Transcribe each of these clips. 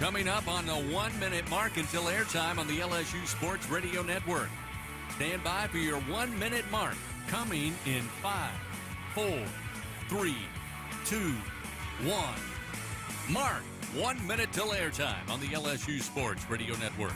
Coming up on the 1 minute mark until airtime on the LSU Sports Radio Network. Stand by for your 1 minute mark. Coming in 5, 4, 3, 2, 1. Mark, 1 minute till airtime on the LSU Sports Radio Network.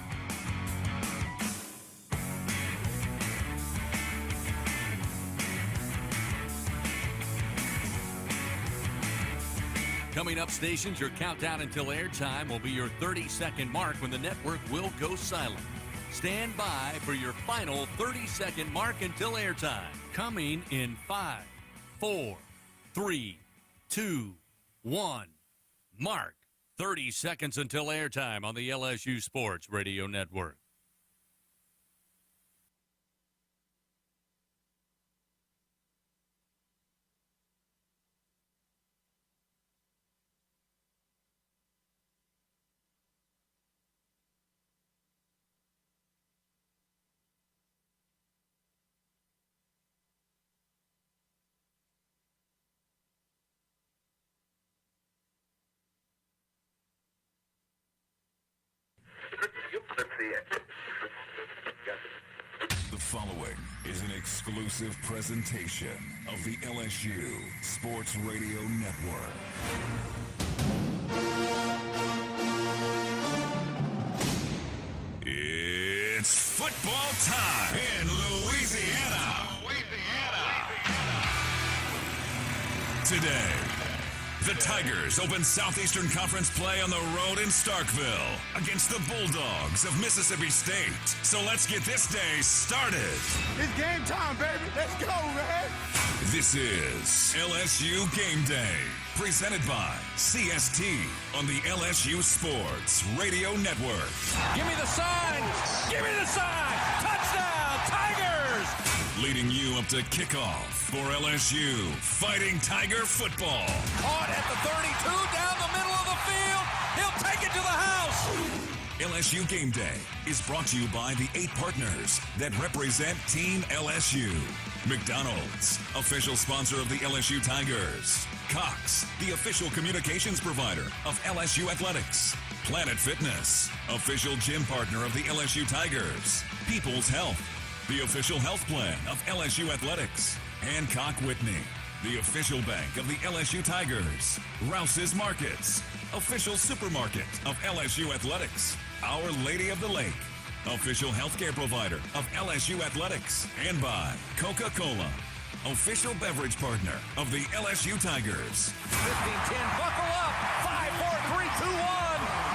Coming up, stations, your countdown until airtime will be your 30-second mark when the network will go silent. Stand by for your final 30-second mark until airtime. Coming in 5, 4, 3, 2, 1. Mark, 30 seconds until airtime on the LSU Sports Radio Network. The following is an exclusive presentation of the LSU Sports Radio Network. It's football time in Louisiana. Today, the Tigers open Southeastern Conference play on the road in Starkville against the Bulldogs of Mississippi State. So let's get this day started. It's game time, baby. Let's go, man. This is LSU Game Day, presented by CST on the LSU Sports Radio Network. Give me the sign! Give me the sign! Touchdown, Tigers! Leading you up to kickoff for LSU Fighting Tiger football. Caught at the 32, down the middle of the field. He'll take it to the house. LSU Game Day is brought to you by the 8 partners that represent Team LSU. McDonald's, official sponsor of the LSU Tigers. Cox, the official communications provider of LSU Athletics. Planet Fitness, official gym partner of the LSU Tigers. People's Health, the official health plan of LSU Athletics. Hancock Whitney, the official bank of the LSU Tigers. Rouse's Markets, official supermarket of LSU Athletics. Our Lady of the Lake, official healthcare provider of LSU Athletics. And by Coca-Cola, official beverage partner of the LSU Tigers. 15-10, buckle up. 5, 4, 3, 2, 1.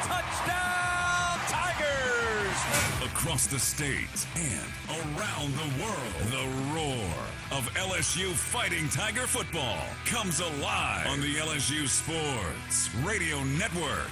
Touchdown, Tigers! Across the state and around the world, the roar of LSU Fighting Tiger football comes alive on the LSU Sports Radio Network.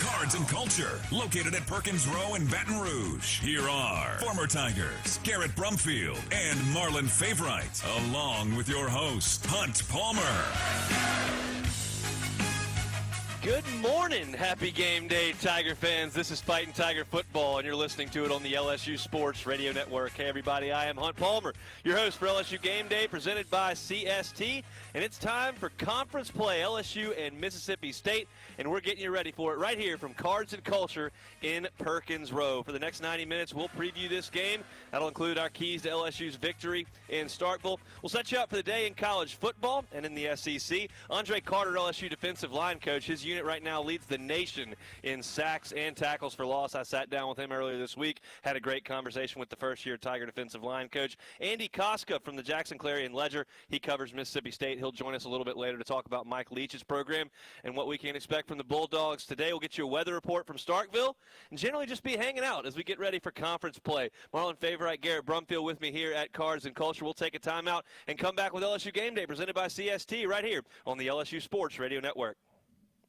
Cards and Culture, located at Perkins Row in Baton Rouge. Here are former Tigers, Garrett Brumfield and Marlon Favorite, along with your host, Hunt Palmer. Good morning. Happy game day, Tiger fans. This is Fighting Tiger Football, and you're listening to it on the LSU Sports Radio Network. Hey, everybody, I am Hunt Palmer, your host for LSU Game Day, presented by CST, and it's time for conference play, LSU and Mississippi State, and we're getting you ready for it right here from Cards and Culture in Perkins Row. For the next 90 minutes, we'll preview this game. That'll include our keys to LSU's victory in Starkville. We'll set you up for the day in college football and in the SEC. Andre Carter, LSU defensive line coach, his unit unit right now, leads the nation in sacks and tackles for loss. I sat down with him earlier this week, had a great conversation with the first-year Tiger defensive line coach, Andy Koska from the Jackson Clarion Ledger. He covers Mississippi State. He'll join us a little bit later to talk about Mike Leach's program and what we can expect from the Bulldogs today. We'll get you a weather report from Starkville and generally just be hanging out as we get ready for conference play. Marlon Favorite, Garrett Brumfield with me here at Cards and Culture. We'll take a timeout and come back with LSU Game Day presented by CST right here on the LSU Sports Radio Network.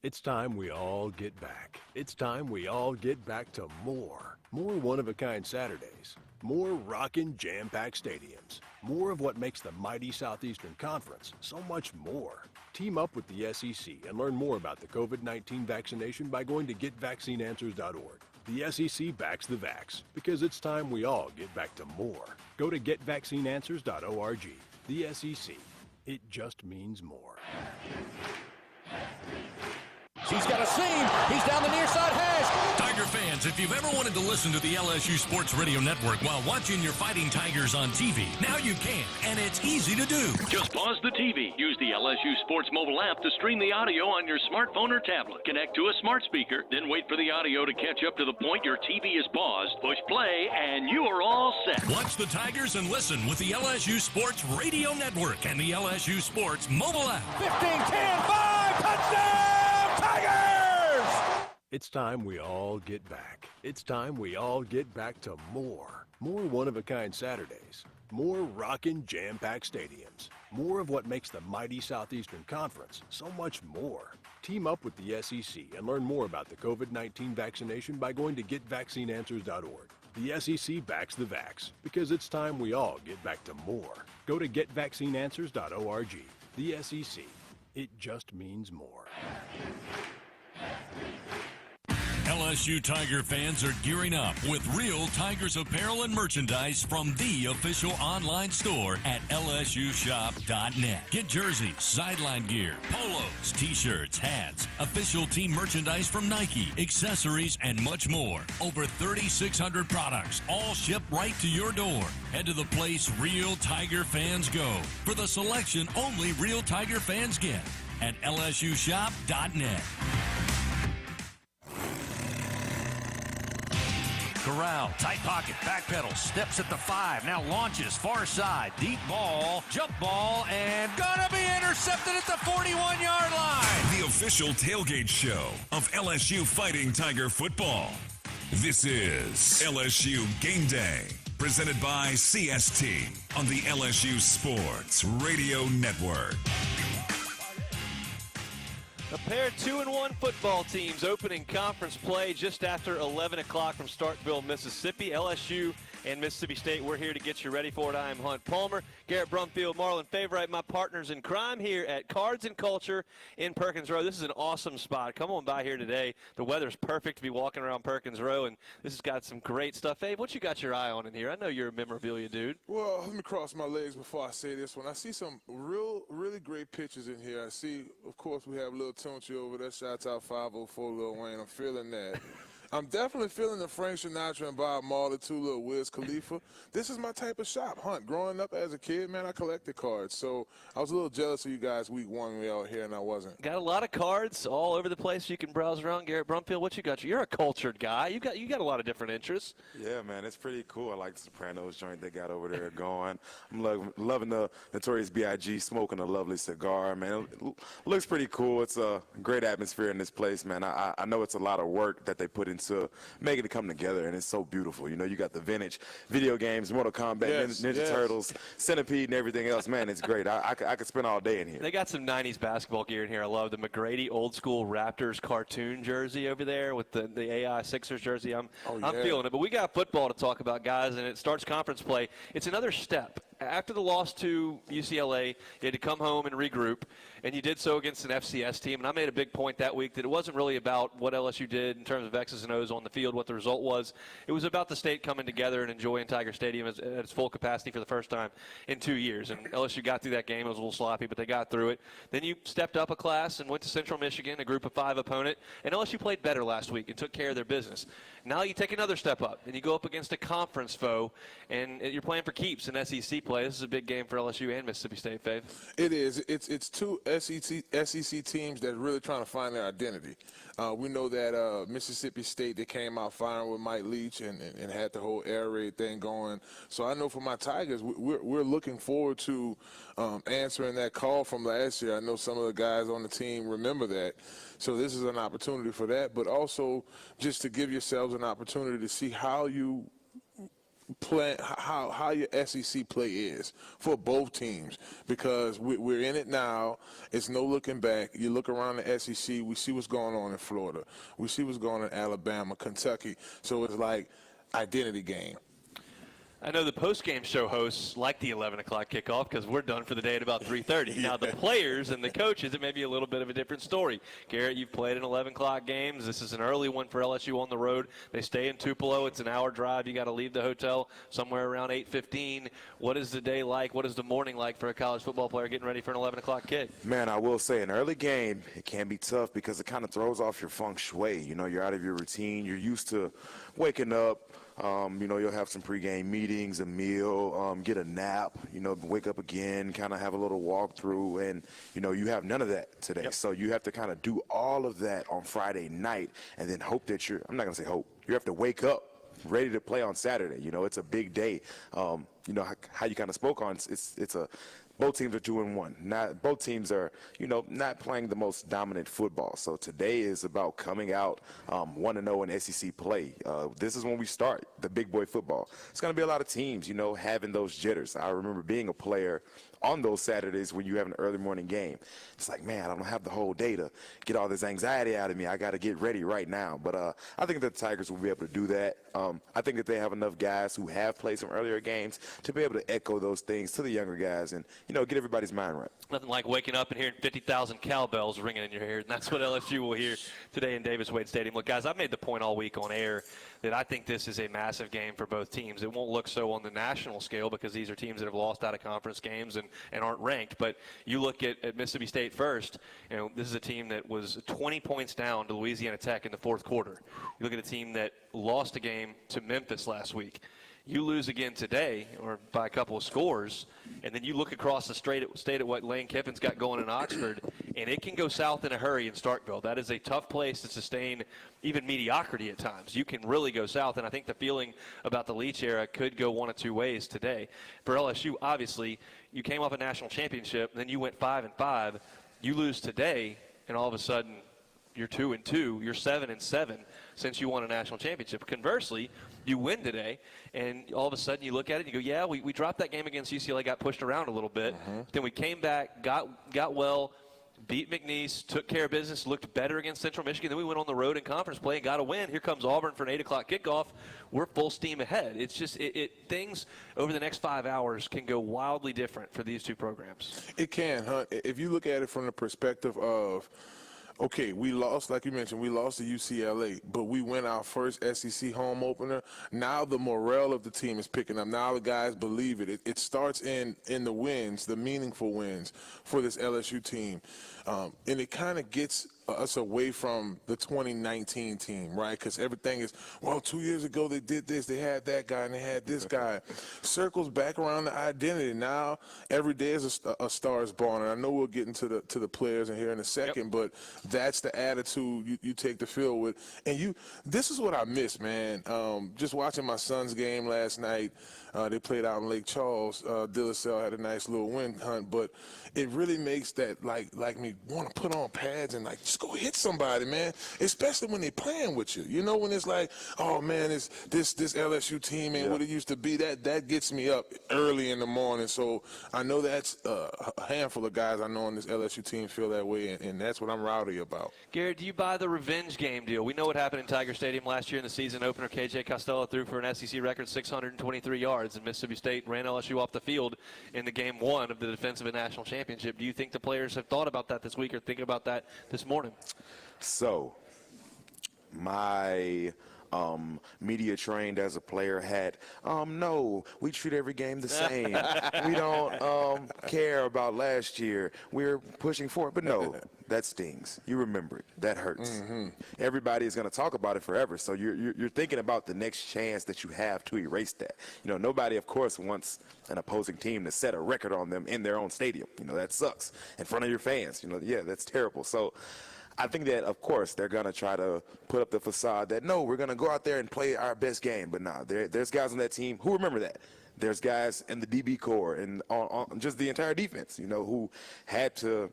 It's time we all get back. It's time we all get back to more. More one-of-a-kind Saturdays. More rockin' jam-packed stadiums. More of what makes the mighty Southeastern Conference so much more. Team up with the SEC and learn more about the COVID-19 vaccination by going to getvaccineanswers.org. The SEC backs the vax because it's time we all get back to more. Go to getvaccineanswers.org. The SEC. It just means more. He's got a seam. He's down the near side hash. Tiger fans, if you've ever wanted to listen to the LSU Sports Radio Network while watching your Fighting Tigers on TV, now you can, and it's easy to do. Just pause the TV. Use the LSU Sports mobile app to stream the audio on your smartphone or tablet. Connect to a smart speaker, then wait for the audio to catch up to the point your TV is paused. Push play, and you are all set. Watch the Tigers and listen with the LSU Sports Radio Network and the LSU Sports mobile app. 15, 10, 5, touchdown, Tigers! It's time we all get back. It's time we all get back to more. More one-of-a-kind Saturdays. More rockin' jam-packed stadiums. More of what makes the mighty Southeastern Conference so much more. Team up with the SEC and learn more about the COVID-19 vaccination by going to getvaccineanswers.org. The SEC backs the vax because it's time we all get back to more. Go to getvaccineanswers.org. The SEC. It just means more. LSU Tiger fans are gearing up with real Tigers apparel and merchandise from the official online store at lsushop.net. Get jerseys, sideline gear, polos, t-shirts, hats, official team merchandise from Nike, accessories, and much more. Over 3,600 products, all shipped right to your door. Head to the place real Tiger fans go for the selection only real Tiger fans get at lsushop.net. Corral, tight pocket, back pedal, steps at the 5, now launches, far side, deep ball, jump ball, and gonna be intercepted at the 41-yard line. The official tailgate show of LSU Fighting Tiger football. This is LSU Game Day, presented by CST on the LSU Sports Radio Network. A pair of 2-1 football teams opening conference play just after 11 o'clock from Starkville, Mississippi. LSU and Mississippi State, we're here to get you ready for it. I am Hunt Palmer, Garrett Brumfield, Marlon Favorite, my partners in crime here at Cards and Culture in Perkins Row. This is an awesome spot. Come on by here today. The weather's perfect to be walking around Perkins Row, and this has got some great stuff. Abe, what you got your eye on in here? I know you're a memorabilia dude. Well, let me cross my legs before I say this one. I see some really great pictures in here. I see, of course, we have Lil Tunchi over there. Shouts out 504 Lil Wayne. I'm feeling that. I'm definitely feeling the Frank Sinatra and Bob Marley, too, little Wiz Khalifa. This is my type of shop, Hunt. Growing up as a kid, man, I collected cards. So I was a little jealous of you guys week one when we out here, and I wasn't. Got a lot of cards all over the place you can browse around. Garrett Brumfield, what you got? You're a cultured guy. You got a lot of different interests. Yeah, man, it's pretty cool. I like the Sopranos joint they got over there going. I'm loving the Notorious B.I.G. smoking a lovely cigar, man. It looks pretty cool. It's a great atmosphere in this place, man. I know it's a lot of work that they put into making it come together, and it's so beautiful. You know, you got the vintage video games, Mortal Kombat, Ninja Turtles, Centipede, and everything else. Man, it's great. I could spend all day in here. They got some 90s basketball gear in here. I love the McGrady old school Raptors cartoon jersey over there with the AI Sixers jersey. I'm feeling it. But we got football to talk about, guys, and it starts conference play. It's another step. After the loss to UCLA, you had to come home and regroup, and you did so against an FCS team. And I made a big point that week that it wasn't really about what LSU did in terms of X's and O's on the field, what the result was. It was about the state coming together and enjoying Tiger Stadium at its full capacity for the first time in 2 years. And LSU got through that game. It was a little sloppy, but they got through it. Then you stepped up a class and went to Central Michigan, a group of 5 opponent, and LSU played better last week and took care of their business. Now you take another step up, and you go up against a conference foe, and you're playing for keeps in SEC play. play. This is a big game for LSU and Mississippi State, Faith. It is. It's two SEC teams that are really trying to find their identity. We know that Mississippi State, they came out firing with Mike Leach and had the whole air raid thing going. So I know for my Tigers, we're looking forward to answering that call from last year. I know some of the guys on the team remember that. So this is an opportunity for that, but also just to give yourselves an opportunity to see how you play, how your SEC play is for both teams, because we're in it now. It's no looking back. You look around the SEC, we see what's going on in Florida. We see what's going on in Alabama, Kentucky. So it's like identity game. I know the post-game show hosts like the 11 o'clock kickoff because we're done for the day at about 3:30. Now, the players and the coaches, it may be a little bit of a different story. Garrett, you've played in 11 o'clock games. This is an early one for LSU on the road. They stay in Tupelo. It's an hour drive. You got to leave the hotel somewhere around 8:15. What is the day like? What is the morning like for a college football player getting ready for an 11 o'clock kick? Man, I will say an early game, it can be tough because it kind of throws off your feng shui. You know, you're out of your routine. You're used to waking up. You know, you'll have some pregame meetings, a meal, get a nap, you know, wake up again, kind of have a little walkthrough, and, you know, you have none of that today. Yep. So you have to kind of do all of that on Friday night and then hope that I'm not going to say hope, you have to wake up ready to play on Saturday. You know, it's a big day. You know, how you kind of spoke on, both teams are 2-1. Both teams are, you know, not playing the most dominant football. So today is about coming out 1-0 in SEC play. This is when we start the big boy football. It's going to be a lot of teams, you know, having those jitters. I remember being a player on those Saturdays when you have an early morning game. It's like, man, I don't have the whole day to get all this anxiety out of me. I got to get ready right now. But I think that the Tigers will be able to do that. I think that they have enough guys who have played some earlier games to be able to echo those things to the younger guys and, you know, get everybody's mind right. Nothing like waking up and hearing 50,000 cowbells ringing in your ear, and that's what LSU will hear today in Davis-Wade Stadium. Look, guys, I've made the point all week on air that I think this is a massive game for both teams. It won't look so on the national scale because these are teams that have lost out of conference games and aren't ranked. But you look at Mississippi State first, you know, this is a team that was 20 points down to Louisiana Tech in the fourth quarter. You look at a team that lost a game to Memphis last week. You lose again today, or by a couple of scores, and then you look across the state at what Lane Kiffin's got going in Oxford, and it can go south in a hurry in Starkville. That is a tough place to sustain even mediocrity at times. You can really go south, and I think the feeling about the Leach era could go one of two ways today. For LSU, obviously, you came off a national championship, and then you went 5-5. You lose today, and all of a sudden you're 2-2. You're 7-7 since you won a national championship. Conversely, you win today, and all of a sudden you look at it and you go, yeah, we dropped that game against UCLA, got pushed around a little bit. Then we came back, got well, beat McNeese, took care of business, looked better against Central Michigan. Then we went on the road in conference play and got a win. Here comes Auburn for an 8 o'clock kickoff. We're full steam ahead. It's just things over the next 5 hours can go wildly different for these two programs. It can, huh? If you look at it from the perspective of, okay, we lost, like you mentioned, we lost to UCLA, but we win our first SEC home opener. Now the morale of the team is picking up. Now the guys believe it. It starts in the wins, the meaningful wins for this LSU team. And it kind of gets us away from the 2019 team, right? Because everything is, well, 2 years ago they did this, they had that guy, and they had this guy. Circles back around the identity. Now every day is a star is born, and I know we'll get into the players in here in a second, but that's the attitude you take the field with. And this is what I miss, man. Just watching my son's game last night. They played out in Lake Charles. De La Salle had a nice little win hunt, but it really makes that like me want to put on pads and just go hit somebody, man. Especially when they're playing with you. You know, when it's like, oh man, it's this LSU team ain't what it used to be. That gets me up early in the morning. So I know that's a handful of guys I know on this LSU team feel that way, and that's what I'm rowdy about. Garrett, do you buy the revenge game deal? We know what happened in Tiger Stadium last year in the season opener. KJ Costello threw for an SEC record 623 yards, and Mississippi State ran LSU off the field in the game one of the Defensive and National Championship. Do you think the players have thought about that this week or thinking about that this morning? So, my media trained as a player had, no, we treat every game the same. We don't care about last year. We're pushing forward. But no, that stings. You remember it. That hurts. Everybody is going to talk about it forever. So you're thinking about the next chance that you have to erase that. You know, nobody, of course, wants an opposing team to set a record on them in their own stadium. You know, that sucks. In front of your fans. You know, yeah, that's terrible. So I think that, of course, they're going to try to put up the facade that, no, we're going to go out there and play our best game. But nah, there's guys on that team who remember that. There's guys in the DB core and on just the entire defense, you know, who had to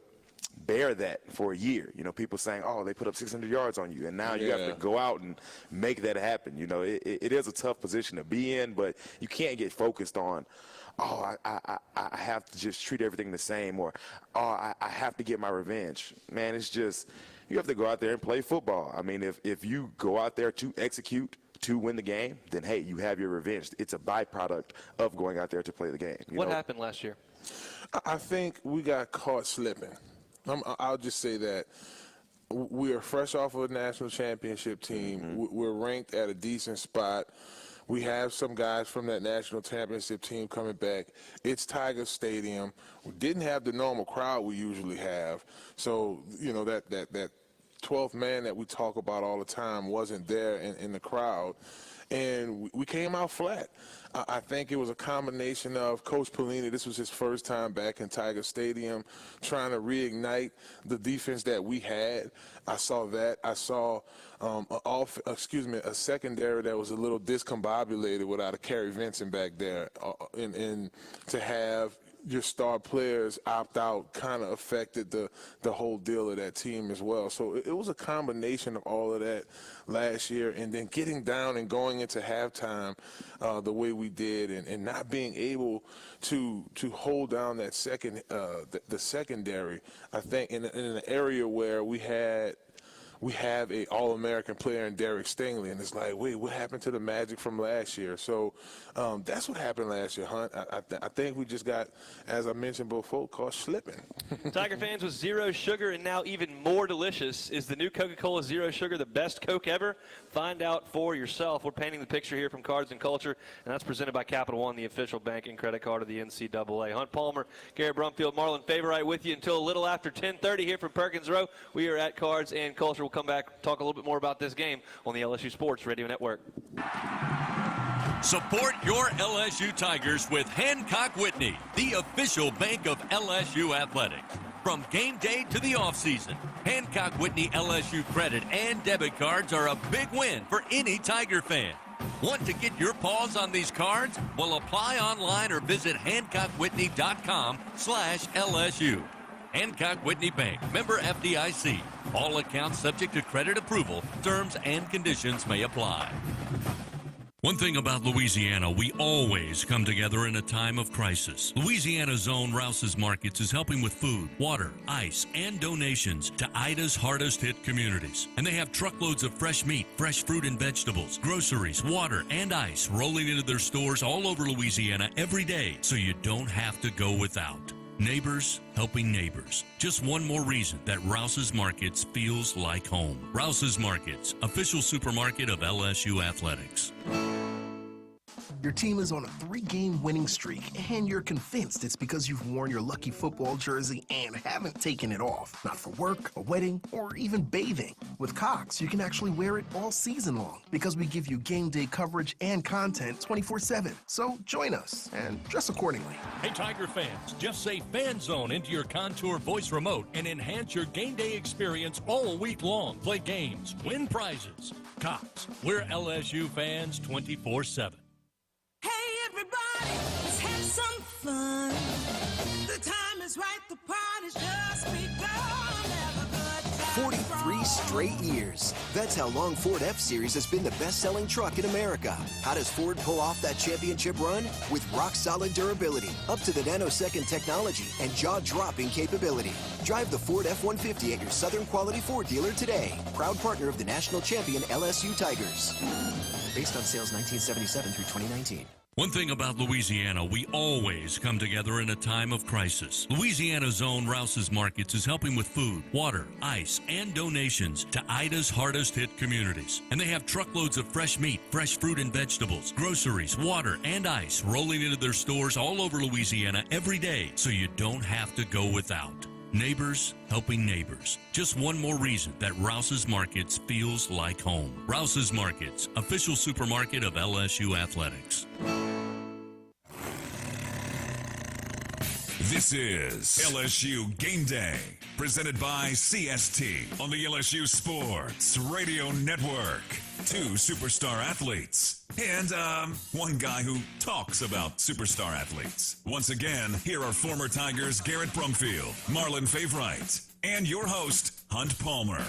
bear that for a year. You know, people saying, oh, they put up 600 yards on you, and now you have to go out and make that happen. You know, it is a tough position to be in, but you can't get focused on, oh, I have to just treat everything the same, or, oh, I have to get my revenge. Man, it's just, you have to go out there and play football. I mean, if you go out there to execute, to win the game, then, hey, you have your revenge. It's a byproduct of going out there to play the game. What happened last year? I think we got caught slipping. I'll just say that. We are fresh off of a national championship team. We're ranked at a decent spot. We have some guys from that national championship team coming back. It's Tiger Stadium. We didn't have the normal crowd we usually have. So, you know, that 12th man that we talk about all the time wasn't there in the crowd. And we came out flat. I think it was a combination of Coach Pelini. This was his first time back in Tiger Stadium, trying to reignite the defense that we had. I saw that. I saw a secondary that was a little discombobulated without a Kerry Vincent back there, and to have your star players opt out kind of affected the whole deal of that team as well. So it was a combination of all of that last year, and then getting down and going into halftime the way we did, and not being able to hold down that the secondary. I think in an area where we have a All-American player in Derek Stingley, and it's like, wait, what happened to the magic from last year? So that's what happened last year, Hunt. I think we just got, as I mentioned before, caught slipping. Tiger fans, with zero sugar and now even more delicious, is the new Coca-Cola Zero Sugar the best Coke ever? Find out for yourself. We're painting the picture here from Cards and Culture, and that's presented by Capital One, the official banking credit card of the NCAA. Hunt Palmer, Garrett Brumfield, Marlon Favorite with you until a little after 10:30 here from Perkins Row. We are at Cards and Culture. We'll come back, talk a little bit more about this game on the LSU Sports Radio Network. Support your LSU Tigers with Hancock Whitney, the official bank of LSU Athletics. From game day to the offseason, Hancock Whitney LSU credit and debit cards are a big win for any Tiger fan. Want to get your paws on these cards? Well, apply online or visit HancockWhitney.com/LSU. Hancock Whitney Bank, member FDIC. All accounts subject to credit approval. Terms and conditions may apply. One thing about Louisiana, we always come together in a time of crisis. Louisiana's own Rouse's Markets is helping with food, water, ice, and donations to Ida's hardest hit communities. And they have truckloads of fresh meat, fresh fruit and vegetables, groceries, water, and ice rolling into their stores all over Louisiana every day, so you don't have to go without. Neighbors helping neighbors. Just one more reason that Rouse's Markets feels like home. Rouse's Markets, official supermarket of LSU Athletics. Your team is on a 3-game winning streak, and you're convinced it's because you've worn your lucky football jersey and haven't taken it off. Not for work, a wedding, or even bathing. With Cox, you can actually wear it all season long because we give you game day coverage and content 24/7. So join us and dress accordingly. Hey, Tiger fans, just say Fan Zone into your Contour voice remote and enhance your game day experience all week long. Play games, win prizes. Cox, we're LSU fans 24/7. Hey everybody, let's have some fun. The time is right, the party's just begun. Have a good time. 43 straight years. That's how long Ford F-Series has been the best-selling truck in America. How does Ford pull off that championship run? With rock-solid durability, up to the nanosecond technology, and jaw-dropping capability. Drive the Ford F-150 at your Southern Quality Ford dealer today. Proud partner of the national champion LSU Tigers. Based on sales 1977 through 2019. One thing about Louisiana, we always come together in a time of crisis. Louisiana's own Rouse's Markets is helping with food, water, ice, and donations to Ida's hardest hit communities. And they have truckloads of fresh meat, fresh fruit and vegetables, groceries, water, and ice rolling into their stores all over Louisiana every day, so you don't have to go without. Neighbors helping neighbors. Just one more reason that Rouse's Markets feels like home. Rouse's Markets, official supermarket of LSU Athletics. This is LSU Game Day, presented by CST on the LSU Sports Radio Network. Two superstar athletes and one guy who talks about superstar athletes. Once again, here are former Tigers Garrett Brumfield, Marlon Favorite, and your host, Hunt Palmer.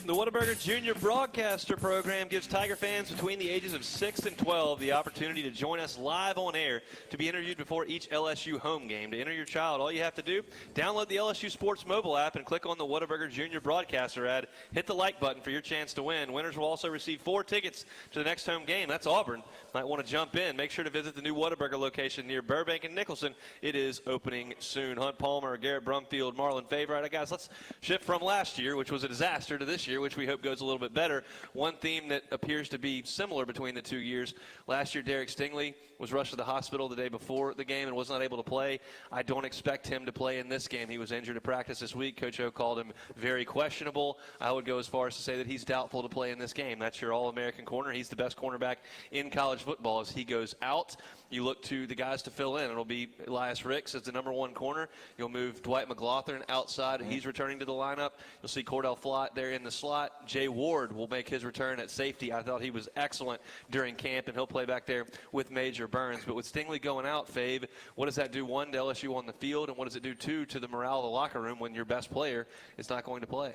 The Whataburger Junior Broadcaster Program gives Tiger fans between the ages of 6 and 12 the opportunity to join us live on air to be interviewed before each LSU home game. To enter your child, all you have to do, download the LSU Sports mobile app and click on the Whataburger Junior Broadcaster ad. Hit the like button for your chance to win. Winners will also receive 4 tickets to the next home game. That's Auburn. Might want to jump in. Make sure to visit the new Whataburger location near Burbank and Nicholson. It is opening soon. Hunt Palmer, Garrett Brumfield, Marlon Favorite. All right, guys, let's shift from last year, which was a disaster, to this year, which we hope goes a little bit better. One theme that appears to be similar between the 2 years. Last year, Derek Stingley was rushed to the hospital the day before the game and was not able to play. I don't expect him to play in this game. He was injured at practice this week. Coach O called him very questionable. I would go as far as to say that he's doubtful to play in this game. That's your All-American corner. He's the best cornerback in college football. As he goes out, you look to the guys to fill in. It'll be Elias Ricks as the number 1 corner. You'll move Dwight McLaughlin outside. He's returning to the lineup. You'll see Cordell Flott there in the slot. Jay Ward will make his return at safety. I thought he was excellent during camp, and he'll play back there with Major Burns. But with Stingley going out, Fave, what does that do, 1, to LSU on the field, and what does it do, 2, to the morale of the locker room when your best player is not going to play?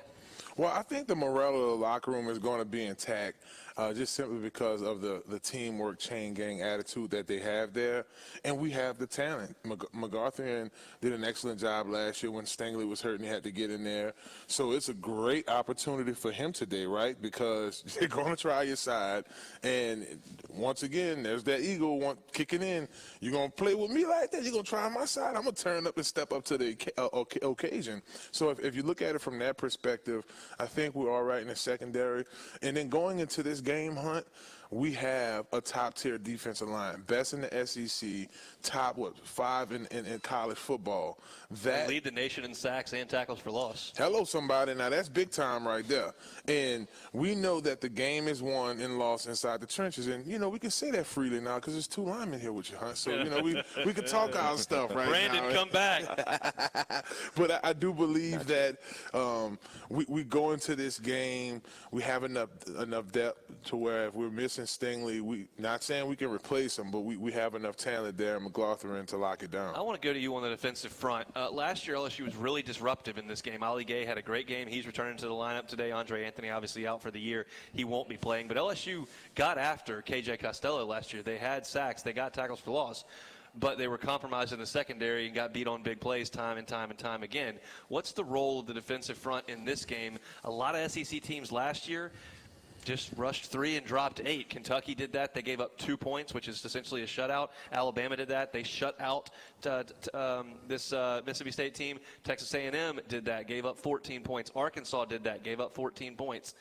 Well, I think the morale of the locker room is going to be intact, just simply because of the teamwork, chain gang attitude that they have there. And we have the talent. McGarthian did an excellent job last year when Stingley was hurt and he had to get in there. So it's a great opportunity for him today, right? Because they're going to try your side. And once again, there's that ego kicking in. You're going to play with me like that? You're going to try my side? I'm going to turn up and step up to the occasion. So if you look at it from that perspective, I think we're all right in the secondary. And then going into this game, Hunt, we have a top-tier defensive line, best in the SEC, top, 5 in college football. That lead the nation in sacks and tackles for loss. Hello, somebody. Now, that's big time right there. And we know that the game is won and lost inside the trenches. And, we can say that freely now because there's 2 linemen here with you, Hunt. So, we can talk our stuff right Brandon, now. come back. But I do believe that we go into this game, we have enough depth to where if we're missing Stingley, we not saying we can replace him, but we have enough talent there, McLaughlin, to lock it down. I want to go to you on the defensive front. Last year, LSU was really disruptive in this game. Ali Gay had a great game. He's returning to the lineup today. Andre Anthony obviously out for the year. He won't be playing. But LSU got after KJ Costello last year. They had sacks. They got tackles for loss. But they were compromised in the secondary and got beat on big plays time and time again. What's the role of the defensive front in this game? A lot of SEC teams last year just rushed 3 and dropped 8. Kentucky did that. They gave up 2 points, which is essentially a shutout. Alabama did that. They shut out this Mississippi State team. Texas A&M did that, gave up 14 points. Arkansas did that, gave up 14 points.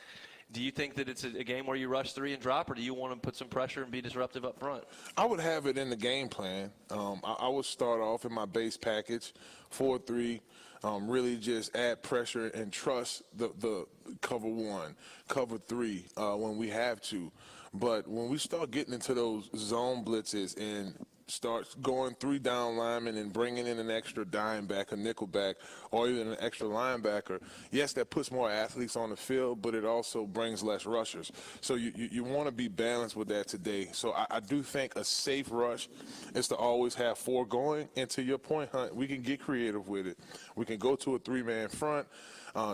Do you think that it's a game where you rush 3 and drop, or do you want to put some pressure and be disruptive up front? I would have it in the game plan. I would start off in my base package, 4-3, really just add pressure and trust the cover 1, cover 3 when we have to. But when we start getting into those zone blitzes and start going 3 down linemen and bringing in an extra dime back, a nickel back, or even an extra linebacker, yes, that puts more athletes on the field, but it also brings less rushers. So you want to be balanced with that today. So I do think a safe rush is to always have 4 going. And to your point, Hunt, we can get creative with it. We can go to a 3-man front,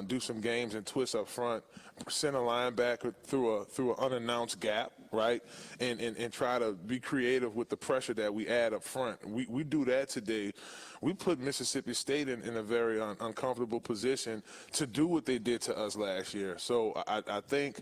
do some games and twists up front, send a linebacker through an unannounced gap, right, and try to be creative with the pressure that we add up front. We do that today. We put Mississippi State in a very uncomfortable position to do what they did to us last year. So I think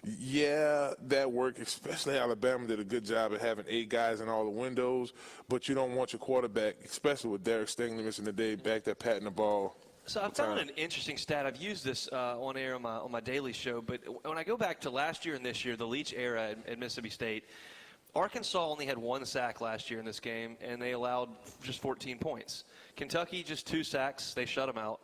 Yeah, that worked, especially Alabama did a good job of having 8 guys in all the windows, but you don't want your quarterback, especially with Derek Stingley missing the day, back there patting the ball. So I found an interesting stat. I've used this on air on my daily show, but when I go back to last year and this year, the Leach era at Mississippi State, Arkansas only had 1 sack last year in this game, and they allowed just 14 points. Kentucky, just 2 sacks. They shut them out.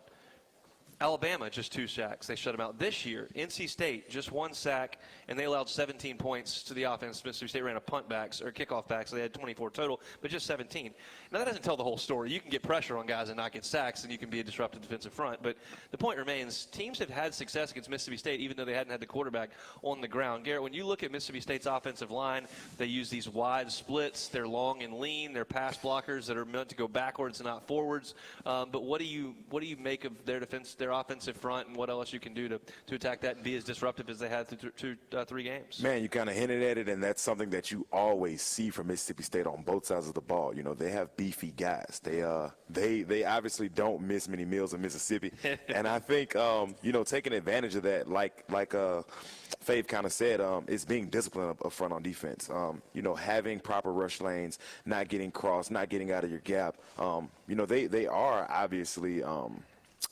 Alabama, just 2 sacks. They shut them out. This year, NC State, just 1 sack, and they allowed 17 points to the offense. Mississippi State ran a kickoff back, so they had 24 total, but just 17. Now, that doesn't tell the whole story. You can get pressure on guys and not get sacks, and you can be a disruptive defensive front. But the point remains, teams have had success against Mississippi State, even though they hadn't had the quarterback on the ground. Garrett, when you look at Mississippi State's offensive line, they use these wide splits. They're long and lean. They're pass blockers that are meant to go backwards and not forwards. But what do you make of their defense, their offensive front, and what LSU can do to attack that and be as disruptive as they had through 3 games? Man, you kind of hinted at it, and that's something that you always see from Mississippi State on both sides of the ball. You know, they have beefy guys. They obviously don't miss many meals in Mississippi, and I think you know, taking advantage of that, like Fave kind of said, is being disciplined up front on defense. You know, having proper rush lanes, not getting crossed, not getting out of your gap. You know, they are obviously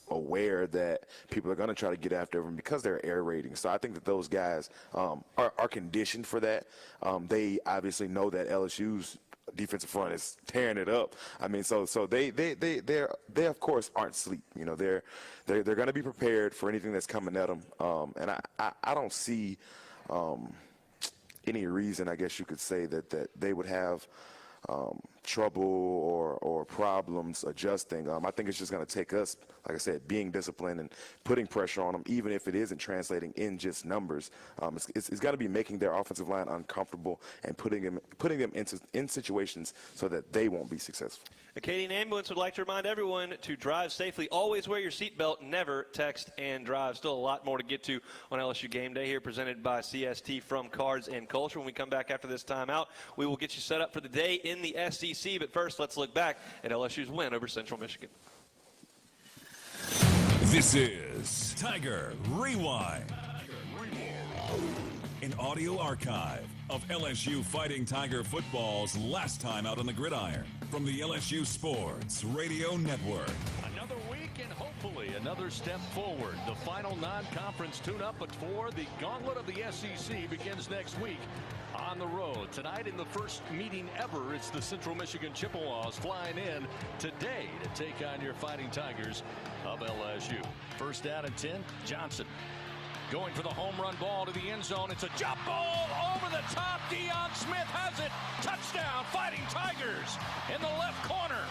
aware that people are going to try to get after them because they're air raiding. So I think that those guys are conditioned for that. They obviously know that LSU's defensive front is tearing it up. I mean, so they of course aren't asleep. You know, they're going to be prepared for anything that's coming at them. And I don't see any reason, I guess you could say, that they would have trouble or problems adjusting. I think it's just going to take us, like I said, being disciplined and putting pressure on them, even if it isn't translating in just numbers. It's got to be making their offensive line uncomfortable and putting them in situations so that they won't be successful. Acadian Ambulance would like to remind everyone to drive safely. Always wear your seatbelt. Never text and drive. Still a lot more to get to on LSU Game Day here, presented by CST from Cards and Culture. When we come back after this timeout, we will get you set up for the day in the SEC. But first, let's look back at LSU's win over Central Michigan. This is Tiger Rewind, an audio archive of LSU Fighting Tiger football's last time out on the gridiron from the LSU Sports Radio Network. Another week and hopefully another step forward. The final non-conference tune-up before the gauntlet of the SEC begins next week on the road. Tonight in the first meeting ever, it's the Central Michigan Chippewas flying in today to take on your Fighting Tigers of LSU. First down and 10, Johnson. Going for the home run ball to the end zone. It's a jump ball over the top. Deion Smith has it. Touchdown, Fighting Tigers in the left corner.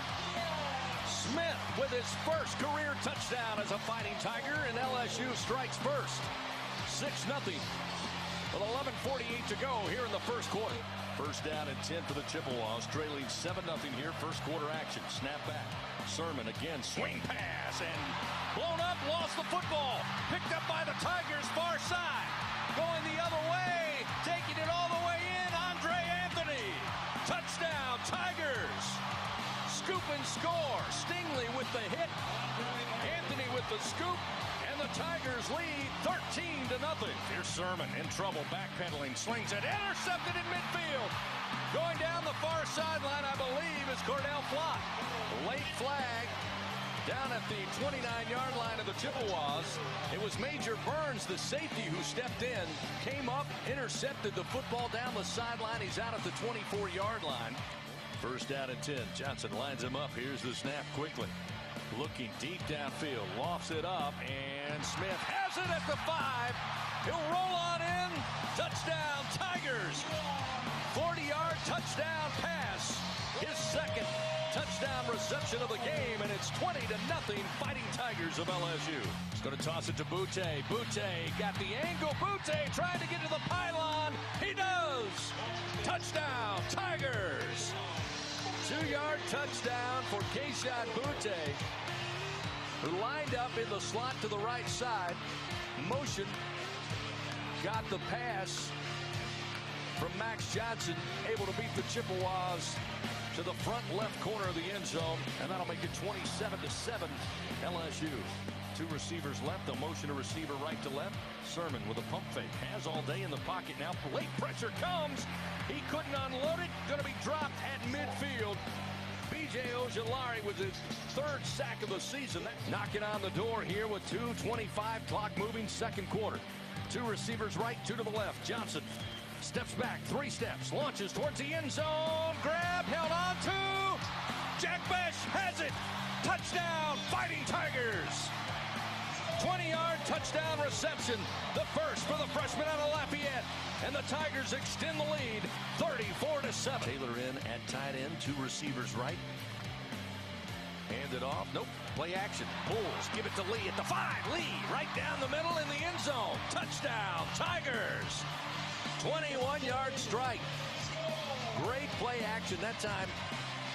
Smith with his first career touchdown as a Fighting Tiger, and LSU strikes first. 6-0 with 11:48 to go here in the first quarter. First down and 10 for the Chippewas, trailing 7-0 here. First quarter action. Snap back. Sermon again. Swing pass and blown up. Lost the football. Picked up by the Tigers far side. Going the other way. Taking it all the way in. Andre Anthony. Touchdown Tigers. Scoop and score. Stingley with the hit. Anthony with the scoop. And the Tigers lead 13-0. Here's Sermon in trouble, backpedaling, slings it, intercepted in midfield. Going down the far sideline, I believe, is Cordell Flott. Late flag down at the 29-yard line of the Chippewas. It was Major Burns, the safety, who stepped in, came up, intercepted the football down the sideline. He's out at the 24-yard line. First down and 10. Johnson lines him up. Here's the snap quickly. Looking deep downfield, lofts it up, and Smith has it at the 5. He'll roll on in. Touchdown, Tigers. 40-yard touchdown pass. His second touchdown reception of the game, and it's 20-0 Fighting Tigers of LSU. He's going to toss it to Butte. Butte got the angle. Butte trying to get to the pylon. He does. Touchdown, Tigers. 2-yard touchdown for Kayshon Butte, who lined up in the slot to the right side. Motion, got the pass from Max Johnson, able to beat the Chippewas to the front left corner of the end zone, and that'll make it 27-7 LSU. Two receivers left. They'll motion a receiver right to left. Sermon with a pump fake. Has all day in the pocket now. Late pressure comes. He couldn't unload it. Going to be dropped at midfield. B.J. Ogeron with his third sack of the season. Knocking on the door here with 2:25 clock moving second quarter. Two receivers right, two to the left. Johnson steps back, 3 steps, launches towards the end zone. Grab, held on to. Jack Besh has it. Touchdown, Fighting Tigers. 20-yard touchdown reception. The first for the freshman out of Lafayette. And the Tigers extend the lead, 34-7. Taylor in at tight end, two receivers right. Hand it off. Nope. Play action. Pulls. Give it to Lee at the 5. Lee right down the middle in the end zone. Touchdown, Tigers. 21-yard strike. Great play action that time.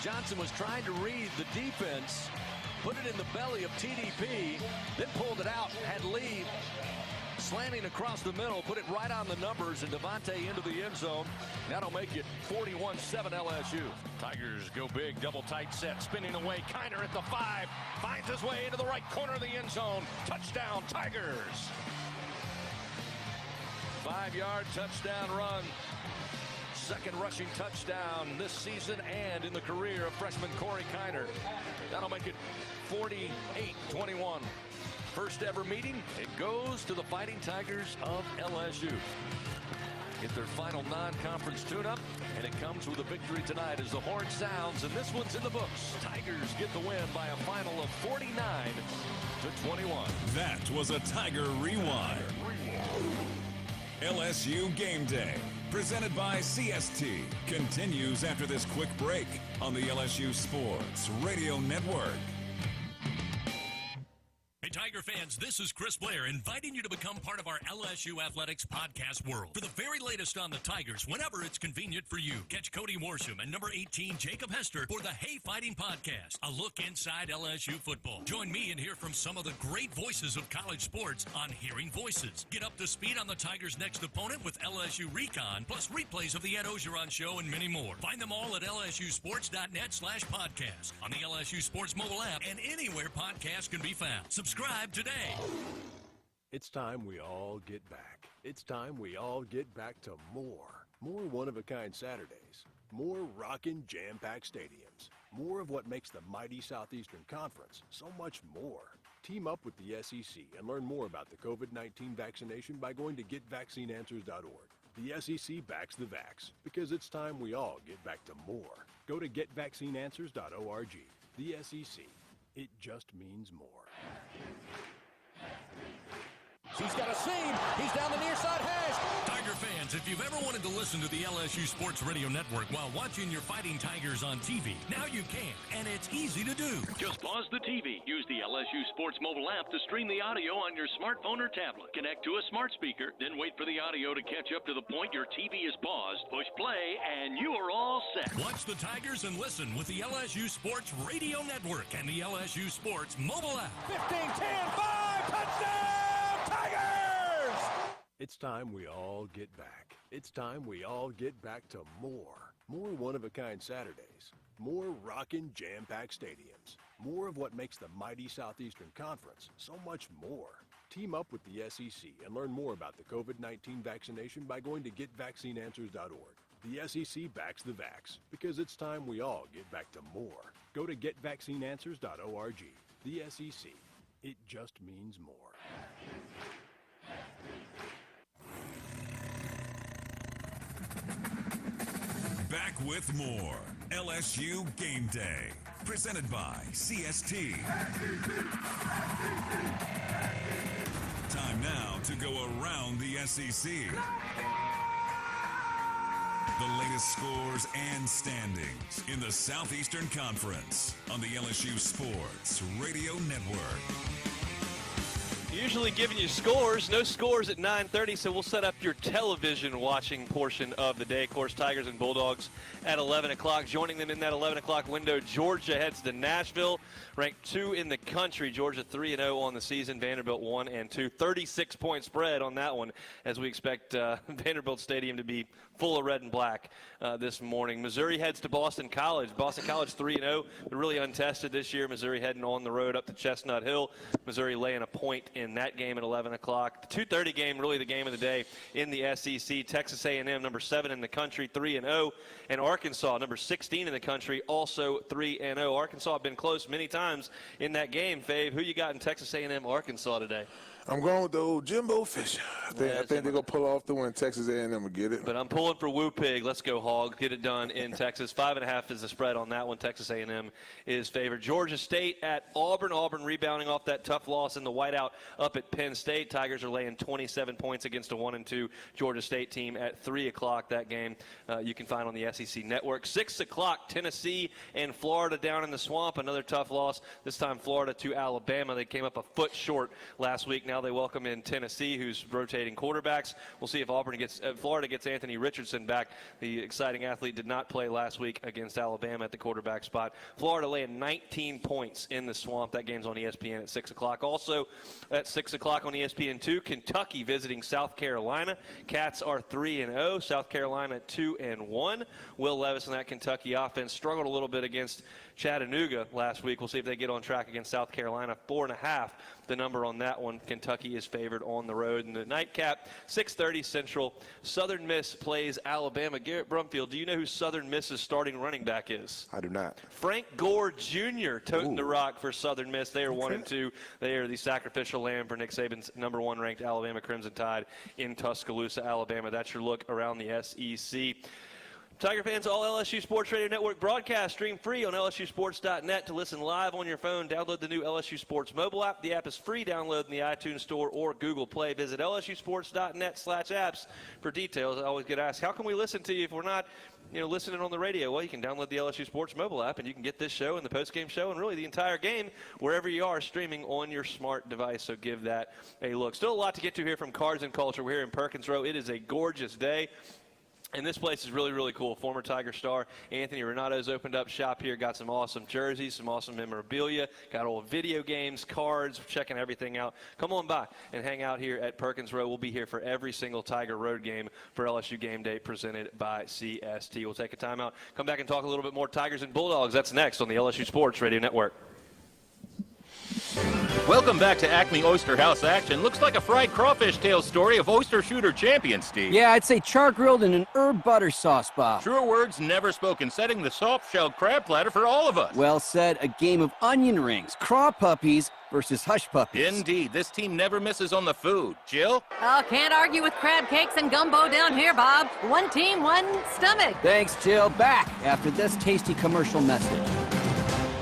Johnson was trying to read the defense, put it in the belly of TDP, then pulled it out, had Lee slanting across the middle, put it right on the numbers, and Devontae into the end zone. That'll make it 41-7 LSU. Tigers go big, double tight set, spinning away. Kiner at the 5, finds his way into the right corner of the end zone. Touchdown, Tigers. 5-yard touchdown run. Second rushing touchdown this season and in the career of freshman Corey Kiner. That'll make it 48-21. First ever meeting, it goes to the Fighting Tigers of LSU. Get their final non-conference tune-up, and it comes with a victory tonight as the horn sounds, and this one's in the books. Tigers get the win by a final of 49-21. That was a Tiger Rewind. LSU Game Day, presented by CST, continues after this quick break on the LSU Sports Radio Network. Hey, Tiger fans, this is Chris Blair inviting you to become part of our LSU Athletics podcast world. For the very latest on the Tigers, whenever it's convenient for you, catch Cody Worsham and number 18, Jacob Hester, for the Hey Fighting Podcast, a look inside LSU football. Join me and hear from some of the great voices of college sports on Hearing Voices. Get up to speed on the Tigers' next opponent with LSU Recon, plus replays of the Ed Ogeron Show and many more. Find them all at lsusports.net/podcast, on the LSU Sports mobile app, and anywhere podcasts can be found. Subscribe today. It's time we all get back. It's time we all get back to more. More one-of-a-kind Saturdays. More rockin' jam-packed stadiums. More of what makes the mighty Southeastern Conference so much more. Team up with the SEC and learn more about the COVID-19 vaccination by going to getvaccineanswers.org. The SEC backs the vax because it's time we all get back to more. Go to getvaccineanswers.org. The SEC. It just means more. He's got a seam. He's down the near side hash. Tiger fans, if you've ever wanted to listen to the LSU Sports Radio Network while watching your Fighting Tigers on TV, now you can, and it's easy to do. Just pause the TV. Use the LSU Sports mobile app to stream the audio on your smartphone or tablet. Connect to a smart speaker, then wait for the audio to catch up to the point your TV is paused. Push play, and you are all set. Watch the Tigers and listen with the LSU Sports Radio Network and the LSU Sports mobile app. 15, 10, 5, touchdown, Tigers! It's time we all get back. It's time we all get back to more. More one-of-a-kind Saturdays. More rockin' jam-packed stadiums. More of what makes the mighty Southeastern Conference so much more. Team up with the SEC and learn more about the COVID-19 vaccination by going to getvaccineanswers.org. The SEC backs the vax because it's time we all get back to more. Go to getvaccineanswers.org. The SEC. It just means more. Back with more LSU Game Day, presented by CST. Time now to go around the SEC. The latest scores and standings in the Southeastern Conference on the LSU Sports Radio Network. Usually giving you scores. No scores at 9:30, so we'll set up your television watching portion of the day. Of course, Tigers and Bulldogs at 11 o'clock. Joining them in that 11 o'clock window, Georgia heads to Nashville, ranked 2 in the country. Georgia 3-0 on the season. Vanderbilt 1-2. 36-point spread on that one, as we expect Vanderbilt Stadium to be full of red and black this morning. Missouri heads to Boston College. Boston College 3-0. They're really untested this year. Missouri heading on the road up to Chestnut Hill. Missouri laying a point in that game at 11 o'clock. The 2:30 game, really the game of the day in the SEC. Texas A&M, number 7 in the country, 3-0. And Arkansas, number 16 in the country, also 3-0. Arkansas have been close many times in that game. Fave, who you got in Texas A&M Arkansas today? I'm going with the old Jimbo Fisher. I think they're going to pull off the win. Texas A&M will get it. But I'm pulling for Woo Pig. Let's go Hog. Get it done in Texas. 5.5 is the spread on that one. Texas A&M is favored. Georgia State at Auburn. Auburn rebounding off that tough loss in the whiteout up at Penn State. Tigers are laying 27 points against a 1-2 Georgia State team at 3 o'clock. That game you can find on the SEC Network. 6 o'clock, Tennessee and Florida down in the swamp. Another tough loss. This time Florida to Alabama. They came up a foot short last week. Now they welcome in Tennessee, who's rotating quarterbacks. We'll see if Florida gets Anthony Richardson back. The exciting athlete did not play last week against Alabama at the quarterback spot. Florida laying 19 points in the swamp. That game's on ESPN at 6 o'clock. Also at 6 o'clock on ESPN2, Kentucky visiting South Carolina. Cats are 3-0. South Carolina 2-1. Will Levis and that Kentucky offense struggled a little bit against Chattanooga last week. We'll see if they get on track against South Carolina. 4.5 the number on that one. Kentucky is favored on the road. And the nightcap, 6:30 Central. Southern Miss plays Alabama. Garrett Brumfield, do you know who Southern Miss's starting running back is? I do not. Frank Gore Jr. toting the rock for Southern Miss. They are 1-2. They are the sacrificial lamb for Nick Saban's number 1 ranked Alabama Crimson Tide in Tuscaloosa, Alabama. That's your look around the SEC. Tiger fans, all LSU Sports Radio Network broadcast stream free on LSUsports.net. To listen live on your phone, download the new LSU Sports mobile app. The app is free. Download in the iTunes Store or Google Play. Visit LSUsports.net/apps for details. I always get asked, how can we listen to you if we're not listening on the radio? Well, you can download the LSU Sports mobile app, and you can get this show and the postgame show and really the entire game wherever you are streaming on your smart device. So give that a look. Still a lot to get to here from Cards and Culture. We're here in Perkins Row. It is a gorgeous day. And this place is really, really cool. Former Tiger star Anthony Renato's opened up shop here. Got some awesome jerseys, some awesome memorabilia. Got old video games, cards, checking everything out. Come on by and hang out here at Perkins Row. We'll be here for every single Tiger road game for LSU Game Day presented by CST. We'll take a timeout, come back and talk a little bit more Tigers and Bulldogs. That's next on the LSU Sports Radio Network. Welcome back to Acme Oyster House action. Looks like a fried crawfish tail story of oyster shooter champion, Steve. Yeah, I'd say char-grilled in an herb butter sauce, Bob. Truer words never spoken, setting the soft-shelled crab platter for all of us. Well said. A game of onion rings, craw puppies versus hush puppies. Indeed. This team never misses on the food. Jill? Oh, can't argue with crab cakes and gumbo down here, Bob. One team, one stomach. Thanks, Jill. Back after this tasty commercial message.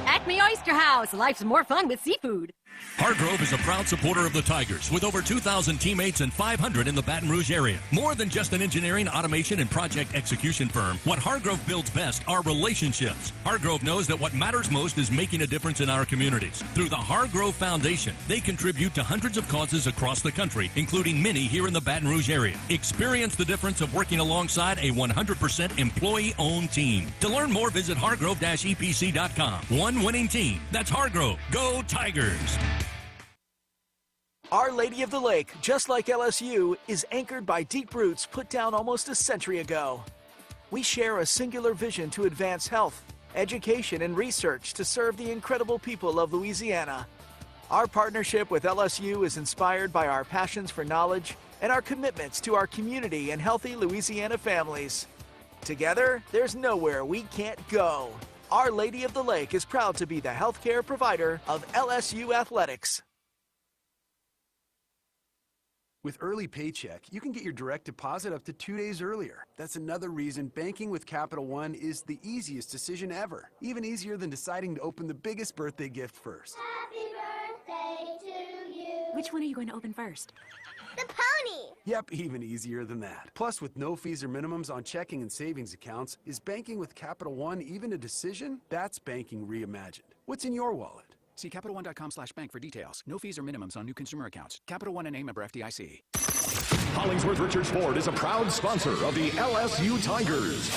Acme Oyster House. Life's more fun with seafood. Hargrove is a proud supporter of the Tigers with over 2,000 teammates and 500 in the Baton Rouge area. More than just an engineering, automation, and project execution firm, what Hargrove builds best are relationships. Hargrove knows that what matters most is making a difference in our communities. Through the Hargrove Foundation, they contribute to hundreds of causes across the country, including many here in the Baton Rouge area. Experience the difference of working alongside a 100% employee-owned team. To learn more, visit hargrove-epc.com. One winning team. That's Hargrove. Go Tigers! Our Lady of the Lake, just like LSU, is anchored by deep roots put down almost a century ago. We share a singular vision to advance health, education, and research to serve the incredible people of Louisiana. Our partnership with LSU is inspired by our passions for knowledge and our commitments to our community and healthy Louisiana families. Together, there's nowhere we can't go. Our Lady of the Lake is proud to be the healthcare provider of LSU athletics. With Early Paycheck, you can get your direct deposit up to 2 days earlier. That's another reason banking with Capital One is the easiest decision ever. Even easier than deciding to open the biggest birthday gift first. Happy birthday to you. Which one are you going to open first? The pony. Yep, even easier than that. Plus, with no fees or minimums on checking and savings accounts, is banking with Capital One even a decision? That's banking reimagined. What's in your wallet? See CapitalOne.com/bank for details. No fees or minimums on new consumer accounts. Capital One and a member FDIC. Hollingsworth Richards Ford is a proud sponsor of the LSU Tigers.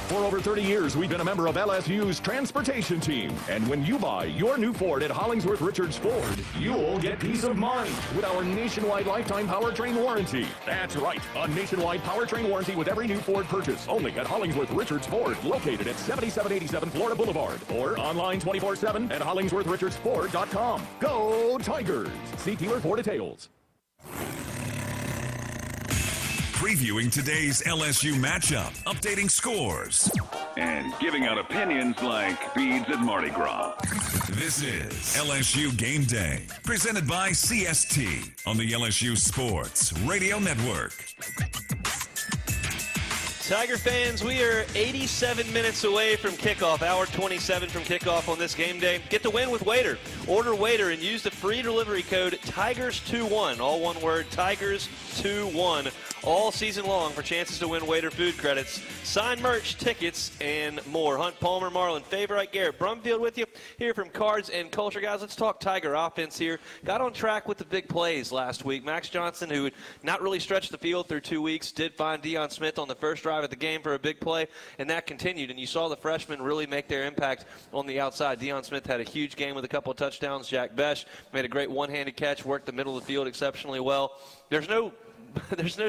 For over 30 years, we've been a member of LSU's transportation team. And when you buy your new Ford at Hollingsworth Richards Ford, you'll get peace of mind with our nationwide lifetime powertrain warranty. That's right, a nationwide powertrain warranty with every new Ford purchase. Only at Hollingsworth Richards Ford, located at 7787 Florida Boulevard. Or online 24/7 at HollingsworthRichardsFord.com. Go Tigers! See dealer for details. Previewing today's LSU matchup, updating scores, and giving out opinions like beads at Mardi Gras. This is LSU Game Day, presented by CST on the LSU Sports Radio Network. Tiger fans, we are 87 minutes away from kickoff, hour 27 from kickoff on this game day. Get the win with Waiter. Order Waiter and use the free delivery code TIGERS21, all one word, TIGERS21, all season long for chances to win Waiter food credits, signed merch, tickets, and more. Hunt, Palmer, Marlin, Favorite, Garrett Brumfield with you here from Cards and Culture. Guys, let's talk Tiger offense here. Got on track with the big plays last week. Max Johnson, who had not really stretched the field through 2 weeks, did find Deion Smith on the first drive of the game for a big play, and that continued. And you saw the freshmen really make their impact on the outside. Deion Smith had a huge game with a couple of touchdowns. Jack Besh made a great one-handed catch, worked the middle of the field exceptionally well. There's no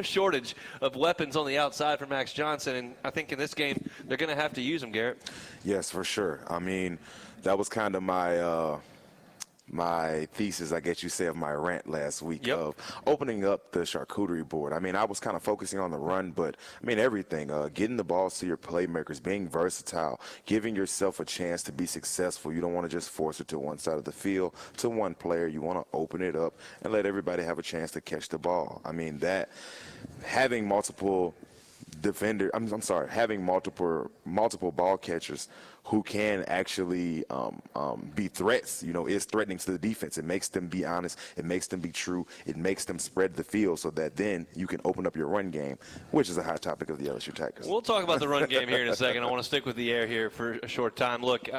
shortage of weapons on the outside for Max Johnson, and I think in this game they're going to have to use them, Garrett. Yes, for sure. I mean, that was kind of my my thesis, I guess you say, of my rant last week of opening up the charcuterie board. I mean, I was kind of focusing on the run, but I mean everything, getting the balls to your playmakers, being versatile, giving yourself a chance to be successful. You don't want to just force it to one side of the field, to one player. You want to open it up and let everybody have a chance to catch the ball. I mean, that having multiple having multiple ball catchers who can actually be threats, is threatening to the defense. It makes them be honest. It makes them be true. It makes them spread the field so that then you can open up your run game, which is a hot topic of the LSU Tigers. We'll talk about the run game here in a second. I want to stick with the air here for a short time. Look,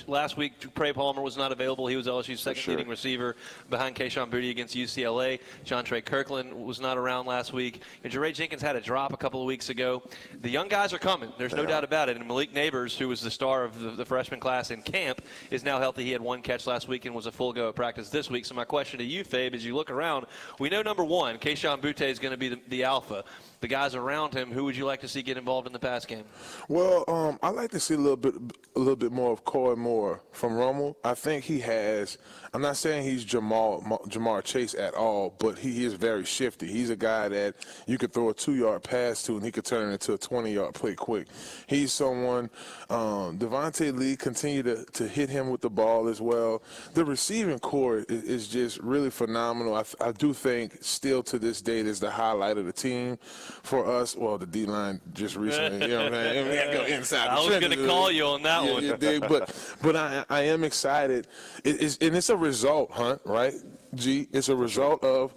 last week, Trey Palmer was not available. He was LSU's second leading receiver behind Keyshawn Boutte against UCLA. John Trey Kirkland was not around last week. And Jeray Jenkins had a drop a couple of weeks ago. The young guys are coming. There's no doubt about it. And Malik Neighbors, who was the star of the freshman class in camp, is now healthy. He had one catch last week and was a full go at practice this week. So my question to you, Fabe, as you look around, we know number one, Keyshawn Boutte is going to be the alpha. The guys around him, who would you like to see get involved in the pass game? Well, I'd like to see a little bit more of Coy Moore from Rummel. I think he has. I'm not saying he's Jamar Chase at all, but he is very shifty. He's a guy that you could throw a 2-yard pass to, and he could turn it into a 20-yard play quick. He's someone. Devontae Lee continue to hit him with the ball as well. The receiving core is just really phenomenal. I do think still to this date is the highlight of the team for us. Well, the D-line just recently, you know what I'm saying? We got to go inside. I was going to call you on that one. You did, but I am excited. And it's a result, Hunt, right? G, it's a result of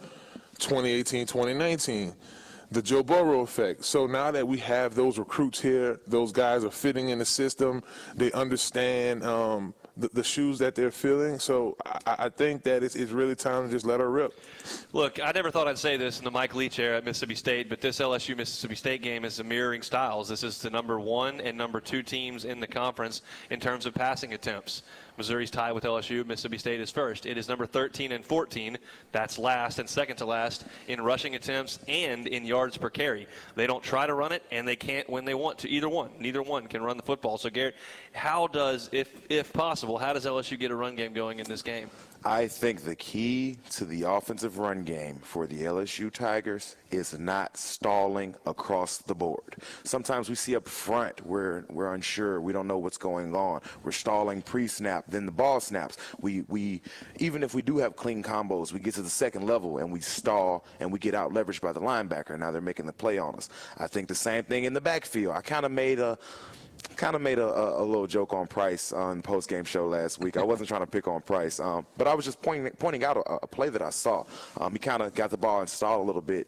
2018, 2019. The Joe Burrow effect. So now that we have those recruits here, those guys are fitting in the system. They understand the shoes that they're filling. So I think that it's really time to just let her rip. Look, I never thought I'd say this in the Mike Leach era at Mississippi State, but this LSU-Mississippi State game is a mirroring styles. This is the number 1 and number 2 teams in the conference in terms of passing attempts. Missouri's tied with LSU. Mississippi State is first. It is number 13 and 14. That's last and second to last in rushing attempts and in yards per carry. They don't try to run it, and they can't when they want to. Either one. Neither one can run the football. So, Garrett, how does, if possible, how does LSU get a run game going in this game? I think the key to the offensive run game for the LSU Tigers is not stalling across the board. Sometimes we see up front we're unsure. We don't know what's going on. We're stalling pre-snap, then the ball snaps. We even if we do have clean combos, we get to the second level and we stall and we get out leveraged by the linebacker. Now they're making the play on us. I think the same thing in the backfield. I kind of made a Kind of made a little joke on Price on the post-game show last week. I wasn't trying to pick on Price, but I was just pointing out a play that I saw. He kind of got the ball installed a little bit.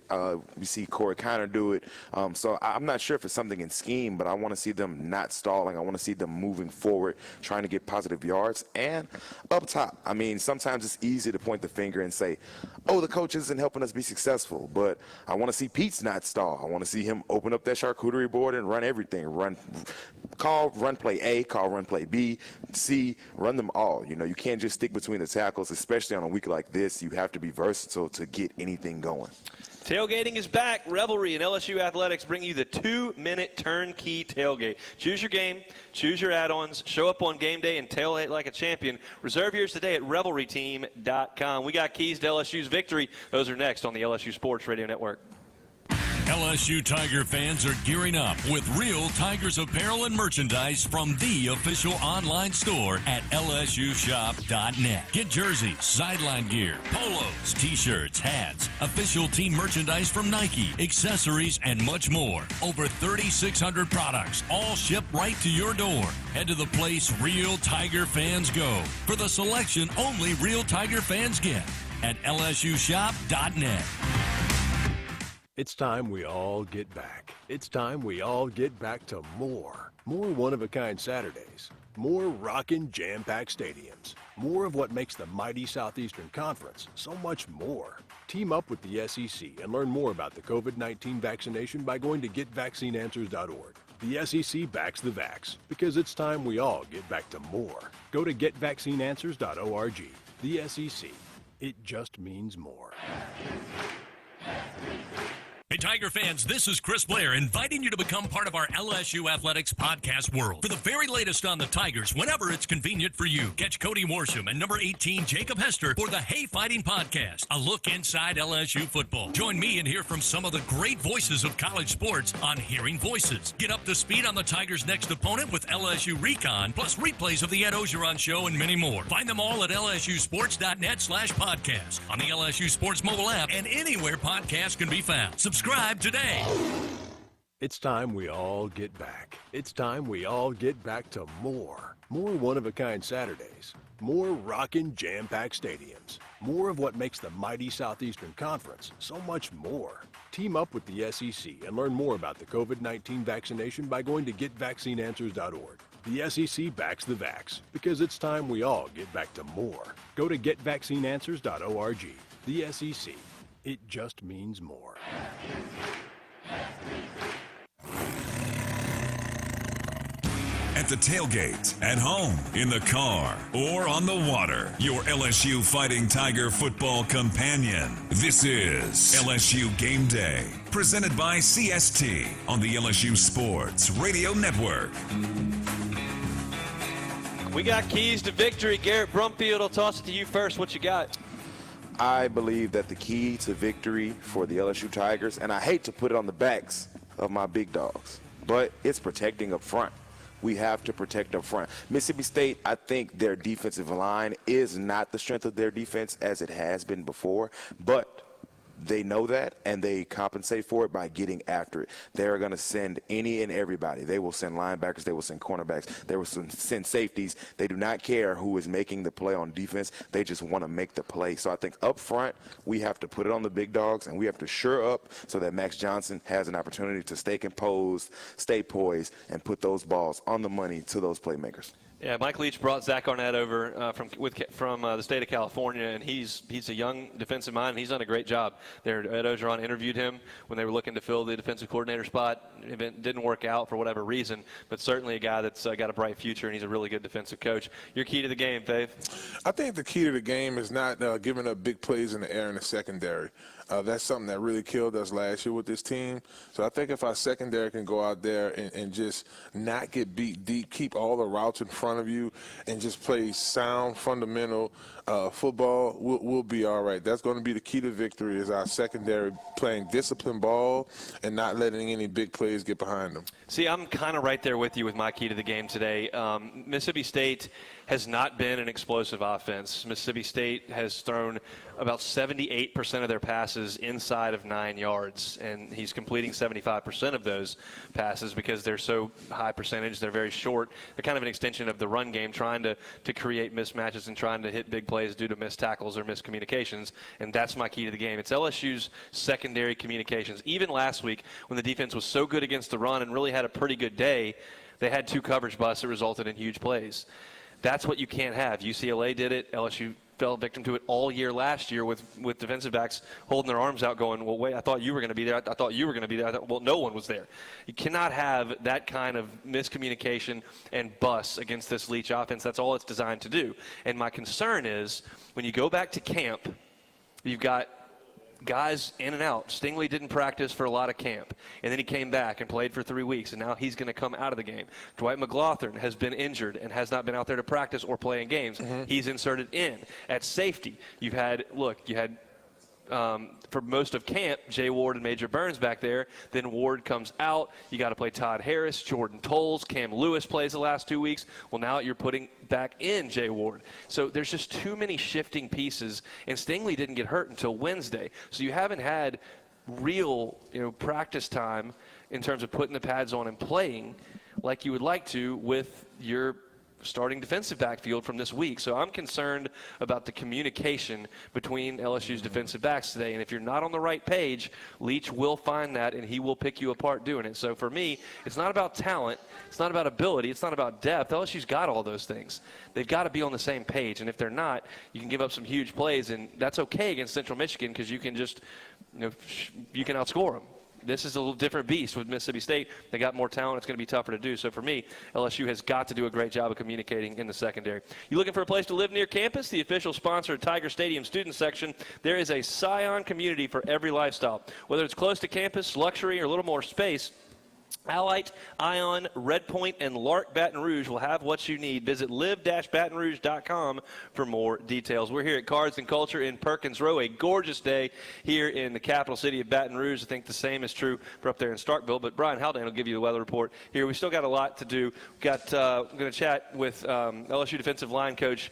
We see Corey Kiner do it. So I'm not sure if it's something in scheme, but I want to see them not stalling. I want to see them moving forward, trying to get positive yards. And up top, I mean, sometimes it's easy to point the finger and say, oh, the coach isn't helping us be successful. But I want to see Pete's not stall. I want to see him open up that charcuterie board and run everything. Call run play A, call run play B, C, run them all. You know, you can't just stick between the tackles, especially on a week like this. You have to be versatile to get anything going. Tailgating is back. Revelry and LSU Athletics bring you the 2-minute turnkey tailgate. Choose your game, choose your add-ons, show up on game day, and tailgate like a champion. Reserve yours today at revelryteam.com. We got keys to LSU's victory. Those are next on the LSU Sports Radio Network. LSU Tiger fans are gearing up with real Tigers apparel and merchandise from the official online store at lsushop.net. Get jerseys, sideline gear, polos, t-shirts, hats, official team merchandise from Nike, accessories, and much more. Over 3,600 products, all shipped right to your door. Head to the place real Tiger fans go for the selection only real Tiger fans get at lsushop.net. It's time we all get back. It's time we all get back to more. More one-of-a-kind Saturdays. More rockin' jam-packed stadiums. More of what makes the mighty Southeastern Conference so much more. Team up with the SEC and learn more about the COVID-19 vaccination by going to getvaccineanswers.org. The SEC backs the vax because it's time we all get back to more. Go to getvaccineanswers.org. The SEC. It just means more. Hey, Tiger fans, this is Chris Blair inviting you to become part of our LSU Athletics podcast world. For the very latest on the Tigers, whenever it's convenient for you, catch Cody Worsham and number 18, Jacob Hester, for the Hey Fighting Podcast, a look inside LSU football. Join me and hear from some of the great voices of college sports on Hearing Voices. Get up to speed on the Tigers' next opponent with LSU Recon, plus replays of the Ed Ogeron Show and many more. Find them all at lsusports.net/podcast, on the LSU Sports mobile app, and anywhere podcasts can be found. Subscribe today. It's time we all get back. It's time we all get back to more. More one-of-a-kind Saturdays. More rockin' jam-packed stadiums. More of what makes the mighty Southeastern Conference so much more. Team up with the SEC and learn more about the COVID-19 vaccination by going to getvaccineanswers.org. The SEC backs the vax because it's time we all get back to more. Go to getvaccineanswers.org. The SEC. It just means more. At the tailgate, at home, in the car, or on the water, your LSU Fighting Tiger football companion. This is LSU Game Day, presented by CST on the LSU Sports Radio Network. We got keys to victory. Garrett Brumfield, I'll toss it to you first. What you got? I believe that the key to victory for the LSU Tigers, and I hate to put it on the backs of my big dogs, but it's protecting up front. We have to protect up front. Mississippi State, I think their defensive line is not the strength of their defense as it has been before, but they know that, and they compensate for it by getting after it. They're going to send any and everybody. They will send linebackers. They will send cornerbacks. They will send safeties. They do not care who is making the play on defense. They just want to make the play. So I think up front, we have to put it on the big dogs, and we have to shore up so that Max Johnson has an opportunity to stay composed, stay poised, and put those balls on the money to those playmakers. Yeah, Mike Leach brought Zach Arnett over from the state of California, and he's a young defensive mind, and he's done a great job there. Ed Ogeron interviewed him when they were looking to fill the defensive coordinator spot. It didn't work out for whatever reason, but certainly a guy that's got a bright future, and he's a really good defensive coach. Your key to the game, Fave? I think the key to the game is not giving up big plays in the air in the secondary. That's something that really killed us last year with this team. So I think if our secondary can go out there and just not get beat deep, keep all the routes in front of you, and just play sound, fundamental football, we'll be all right. That's going to be the key to victory, is our secondary playing disciplined ball and not letting any big plays get behind them. See, I'm kind of right there with you with my key to the game today. Mississippi State has not been an explosive offense. Mississippi State has thrown about 78% of their passes inside of 9 yards, and he's completing 75% of those passes because they're so high percentage. They're very short. They're kind of an extension of the run game, trying to create mismatches and trying to hit big plays due to missed tackles or miscommunications, and that's my key to the game. It's LSU's secondary communications. Even last week when the defense was so good against the run and really had a pretty good day, they had 2 coverage busts that resulted in huge plays. That's what you can't have. UCLA did it. LSU fell victim to it all year last year with defensive backs holding their arms out going, well, wait, I thought you were going to be there. I thought you were going to be there. Well, no one was there. You cannot have that kind of miscommunication and busts against this Leach offense. That's all it's designed to do. And my concern is when you go back to camp, you've got guys in and out. Stingley didn't practice for a lot of camp, and then he came back and played for 3 weeks, and now he's going to come out of the game. Dwight McLaughlin has been injured and has not been out there to practice or play in games. He's inserted in. At safety, you had for most of camp, Jay Ward and Major Burns back there. Then Ward comes out. You got to play Todd Harris, Jordan Tolles, Cam Lewis plays the last 2 weeks. Well, now you're putting back in Jay Ward. So there's just too many shifting pieces, and Stingley didn't get hurt until Wednesday. So you haven't had real, practice time in terms of putting the pads on and playing like you would like to with your starting defensive backfield from this week. So I'm concerned about the communication between LSU's defensive backs today. And if you're not on the right page, Leach will find that and he will pick you apart doing it. So for me, it's not about talent. It's not about ability. It's not about depth. LSU's got all those things. They've got to be on the same page. And if they're not, you can give up some huge plays. And that's okay against Central Michigan because you can just, you can outscore them. This is a little different beast with Mississippi State. They got more talent. It's going to be tougher to do. So for me, LSU has got to do a great job of communicating in the secondary. You looking for a place to live near campus? The official sponsor of Tiger Stadium student section, there is a Scion community for every lifestyle. Whether it's close to campus, luxury, or a little more space, Allight, Ion, Red Point, and Lark Baton Rouge will have what you need. Visit live-batonrouge.com for more details. We're here at Cards and Culture in Perkins Row, a gorgeous day here in the capital city of Baton Rouge. I think the same is true for up there in Starkville, but Brian Haldane will give you the weather report here. We still got a lot to do. I'm going to chat with LSU defensive line coach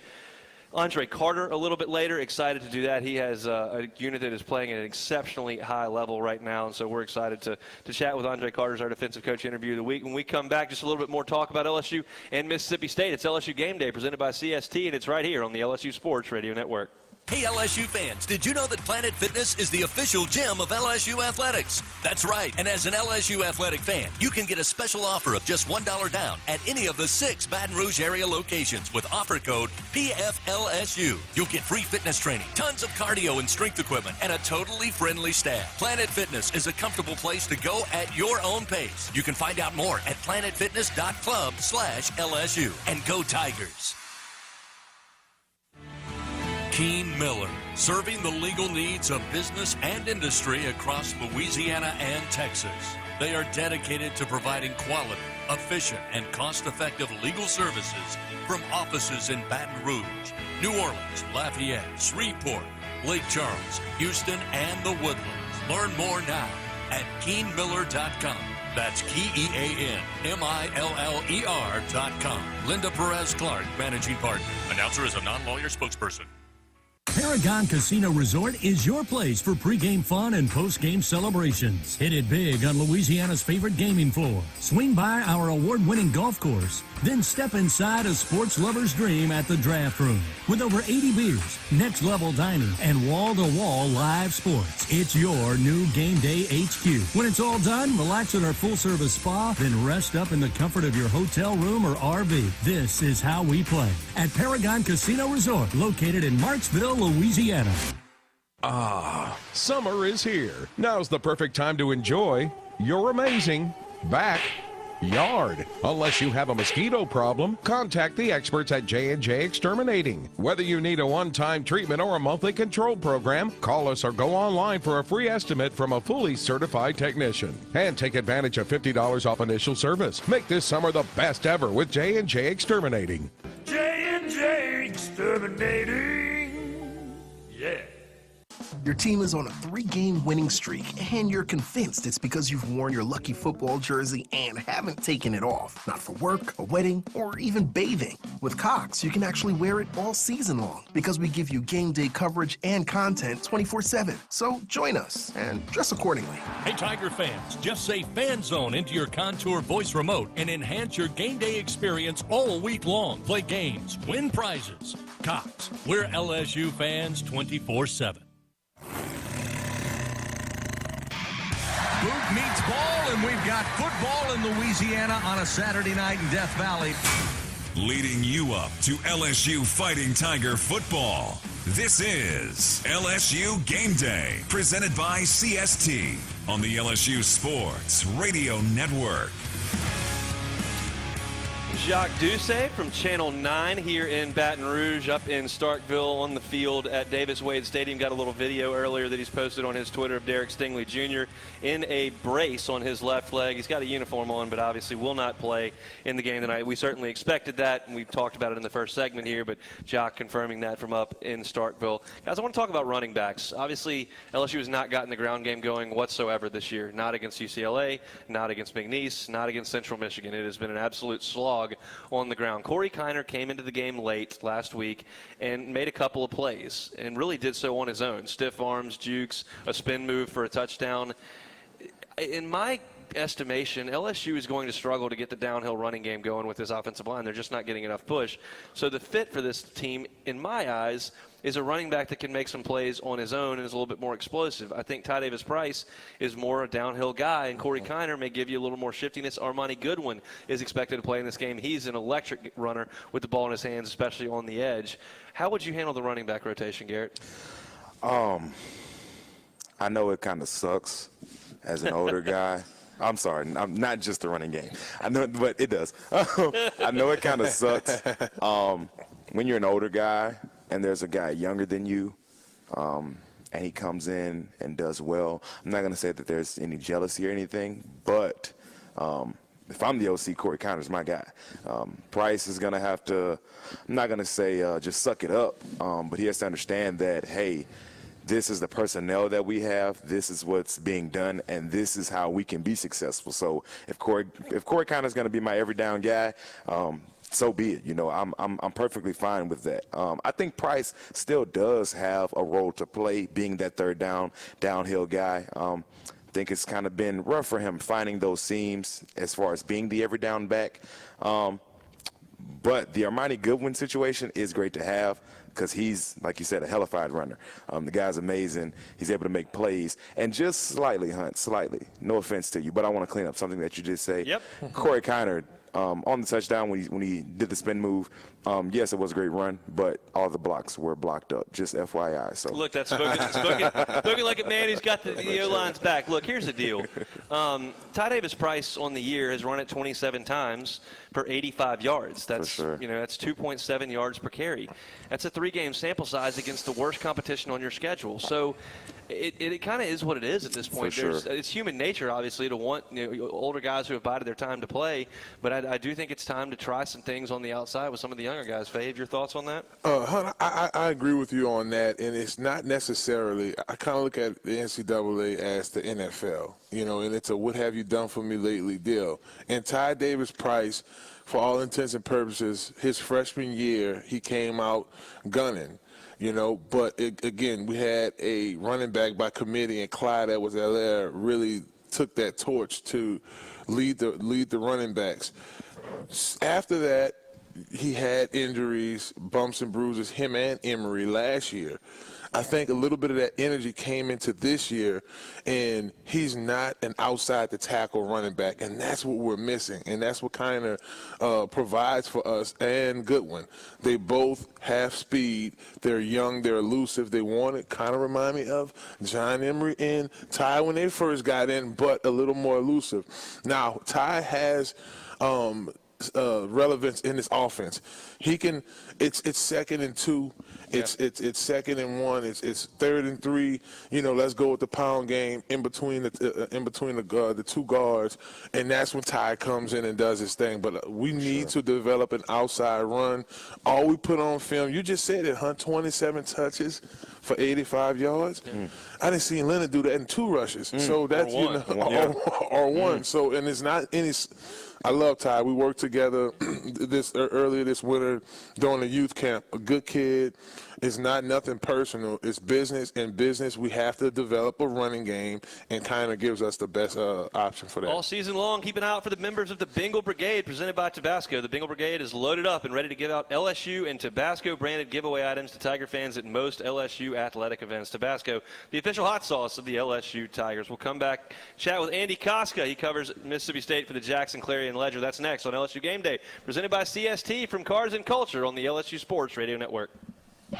Andre Carter a little bit later. Excited to do that. He has a unit that is playing at an exceptionally high level right now, and so we're excited to chat with Andre Carter as our defensive coach interview of the week. When we come back, just a little bit more talk about LSU and Mississippi State. It's LSU Game Day presented by CST, and it's right here on the LSU Sports Radio Network. Hey LSU fans, did you know that Planet Fitness is the official gym of LSU Athletics? That's right, and as an LSU athletic fan, you can get a special offer of just $1 down at any of the 6 Baton Rouge area locations with offer code PFLSU. You'll get free fitness training, tons of cardio and strength equipment, and a totally friendly staff. Planet Fitness is a comfortable place to go at your own pace. You can find out more at planetfitness.club/LSU. And go Tigers! Keen Miller, serving the legal needs of business and industry across Louisiana and Texas. They are dedicated to providing quality, efficient, and cost-effective legal services from offices in Baton Rouge, New Orleans, Lafayette, Shreveport, Lake Charles, Houston, and the Woodlands. Learn more now at KeenMiller.com. That's KeenMiller.com. Linda Perez Clark, managing partner. Announcer is a non-lawyer spokesperson. Paragon Casino Resort is your place for pregame fun and postgame celebrations. Hit it big on Louisiana's favorite gaming floor. Swing by our award-winning golf course. Then step inside a sports lover's dream at the Draft Room. With over 80 beers, next-level dining, and wall-to-wall live sports, it's your new Game Day HQ. When it's all done, relax at our full-service spa, then rest up in the comfort of your hotel room or RV. This is how we play at Paragon Casino Resort, located in Marksville, Louisiana. Summer is here. Now's the perfect time to enjoy your amazing backyard. Unless you have a mosquito problem, contact the experts at J&J Exterminating. Whether you need a one-time treatment or a monthly control program, call us or go online for a free estimate from a fully certified technician. And take advantage of $50 off initial service. Make this summer the best ever with J&J Exterminating. J&J Exterminating. Yeah. Your team is on a 3-game winning streak, and you're convinced it's because you've worn your lucky football jersey and haven't taken it off. Not for work, a wedding, or even bathing. With Cox, you can actually wear it all season long because we give you game day coverage and content 24/7. So join us and dress accordingly. Hey, Tiger fans, just say Fan Zone into your Contour voice remote and enhance your game day experience all week long. Play games, win prizes. Cox, we're LSU fans 24/7. Boot meets ball, and we've got football in Louisiana on a Saturday night in Death Valley. Leading you up to LSU Fighting Tiger football. This is LSU Game Day, presented by CST on the LSU Sports Radio Network. Jacques Doucet from Channel 9 here in Baton Rouge, up in Starkville on the field at Davis-Wade Stadium. Got a little video earlier that he's posted on his Twitter of Derek Stingley Jr. in a brace on his left leg. He's got a uniform on, but obviously will not play in the game tonight. We certainly expected that, and we've talked about it in the first segment here, but Jacques confirming that from up in Starkville. Guys, I want to talk about running backs. Obviously, LSU has not gotten the ground game going whatsoever this year. Not against UCLA, not against McNeese, not against Central Michigan. It has been an absolute slog on the ground. Corey Kiner came into the game late last week and made a couple of plays and really did so on his own. Stiff arms, jukes, a spin move for a touchdown. In my estimation, LSU is going to struggle to get the downhill running game going with this offensive line. They're just not getting enough push. So the fit for this team, in my eyes, is a running back that can make some plays on his own and is a little bit more explosive. I think Ty Davis-Price is more a downhill guy, and Corey Kiner may give you a little more shiftiness. Armani Goodwin is expected to play in this game. He's an electric runner with the ball in his hands, especially on the edge. How would you handle the running back rotation, Garrett? I know it kind of sucks as an older guy. I'm sorry, I'm not just the running game. I know, but it does. I know it kind of sucks when you're an older guy and there's a guy younger than you, and he comes in and does well. I'm not going to say that there's any jealousy or anything, but if I'm the OC, Corey Kiner's my guy. Price is going to have to, I'm not going to say just suck it up, but he has to understand that, hey, this is the personnel that we have, this is what's being done, and this is how we can be successful. So if Corey Kiner's going to be my every down guy, so be it. You know, I'm perfectly fine with that. I think Price still does have a role to play, being that third downhill guy. I think it's kind of been rough for him finding those seams as far as being the every down back. But the Armani Goodwin situation is great to have because he's, like you said, a hellified runner. The guy's amazing. He's able to make plays. And just slightly, Hunt, slightly, no offense to you, but I want to clean up something that you did say. Yep. Corey Kiner, on the touchdown when he did the spin move, yes, it was a great run, but all the blocks were blocked up, just FYI. So look, that's spoken like a man who's got the O-line's back. Look, here's the deal. Ty Davis-Price on the year has run it 27 times for 85 yards. That's that's 2.7 yards per carry. That's a 3-game sample size against the worst competition on your schedule. So it kind of is what it is at this point. It's human nature, obviously, to want older guys who have bided their time to play, but I do think it's time to try some things on the outside with some of the younger guys. Fave, your thoughts on that? Hunter, I agree with you on that, and it's not necessarily – I kind of look at the NCAA as the NFL, and it's a what have you done for me lately deal. And Ty Davis-Price, for all intents and purposes, his freshman year, he came out gunning. But again, we had a running back by committee, and Clyde Edwards-Helaire really took that torch to lead the running backs. After that, he had injuries, bumps and bruises, him and Emory last year. I think a little bit of that energy came into this year, and he's not an outside the tackle running back, and that's what we're missing, and that's what kind of provides for us and Goodwin. They both have speed. They're young. They're elusive. They want it. Kind of remind me of John Emery and Ty when they first got in, but a little more elusive. Now, Ty has relevance in this offense. He can. It's 2nd and 2, It's 2nd and 1. It's 3rd and 3. You know, let's go with the pound game in between the two guards, and that's when Ty comes in and does his thing. But we need to develop an outside run. All we put on film, you just said it, 27 touches for 85 yards. I didn't see Leonard do that in 2 rushes. So that's or one. So, and it's not any. I love Ty. We worked together earlier this winter during the youth camp. A good kid. It's not nothing personal. It's business. In business, we have to develop a running game, and kind of gives us the best option for that. All season long, keep an eye out for the members of the Bengal Brigade presented by Tabasco. The Bengal Brigade is loaded up and ready to give out LSU and Tabasco-branded giveaway items to Tiger fans at most LSU athletic events. Tabasco, the official hot sauce of the LSU Tigers. We'll come back, chat with Andy Koska. He covers Mississippi State for the Jackson, Clarion Ledger. That's next on LSU Game Day, presented by CST from Cars and Culture on the LSU Sports Radio Network.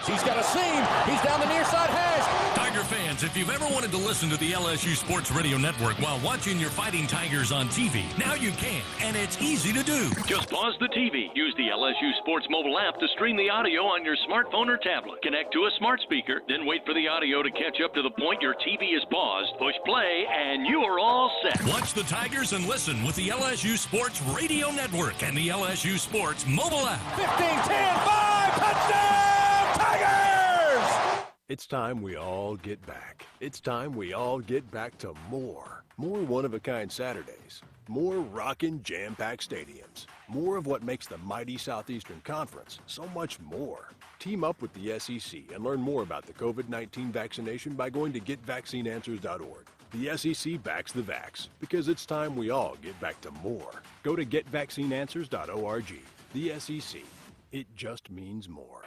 He's got a seam. He's down the near side hash. Tiger fans, if you've ever wanted to listen to the LSU Sports Radio Network while watching your Fighting Tigers on TV, now you can, and it's easy to do. Just pause the TV. Use the LSU Sports mobile app to stream the audio on your smartphone or tablet. Connect to a smart speaker, then wait for the audio to catch up to the point your TV is paused. Push play, and you are all set. Watch the Tigers and listen with the LSU Sports Radio Network and the LSU Sports mobile app. 15-10-5, touchdown! Tigers! It's time we all get back. It's time we all get back to more. More one-of-a-kind Saturdays. More rockin' jam-packed stadiums. More of what makes the mighty Southeastern Conference so much more. Team up with the SEC and learn more about the COVID-19 vaccination by going to getvaccineanswers.org. The SEC backs the vax because it's time we all get back to more. Go to getvaccineanswers.org. The SEC. It just means more.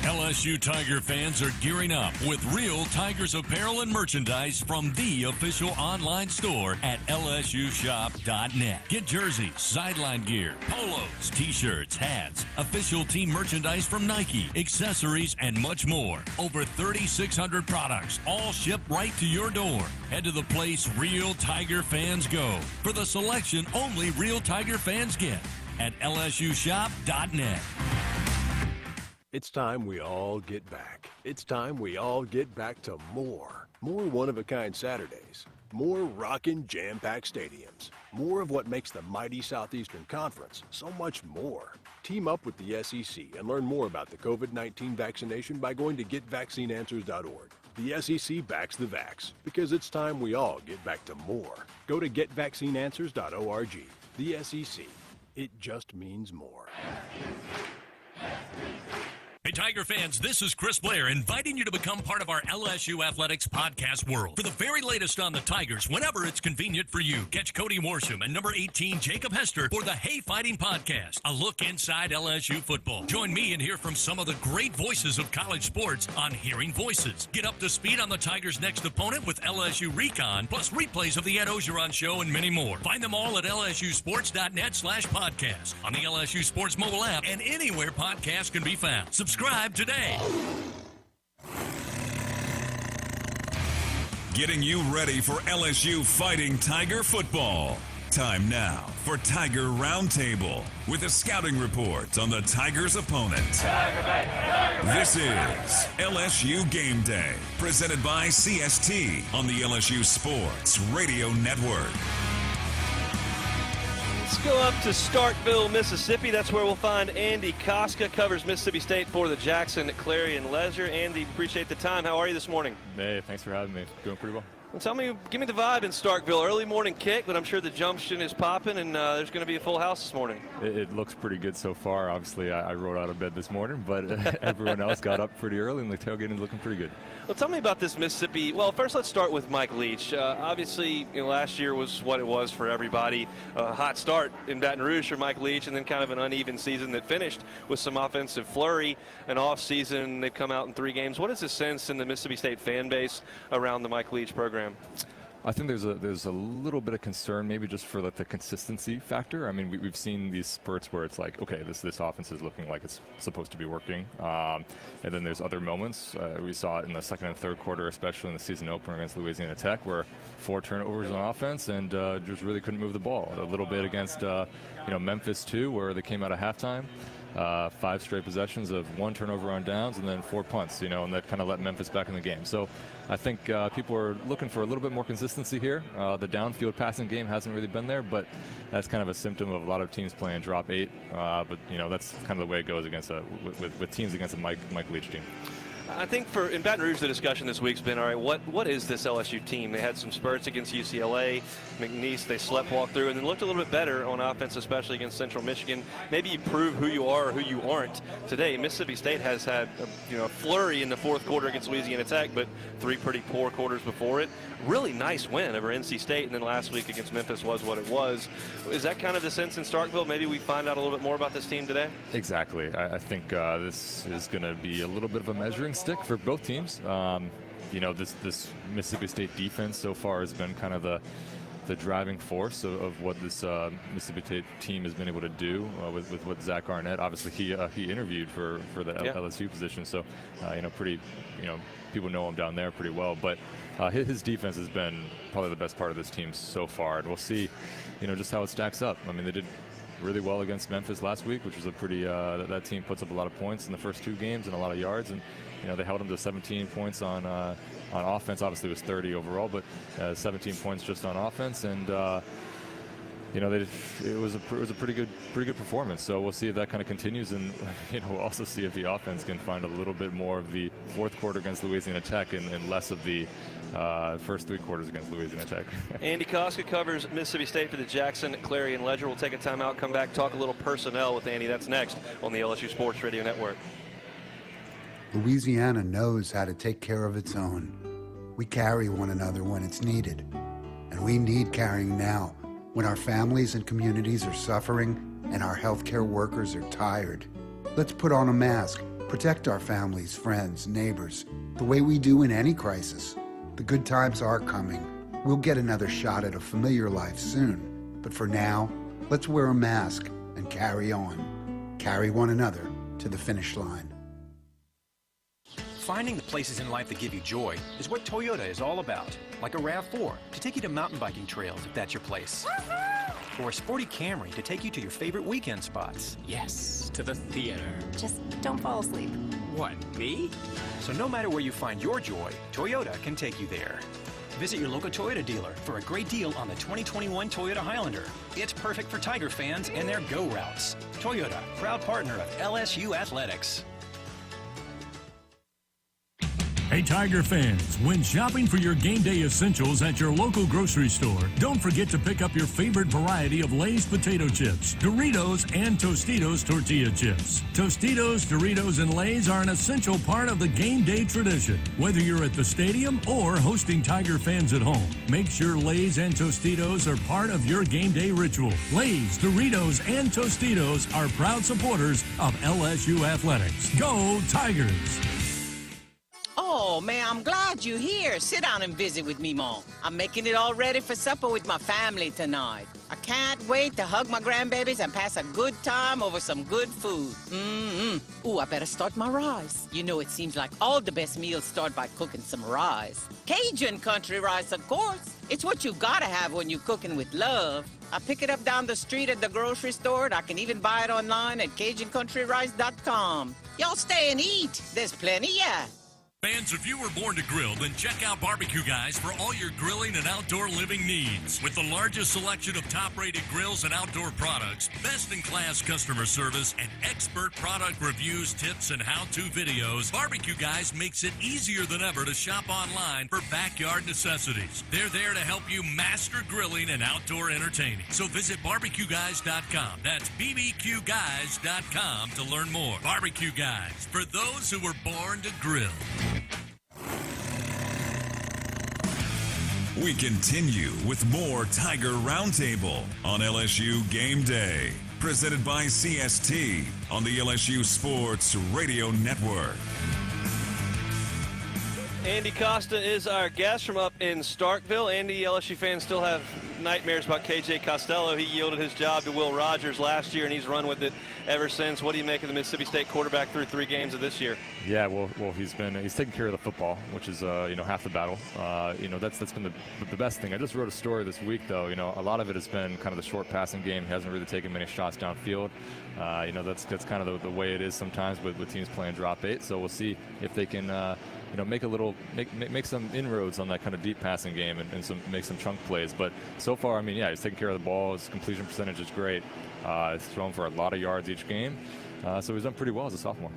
LSU Tiger fans are gearing up with real Tigers apparel and merchandise from the official online store at lsushop.net. Get jerseys, sideline gear, polos, t-shirts, hats, official team merchandise from Nike, accessories, and much more. Over 3,600 products, all shipped right to your door. Head to the place real Tiger fans go for the selection only real Tiger fans get at lsushop.net. It's time we all get back. It's time we all get back to more. More one-of-a-kind Saturdays. More rockin' jam-packed stadiums. More of what makes the mighty Southeastern Conference so much more. Team up with the SEC and learn more about the COVID-19 vaccination by going to getvaccineanswers.org. The SEC backs the vax because it's time we all get back to more. Go to getvaccineanswers.org. The SEC. It just means more. Hey, Tiger fans, this is Chris Blair inviting you to become part of our LSU Athletics podcast world. For the very latest on the Tigers, whenever it's convenient for you, catch Cody Worsham and number 18, Jacob Hester, for the Hey Fighting podcast, a look inside LSU football. Join me and hear from some of the great voices of college sports on Hearing Voices. Get up to speed on the Tigers' next opponent with LSU Recon, plus replays of the Ed Ogeron Show and many more. Find them all at lsusports.net/podcast, on the LSU Sports mobile app, and anywhere podcasts can be found. Subscribe today. Getting you ready for LSU Fighting Tiger football. Time now for Tiger Roundtable with a scouting report on the Tigers' opponent. This is LSU Game Day, presented by CST on the LSU Sports Radio Network. Let's go up to Starkville, Mississippi. That's where we'll find Andy Koska, covers Mississippi State for the Jackson, Clarion Ledger. Andy, appreciate the time. How are you this morning? Hey, thanks for having me. Doing pretty well. Well, give me the vibe in Starkville. Early morning kick, but I'm sure the junction is popping, and there's going to be a full house this morning. It looks pretty good so far. Obviously, I rolled out of bed this morning, but everyone else got up pretty early, and the tailgating is looking pretty good. Well, tell me about this Mississippi. Well, first let's start with Mike Leach. Obviously, last year was what it was for everybody. A hot start in Baton Rouge for Mike Leach, and then kind of an uneven season that finished with some offensive flurry. An off season, they've come out in 3 games. What is the sense in the Mississippi State fan base around the Mike Leach program? I think there's a little bit of concern, maybe just for like the consistency factor. I mean, we've seen these spurts where it's like, okay, this offense is looking like it's supposed to be working, and then there's other moments. We saw it in the second and third quarter, especially in the season opener against Louisiana Tech, where 4 turnovers on offense and just really couldn't move the ball. A little bit against Memphis too, where they came out of halftime. 5 straight possessions of 1 turnover on downs and then 4 punts, and that kind of let Memphis back in the game. So I think people are looking for a little bit more consistency here. The downfield passing game hasn't really been there, but that's kind of a symptom of a lot of teams playing drop 8. But that's kind of the way it goes against with teams against a Mike Leach team. I think in Baton Rouge, the discussion this week's been, all right, what is this LSU team? They had some spurts against UCLA, McNeese, they walk through, and then looked a little bit better on offense, especially against Central Michigan. Maybe you prove who you are or who you aren't today. Mississippi State has had a flurry in the fourth quarter against Louisiana Tech, but 3 pretty poor quarters before it. Really nice win over NC State, and then last week against Memphis was what it was. Is that kind of the sense in Starkville? Maybe we find out a little bit more about this team today? Exactly. I think this is going to be a little bit of a measuring stick for both teams. This Mississippi State defense so far has been kind of the driving force of what this Mississippi State team has been able to do with what Zach Arnett. Obviously, he interviewed for the LSU position, so people know him down there pretty well. But his defense has been probably the best part of this team so far, and we'll see, just how it stacks up. I mean, they did really well against Memphis last week, which was a pretty that team puts up a lot of points in the first 2 games and a lot of yards, and they held them to 17 points on offense. Obviously, it was 30 overall, but 17 points just on offense, and it was a pretty good performance. So we'll see if that kind of continues, and we'll also see if the offense can find a little bit more of the fourth quarter against Louisiana Tech and less of the first 3 quarters against Louisiana Tech. Andy Koska covers Mississippi State for the Jackson, Clarion Ledger. We'll take a timeout, come back, talk a little personnel with Andy. That's next on the LSU Sports Radio Network. Louisiana knows how to take care of its own. We carry one another when it's needed, and we need carrying now when our families and communities are suffering and our healthcare workers are tired. Let's put on a mask, protect our families, friends, neighbors, the way we do in any crisis. The good times are coming. We'll get another shot at a familiar life soon, but for now, let's wear a mask and carry on. Carry one another to the finish line. Finding the places in life that give you joy is what Toyota is all about. Like a RAV4 to take you to mountain biking trails if that's your place. Or a sporty Camry to take you to your favorite weekend spots. Yes, to the theater. Just don't fall asleep. What, me? So no matter where you find your joy, Toyota can take you there. Visit your local Toyota dealer for a great deal on the 2021 Toyota Highlander. It's perfect for Tiger fans and their go routes. Toyota, proud partner of LSU Athletics. Hey, Tiger fans, when shopping for your game day essentials at your local grocery store, don't forget to pick up your favorite variety of Lay's potato chips, Doritos, and Tostitos tortilla chips. Tostitos, Doritos, and Lay's are an essential part of the game day tradition. Whether you're at the stadium or hosting Tiger fans at home, make sure Lay's and Tostitos are part of your game day ritual. Lay's, Doritos, and Tostitos are proud supporters of LSU Athletics. Go Tigers! Oh, man, I'm glad you're here. Sit down and visit with me, Mom. I'm making it all ready for supper with my family tonight. I can't wait to hug my grandbabies and pass a good time over some good food. Ooh, I better start my rice. You know, it seems like all the best meals start by cooking some rice. Cajun country rice, of course. It's what you gotta have when you're cooking with love. I pick it up down the street at the grocery store, and I can even buy it online at CajunCountryRice.com. Y'all stay and eat. There's plenty, yeah. Fans, if you were born to grill, then check out Barbecue Guys for all your grilling and outdoor living needs. With the largest selection of top-rated grills and outdoor products, best-in-class customer service, and expert product reviews, tips, and how-to videos, Barbecue Guys makes it easier than ever to shop online for backyard necessities. They're there to help you master grilling and outdoor entertaining. So visit BarbecueGuys.com. That's BBQGuys.com to learn more. Barbecue Guys, for those who were born to grill. We continue with more Tiger Roundtable on LSU Game Day, presented by CST on the LSU Sports Radio Network. Andy Costa is our guest from up in Starkville. Andy, LSU fans still have nightmares about KJ Costello. He yielded his job to Will Rogers last year, and he's run with it ever since. What do you make of the Mississippi State quarterback through 3 games of this year? Yeah, well, he's taking care of the football, which is half the battle. That's been the best thing. I just wrote a story this week, though. A lot of it has been kind of the short passing game. He hasn't really taken many shots downfield. That's kind of the way it is sometimes with teams playing drop 8. So we'll see if they can make some inroads on that kind of deep passing game and make some chunk plays. But so far, he's taking care of the ball. His completion percentage is great. He's thrown for a lot of yards each game. So he's done pretty well as a sophomore.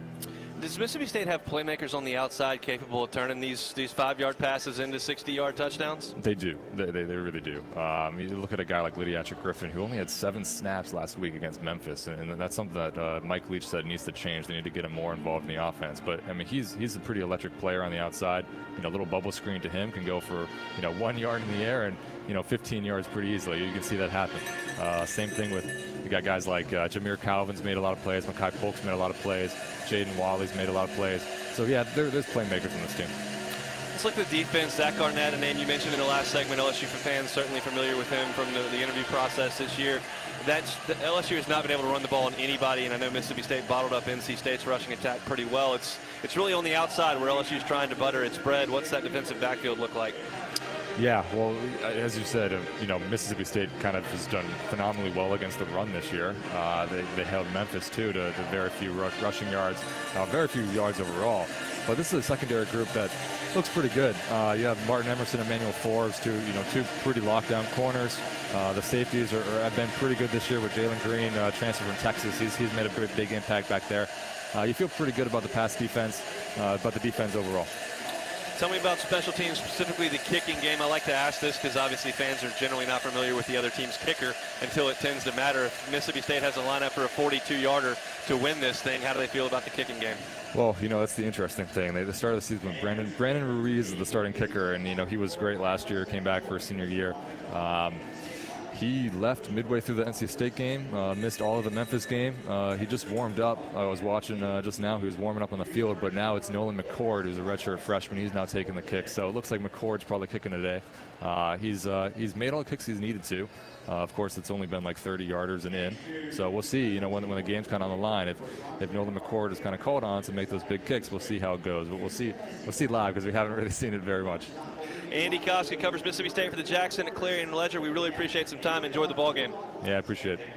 Does Mississippi State have playmakers on the outside capable of turning these 5-yard passes into 60-yard touchdowns? They do. They really do. You look at a guy like Lydiatric Griffin, who only had 7 snaps last week against Memphis, and that's something that Mike Leach said needs to change. They need to get him more involved in the offense. But he's a pretty electric player on the outside. A little bubble screen to him can go for 1 yard in the air and 15 yards pretty easily. You can see that happen. Same thing with you got guys like Jameer Calvin's made a lot of plays. Makai Polk's made a lot of plays. Jaden Wally's made a lot of plays. So yeah, there's playmakers on this team. Let's look at the defense. Zach Arnett, a name you mentioned in the last segment. LSU fans certainly familiar with him from the interview process this year. LSU has not been able to run the ball on anybody, and I know Mississippi State bottled up NC State's rushing attack pretty well. It's really on the outside where LSU's trying to butter its bread. What's that defensive backfield look like? Yeah, well, as you said, Mississippi State kind of has done phenomenally well against the run this year. They held Memphis, too, to very few rushing yards, very few yards overall. But this is a secondary group that looks pretty good. You have Martin Emerson and Emmanuel Forbes, two pretty lockdown corners. The safeties have been pretty good this year with Jalen Green, transfer from Texas. He's made a pretty big impact back there. You feel pretty good about the pass defense, about the defense overall. Tell me about special teams, specifically the kicking game. I like to ask this because obviously fans are generally not familiar with the other team's kicker until it tends to matter. If Mississippi State has a lineup for a 42-yarder to win this thing, how do they feel about the kicking game? Well, that's the interesting thing. They started the season with Brandon Ruiz is the starting kicker, and he was great last year, came back for his senior year. He left midway through the NC State game, missed all of the Memphis game. He just warmed up. I was watching just now. He was warming up on the field, but now it's Nolan McCord, who's a redshirt freshman. He's now taking the kick, so it looks like McCord's probably kicking today. He's made all the kicks he's needed to. Of course, it's only been like 30-yarders and in. So we'll see, when the game's kind of on the line. If Nolan McCord is kind of called on to make those big kicks, we'll see how it goes. But we'll see live because we haven't really seen it very much. Andy Koska covers Mississippi State for the Jackson at Clarion Ledger. We really appreciate some time. Enjoy the ball game. Yeah, I appreciate it.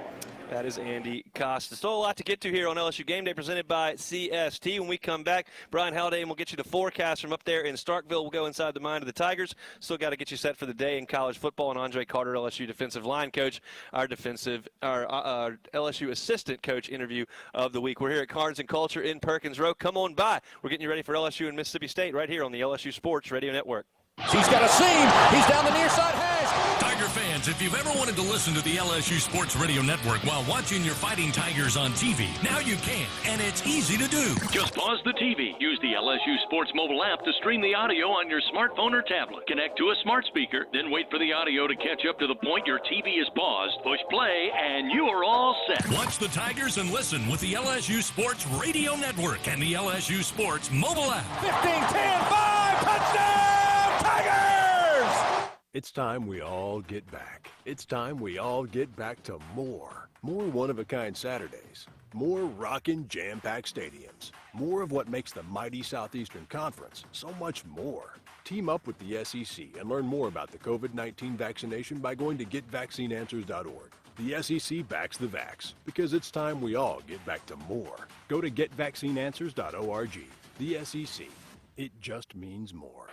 That is Andy Costa. Still a lot to get to here on LSU Game Day, presented by CST. When we come back, Brian Halliday will get you the forecast from up there in Starkville. We'll go inside the mind of the Tigers. Still got to get you set for the day in college football. And Andre Carter, LSU defensive line coach, our LSU assistant coach interview of the week. We're here at Cards and Culture in Perkins Row. Come on by. We're getting you ready for LSU and Mississippi State right here on the LSU Sports Radio Network. He's got a seam. He's down the near side hash. Tiger fans, if you've ever wanted to listen to the LSU Sports Radio Network while watching your Fighting Tigers on TV, now you can, and it's easy to do. Just pause the TV. Use the LSU Sports mobile app to stream the audio on your smartphone or tablet. Connect to a smart speaker, then wait for the audio to catch up to the point your TV is paused. Push play, and you are all set. Watch the Tigers and listen with the LSU Sports Radio Network and the LSU Sports mobile app. 15-10-5, touchdown! Tigers! It's time we all get back. It's time we all get back to more. More one-of-a-kind Saturdays. More rockin' jam-packed stadiums. More of what makes the mighty Southeastern Conference so much more. Team up with the SEC and learn more about the COVID-19 vaccination by going to GetVaccineAnswers.org. The SEC backs the vax because it's time we all get back to more. Go to GetVaccineAnswers.org. The SEC. It just means more.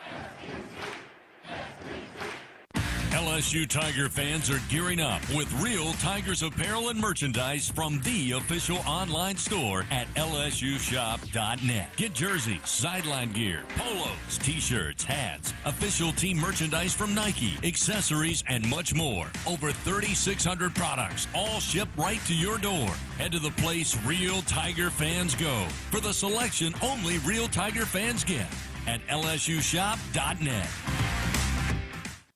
LSU Tiger fans are gearing up with real Tigers apparel and merchandise from the official online store at lsushop.net. Get jerseys, sideline gear, polos, t-shirts, hats, official team merchandise from Nike, accessories, and much more. Over 3,600 products, all shipped right to your door. Head to the place real Tiger fans go for the selection only real Tiger fans get at lsushop.net.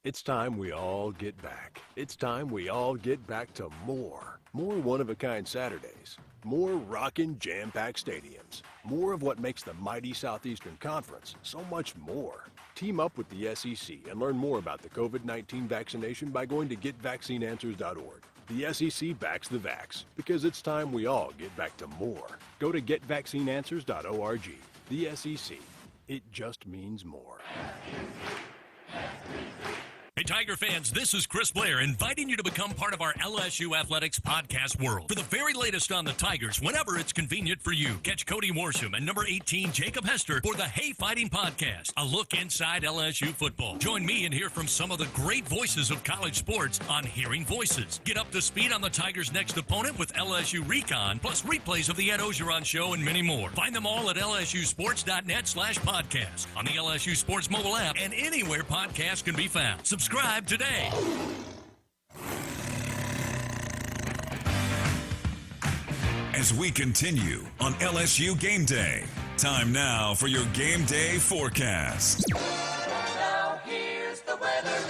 It's time we all get back. It's time we all get back to more. More one-of-a-kind Saturdays. more rockin' jam-packed stadiums, more of what makes the mighty Southeastern Conference so much more. Team up with the SEC and learn more about the COVID-19 vaccination by going to getvaccineanswers.org. The SEC backs the vax because it's time we all get back to more. Go to getvaccineanswers.org. The SEC. It just means more. Hey, Tiger fans, this is Chris Blair inviting you to become part of our LSU Athletics podcast world. For the very latest on the Tigers, whenever it's convenient for you, catch Cody Morsham and number 18, Jacob Hester, for the Hey Fighting Podcast, a look inside LSU football. Join me and hear from some of the great voices of college sports on Hearing Voices. Get up to speed on the Tigers' next opponent with LSU Recon, plus replays of the Ed Ogeron Show and many more. Find them all at lsusports.net/podcast, on the LSU Sports mobile app, and anywhere podcasts can be found. Subscribe today. As we continue on LSU Game Day, time now for your Game Day forecast. Now here's the weather.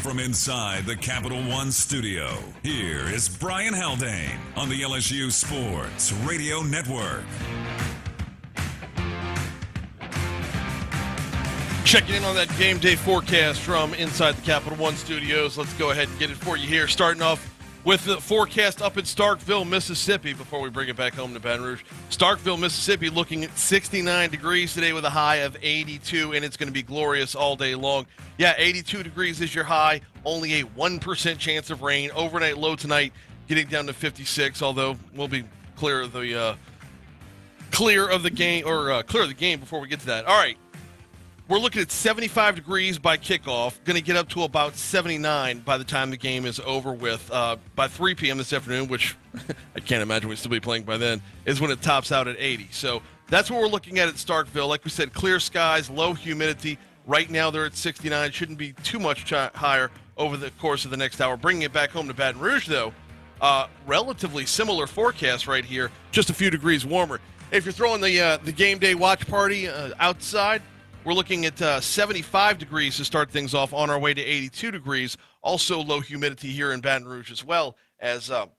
From inside the Capital One studio, here is Brian Haldane on the LSU Sports Radio Network. Checking in on that game day forecast from inside the Capital One studios. Let's go ahead and get it for you here. Starting off with the forecast up in Starkville, Mississippi, before we bring it back home to Baton Rouge. Starkville, Mississippi, looking at 69 degrees today with a high of 82, and it's going to be glorious all day long. Yeah, 82 degrees is your high, only a 1% chance of rain. Overnight low tonight, getting down to 56, although we'll be clear of the game before we get to that. All right. We're looking at 75 degrees by kickoff, going to get up to about 79 by the time the game is over with. By 3 p.m. this afternoon, which I can't imagine we'd still be playing by then, is when it tops out at 80. So that's what we're looking at Starkville. Like we said, clear skies, low humidity. Right now they're at 69. Shouldn't be too much higher over the course of the next hour. Bringing it back home to Baton Rouge, though, relatively similar forecast right here, just a few degrees warmer. If you're throwing the game day watch party outside, we're looking at 75 degrees to start things off, on our way to 82 degrees. Also low humidity here in Baton Rouge as well. As let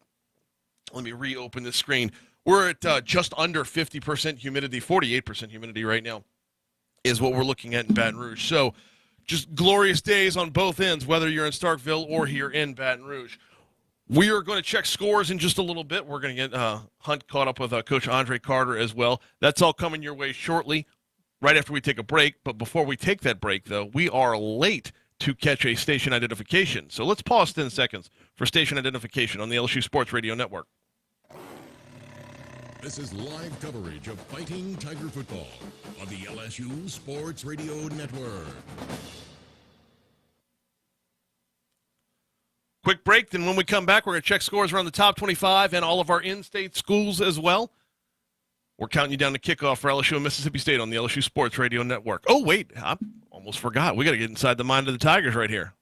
me reopen this screen. We're at just under 50% humidity, 48% humidity right now is what we're looking at in Baton Rouge. So just glorious days on both ends, whether you're in Starkville or here in Baton Rouge. We are going to check scores in just a little bit. We're going to get Hunt caught up with Coach Andre Carter as well. That's all coming your way shortly, right after we take a break. But before we take that break, though, we are late to catch a station identification. So let's pause 10 seconds for station identification on the LSU Sports Radio Network. This is live coverage of Fighting Tiger football on the LSU Sports Radio Network. Quick break, then when we come back, we're going to check scores around the top 25 and all of our in-state schools as well. We're counting you down to kickoff for LSU and Mississippi State on the LSU Sports Radio Network. Oh, wait, I almost forgot. We got to get inside the mind of the Tigers right here.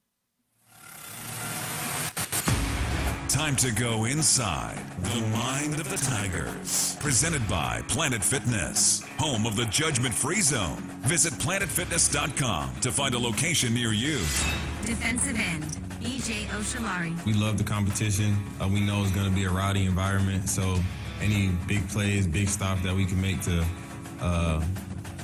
Time to go inside the mind of the Tigers. Presented by Planet Fitness, home of the judgment-free zone. Visit planetfitness.com to find a location near you. Defensive end, E.J. Oshalari. We love the competition. We know it's going to be a rowdy environment, so any big plays, big stop that we can make to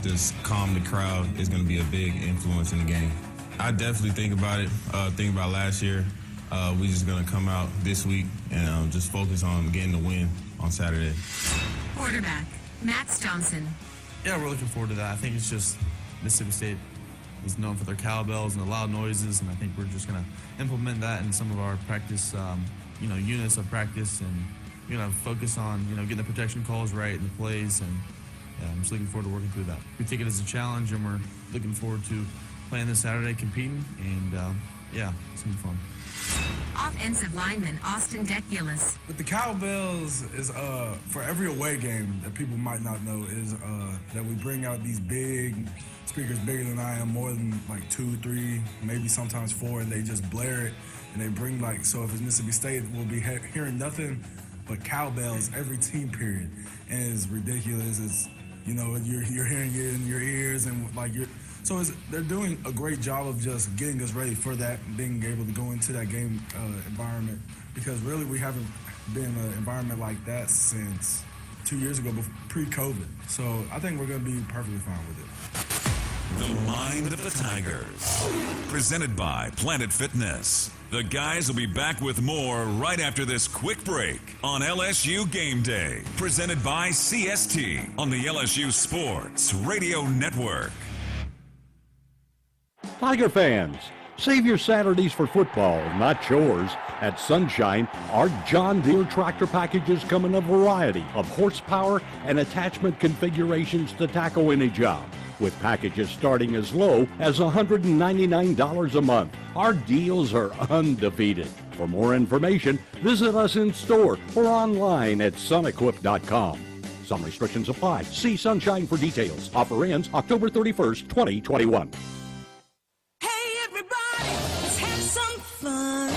just calm the crowd is going to be a big influence in the game. I definitely think about it. Think about last year. We're just going to come out this week and just focus on getting the win on Saturday. Quarterback, Max Johnson. Yeah, we're looking forward to that. I think it's just Mississippi State is known for their cowbells and the loud noises, and I think we're just going to implement that in some of our practice, units of practice, and focus on, getting the protection calls right and the plays, and I'm just looking forward to working through that. We take it as a challenge, and we're looking forward to playing this Saturday, competing, and it's going to be fun. Offensive lineman, Austin Deculis. With the cowbells is for every away game that people might not know is that we bring out these big speakers, bigger than I am, more than like 2, 3, maybe sometimes 4, and they just blare it, and they bring so if it's Mississippi State, we'll be hearing nothing but cowbells every team period, and it's ridiculous. It's you're hearing it in your ears, and they're doing a great job of just getting us ready for that, being able to go into that game environment, because really we haven't been in an environment like that since 2 years ago, pre-COVID. So I think we're going to be perfectly fine with it. The Mind of the Tigers, presented by Planet Fitness. The guys will be back with more right after this quick break on LSU Game Day, presented by CST on the LSU Sports Radio Network. Tiger fans, save your Saturdays for football, not chores. At Sunshine, our John Deere tractor packages come in a variety of horsepower and attachment configurations to tackle any job, with packages starting as low as $199 a month. Our deals are undefeated. For more information, visit us in store or online at sunequip.com. Some restrictions apply. See Sunshine for details. Offer ends October 31st, 2021. Hey everybody, let's have some fun.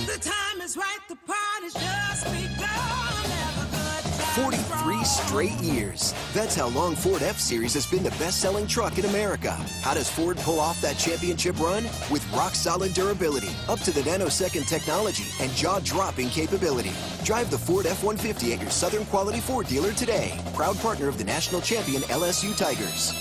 The time is right, the party's just begun. Have a good time. 43 straight years. That's how long Ford F-Series has been the best-selling truck in America. How does Ford pull off that championship run? With rock-solid durability, up to the nanosecond technology, and jaw-dropping capability. Drive the Ford F-150 at your Southern Quality Ford dealer today. Proud partner of the national champion LSU Tigers.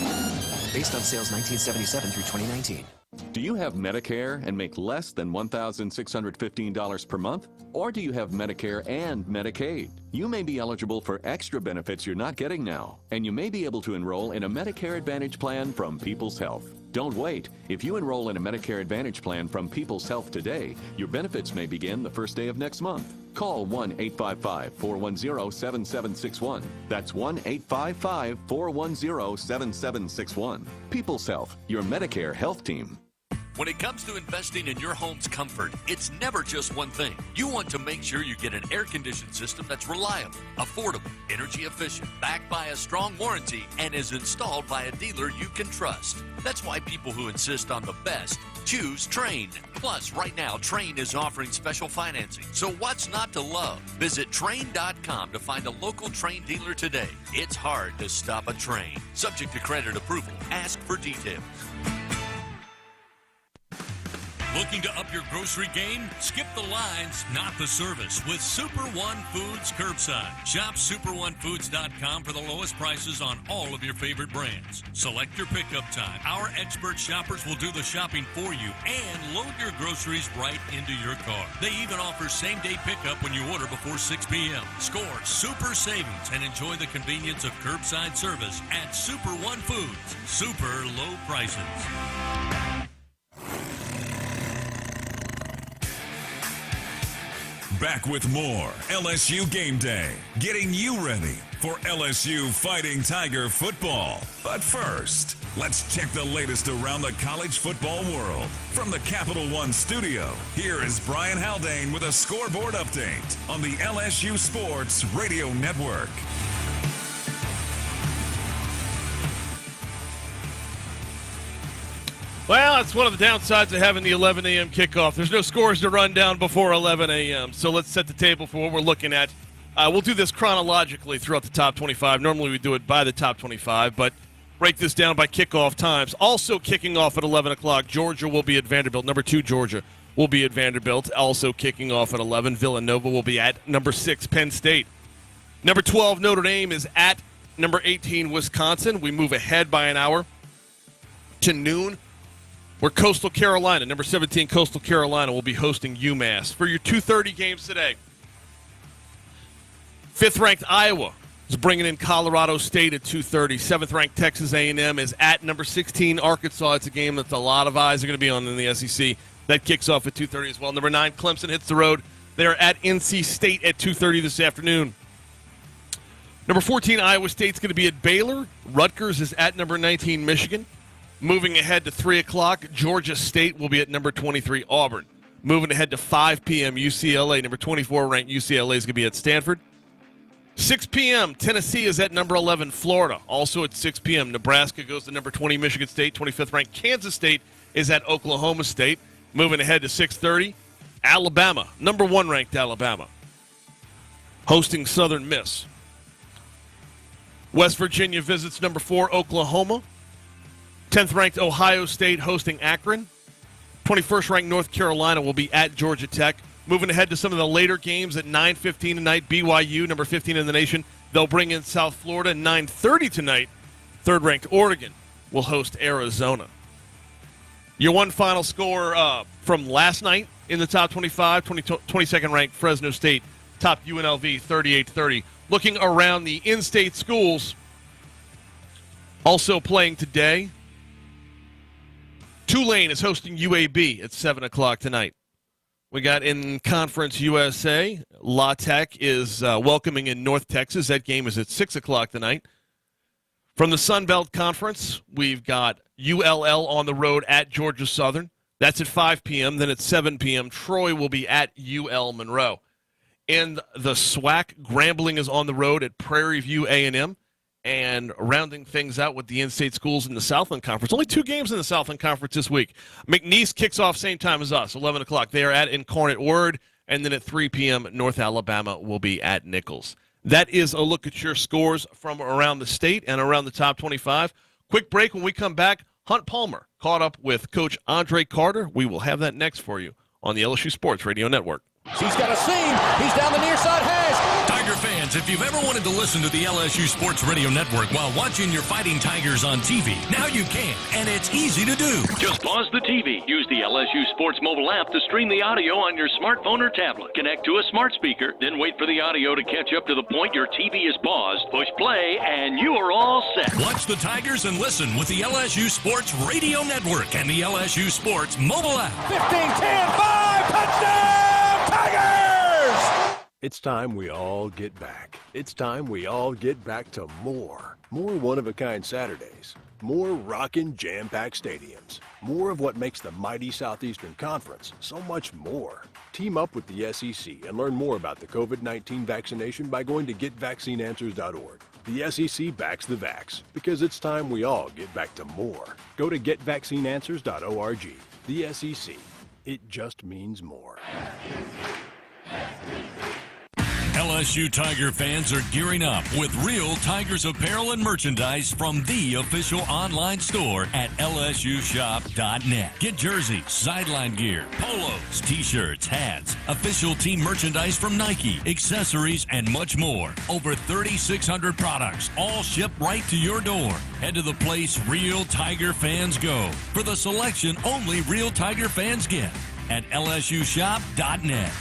Based on sales 1977 through 2019. Do you have Medicare and make less than $1,615 per month? Or do you have Medicare and Medicaid? You may be eligible for extra benefits you're not getting now, and you may be able to enroll in a Medicare Advantage plan from People's Health. Don't wait. If you enroll in a Medicare Advantage plan from People's Health today, your benefits may begin the first day of next month. Call 1-855-410-7761. That's 1-855-410-7761. People's Health, your Medicare health team. When it comes to investing in your home's comfort, it's never just one thing. You want to make sure you get an air-conditioned system that's reliable, affordable, energy efficient, backed by a strong warranty, and is installed by a dealer you can trust. That's why people who insist on the best choose Trane. Plus, right now, Trane is offering special financing. So what's not to love? Visit Trane.com to find a local Trane dealer today. It's hard to stop a Trane. Subject to credit approval. Ask for details. Looking to up your grocery game? Skip the lines, not the service, with Super One Foods Curbside. Shop SuperOneFoods.com for the lowest prices on all of your favorite brands. Select your pickup time. Our expert shoppers will do the shopping for you and load your groceries right into your car. They even offer same-day pickup when you order before 6 p.m. Score super savings and enjoy the convenience of curbside service at Super One Foods. Super low prices. Back with more LSU Game Day, getting you ready for LSU Fighting Tiger football. But first, let's check the latest around the college football world. From the Capital One studio, here is Brian Haldane with a scoreboard update on the LSU Sports Radio Network. Well, that's one of the downsides of having the 11 a.m. kickoff. There's no scores to run down before 11 a.m., so let's set the table for what we're looking at. We'll do this chronologically throughout the top 25. Normally we do it by the top 25, but break this down by kickoff times. Also kicking off at 11 o'clock, Georgia will be at Vanderbilt. Number 2, Georgia will be at Vanderbilt. Also kicking off at 11, Villanova will be at number 6, Penn State. Number 12, Notre Dame is at number 18, Wisconsin. We move ahead by an hour to noon, where Coastal Carolina, number 17, Coastal Carolina, will be hosting UMass. For your 2:30 games today, 5th-ranked Iowa is bringing in Colorado State at 2:30. 7th-ranked Texas A&M is at number 16, Arkansas. It's a game that a lot of eyes are going to be on in the SEC. That kicks off at 2:30 as well. Number 9, Clemson hits the road. They're at NC State at 2:30 this afternoon. Number 14, Iowa State's going to be at Baylor. Rutgers is at number 19, Michigan. Moving ahead to 3 o'clock, Georgia State will be at number 23, Auburn. Moving ahead to 5 p.m., UCLA, number 24 ranked UCLA is going to be at Stanford. 6 p.m., Tennessee is at number 11, Florida. Also at 6 p.m., Nebraska goes to number 20, Michigan State. 25th ranked Kansas State is at Oklahoma State. Moving ahead to 6:30, Alabama, number 1 ranked Alabama, hosting Southern Miss. West Virginia visits number 4, Oklahoma. 10th-ranked Ohio State hosting Akron. 21st-ranked North Carolina will be at Georgia Tech. Moving ahead to some of the later games at 9:15 tonight, BYU, number 15 in the nation. They'll bring in South Florida. 9:30 tonight, third-ranked Oregon will host Arizona. Your one final score from last night in the top 25, 22nd ranked Fresno State topped UNLV 38-30. Looking around the in-state schools, also playing today, Tulane is hosting UAB at 7 o'clock tonight. We got in Conference USA, La Tech is welcoming in North Texas. That game is at 6 o'clock tonight. From the Sun Belt Conference, we've got ULL on the road at Georgia Southern. That's at 5 p.m. Then at 7 p.m., Troy will be at UL Monroe. In the SWAC, Grambling is on the road at Prairie View A&M. And rounding things out with the in-state schools in the Southland Conference. Only 2 games in the Southland Conference this week. McNeese kicks off same time as us, 11 o'clock. They are at Incarnate Word. And then at 3 p.m., North Alabama will be at Nichols. That is a look at your scores from around the state and around the top 25. Quick break. When we come back, Hunt Palmer caught up with Coach Andre Carter. We will have that next for you on the LSU Sports Radio Network. He's got a seam. He's down the near side hash. Tiger fans, if you've ever wanted to listen to the LSU Sports Radio Network while watching your Fighting Tigers on TV, now you can, and it's easy to do. Just pause the TV. Use the LSU Sports mobile app to stream the audio on your smartphone or tablet. Connect to a smart speaker, then wait for the audio to catch up to the point your TV is paused. Push play, and you are all set. Watch the Tigers and listen with the LSU Sports Radio Network and the LSU Sports mobile app. 15-10, 5, touchdown! Tigers! It's time we all get back. It's time we all get back to more. More one-of-a-kind Saturdays. More rockin' jam-packed stadiums. More of what makes the mighty Southeastern Conference so much more. Team up with the SEC and learn more about the COVID-19 vaccination by going to GetVaccineAnswers.org. The SEC backs the vax because it's time we all get back to more. Go to GetVaccineAnswers.org. The SEC. It just means more. LSU Tiger fans are gearing up with real Tigers apparel and merchandise from the official online store at lsushop.net. Get jerseys, sideline gear, polos, t-shirts, hats, official team merchandise from Nike, accessories, and much more. Over 3,600 products, all shipped right to your door. Head to the place real Tiger fans go for the selection only real Tiger fans get at lsushop.net.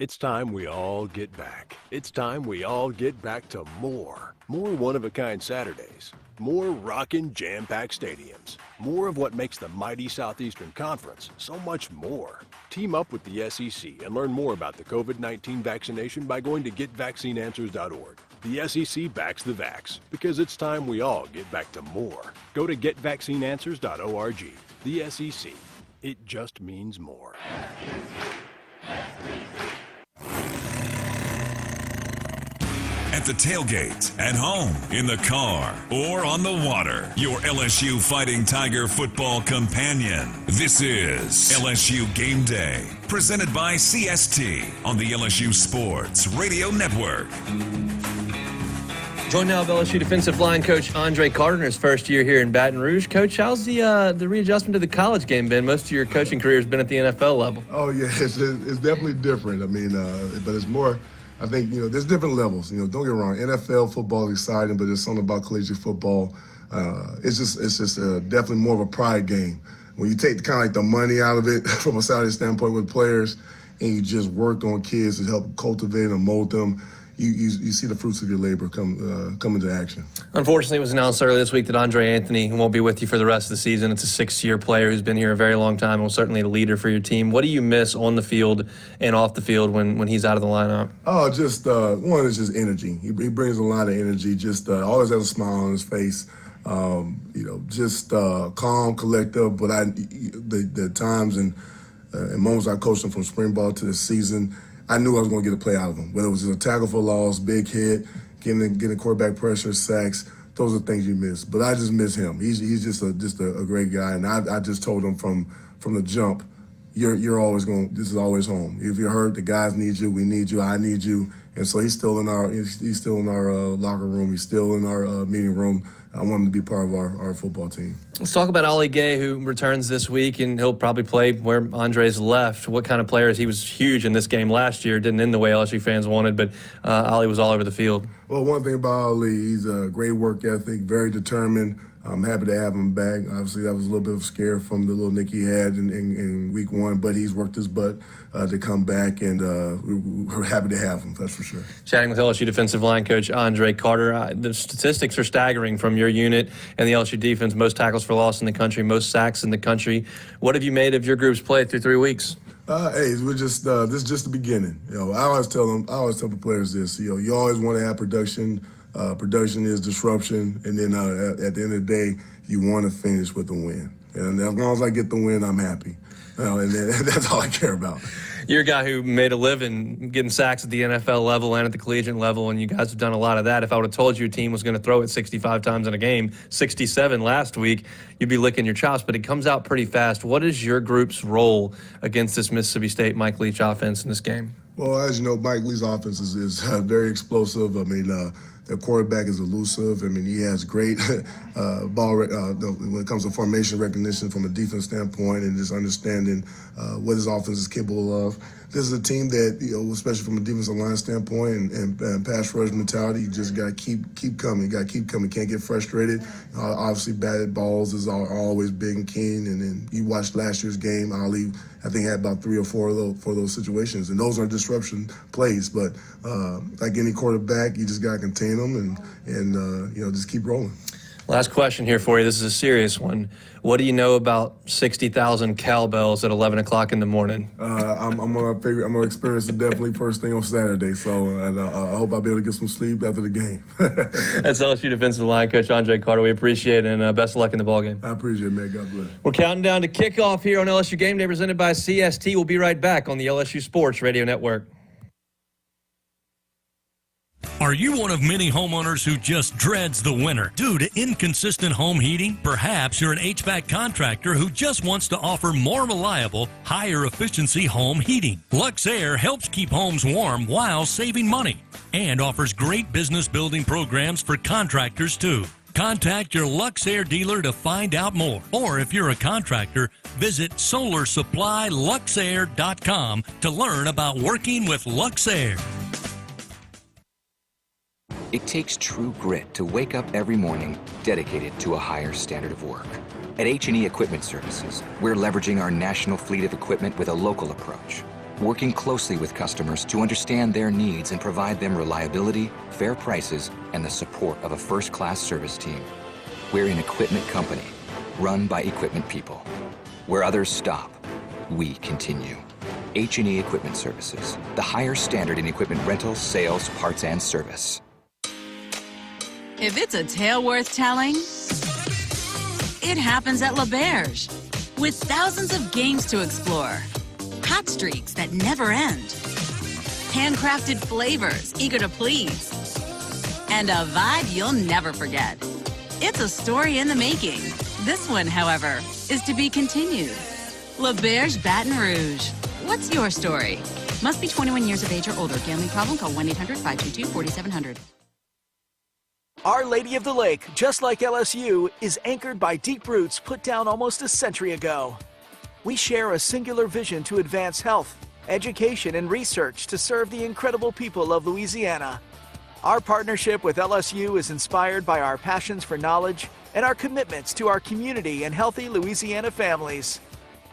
It's time we all get back. It's time we all get back to more. More one-of-a-kind Saturdays. More rockin' jam-packed stadiums. More of what makes the mighty Southeastern Conference so much more. Team up with the SEC and learn more about the COVID-19 vaccination by going to GetVaccineAnswers.org. The SEC backs the vax because it's time we all get back to more. Go to GetVaccineAnswers.org. The SEC. It just means more. At the tailgate, at home, in the car, or on the water, your LSU Fighting Tiger football companion. This is LSU Game Day, presented by CST on the LSU Sports Radio Network. Joined now by LSU defensive line coach Andre Carter in his first year here in Baton Rouge. Coach, how's the readjustment to the college game been? Most of your coaching career has been at the NFL level. Oh, yeah, it's definitely different. I mean, but it's more, I think, there's different levels. Don't get me wrong. NFL football is exciting, but there's something about collegiate football. It's just definitely more of a pride game. When you take kind of like the money out of it from a salary standpoint with players and you just work on kids to help cultivate and mold them, you see the fruits of your labor come into action. Unfortunately, it was announced earlier this week that Andre Anthony won't be with you for the rest of the season. It's a 6-year player who's been here a very long time and was certainly a leader for your team. What do you miss on the field and off the field when he's out of the lineup? Oh, just one is just energy. He brings a lot of energy. Just always has a smile on his face. Just calm, collective. But the times and moments I coached him from spring ball to the season, I knew I was going to get a play out of him. Whether it was a tackle for loss, big hit, getting quarterback pressure, sacks, those are things you miss. But I just miss him. He's just a great guy. And I just told him from the jump, you're always going. This is always home. If you're hurt, the guys need you. We need you. I need you. And so he's still in our locker room. He's still in our meeting room. I want him to be part of our football team. Let's talk about Ollie Gay, who returns this week, and he'll probably play where Andre's left. What kind of player is he? Was huge in this game last year. Didn't end the way LSU fans wanted, but Ollie was all over the field. Well, one thing about Ollie, he's a great work ethic, very determined. I'm happy to have him back. Obviously, that was a little bit of a scare from the little nick he had in week 1, but he's worked his butt to come back, and we're happy to have him, that's for sure. Chatting with LSU defensive line coach Andre Carter. The statistics are staggering from your unit and the LSU defense. Most tackles for loss in the country, most sacks in the country. What have you made of your group's play through 3 weeks? Hey, we're just this is just the beginning. I always tell the players this. You always want to have production. Production is disruption, and then at the end of the day, you want to finish with a win. And as long as I get the win, I'm happy. And that's all I care about. You're a guy who made a living getting sacks at the NFL level and at the collegiate level, and you guys have done a lot of that. If I would have told you a team was going to throw it 65 times in a game, 67 last week, you'd be licking your chops, but it comes out pretty fast. What is your group's role against this Mississippi State Mike Leach offense in this game? Well, as you know, Mike Leach's offense is very explosive. I mean, their quarterback is elusive. I mean, he has great ball when it comes to formation recognition from a defense standpoint and just understanding what his offense is capable of. This is a team that, especially from a defensive line standpoint and pass rush mentality, you just got to keep coming. You got to keep coming. Can't get frustrated. Obviously, batted balls are always big and keen. And then you watched last year's game, Ali, I think, had about 3 or 4 of those situations. And those are disruption plays. But like any quarterback, you just got to contain them and just keep rolling. Last question here for you. This is a serious one. What do you know about 60,000 cowbells at 11 o'clock in the morning? I'm gonna experience it definitely first thing on Saturday. So I hope I'll be able to get some sleep after the game. That's LSU defensive line coach Andre Carter. We appreciate it, and best of luck in the ballgame. I appreciate it, man. God bless. We're counting down to kickoff here on LSU Game Day, presented by CST. We'll be right back on the LSU Sports Radio Network. Are you one of many homeowners who just dreads the winter due to inconsistent home heating? Perhaps you're an HVAC contractor who just wants to offer more reliable, higher efficiency home heating. LuxAir helps keep homes warm while saving money and offers great business building programs for contractors too. Contact your LuxAir dealer to find out more. Or if you're a contractor, visit SolarSupplyLuxAir.com to learn about working with LuxAir. It takes true grit to wake up every morning dedicated to a higher standard of work. At H&E Equipment Services, we're leveraging our national fleet of equipment with a local approach, working closely with customers to understand their needs and provide them reliability, fair prices, and the support of a first-class service team. We're an equipment company, run by equipment people. Where others stop, we continue. H&E Equipment Services, the higher standard in equipment rentals, sales, parts, and service. If it's a tale worth telling, it happens at LaBerge. With thousands of games to explore, hot streaks that never end, handcrafted flavors eager to please, and a vibe you'll never forget. It's a story in the making. This one, however, is to be continued. LaBerge Baton Rouge. What's your story? Must be 21 years of age or older. Gambling problem? Call 1-800-522-4700. Our Lady of the Lake, just like LSU, is anchored by deep roots put down almost a century ago. We share a singular vision to advance health, education, and research to serve the incredible people of Louisiana. Our partnership with LSU is inspired by our passions for knowledge and our commitments to our community and healthy Louisiana families.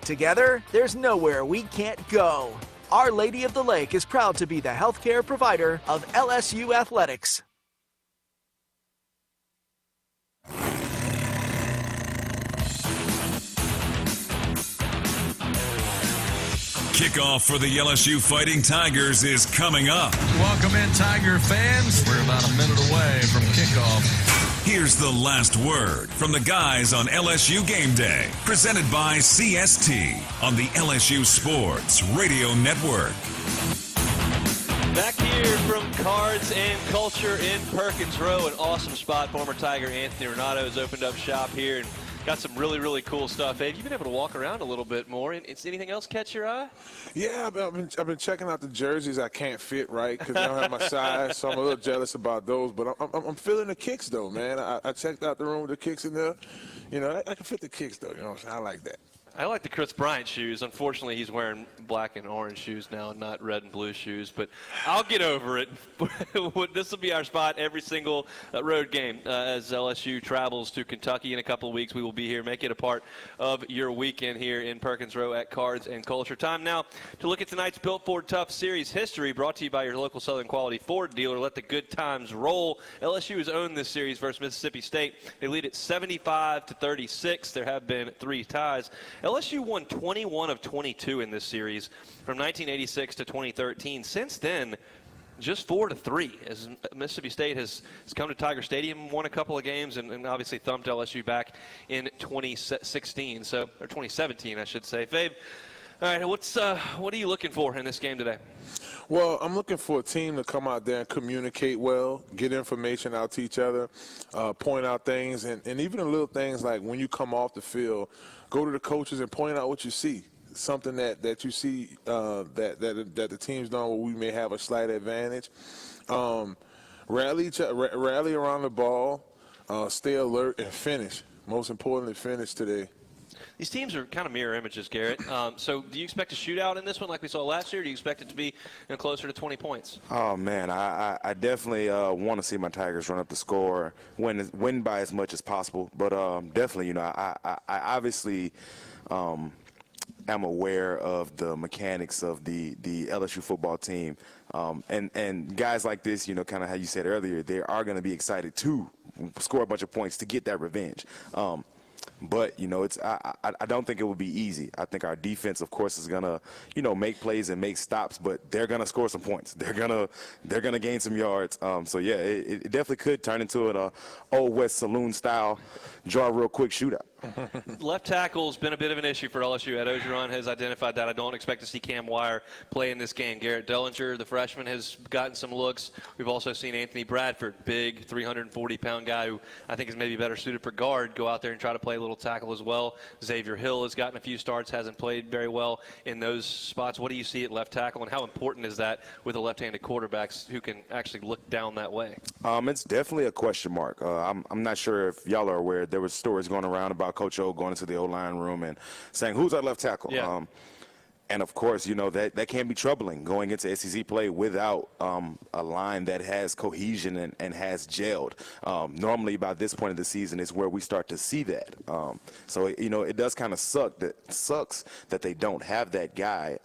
Together, there's nowhere we can't go. Our Lady of the Lake is proud to be the healthcare provider of LSU athletics. Kickoff for the LSU Fighting Tigers is coming up. Welcome in, Tiger fans. We're about a minute away from kickoff. Here's the last word from the guys on LSU Game Day, presented by CST on the LSU Sports Radio Network. Back here from Cards and Culture in Perkins Row, an awesome spot. Former Tiger Anthony Renato has opened up shop here, and Got some really, really cool stuff. Abe, you've been able to walk around a little bit more. Is anything else catch your eye? Yeah, I've been checking out the jerseys. I can't fit right because I don't have my size, so I'm a little jealous about those. But I'm feeling the kicks, though, man. I checked out the room with the kicks in there. You know, I can fit the kicks, though. You know what I'm saying? I like that. I like the Chris Bryant shoes. Unfortunately, he's wearing black and orange shoes now, not red and blue shoes. But I'll get over it. This will be our spot every single road game as LSU travels to Kentucky in a couple of weeks. We will be here. Make it a part of your weekend here in Perkins Row at Cards and Culture. Time now to look at tonight's Built Ford Tough Series history, brought to you by your local Southern Quality Ford dealer. Let the good times roll. LSU has owned this series versus Mississippi State. They lead it 75-36. There have been 3 ties. LSU won 21 of 22 in this series from 1986 to 2013. Since then, just 4-3, as Mississippi State has come to Tiger Stadium, won a couple of games, and obviously thumped LSU back in 2016, or 2017, I should say. Fabe, all right, what are you looking for in this game today? Well, I'm looking for a team to come out there and communicate well, get information out to each other, point out things, and even the little things like when you come off the field, go to the coaches and point out what you see. Something that you see that the team's done where we may have a slight advantage. Rally around the ball, stay alert, and finish. Most importantly, finish today. These teams are kind of mirror images, Garrett. So do you expect a shootout in this one like we saw last year, or do you expect it to be closer to 20 points? Oh, man, I definitely want to see my Tigers run up the score, win by as much as possible. But definitely, you know, I obviously am aware of the mechanics of the LSU football team. And guys like this, you know, kind of how you said earlier, they are going to be excited to score a bunch of points to get that revenge. But, you know, I don't think it will be easy. I think our defense, of course, is going to, you know, make plays and make stops, but they're going to score some points. They're gonna gain some yards. So, yeah, it definitely could turn into an Old West Saloon style, draw a real quick shootout. Left tackle's been a bit of an issue for LSU. Ed Ogeron has identified that. I don't expect to see Cam Wire play in this game. Garrett Dellinger, the freshman, has gotten some looks. We've also seen Anthony Bradford, big 340-pound guy who I think is maybe better suited for guard, go out there and try to play a little tackle as well. Xavier Hill has gotten a few starts, hasn't played very well in those spots. What do you see at left tackle, and how important is that with the left-handed quarterbacks who can actually look down that way? It's definitely a question mark. I'm not sure if y'all are aware. There was stories going around about Coach O going into the O-line room and saying, who's our left tackle? Yeah. And, of course, you know, that can be troubling going into SEC play without a line that has cohesion and has gelled. Normally, by this point of the season is where we start to see that. So, you know, it does kind of sucks that they don't have that guy.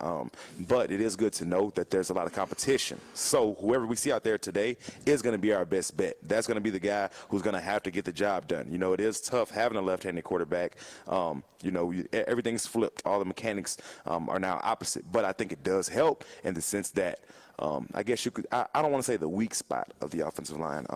But it is good to know that there's a lot of competition. So whoever we see out there today is going to be our best bet. That's going to be the guy who's going to have to get the job done. You know, it is tough having a left-handed quarterback. You know, everything's flipped. All the mechanics are now opposite, but I think it does help in the sense that I guess you could, I don't want to say the weak spot of the offensive line.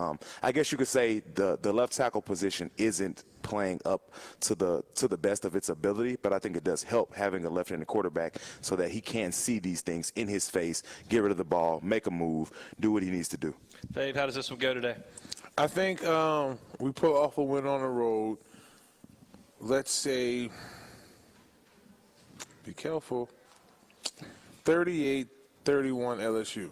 I guess you could say the left tackle position isn't playing up to the best of its ability, but I think it does help having a left-handed quarterback so that he can see these things in his face, get rid of the ball, make a move, do what he needs to do. Dave, how does this one go today? I think we pull off a win on the road. Let's say, be careful, 38-31 LSU.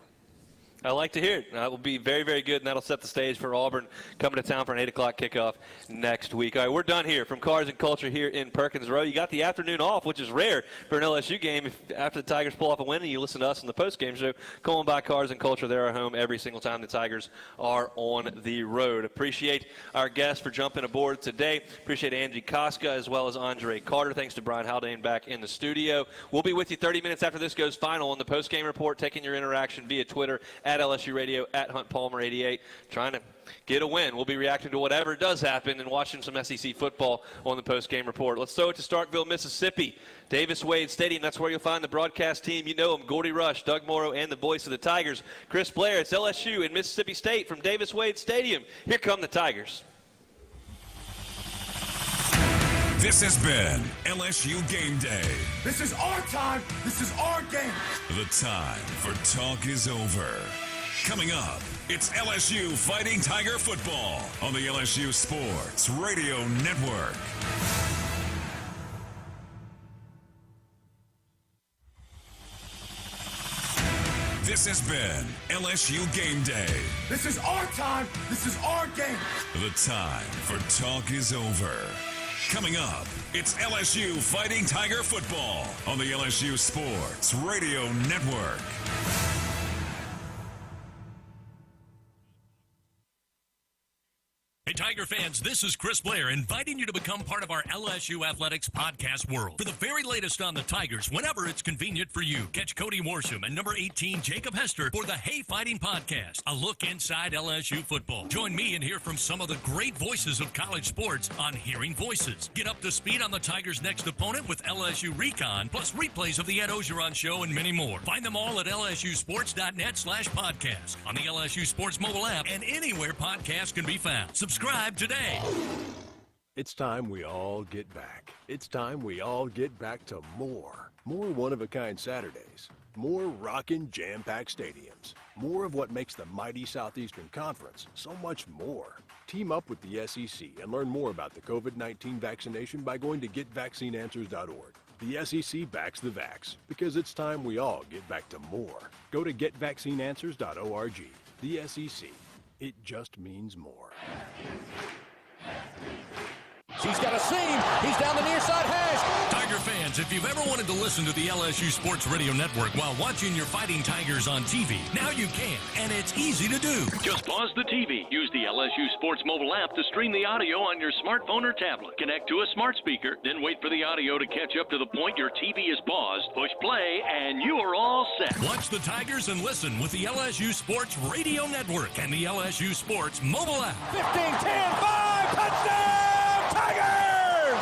I like to hear it. That will be very, very good, and that'll set the stage for Auburn coming to town for an 8 o'clock kickoff next week. All right, we're done here from Cards and Culture here in Perkins Row. You got the afternoon off, which is rare for an LSU game. After the Tigers pull off a win and you listen to us in the postgame show, go on by Cards and Culture. They're our home every single time the Tigers are on the road. Appreciate our guests for jumping aboard today. Appreciate Angie Koska as well as Andre Carter. Thanks to Brian Haldane back in the studio. We'll be with you 30 minutes after this goes final on the postgame report, taking your interaction via Twitter at LSU Radio, at Hunt Palmer 88, trying to get a win. We'll be reacting to whatever does happen and watching some SEC football on the post-game report. Let's throw it to Starkville, Mississippi. Davis Wade Stadium, that's where you'll find the broadcast team. You know them, Gordy Rush, Doug Morrow, and the voice of the Tigers, Chris Blair. It's LSU in Mississippi State from Davis Wade Stadium. Here come the Tigers. This has been LSU Game Day. This is our time. This is our game. The time for talk is over. Coming up, it's LSU Fighting Tiger Football on the LSU Sports Radio Network. This has been LSU Game Day. This is our time. This is our game. The time for talk is over. Coming up, it's LSU Fighting Tiger football on the LSU Sports Radio Network. Hey, Tiger fans, this is Chris Blair inviting you to become part of our LSU Athletics podcast world. For the very latest on the Tigers, whenever it's convenient for you, catch Cody Worsham and number 18, Jacob Hester, for the Hey Fighting podcast, a look inside LSU football. Join me and hear from some of the great voices of college sports on Hearing Voices. Get up to speed on the Tigers' next opponent with LSU Recon, plus replays of the Ed Ogeron Show and many more. Find them all at lsusports.net/podcast, on the LSU Sports mobile app, and anywhere podcasts can be found. Subscribe today. It's time we all get back. It's time we all get back to more. More one-of-a-kind Saturdays. More rockin' jam-packed stadiums. More of what makes the mighty Southeastern Conference so much more. Team up with the SEC and learn more about the COVID-19 vaccination by going to getvaccineanswers.org. The SEC backs the vax because it's time we all get back to more. Go to getvaccineanswers.org. The SEC. It just means more. He's got a seam. He's down the near side hash. Tiger fans, if you've ever wanted to listen to the LSU Sports Radio Network while watching your Fighting Tigers on TV, now you can, and it's easy to do. Just pause the TV. Use the LSU Sports mobile app to stream the audio on your smartphone or tablet. Connect to a smart speaker, then wait for the audio to catch up to the point your TV is paused. Push play, and you are all set. Watch the Tigers and listen with the LSU Sports Radio Network and the LSU Sports mobile app. 15-10-5, touchdown! Tigers!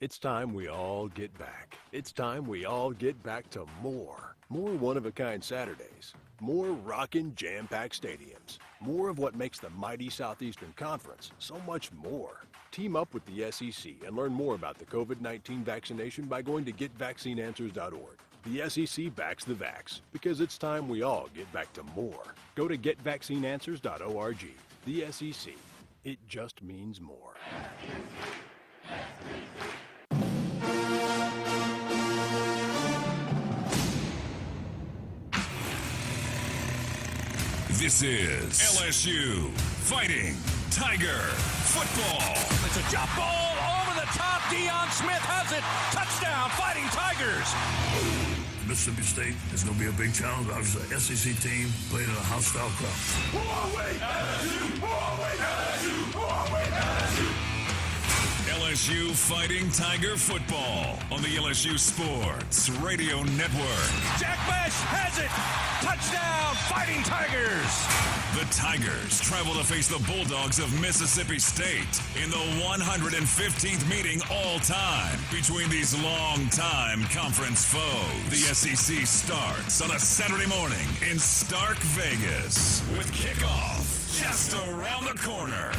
It's time we all get back. It's time we all get back to more. More one-of-a-kind Saturdays. More rockin' jam-packed stadiums. More of what makes the mighty Southeastern Conference so much more. Team up with the SEC and learn more about the COVID-19 vaccination by going to getvaccineanswers.org. The SEC backs the vax because it's time we all get back to more. Go to getvaccineanswers.org. The SEC. It just means more. This is LSU Fighting Tiger football. It's a jump ball over the top. Deion Smith has it. Touchdown, Fighting Tigers. Mississippi State is going to be a big challenge. Obviously, the SEC team playing in a hostile crowd. LSU Fighting Tiger football on the LSU Sports Radio Network. Jack Mesh has it. Touchdown, Fighting Tigers. The Tigers travel to face the Bulldogs of Mississippi State in the 115th meeting all time between these long-time conference foes. The SEC starts on a Saturday morning in Stark Vegas with kickoff just around the corner.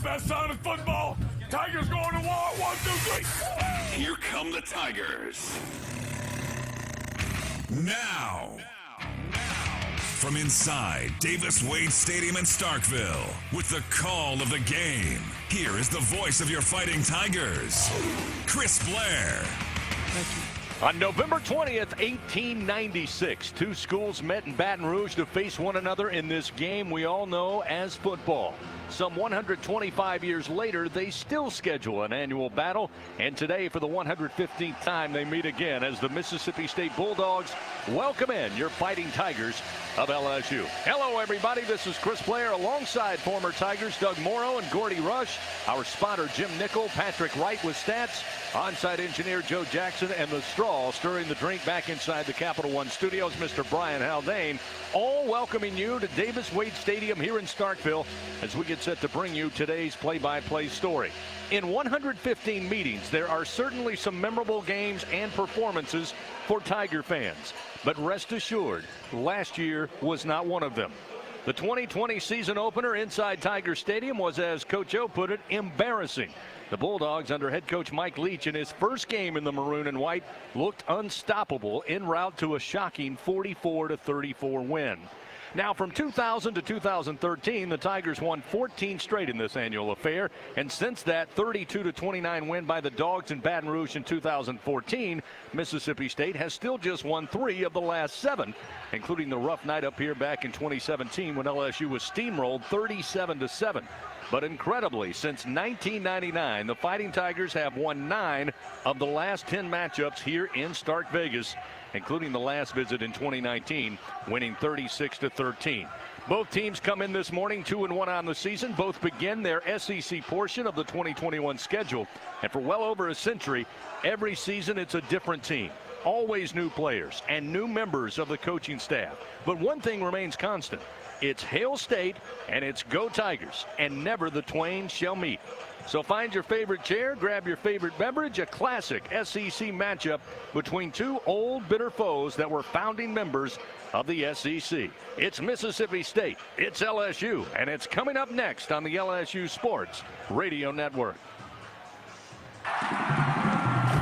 Best time in football. Tigers going to war. 1, 2, 3. Here come the Tigers. Now, from inside Davis-Wade Stadium in Starkville, with the call of the game, here is the voice of your Fighting Tigers, Chris Blair. Thank you. On November 20th, 1896, two schools met in Baton Rouge to face one another in this game we all know as football. Some 125 years later, they still schedule an annual battle, and today, for the 115th time, they meet again as the Mississippi State Bulldogs welcome in your Fighting Tigers of LSU. Hello, everybody. This is Chris Blair alongside former Tigers Doug Morrow and Gordy Rush, our spotter Jim Nickel, Patrick Wright with stats, on-site engineer Joe Jackson, and the straw stirring the drink back inside the Capital One studios, Mr. Brian Haldane, all welcoming you to Davis-Wade Stadium here in Starkville as we get set to bring you today's play-by-play story. In 115 meetings, there are certainly some memorable games and performances for Tiger fans. But rest assured, last year was not one of them. The 2020 season opener inside Tiger Stadium was, as Coach O put it, embarrassing. The Bulldogs, under head coach Mike Leach, in his first game in the maroon and white, looked unstoppable en route to a shocking 44-34 win. Now, from 2000 to 2013, the Tigers won 14 straight in this annual affair. And since that 32-29 win by the Dogs in Baton Rouge in 2014, Mississippi State has still just won 3 of the last 7, including the rough night up here back in 2017 when LSU was steamrolled 37-7. But incredibly, since 1999, the Fighting Tigers have won 9 of the last 10 matchups here in Stark Vegas, including the last visit in 2019, winning 36-13. Both teams come in this morning 2-1 on the season. Both begin their SEC portion of the 2021 schedule. And for well over a century, every season it's a different team. Always new players and new members of the coaching staff. But one thing remains constant. It's Hail State and it's Go Tigers, and never the twain shall meet. So find your favorite chair, grab your favorite beverage, a classic SEC matchup between 2 old bitter foes that were founding members of the SEC. It's Mississippi State, it's LSU, and it's coming up next on the LSU Sports Radio Network.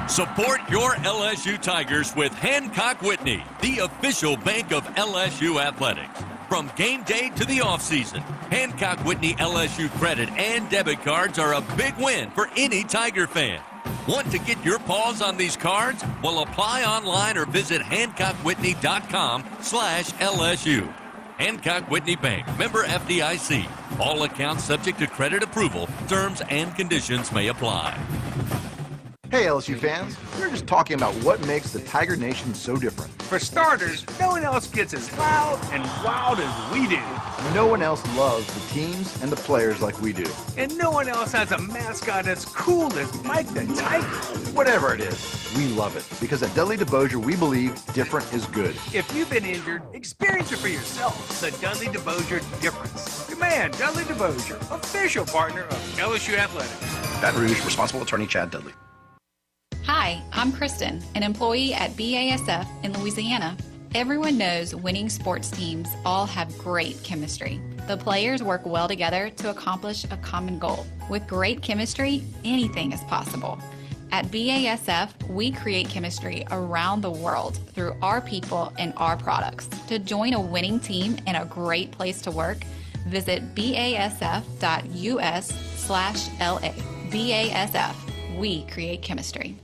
Support your LSU Tigers with Hancock Whitney, the official bank of LSU athletics. From game day to the offseason, Hancock Whitney LSU credit and debit cards are a big win for any Tiger fan. Want to get your paws on these cards? Well, apply online or visit HancockWhitney.com/LSU. Hancock Whitney Bank, member FDIC. All accounts subject to credit approval. Terms and conditions may apply. Hey LSU fans, we're just talking about what makes the Tiger Nation so different. For starters, no one else gets as loud and wild as we do. No one else loves the teams and the players like we do. And no one else has a mascot as cool as Mike the Tiger. Whatever it is, we love it. Because at Dudley DeBosier, we believe different is good. If you've been injured, experience it for yourself. The Dudley DeBosier difference. Demand Dudley DeBosier, official partner of LSU Athletics. Baton Rouge, responsible attorney Chad Dudley. Hi, I'm Kristen, an employee at BASF in Louisiana. Everyone knows winning sports teams all have great chemistry. The players work well together to accomplish a common goal. With great chemistry, anything is possible. At BASF, we create chemistry around the world through our people and our products. To join a winning team and a great place to work, visit basf.us/LA. BASF, we create chemistry.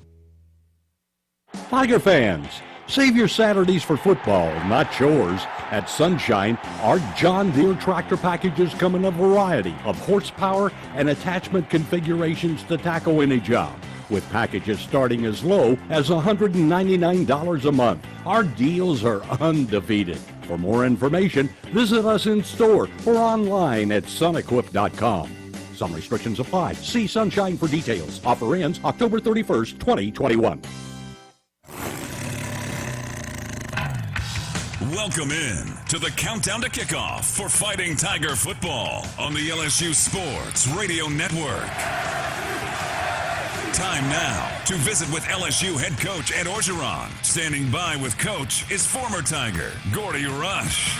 Tiger fans, save your Saturdays for football, not chores. At Sunshine, our John Deere tractor packages come in a variety of horsepower and attachment configurations to tackle any job, with packages starting as low as $199 a month. Our deals are undefeated. For more information, visit us in store or online at sunequip.com. Some restrictions apply. See Sunshine for details. Offer ends October 31st, 2021. Welcome in to the countdown to kickoff for Fighting Tiger football on the LSU Sports Radio Network. Time now to visit with LSU head coach Ed Ogeron. Standing by with coach is former Tiger Gordy Rush.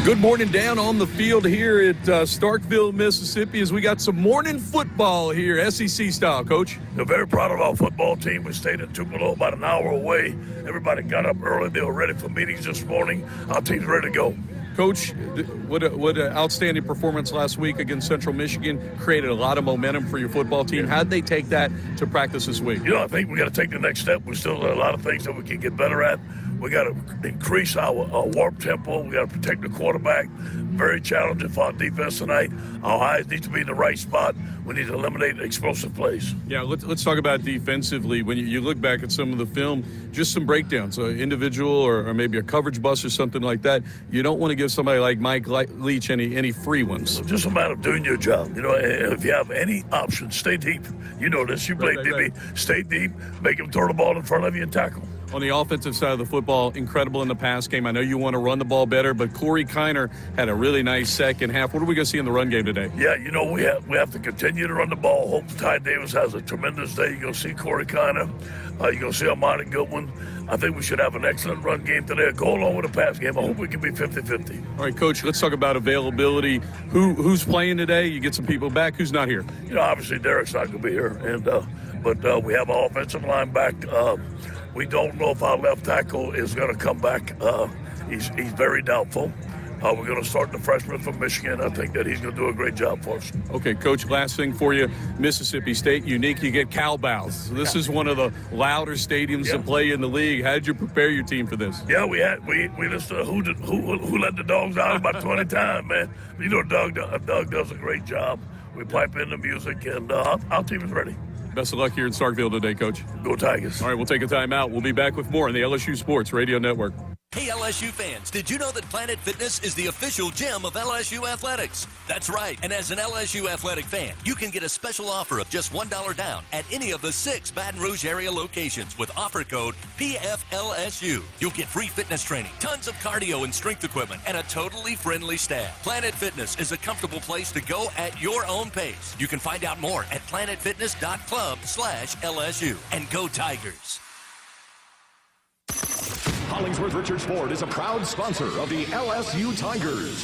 Good morning down on the field here at Starkville, Mississippi, as we got some morning football here, SEC style, Coach. We're very proud of our football team. We stayed in Tupelo about an hour away. Everybody got up early. They were ready for meetings this morning. Our team's ready to go. Coach, what an outstanding performance last week against Central Michigan. Created a lot of momentum for your football team. How'd they take that to practice this week? You know, I think we got to take the next step. We still got a lot of things that we can get better at. We got to increase our warp tempo. We got to protect the quarterback. Very challenging for our defense tonight. Our eyes need to be in the right spot. We need to eliminate explosive plays. Yeah, let's talk about defensively. When you look back at some of the film, just some breakdowns, individual or maybe a coverage bust or something like that. You don't want to give somebody like Mike Leach any free ones. Just a matter of doing your job. You know, if you have any options, stay deep. You know this. You play DB. Right. Stay deep. Make him throw the ball in front of you and tackle. On the offensive side of the football, incredible in the pass game. I know you want to run the ball better, but Corey Kiner had a really nice second half. What are we going to see in the run game today? Yeah, you know, we have to continue to run the ball. Hope Ty Davis has a tremendous day. You're going to see Corey Kiner. You're going to see Amani Goodwin. I think we should have an excellent run game today. Go along with the pass game. I hope we can be 50-50. All right, Coach, let's talk about availability. Who's playing today? You get some people back. Who's not here? You know, obviously Derek's not going to be here, but we have our offensive line back. We don't know if our left tackle is going to come back. He's very doubtful. We're going to start the freshman from Michigan. I think that he's going to do a great job for us. Okay, Coach, last thing for you. Mississippi State, unique. You get cowbells. This is one of the louder stadiums to play in the league. How did you prepare your team for this? Yeah, we listened to who let the dogs out about 20 times, man. You know, Doug does a great job. We pipe in the music, and our team is ready. Best of luck here in Starkville today, Coach. Go Tigers. All right, we'll take a timeout. We'll be back with more on the LSU Sports Radio Network. Hey, LSU fans, did you know that Planet Fitness is the official gym of LSU Athletics? That's right, and as an LSU Athletic fan, you can get a special offer of just $1 down at any of the 6 Baton Rouge area locations with offer code PFLSU. You'll get free fitness training, tons of cardio and strength equipment, and a totally friendly staff. Planet Fitness is a comfortable place to go at your own pace. You can find out more at planetfitness.club/LSU. And go Tigers! Hollingsworth Richards Ford is a proud sponsor of the LSU Tigers.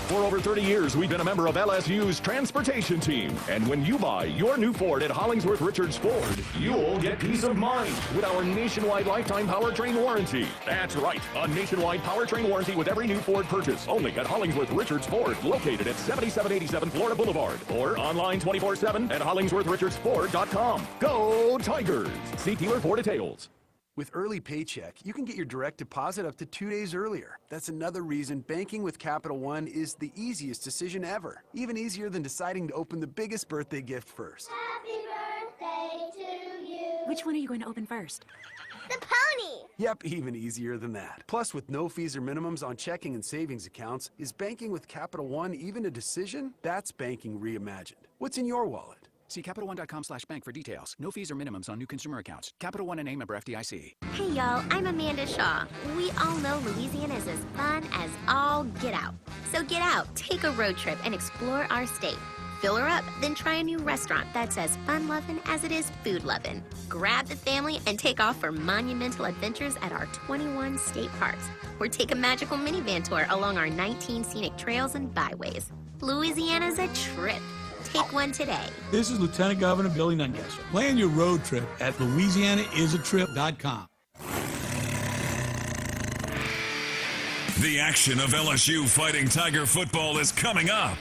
For over 30 years, we've been a member of LSU's transportation team. And when you buy your new Ford at Hollingsworth Richards Ford, you'll get peace of mind with our nationwide lifetime powertrain warranty. That's right, a nationwide powertrain warranty with every new Ford purchase. Only at Hollingsworth Richards Ford, located at 7787 Florida Boulevard. Or online 24/7 at hollingsworthrichardsford.com. Go Tigers! See dealer for details. With Early Paycheck, you can get your direct deposit up to 2 days earlier. That's another reason banking with Capital One is the easiest decision ever. Even easier than deciding to open the biggest birthday gift first. Happy birthday to you. Which one are you going to open first? The pony. Yep, even easier than that. Plus, with no fees or minimums on checking and savings accounts, is banking with Capital One even a decision? That's banking reimagined. What's in your wallet? See CapitalOne.com/bank for details. No fees or minimums on new consumer accounts. Capital One and a member FDIC. Hey y'all, I'm Amanda Shaw. We all know Louisiana is as fun as all get out. So get out, take a road trip, and explore our state. Fill her up, then try a new restaurant that's as fun-loving as it is food-loving. Grab the family and take off for monumental adventures at our 21 state parks. Or take a magical minivan tour along our 19 scenic trails and byways. Louisiana's a trip. Take one today. This is Lieutenant Governor Billy Nungesser. Plan your road trip at LouisianaIsATrip.com. The action of LSU Fighting Tiger football is coming up.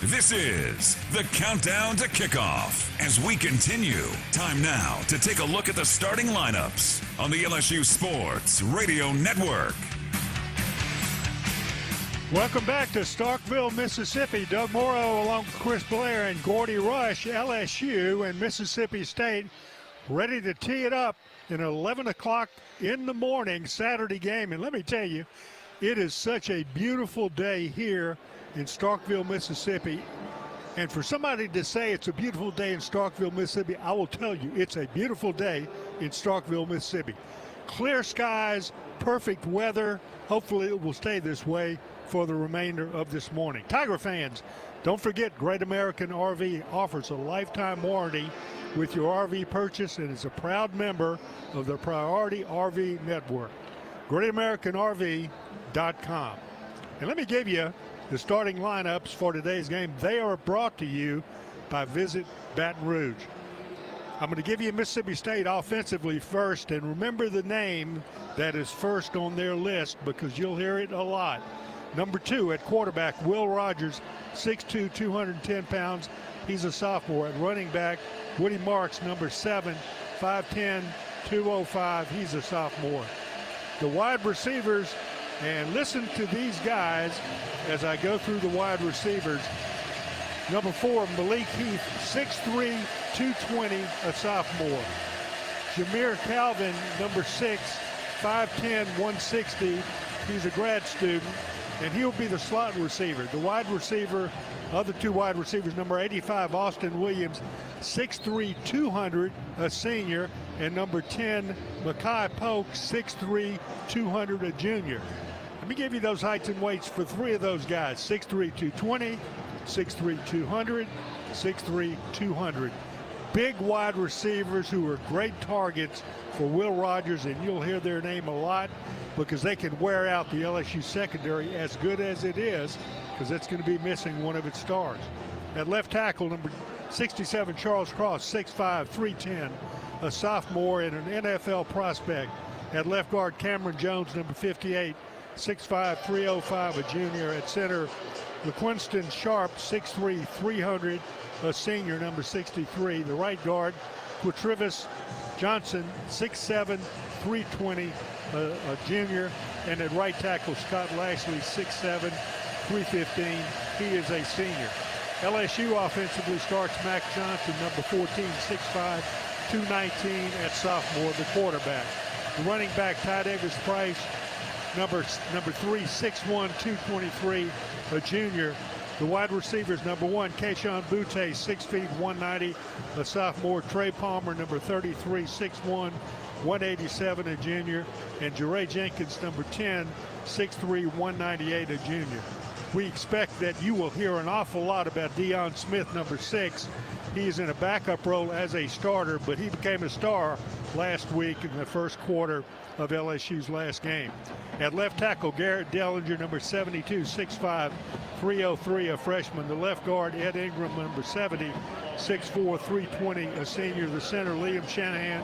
This is the countdown to kickoff. As we continue, time now to take a look at the starting lineups on the LSU Sports Radio Network. Welcome back to Starkville, Mississippi. Doug Morrow along with Chris Blair and Gordy Rush, LSU and Mississippi State, ready to tee it up in 11 o'clock in the morning Saturday game. And let me tell you, it is such a beautiful day here in Starkville, Mississippi. And for somebody to say it's a beautiful day in Starkville, Mississippi, I will tell you it's a beautiful day in Starkville, Mississippi. Clear skies, perfect weather. Hopefully it will stay this way for the remainder of this morning. Tiger fans, don't forget Great American RV offers a lifetime warranty with your RV purchase and is a proud member of the Priority RV Network. GreatAmericanRV.com. And let me give you the starting lineups for today's game. They are brought to you by Visit Baton Rouge. I'm going to give you Mississippi State offensively first, and remember the name that is first on their list because you'll hear it a lot. Number 2 at quarterback, Will Rogers, 6'2", 210 pounds. He's a sophomore. At running back, Woody Marks, number 7, 5'10", 205. He's a sophomore. The wide receivers, and listen to these guys as I go through the wide receivers. Number 4, Malik Heath, 6'3", 220, a sophomore. Jameer Calvin, number 6, 5'10", 160. He's a grad student, and he'll be the slot receiver. The wide receiver, other 2 wide receivers, number 85, Austin Williams, 6'3", 200, a senior, and number 10, Makai Polk, 6'3", 200, a junior. Let me give you those heights and weights for 3 of those guys, 6'3", 220, 6'3", 200, 6'3", 200. Big wide receivers who are great targets for Will Rogers, and you'll hear their name a lot. because they can wear out the LSU secondary as good as it is, because it's going to be missing one of its stars. At left tackle, number 67, Charles Cross, 6'5", 310, a sophomore and an NFL prospect. At left guard, Cameron Jones, number 58, 6'5", 305, a junior. At center, LaQuinston Sharp, 6'3", 300, a senior, number 63. The right guard, Quatrivis Johnson, 6'7", 320, a junior. And at right tackle, Scott Lashley, 6'7", 315. He is a senior. LSU offensively starts Mac Johnson, number 14, 6'5", 219 at sophomore, the quarterback. The running back, Ty Davis Price, number 3, 6'1", 223, a junior. The wide receivers, number 1, Keishon Butte, 6 feet, 190, a sophomore. Trey Palmer, number 33, 6'1", 187, a junior. And Jeray Jenkins, number 10, 6'3", 198, a junior. We expect that you will hear an awful lot about Deion Smith, number 6. He is in a backup role as a starter, but he became a star last week in the first quarter of LSU's last game. At left tackle, Garrett Dellinger, number 72, 6'5", 303, a freshman. The left guard, Ed Ingram, number 70, 6'4", 320, a senior. The center, Liam Shanahan,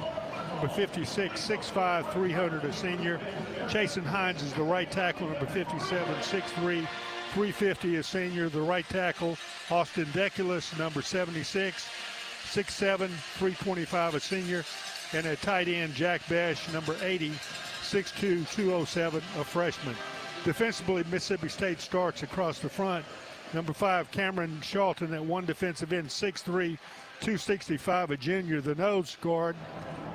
number 56, 6'5", 300, a senior. Chasen Hines is the right tackle, number 57, 6'3", 350, a senior. The right tackle, Austin Deculus, number 76, 6'7", 325, a senior. And at tight end, Jack Bash, number 80, 6'2", 207, a freshman. Defensively, Mississippi State starts across the front. Number 5, Cameron Shelton at one defensive end, 6'3", 265, a junior. The nose guard,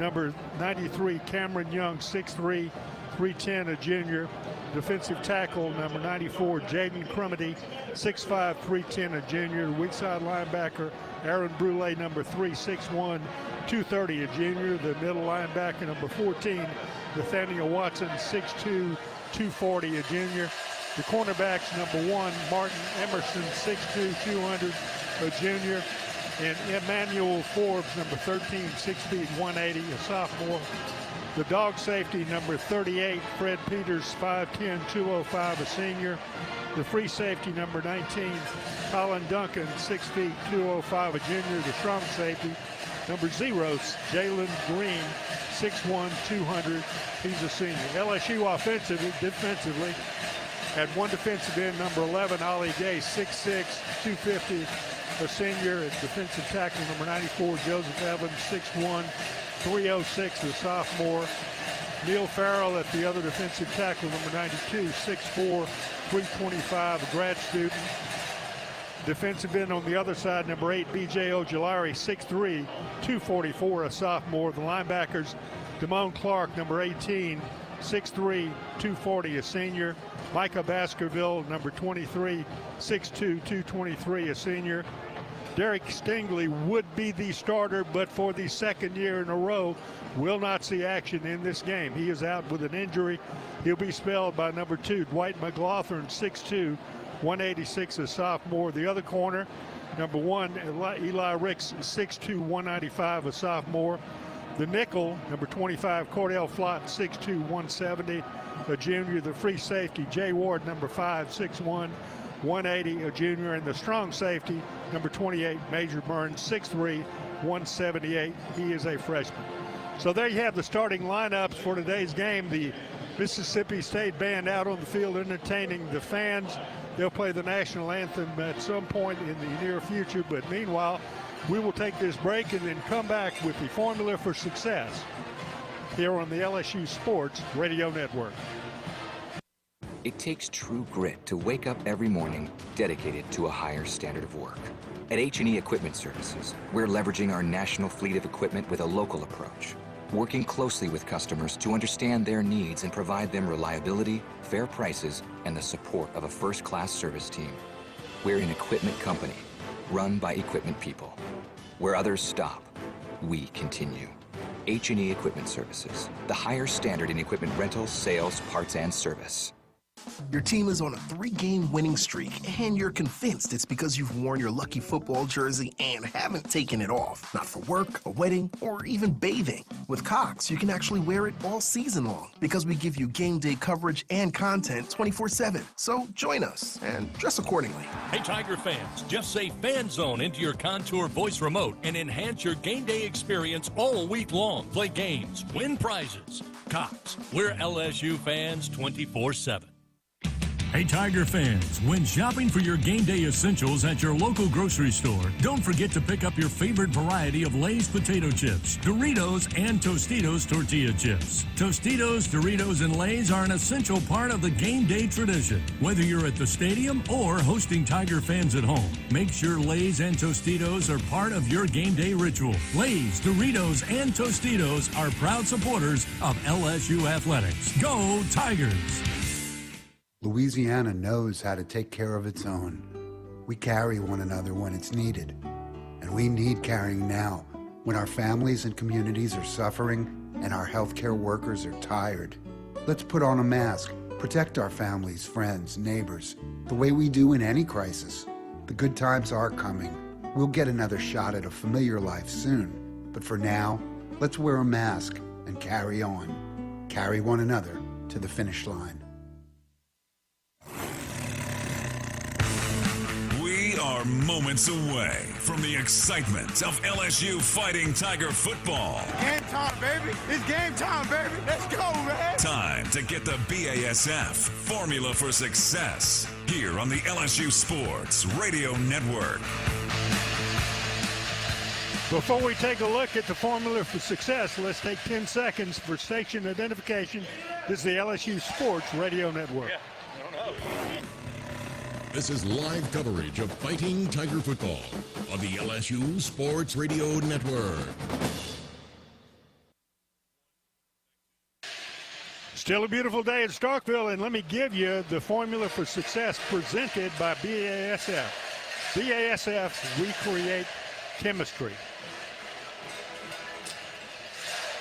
number 93, Cameron Young, 6'3", 310, a junior. Defensive tackle, number 94, Jaden Crumity, 6'5", 310, a junior. Weak side linebacker, Aaron Brule, number 3, 6'1", 230, a junior. The middle linebacker, number 14, Nathaniel Watson, 6'2", 240, a junior. The cornerbacks, number 1, Martin Emerson, 6'2", 200, a junior. And Emmanuel Forbes, number 13, 6 feet, 180, a sophomore. The dog safety, number 38, Fred Peters, 5'10", 205, a senior. The free safety, number 19, Colin Duncan, 6 feet, 205, a junior. The strong safety, number 0, Jalen Green, 6'1", 200. He's a senior. LSU defensively, at one defensive end, number 11, Ollie Gay, 6'6", 250, a senior. At defensive tackle, number 94, Joseph Evans, 6'1", 306, a sophomore. Neil Farrell at the other defensive tackle, number 92, 6'4", 325, a grad student. Defensive end on the other side, number 8, B.J. Ojulari, 6'3", 244, a sophomore. The linebackers, Damone Clark, number 18, 6'3", 240, a senior. Micah Baskerville, number 23, 6'2", 223, a senior. Derek Stingley would be the starter, but for the second year in a row, will not see action in this game. He is out with an injury. He'll be spelled by number 2, Dwight McLaughlin, 6'2", 186, a sophomore. The other corner, number 1, Eli Ricks, 6'2", 195, a sophomore. The nickel, number 25, Cordell Flott, 6'2", 170, a junior. The free safety, Jay Ward, number 5, 6'1", 180, a junior. And the strong safety, number 28, Major Burns, 6'3", 178. He is a freshman. So there you have the starting lineups for today's game. The Mississippi State band out on the field entertaining the fans. They'll play the national anthem at some point in the near future. But meanwhile, we will take this break and then come back with the formula for success here on the LSU Sports Radio Network. It takes true grit to wake up every morning dedicated to a higher standard of work. At H&E Equipment Services, we're leveraging our national fleet of equipment with a local approach, working closely with customers to understand their needs and provide them reliability, fair prices, and the support of a first-class service team. We're an equipment company, run by equipment people. Where others stop, we continue. H&E Equipment Services, the higher standard in equipment rentals, sales, parts, and service. Your team is on a 3-game winning streak, and you're convinced it's because you've worn your lucky football jersey and haven't taken it off. Not for work, a wedding, or even bathing. With Cox, you can actually wear it all season long because we give you game day coverage and content 24/7. So join us and dress accordingly. Hey, Tiger fans, just say Fan Zone into your Contour voice remote and enhance your game day experience all week long. Play games, win prizes. Cox, we're LSU fans 24/7. Hey, Tiger fans, when shopping for your game day essentials at your local grocery store, don't forget to pick up your favorite variety of Lay's potato chips, Doritos, and Tostitos tortilla chips. Tostitos, Doritos, and Lay's are an essential part of the game day tradition. Whether you're at the stadium or hosting Tiger fans at home, make sure Lay's and Tostitos are part of your game day ritual. Lay's, Doritos, and Tostitos are proud supporters of LSU athletics. Go Tigers! Louisiana knows how to take care of its own. We carry one another when it's needed, and we need carrying now when our families and communities are suffering and our healthcare workers are tired. Let's put on a mask, protect our families, friends, neighbors, the way we do in any crisis. The good times are coming. We'll get another shot at a familiar life soon, but for now, let's wear a mask and carry on. Carry one another to the finish line. We are moments away from the excitement of LSU Fighting Tiger football. Game time, baby. It's game time, baby. Let's go, man. Time to get the BASF formula for success here on the LSU Sports Radio Network. Before we take a look at the formula for success, let's take 10 seconds for station identification. This is the LSU Sports Radio Network. This is live coverage of Fighting Tiger football on the LSU Sports Radio Network. Still a beautiful day in Starkville, and let me give you the formula for success presented by BASF. BASF, we create chemistry.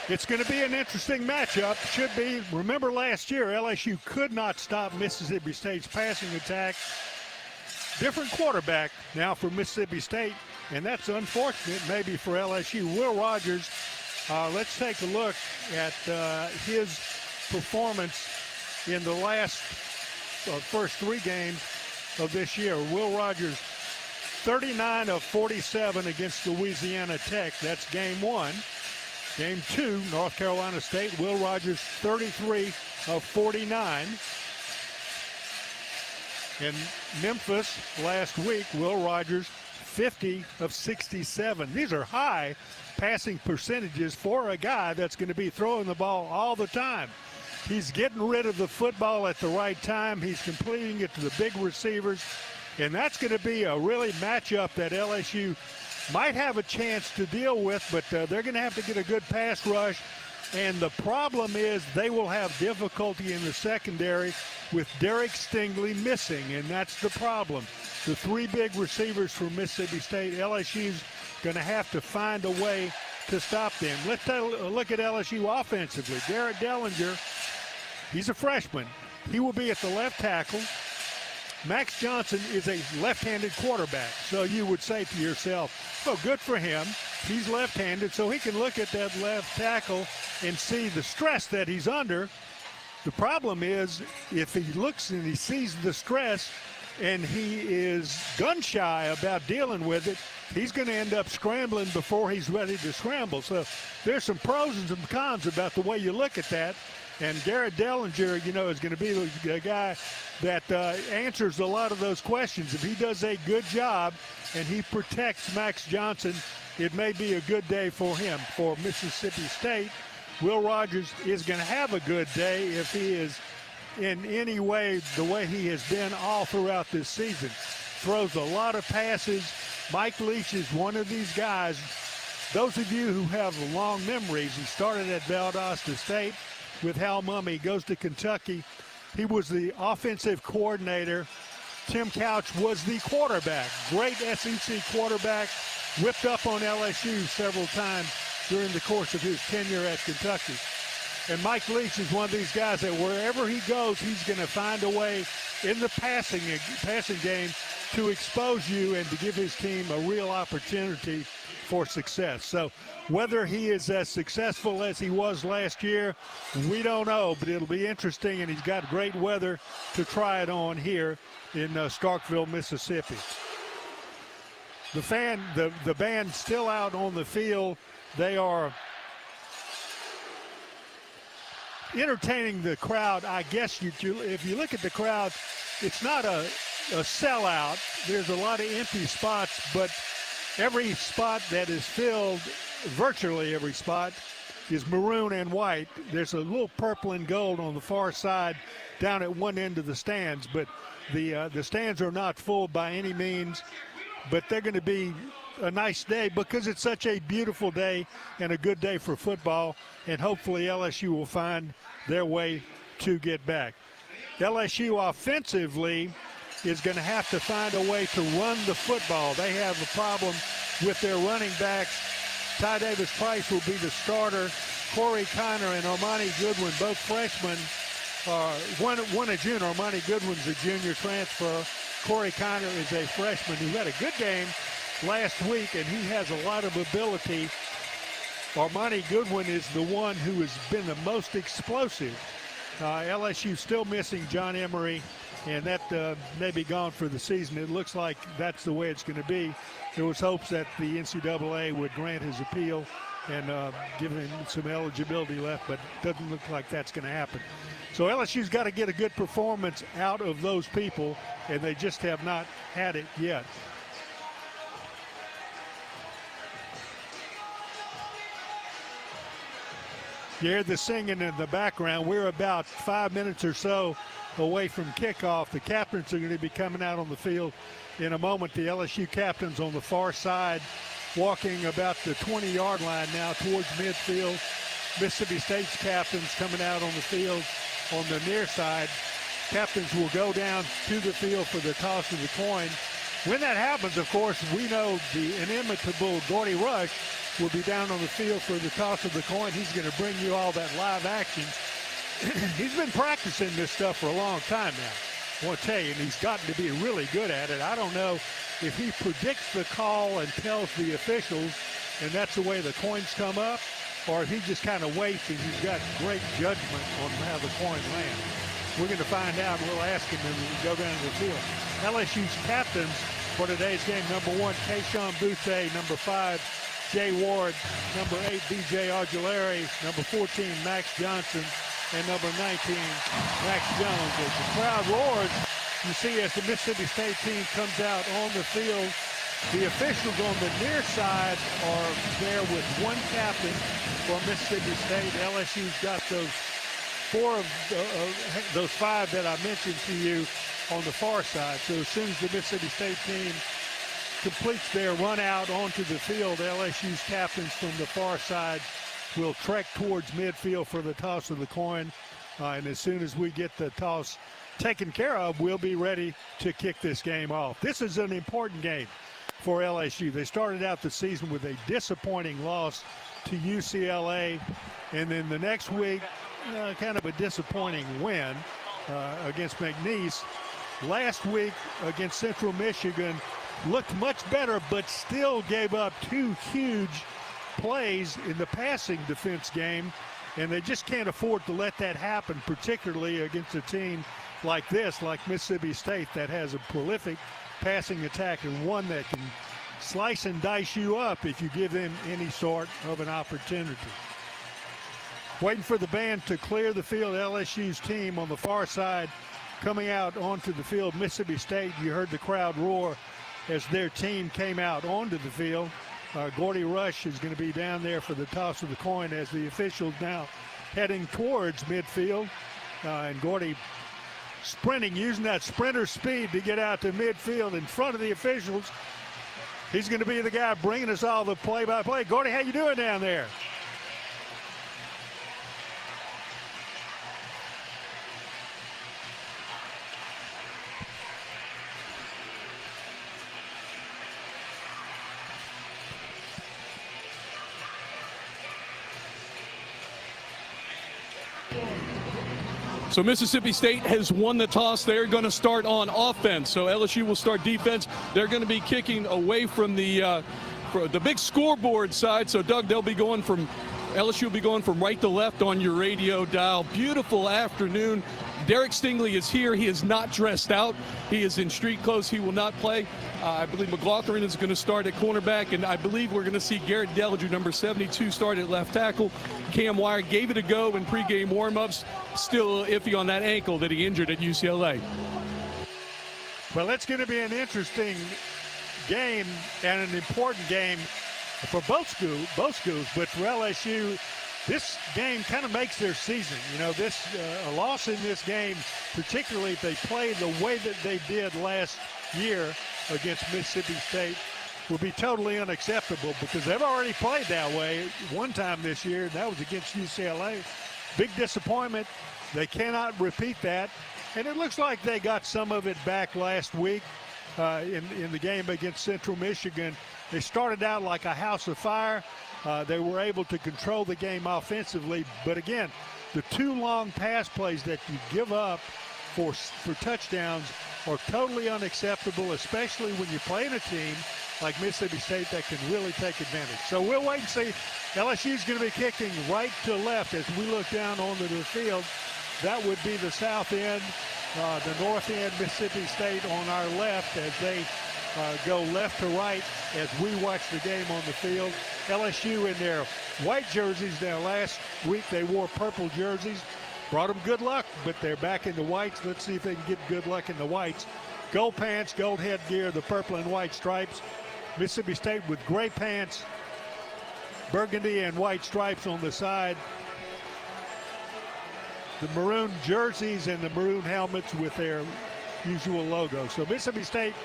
It's going to be an interesting matchup. Should be. Remember last year, LSU could not stop Mississippi State's passing attack. Different quarterback now for Mississippi State, and that's unfortunate maybe for LSU. Will Rogers, let's take a look at his performance in the last first 3 games of this year. Will Rogers, 39 of 47 against Louisiana Tech. That's game 1. Game 2, North Carolina State. Will Rogers, 33 of 49. In Memphis last week, Will Rogers, 50 of 67. These are high passing percentages for a guy that's going to be throwing the ball all the time. He's getting rid of the football at the right time. He's completing it to the big receivers. And that's going to be a really matchup that LSU might have a chance to deal with, but they're going to have to get a good pass rush. And the problem is they will have difficulty in the secondary with Derek Stingley missing, and that's the problem. The 3 big receivers from Mississippi State, LSU's going to have to find a way to stop them. Let's take a look at LSU offensively. Garrett Dellinger, he's a freshman. He will be at the left tackle. Max Johnson is a left-handed quarterback, so you would say to yourself, well, good for him. He's left-handed, so he can look at that left tackle and see the stress that he's under. The problem is if he looks and he sees the stress and he is gun-shy about dealing with it, he's going to end up scrambling before he's ready to scramble. So there's some pros and some cons about the way you look at that. And Garrett Dellinger, is going to be the guy that answers a lot of those questions. If he does a good job and he protects Max Johnson, it may be a good day for him. For Mississippi State, Will Rogers is going to have a good day if he is in any way the way he has been all throughout this season. Throws a lot of passes. Mike Leach is one of these guys. Those of you who have long memories, he started at Valdosta State with Hal Mumme, goes to Kentucky. He was the offensive coordinator. Tim Couch was the quarterback. Great SEC quarterback, whipped up on LSU several times during the course of his tenure at Kentucky. And Mike Leach is one of these guys that wherever he goes, he's going to find a way in the passing game to expose you and to give his team a real opportunity for success. So whether he is as successful as he was last year, we don't know, but it'll be interesting, and he's got great weather to try it on here in Starkville, Mississippi. The band still out on the field. They are entertaining the crowd. I guess if you look at the crowd, it's not a sellout. There's a lot of empty spots, but every spot that is filled, virtually every spot, is maroon and white. There's a little purple and gold on the far side down at one end of the stands, but the stands are not full by any means, but they're going to be a nice day because it's such a beautiful day and a good day for football, and hopefully LSU will find their way to get back. LSU offensively is going to have to find a way to run the football. They have a problem with their running backs. Ty Davis-Price will be the starter. Corey Kiner and Armani Goodwin, both freshmen. One a junior. Armani Goodwin's a junior transfer. Corey Kiner is a freshman who had a good game last week, and he has a lot of ability. Armani Goodwin is the one who has been the most explosive. LSU still missing John Emery, and that may be gone for the season. It looks like that's the way it's going to be. There was hopes that the NCAA would grant his appeal and give him some eligibility left, but it doesn't look like that's going to happen. So LSU's got to get a good performance out of those people, and they just have not had it yet. You hear the singing in the background. We're about 5 minutes or so away from kickoff. The captains are going to be coming out on the field in a moment. The LSU captains on the far side, walking about the 20-yard line now towards midfield. Mississippi State's captains coming out on the field on the near side. Captains will go down to the field for the toss of the coin. When that happens, of course, we know the inimitable Gordy Rush will be down on the field for the toss of the coin. He's going to bring you all that live action. He's been practicing this stuff for a long time now, I want to tell you, and he's gotten to be really good at it. I don't know if he predicts the call and tells the officials, and that's the way the coins come up, or if he just kind of waits and he's got great judgment on how the coin lands. We're going to find out. We'll ask him when we go down to the field. LSU's captains for today's game: number 1, Kayshawn Boutte; number 5, Jay Ward; number 8, B.J. Aguilera; number 14, Max Johnson; and number 19, Max Jones. As the crowd roars, you see as the Mississippi State team comes out on the field, the officials on the near side are there with one captain for Mississippi State. LSU's got those 4 of those 5 that I mentioned to you on the far side. So as soon as the Mississippi State team completes their run out onto the field, LSU's captains from the far side will trek towards midfield for the toss of the coin. And as soon as we get the toss taken care of, we'll be ready to kick this game off. This is an important game for LSU. They started out the season with a disappointing loss to UCLA, and then the next week, kind of a disappointing win against McNeese. Last week against Central Michigan, looked much better, but still gave up 2 huge plays in the passing defense game, and they just can't afford to let that happen, particularly against a team like this, like Mississippi State, that has a prolific passing attack and one that can slice and dice you up if you give them any sort of an opportunity. Waiting for the band to clear the field. LSU's team on the far side coming out onto the field. Mississippi State, you heard the crowd roar as their team came out onto the field. Gordy Rush is going to be down there for the toss of the coin as the officials now heading towards midfield. And Gordy sprinting, using that sprinter speed to get out to midfield in front of the officials. He's going to be the guy bringing us all the play-by-play. Gordy, how you doing down there? So Mississippi State has won the toss. They're going to start on offense. So LSU will start defense. They're going to be kicking away from the big scoreboard side. So, Doug, LSU will be going from right to left on your radio dial. Beautiful afternoon. Derek Stingley is here. He is not dressed out. He is in street clothes. He will not play. I believe McLaughlin is going to start at cornerback, and I believe we're going to see Garrett Dellinger, number 72, start at left tackle. Cam Wire gave it a go in pregame warmups. Still iffy on that ankle that he injured at UCLA. Well, it's going to be an interesting game and an important game for both schools, but for LSU, this game kind of makes their season. You know, a loss in this game, particularly if they play the way that they did last year against Mississippi State, will be totally unacceptable because they've already played that way one time this year, and that was against UCLA. Big disappointment. They cannot repeat that, and it looks like they got some of it back last week in the game against Central Michigan. They started out like a house of fire. They were able to control the game offensively, but again, the 2 long pass plays that you give up for touchdowns are totally unacceptable, especially when you're playing a team like Mississippi State that can really take advantage. So we'll wait and see. LSU's going to be kicking right to left as we look down onto the field. That would be the south end, the north end, Mississippi State on our left as they go left to right as we watch the game on the field. LSU in their white jerseys. Now last week they wore purple jerseys. Brought them good luck, but they're back in the whites. Let's see if they can get good luck in the whites. Gold pants, gold headgear, the purple and white stripes. Mississippi State with gray pants, burgundy and white stripes on the side. The maroon jerseys and the maroon helmets with their usual logo. So Mississippi State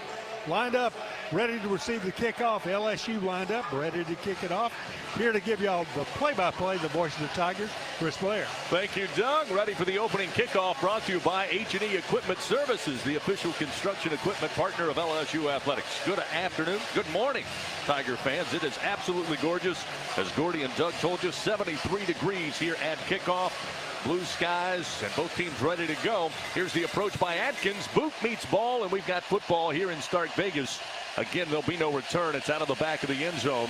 lined up, ready to receive the kickoff. LSU lined up, ready to kick it off. Here to give y'all the play-by-play, the voice of the Tigers, Chris Blair. Thank you, Doug. Ready for the opening kickoff, brought to you by H&E Equipment Services, the official construction equipment partner of LSU Athletics. Good afternoon, good morning, Tiger fans. It is absolutely gorgeous. As Gordy and Doug told you, 73 degrees here at kickoff. Blue skies and both teams ready to go. Here's the approach by Atkins. Boot meets ball, and we've got football here in Stark Vegas. Again, there'll be no return. It's out of the back of the end zone.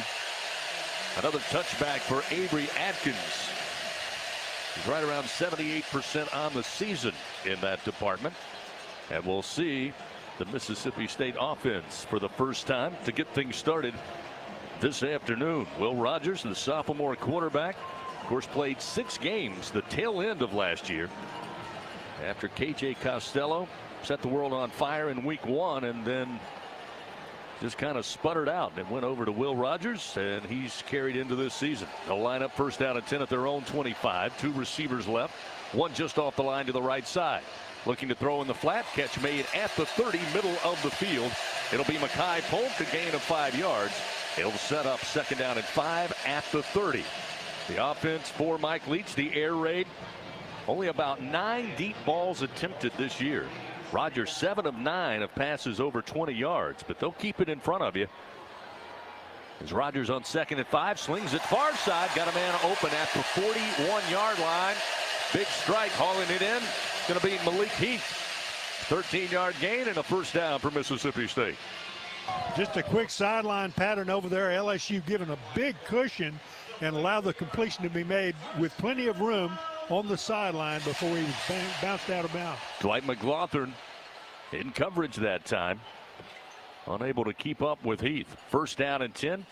Another touchback for Avery Atkins. He's right around 78% on the season in that department. And we'll see the Mississippi State offense for the first time to get things started this afternoon. Will Rogers, the sophomore quarterback, of course, played 6 games the tail end of last year after KJ Costello set the world on fire in week 1 and then just kind of sputtered out and went over to Will Rogers, and he's carried into this season. They'll line up first down and 10 at their own 25. 2 receivers left, one just off the line to the right side. Looking to throw in the flat, catch made at the 30, middle of the field. It'll be Mekhi Polk, a gain of 5 yards. He'll set up second down and 5 at the 30. The offense for Mike Leach, the air raid. Only about 9 deep balls attempted this year. Rogers 7 of 9 of passes over 20 yards, but they'll keep it in front of you. As Rogers on second and 5, slings it far side, got a man open at the 41-yard line. Big strike, hauling it in. Going to be Malik Heath. 13-yard gain and a first down for Mississippi State. Just a quick sideline pattern over there. LSU given a big cushion and allow the completion to be made with plenty of room on the sideline before he was bounced out of bounds. Dwight McLaughlin in coverage that time. Unable to keep up with Heath. First down and 10.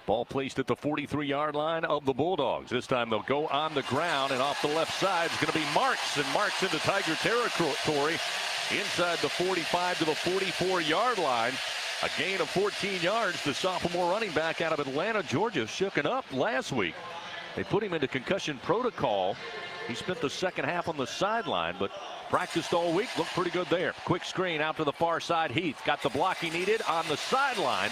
Ball placed at the 43-yard line of the Bulldogs. This time they'll go on the ground, and off the left side is going to be Marks, and Marks into Tiger territory inside the 45 to the 44-yard line. A gain of 14 yards. The sophomore running back out of Atlanta, Georgia, shooken up last week. They put him into concussion protocol. He spent the second half on the sideline, but practiced all week. Looked pretty good there. Quick screen out to the far side. Heath got the block he needed on the sideline.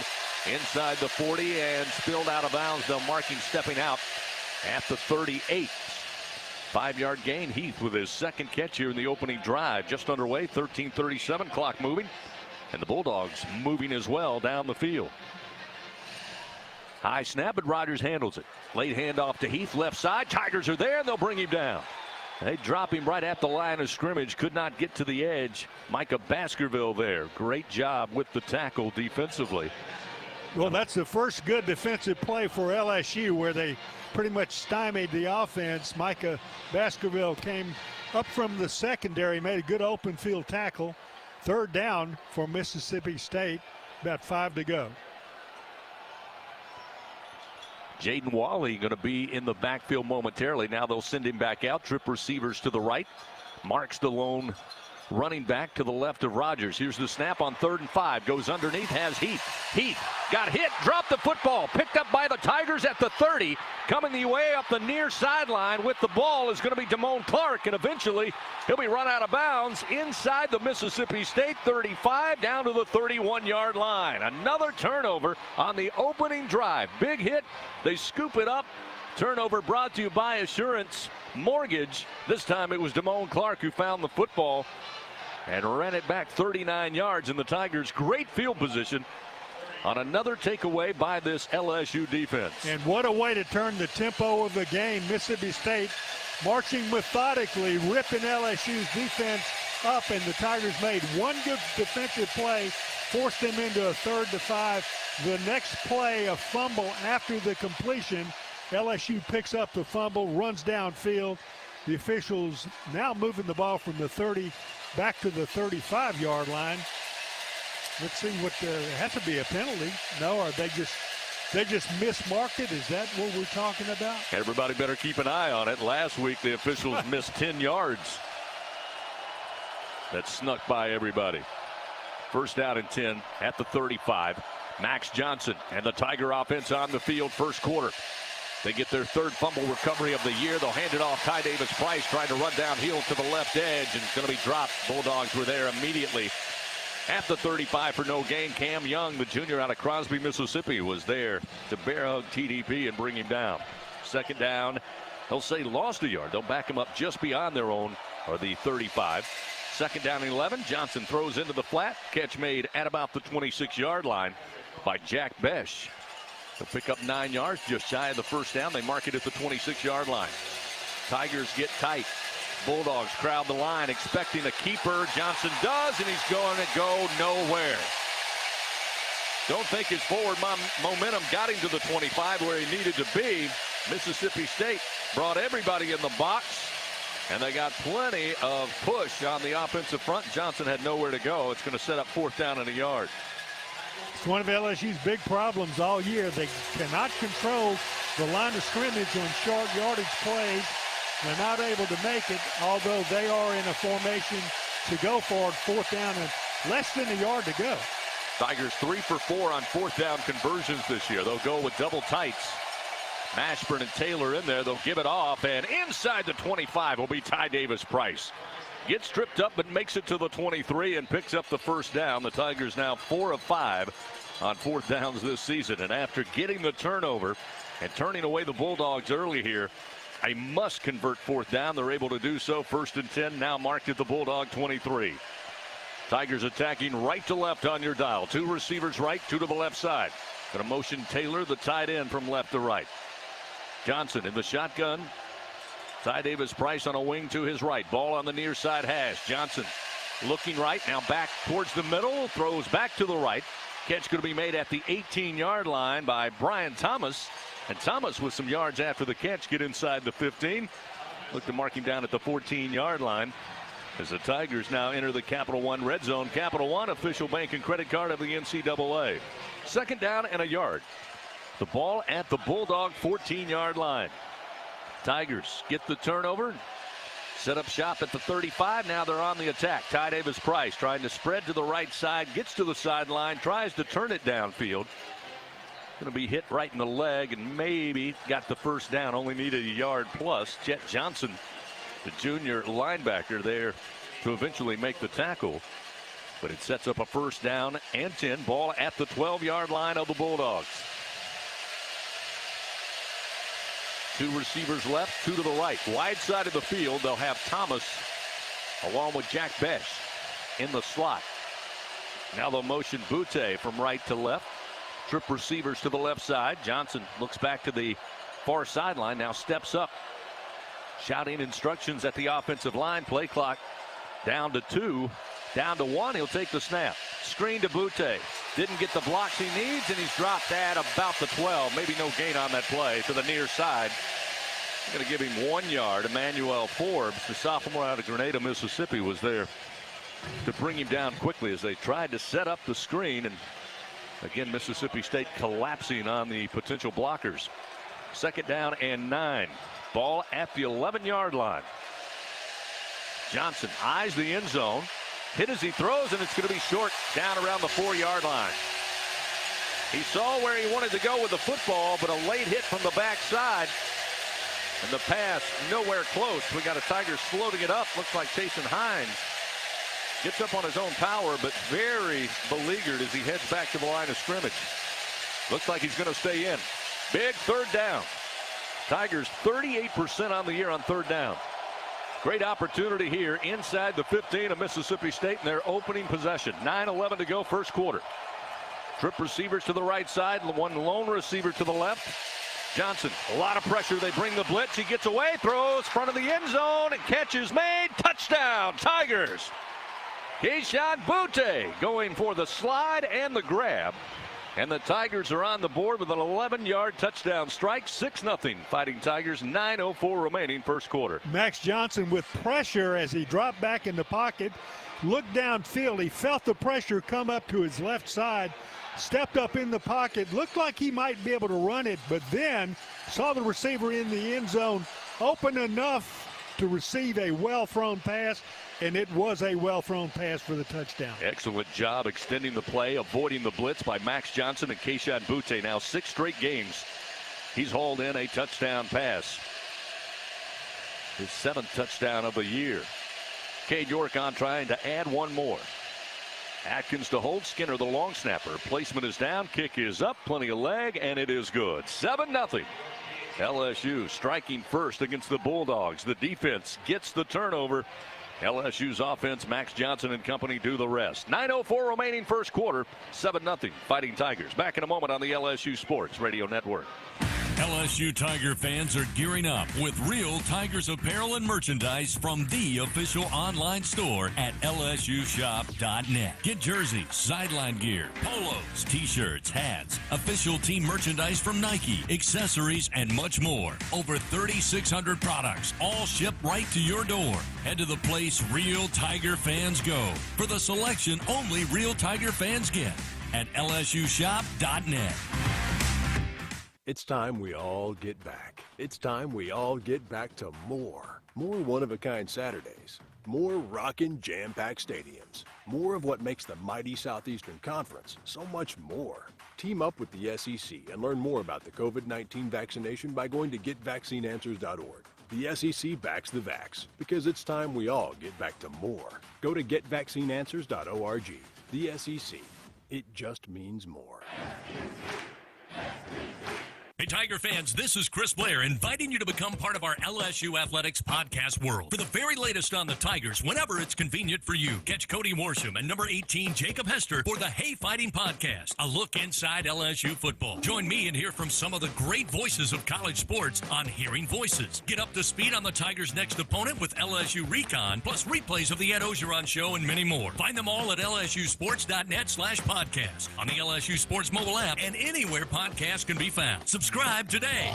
Inside the 40 and spilled out of bounds. They'll marking stepping out at the 38. 5-yard gain. Heath with his second catch here in the opening drive. Just underway. 13:37. Clock moving. And the Bulldogs moving as well down the field. High snap, but Rogers handles it. Late handoff to Heath, left side. Tigers are there, and they'll bring him down. They drop him right at the line of scrimmage. Could not get to the edge. Micah Baskerville there. Great job with the tackle defensively. Well, that's the first good defensive play for LSU where they pretty much stymied the offense. Micah Baskerville came up from the secondary, made a good open field tackle. Third down for Mississippi State. About 5 to go. Jaden Wally going to be in the backfield momentarily. Now they'll send him back out. Trip receivers to the right. Marks the lone running back to the left of Rogers. Here's the snap on 3rd and 5. Goes underneath, has Heath. Heath got hit, dropped the football. Picked up by the Tigers at the 30. Coming the way up the near sideline with the ball is going to be Damone Clark. And eventually he'll be run out of bounds inside the Mississippi State 35 down to the 31-yard line. Another turnover on the opening drive. Big hit. They scoop it up. Turnover brought to you by Assurance Mortgage. This time it was Damone Clark who found the football and ran it back 39 yards. And the Tigers, great field position on another takeaway by this LSU defense. And what a way to turn the tempo of the game. Mississippi State marching methodically, ripping LSU's defense up, and the Tigers made one good defensive play, forced them into a 3rd and 5. The next play, a fumble after the completion. LSU picks up the fumble, runs downfield. The officials now moving the ball from the 30 back to the 35-yard line. Let's see what has to be a penalty. No, or they just mismarked it. Is that what we're talking about? Everybody better keep an eye on it. Last week the officials missed 10 yards. That snuck by everybody. First down and 10 at the 35. Max Johnson and the Tiger offense on the field first quarter. They get their 3rd fumble recovery of the year. They'll hand it off. Ty Davis Price trying to run downhill to the left edge, and it's going to be dropped. Bulldogs were there immediately at the 35 for no gain. Cam Young, the junior out of Crosby, Mississippi, was there to bear hug TDP and bring him down. 2nd down. They'll say lost a yard. They'll back him up just beyond their own, or the 35. 2nd down and 11. Johnson throws into the flat. Catch made at about the 26-yard line by Jack Besh. They'll pick up 9 yards, just shy of the first down. They mark it at the 26-yard line. Tigers get tight. Bulldogs crowd the line, expecting a keeper. Johnson does, and he's going to go nowhere. Don't think his forward momentum got him to the 25 where he needed to be. Mississippi State brought everybody in the box, and they got plenty of push on the offensive front. Johnson had nowhere to go. It's going to set up 4th down and a yard. It's one of LSU's big problems all year. They cannot control the line of scrimmage on short yardage plays. They're not able to make it, although they are in a formation to go for it. 4th down and less than a yard to go. Tigers 3 for 4 on 4th down conversions this year. They'll go with double tights. Mashburn and Taylor in there. They'll give it off, and inside the 25 will be Ty Davis Price. Gets tripped up but makes it to the 23 and picks up the 1st down. The Tigers now 4 of 5 on 4th downs this season. And after getting the turnover and turning away the Bulldogs early here, a must convert 4th down. They're able to do so. 1st and 10 now marked at the Bulldog 23. Tigers attacking right to left on your dial. 2 receivers right, 2 to the left side. Going to motion Taylor, the tight end, from left to right. Johnson in the shotgun. Ty Davis Price on a wing to his right. Ball on the near side hash. Johnson looking right. Now back towards the middle. Throws back to the right. Catch going to be made at the 18-yard line by Brian Thomas. And Thomas with some yards after the catch get inside the 15. Look to mark him down at the 14-yard line as the Tigers now enter the Capital One red zone. Capital One, official bank and credit card of the NCAA. 2nd down and a yard. The ball at the Bulldog 14-yard line. Tigers get the turnover, set up shop at the 35. Now they're on the attack. Ty Davis Price trying to spread to the right side, gets to the sideline, tries to turn it downfield. Going to be hit right in the leg and maybe got the 1st down. Only needed a yard plus. Chet Johnson, the junior linebacker, there to eventually make the tackle. But it sets up a 1st down and 10. Ball at the 12-yard line of the Bulldogs. 2 receivers left, 2 to the right. Wide side of the field, they'll have Thomas along with Jack Besh in the slot. Now they'll motion Butte from right to left. Trip receivers to the left side. Johnson looks back to the far sideline, now steps up. shouting instructions at the offensive line. Play clock down to 2, down to 1. He'll take the snap. Screen to Butte. Didn't get the blocks he needs, and he's dropped at about the 12. Maybe no gain on that play to the near side. Going to give him 1 yard. Emmanuel Forbes, the sophomore out of Grenada, Mississippi, was there to bring him down quickly as they tried to set up the screen. And again, Mississippi State collapsing on the potential blockers. 2nd down and 9. Ball at the 11-yard line. Johnson eyes the end zone. Hit as he throws, and it's going to be short down around the 4-yard line. He saw where he wanted to go with the football, but a late hit from the backside. And the pass nowhere close. We got a Tigers floating it up. Looks like Jason Hines gets up on his own power, but very beleaguered as he heads back to the line of scrimmage. Looks like he's going to stay in. Big 3rd down. Tigers 38% on the year on 3rd down. Great opportunity here inside the 15 of Mississippi State in their opening possession. 9:11 to go, first quarter. Trip receivers to the right side, one lone receiver to the left. Johnson, a lot of pressure. They bring the blitz. He gets away, throws front of the end zone, and catch is made. Touchdown, Tigers. Keyshawn Butte going for the slide and the grab. And the Tigers are on the board with an 11-yard touchdown strike. 6-0 Fighting Tigers. 9:04 remaining first quarter. Max Johnson with pressure as he dropped back in the pocket. Looked downfield. He felt the pressure come up to his left side. Stepped up in the pocket. Looked like he might be able to run it, but then saw the receiver in the end zone open enough to receive a well-thrown pass. And it was a well-thrown pass for the touchdown. Excellent job extending the play, avoiding the blitz by Max Johnson and Keyshawn Butte. Now 6 straight games he's hauled in a touchdown pass. His 7th touchdown of the year. Cade York on trying to add one more. Atkins to hold. Skinner the long snapper. Placement is down. Kick is up. Plenty of leg, and it is good. 7-0. LSU striking first against the Bulldogs. The defense gets the turnover. LSU's offense, Max Johnson and company do the rest. 9:04 remaining first quarter. 7-0 Fighting Tigers. Back in a moment on the LSU Sports Radio Network. LSU Tiger fans are gearing up with real Tigers apparel and merchandise from the official online store at lsushop.net. Get jerseys, sideline gear, polos, t-shirts, hats, official team merchandise from Nike, accessories, and much more. Over 3,600 products, all shipped right to your door. Head to the place real Tiger fans go for the selection only real Tiger fans get at lsushop.net. It's time we all get back. It's time we all get back to more. More one-of-a-kind Saturdays. More rockin' jam-packed stadiums. More of what makes the mighty Southeastern Conference so much more. Team up with the SEC and learn more about the COVID-19 vaccination by going to GetVaccineAnswers.org. The SEC backs the vax because it's time we all get back to more. Go to GetVaccineAnswers.org. The SEC. It just means more. Hey, Tiger fans, this is Chris Blair inviting you to become part of our LSU Athletics podcast world. For the very latest on the Tigers, whenever it's convenient for you, catch Cody Worsham and number 18, Jacob Hester, for the Hey Fighting podcast, a look inside LSU football. Join me and hear from some of the great voices of college sports on Hearing Voices. Get up to speed on the Tigers' next opponent with LSU Recon, plus replays of the Ed Ogeron Show and many more. Find them all at lsusports.net/podcast, on the LSU Sports mobile app, and anywhere podcasts can be found. Subscribe today.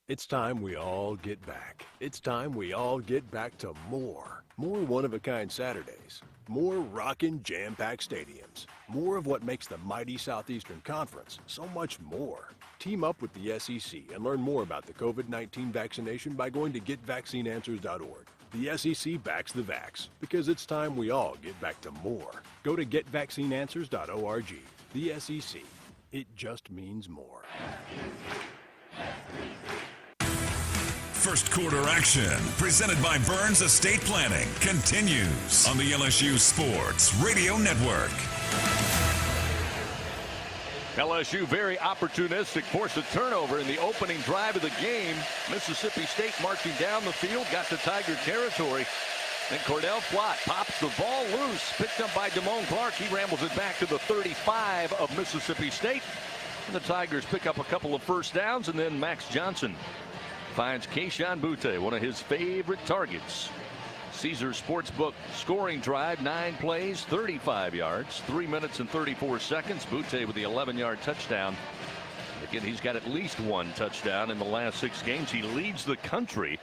It's time we all get back. It's time we all get back to more. More one-of-a-kind Saturdays. More rockin' jam-packed stadiums. More of what makes the mighty Southeastern Conference so much more. Team up with the SEC and learn more about the COVID-19 vaccination by going to GetVaccineAnswers.org. The SEC backs the vax because it's time we all get back to more. Go to GetVaccineAnswers.org. The SEC. It just means more. First quarter action, presented by Burns Estate Planning, continues on the LSU Sports Radio Network. LSU very opportunistic, forced a turnover in the opening drive of the game. Mississippi State marching down the field, got to Tiger territory. And Cordell Flott pops the ball loose, picked up by Damone Clark. He rambles it back to the 35 of Mississippi State. And the Tigers pick up a couple of first downs, and then Max Johnson finds Kayshon Boutte, one of his favorite targets. Caesars Sportsbook scoring drive, 9 plays, 35 yards, 3 minutes and 34 seconds. Boutte with the 11-yard touchdown. Again, he's got at least 1 touchdown in the last 6 games. He leads the country,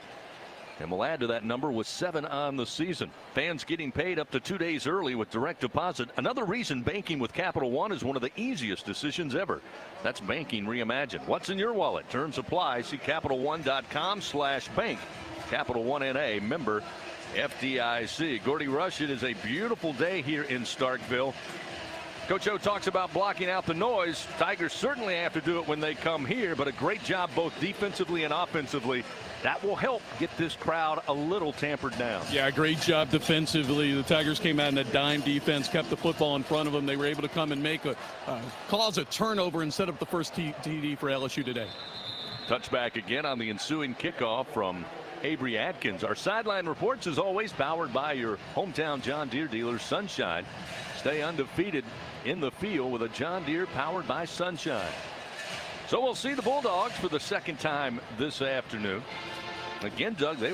and we'll add to that number with 7 on the season. Fans getting paid up to 2 days early with direct deposit. Another reason banking with Capital One is one of the easiest decisions ever. That's banking reimagined. What's in your wallet? Terms apply. See CapitalOne.com/bank. Capital One NA, member FDIC. Gordy Rush, it is a beautiful day here in Starkville. Coach O talks about blocking out the noise. Tigers certainly have to do it when they come here, but a great job both defensively and offensively. That will help get this crowd a little tampered down. Yeah, great job defensively. The Tigers came out in a dime defense, kept the football in front of them. They were able to come and cause a turnover and set up the first TD for LSU today. Touchback again on the ensuing kickoff from Avery Atkins. Our sideline reports, as always, powered by your hometown John Deere dealer, Sunshine. Stay undefeated in the field with a John Deere powered by Sunshine. So we'll see the Bulldogs for the second time this afternoon. Again, Doug, they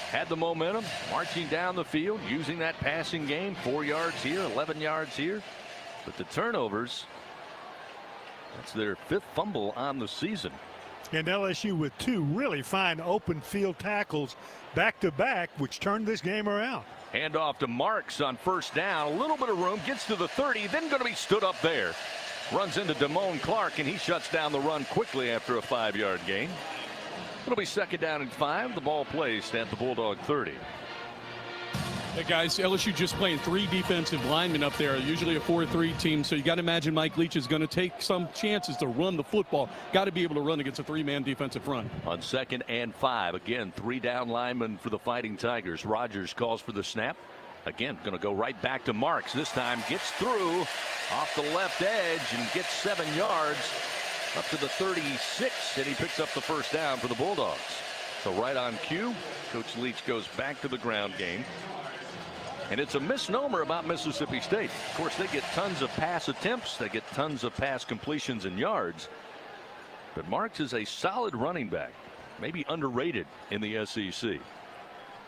had the momentum, marching down the field, using that passing game, 4 yards here, 11 yards here. But the turnovers, that's their 5th fumble on the season. And LSU with 2 really fine open field tackles back-to-back, which turned this game around. Hand off to Marks on first down. A little bit of room, gets to the 30, then going to be stood up there. Runs into Damone Clark, and he shuts down the run quickly after a 5-yard gain. It'll be 2nd down and 5. The ball placed at the Bulldog 30. Hey guys, LSU just playing 3 defensive linemen up there, usually a 4-3 team, so you got to imagine Mike Leach is going to take some chances to run the football. Got to be able to run against a 3-man defensive front. On 2nd and 5, again, 3 down linemen for the Fighting Tigers. Rogers calls for the snap. Again, going to go right back to Marks. This time gets through off the left edge and gets 7 yards up to the 36, and he picks up the first down for the Bulldogs. So right on cue, Coach Leach goes back to the ground game. And it's a misnomer about Mississippi State. Of course, they get tons of pass attempts. They get tons of pass completions and yards. But Marks is a solid running back, maybe underrated in the SEC.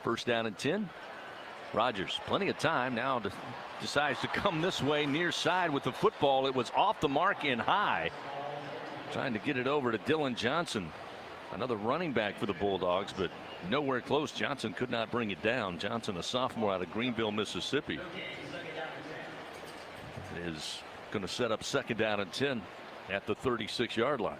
1st down and 10. Rogers, plenty of time now, decides to come this way near side with the football. It was off the mark in high. Trying to get it over to Dylan Johnson, another running back for the Bulldogs, but nowhere close. Johnson could not bring it down. Johnson, a sophomore out of Greenville, Mississippi, is going to set up 2nd down and 10 at the 36-yard line.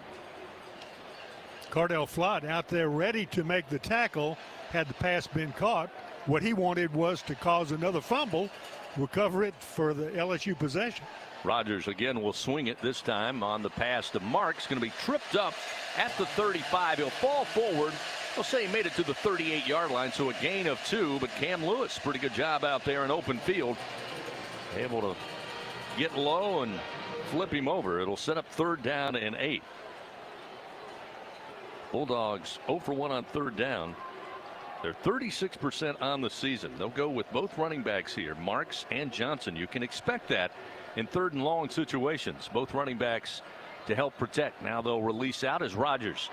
Cardell Flott out there ready to make the tackle had the pass been caught. What he wanted was to cause another fumble, recover it for the LSU possession. Rogers again will swing it, this time on the pass to Marks. Going to be tripped up at the 35. He'll fall forward. They'll say he made it to the 38-yard line, so a gain of 2. But Cam Lewis, pretty good job out there in open field. Able to get low and flip him over. It'll set up 3rd down and 8. Bulldogs 0 for 1 on 3rd down. They're 36% on the season. They'll go with both running backs here, Marks and Johnson. You can expect that in 3rd and long situations. Both running backs to help protect. Now they'll release out as Rogers.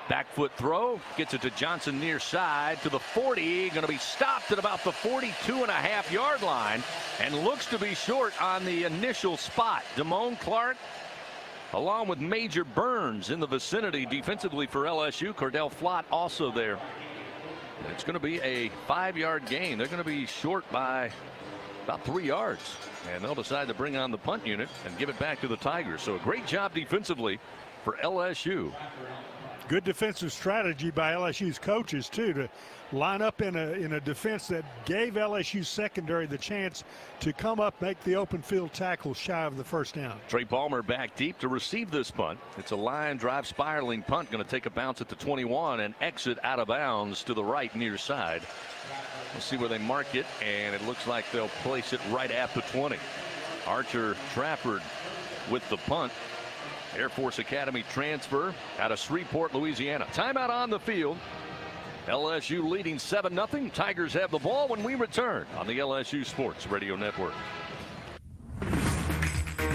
Back foot throw, gets it to Johnson near side to the 40. Going to be stopped at about the 42.5-yard line and looks to be short on the initial spot. Damone Clark along with Major Burns in the vicinity defensively for LSU. Cardell Flott also there. It's going to be a 5-yard gain. They're going to be short by about 3 yards, and they'll decide to bring on the punt unit and give it back to the Tigers. So a great job defensively for LSU. Good defensive strategy by LSU's coaches too, to line up in a defense that gave LSU secondary the chance to come up, make the open field tackle shy of the 1st down. Trey Palmer back deep to receive this punt. It's a line drive spiraling punt, going to take a bounce at the 21 and exit out of bounds to the right near side. We'll see where they mark it, and it looks like they'll place it right at the 20. Archer Trafford with the punt. Air Force Academy transfer out of Shreveport, Louisiana. Timeout on the field. LSU leading 7-0. Tigers have the ball when we return on the LSU Sports Radio Network.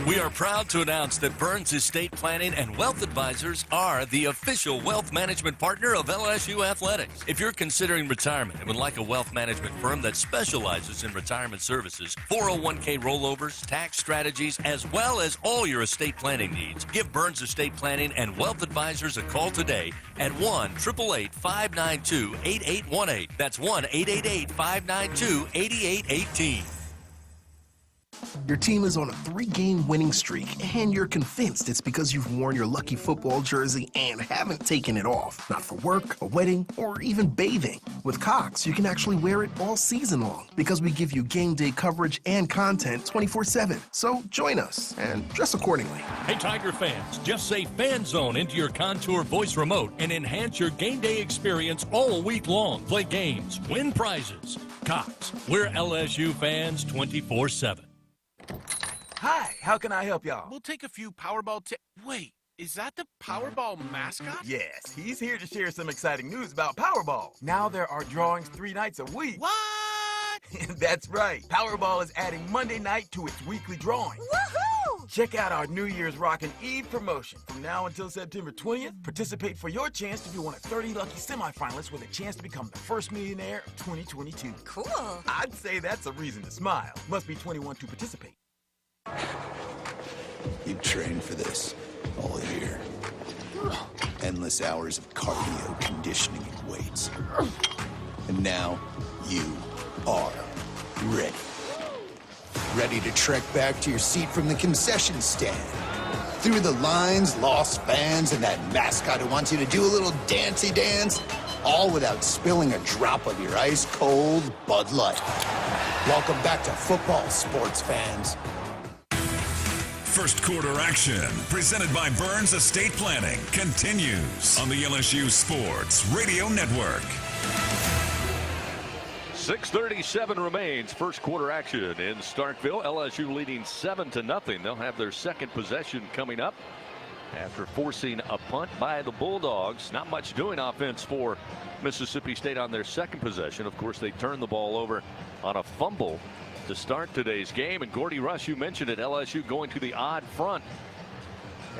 We are proud to announce that Burns Estate Planning and Wealth Advisors are the official wealth management partner of LSU Athletics. If you're considering retirement and would like a wealth management firm that specializes in retirement services, 401k rollovers, tax strategies, as well as all your estate planning needs, give Burns Estate Planning and Wealth Advisors a call today at 1-888-592-8818. That's 1-888-592-8818. Your team is on a 3-game winning streak, and you're convinced it's because you've worn your lucky football jersey and haven't taken it off. Not for work, a wedding, or even bathing. With Cox, you can actually wear it all season long because we give you game day coverage and content 24/7. So join us and dress accordingly. Hey, Tiger fans, just say Fan Zone into your Contour voice remote and enhance your game day experience all week long. Play games, win prizes. Cox, we're LSU fans 24/7. Hi, how can I help y'all? We'll take a few Powerball Wait, is that the Powerball mascot? Yes, he's here to share some exciting news about Powerball. Now there are drawings 3 nights a week. What? That's right. Powerball is adding Monday night to its weekly drawing. Woohoo! Check out our New Year's Rockin' Eve promotion. From now until September 20th, participate for your chance to be one of 30 lucky semifinalists with a chance to become the first millionaire of 2022. Cool. I'd say that's a reason to smile. Must be 21 to participate. You trained for this all year. Endless hours of cardio, conditioning, and weights. And now you are ready. Ready to trek back to your seat from the concession stand. Through the lines, lost fans, and that mascot who wants you to do a little dancey dance, all without spilling a drop of your ice-cold Bud Light. Welcome back to football, sports fans. First quarter action, presented by Burns Estate Planning, continues on the LSU Sports Radio Network. 6:37 remains. First quarter action in Starkville. LSU leading 7-0. They'll have their second possession coming up after forcing a punt by the Bulldogs. Not much doing offense for Mississippi State on their second possession. Of course, they turned the ball over on a fumble to start today's game. And Gordy Rush, you mentioned it, LSU going to the odd front.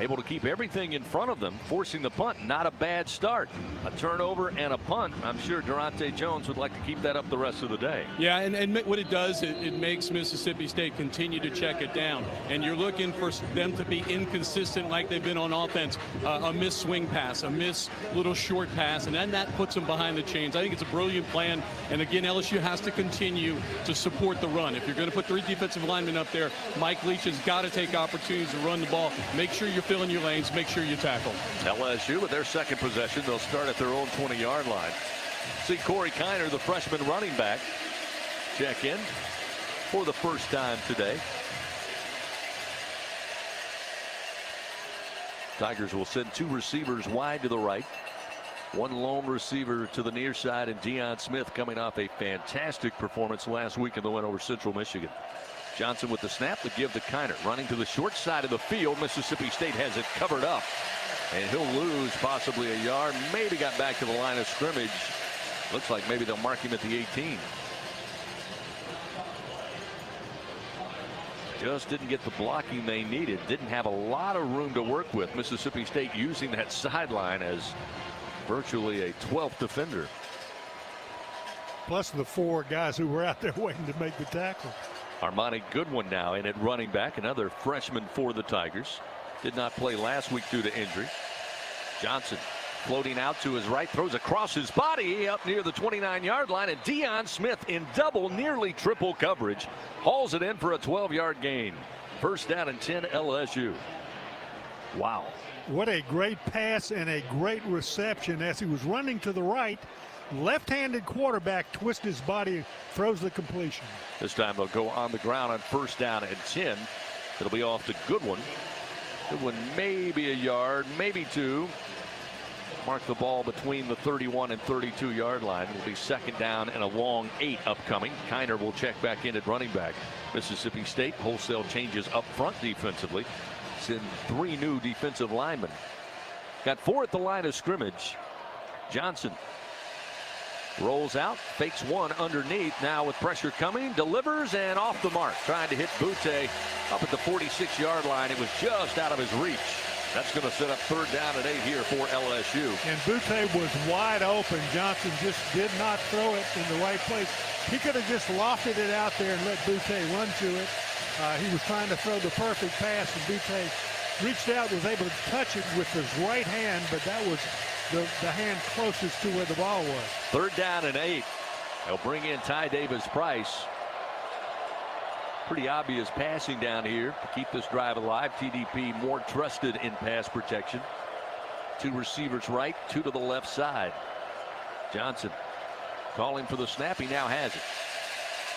Able to keep everything in front of them, forcing the punt. Not a bad start. A turnover and a punt. I'm sure Durante Jones would like to keep that up the rest of the day. Yeah, and what it does, it makes Mississippi State continue to check it down. And you're looking for them to be inconsistent like they've been on offense. A missed swing pass, a missed little short pass, and then that puts them behind the chains. I think it's a brilliant plan. And again, LSU has to continue to support the run. If you're going to put 3 defensive linemen up there, Mike Leach has got to take opportunities to run the ball. Make sure you're filling your lanes, make sure you tackle. LSU with their second possession, they'll start at their own 20-yard line. See Corey Kiner, the freshman running back, check in for the first time today. Tigers will send 2 receivers wide to the right, 1 lone receiver to the near side, and Deion Smith coming off a fantastic performance last week in the win over Central Michigan. Johnson with the snap to give to Kiner, running to the short side of the field. Mississippi State has it covered up, and he'll lose possibly a yard. Maybe got back to the line of scrimmage. Looks like maybe they'll mark him at the 18. Just didn't get the blocking they needed. Didn't have a lot of room to work with. Mississippi State using that sideline as virtually a 12th defender. Plus the 4 guys who were out there waiting to make the tackle. Armani Goodwin now in at running back, another freshman for the Tigers. Did not play last week due to injury. Johnson floating out to his right, throws across his body up near the 29-yard line, and Deion Smith in double, nearly triple coverage, hauls it in for a 12-yard gain. First down and 10 LSU. Wow. What a great pass and a great reception as he was running to the right. Left-handed quarterback twists his body, throws the completion. This time they'll go on the ground on first down and 10. It'll be off to Goodwin. Goodwin maybe a yard, maybe 2. Mark the ball between the 31 and 32-yard line. It'll be second down and a long 8 upcoming. Kiner will check back in at running back. Mississippi State wholesale changes up front defensively. Send 3 new defensive linemen. Got 4 at the line of scrimmage. Johnson Rolls out, fakes one underneath. Now with pressure coming, delivers and off the mark. Trying to hit Butte up at the 46-yard line. It was just out of his reach. That's going to set up 3rd down and 8 here for LSU. And Butte was wide open. Johnson just did not throw it in the right place. He could have just lofted it out there and let Butte run to it. He was trying to throw the perfect pass, and Butte reached out, was able to touch it with his right hand, but that was the hand closest to where the ball was. 3rd down and 8. They'll bring in Ty Davis-Price. Pretty obvious passing down here to keep this drive alive. TDP more trusted in pass protection. 2 receivers right, 2 to the left side. Johnson calling for the snap. He now has it.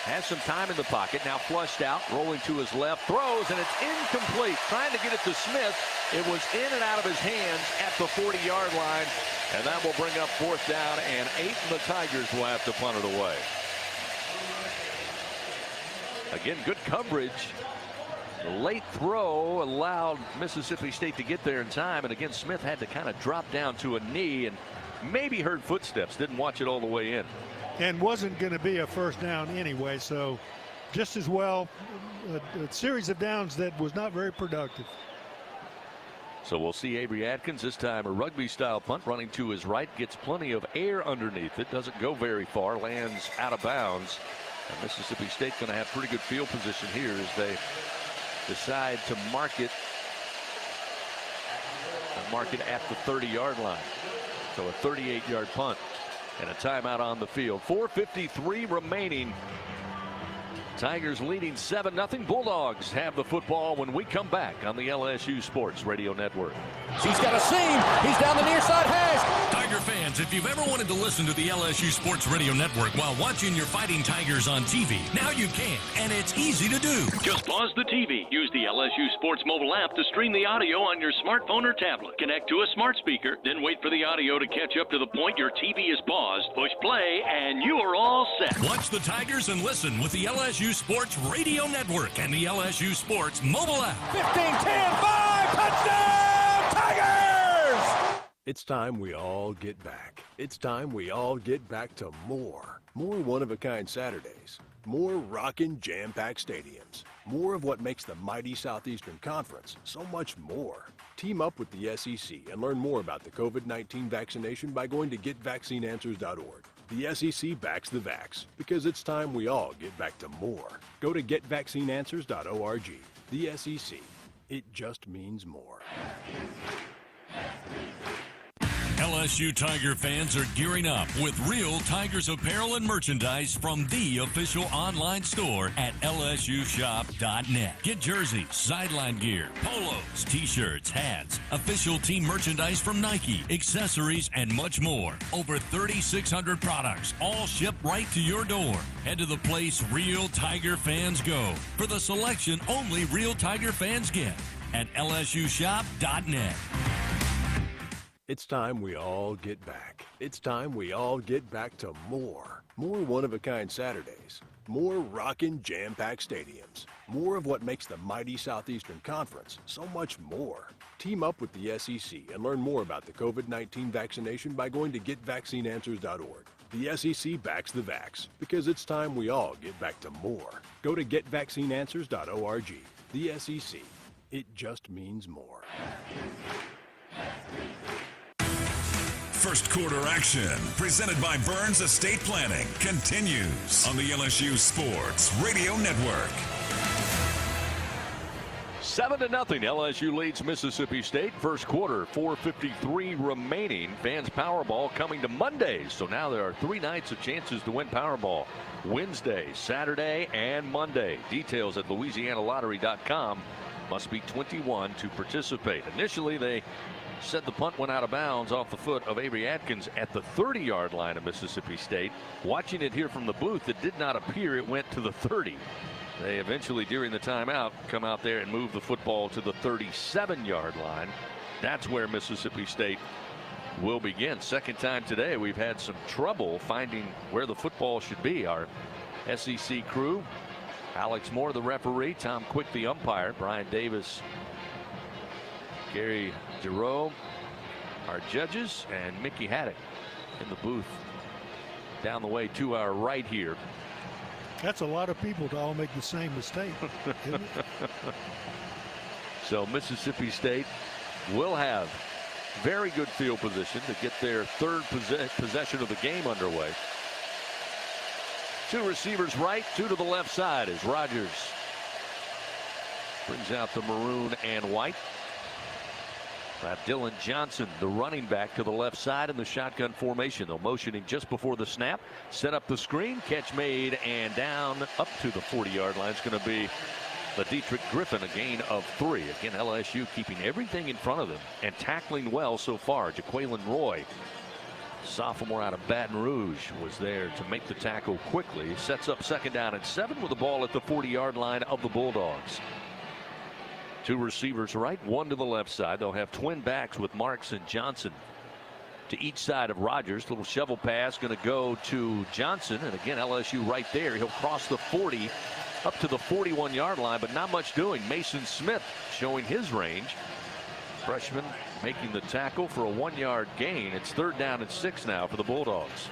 Has some time in the pocket. Now flushed out, rolling to his left, throws, and it's incomplete. Trying to get it to Smith. It was in and out of his hands at the 40-yard line, and that will bring up 4th down and 8, and the Tigers will have to punt it away. Again, good coverage. The late throw allowed Mississippi State to get there in time, and again, Smith had to kind of drop down to a knee and maybe heard footsteps, didn't watch it all the way in. And wasn't going to be a 1st down anyway, so just as well a series of downs that was not very productive. So we'll see Avery Atkins, this time a rugby-style punt, running to his right, gets plenty of air underneath it, doesn't go very far, lands out of bounds. And Mississippi State going to have pretty good field position here as they decide to mark it at the 30-yard line. So a 38-yard punt and a timeout on the field. 4:53 remaining. Tigers leading 7-0. Bulldogs have the football when we come back on the LSU Sports Radio Network. He's got a seam. He's down the near side hash. Tiger fans, if you've ever wanted to listen to the LSU Sports Radio Network while watching your Fighting Tigers on TV, now you can, and it's easy to do. Just pause the TV. Use the LSU Sports mobile app to stream the audio on your smartphone or tablet. Connect to a smart speaker, then wait for the audio to catch up to the point your TV is paused. Push play, and you are all set. Watch the Tigers and listen with the LSU Sports Radio Network and the LSU Sports mobile app. 15-10-5, touchdown, Tigers! It's time we all get back. It's time we all get back to more. More one-of-a-kind Saturdays. More rockin' jam-packed stadiums. More of what makes the mighty Southeastern Conference so much more. Team up with the SEC and learn more about the COVID-19 vaccination by going to getvaccineanswers.org. The SEC backs the vax because it's time we all get back to more. Go to getvaccineanswers.org. The SEC. It just means more. LSU Tiger fans are gearing up with real Tigers apparel and merchandise from the official online store at lsushop.net. Get jerseys, sideline gear, polos, t-shirts, hats, official team merchandise from Nike, accessories, and much more. Over 3,600 products, all shipped right to your door. Head to the place real Tiger fans go for the selection only real Tiger fans get at lsushop.net. It's time we all get back. It's time we all get back to more. More one-of-a-kind Saturdays. More rockin' jam-packed stadiums. More of what makes the mighty Southeastern Conference so much more. Team up with the SEC and learn more about the COVID-19 vaccination by going to getvaccineanswers.org. The SEC backs the vax because it's time we all get back to more. Go to getvaccineanswers.org. The SEC. It just means more. First quarter action, presented by Burns Estate Planning, continues on the LSU Sports Radio Network. 7-0. LSU leads Mississippi State. First quarter, 4:53 remaining. Fans Powerball coming to Mondays. So now there are 3 nights of chances to win Powerball. Wednesday, Saturday, and Monday. Details at LouisianaLottery.com. Must be 21 to participate. Initially, they said the punt went out of bounds off the foot of Avery Atkins at the 30-yard line of Mississippi State. Watching it here from the booth, it did not appear it went to the 30. They eventually, during the timeout, come out there and move the football to the 37-yard line. That's where Mississippi State will begin. Second time today we've had some trouble finding where the football should be. Our SEC crew, Alex Moore, the referee, Tom Quick, the umpire, Brian Davis, Gary Giroux, our judges, and Mickey Haddock in the booth down the way to our right here. That's a lot of people to all make the same mistake, isn't it? So Mississippi State will have very good field position to get their third possession of the game underway. Two receivers right, two to the left side as Rogers brings out the maroon and white. Dylan Johnson, the running back, to the left side in the shotgun formation. They'll motioning just before the snap. Set up the screen. Catch made and down up to the 40-yard line. It's going to be Dietrich Griffin, a gain of 3. Again, LSU keeping everything in front of them and tackling well so far. Jaquelin Roy, sophomore out of Baton Rouge, was there to make the tackle quickly. Sets up 2nd down and 7 with the ball at the 40-yard line of the Bulldogs. Two receivers right, one to the left side. They'll have twin backs with Marks and Johnson to each side of Rogers. Little shovel pass going to go to Johnson. And again, LSU right there. He'll cross the 40 up to the 41-yard line, but not much doing. Mason Smith showing his range. Freshman making the tackle for a 1-yard gain. It's 3rd down and 6 now for the Bulldogs.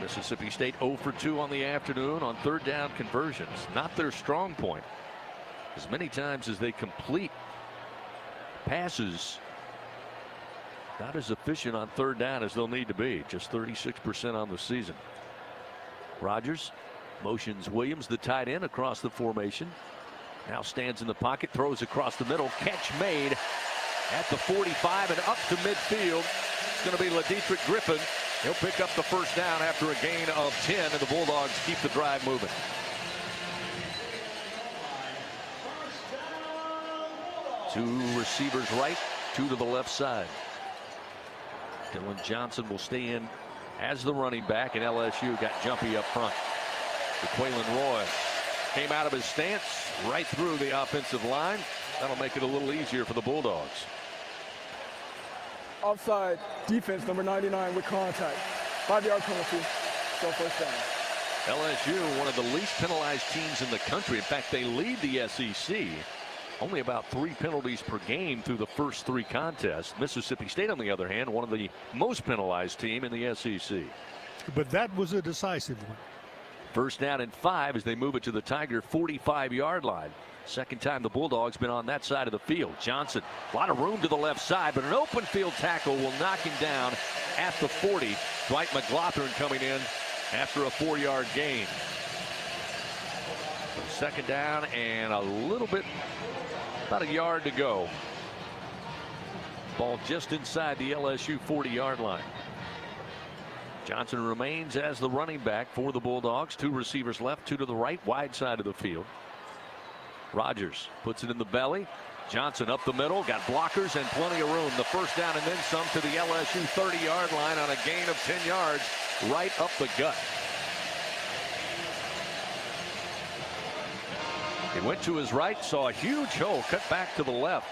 Mississippi State 0 for 2 on the afternoon on 3rd down conversions. Not their strong point. As many times as they complete passes, not as efficient on 3rd down as they'll need to be. Just 36% on the season. Rogers motions Williams, the tight end, across the formation. Now stands in the pocket, throws across the middle. Catch made at the 45 and up to midfield. It's going to be Dietrich Griffin. He'll pick up the 1st down after a gain of 10, and the Bulldogs keep the drive moving. Two receivers right, two to the left side. Dylan Johnson will stay in as the running back, and LSU got jumpy up front. Jaquelin Roy came out of his stance right through the offensive line. That'll make it a little easier for the Bulldogs. Offside, defense number 99 with contact. 5-yard penalty, so 1st down. LSU, one of the least penalized teams in the country. In fact, they lead the SEC. Only about 3 penalties per game through the first 3 contests. Mississippi State, on the other hand, one of the most penalized team in the SEC. But that was a decisive one. 1st down and 5 as they move it to the Tiger 45-yard line. 2nd time the Bulldogs been on that side of the field. Johnson, a lot of room to the left side, but an open field tackle will knock him down at the 40. Dwight McLaughlin coming in after a 4-yard gain. 2nd down and a little bit, about a yard to go. Ball just inside the LSU 40-yard line. Johnson remains as the running back for the Bulldogs. 2 receivers left, 2 to the right, wide side of the field. Rogers puts it in the belly. Johnson up the middle, got blockers and plenty of room. The 1st down and then some to the LSU 30-yard line on a gain of 10 yards right up the gut. He went to his right, saw a huge hole, cut back to the left,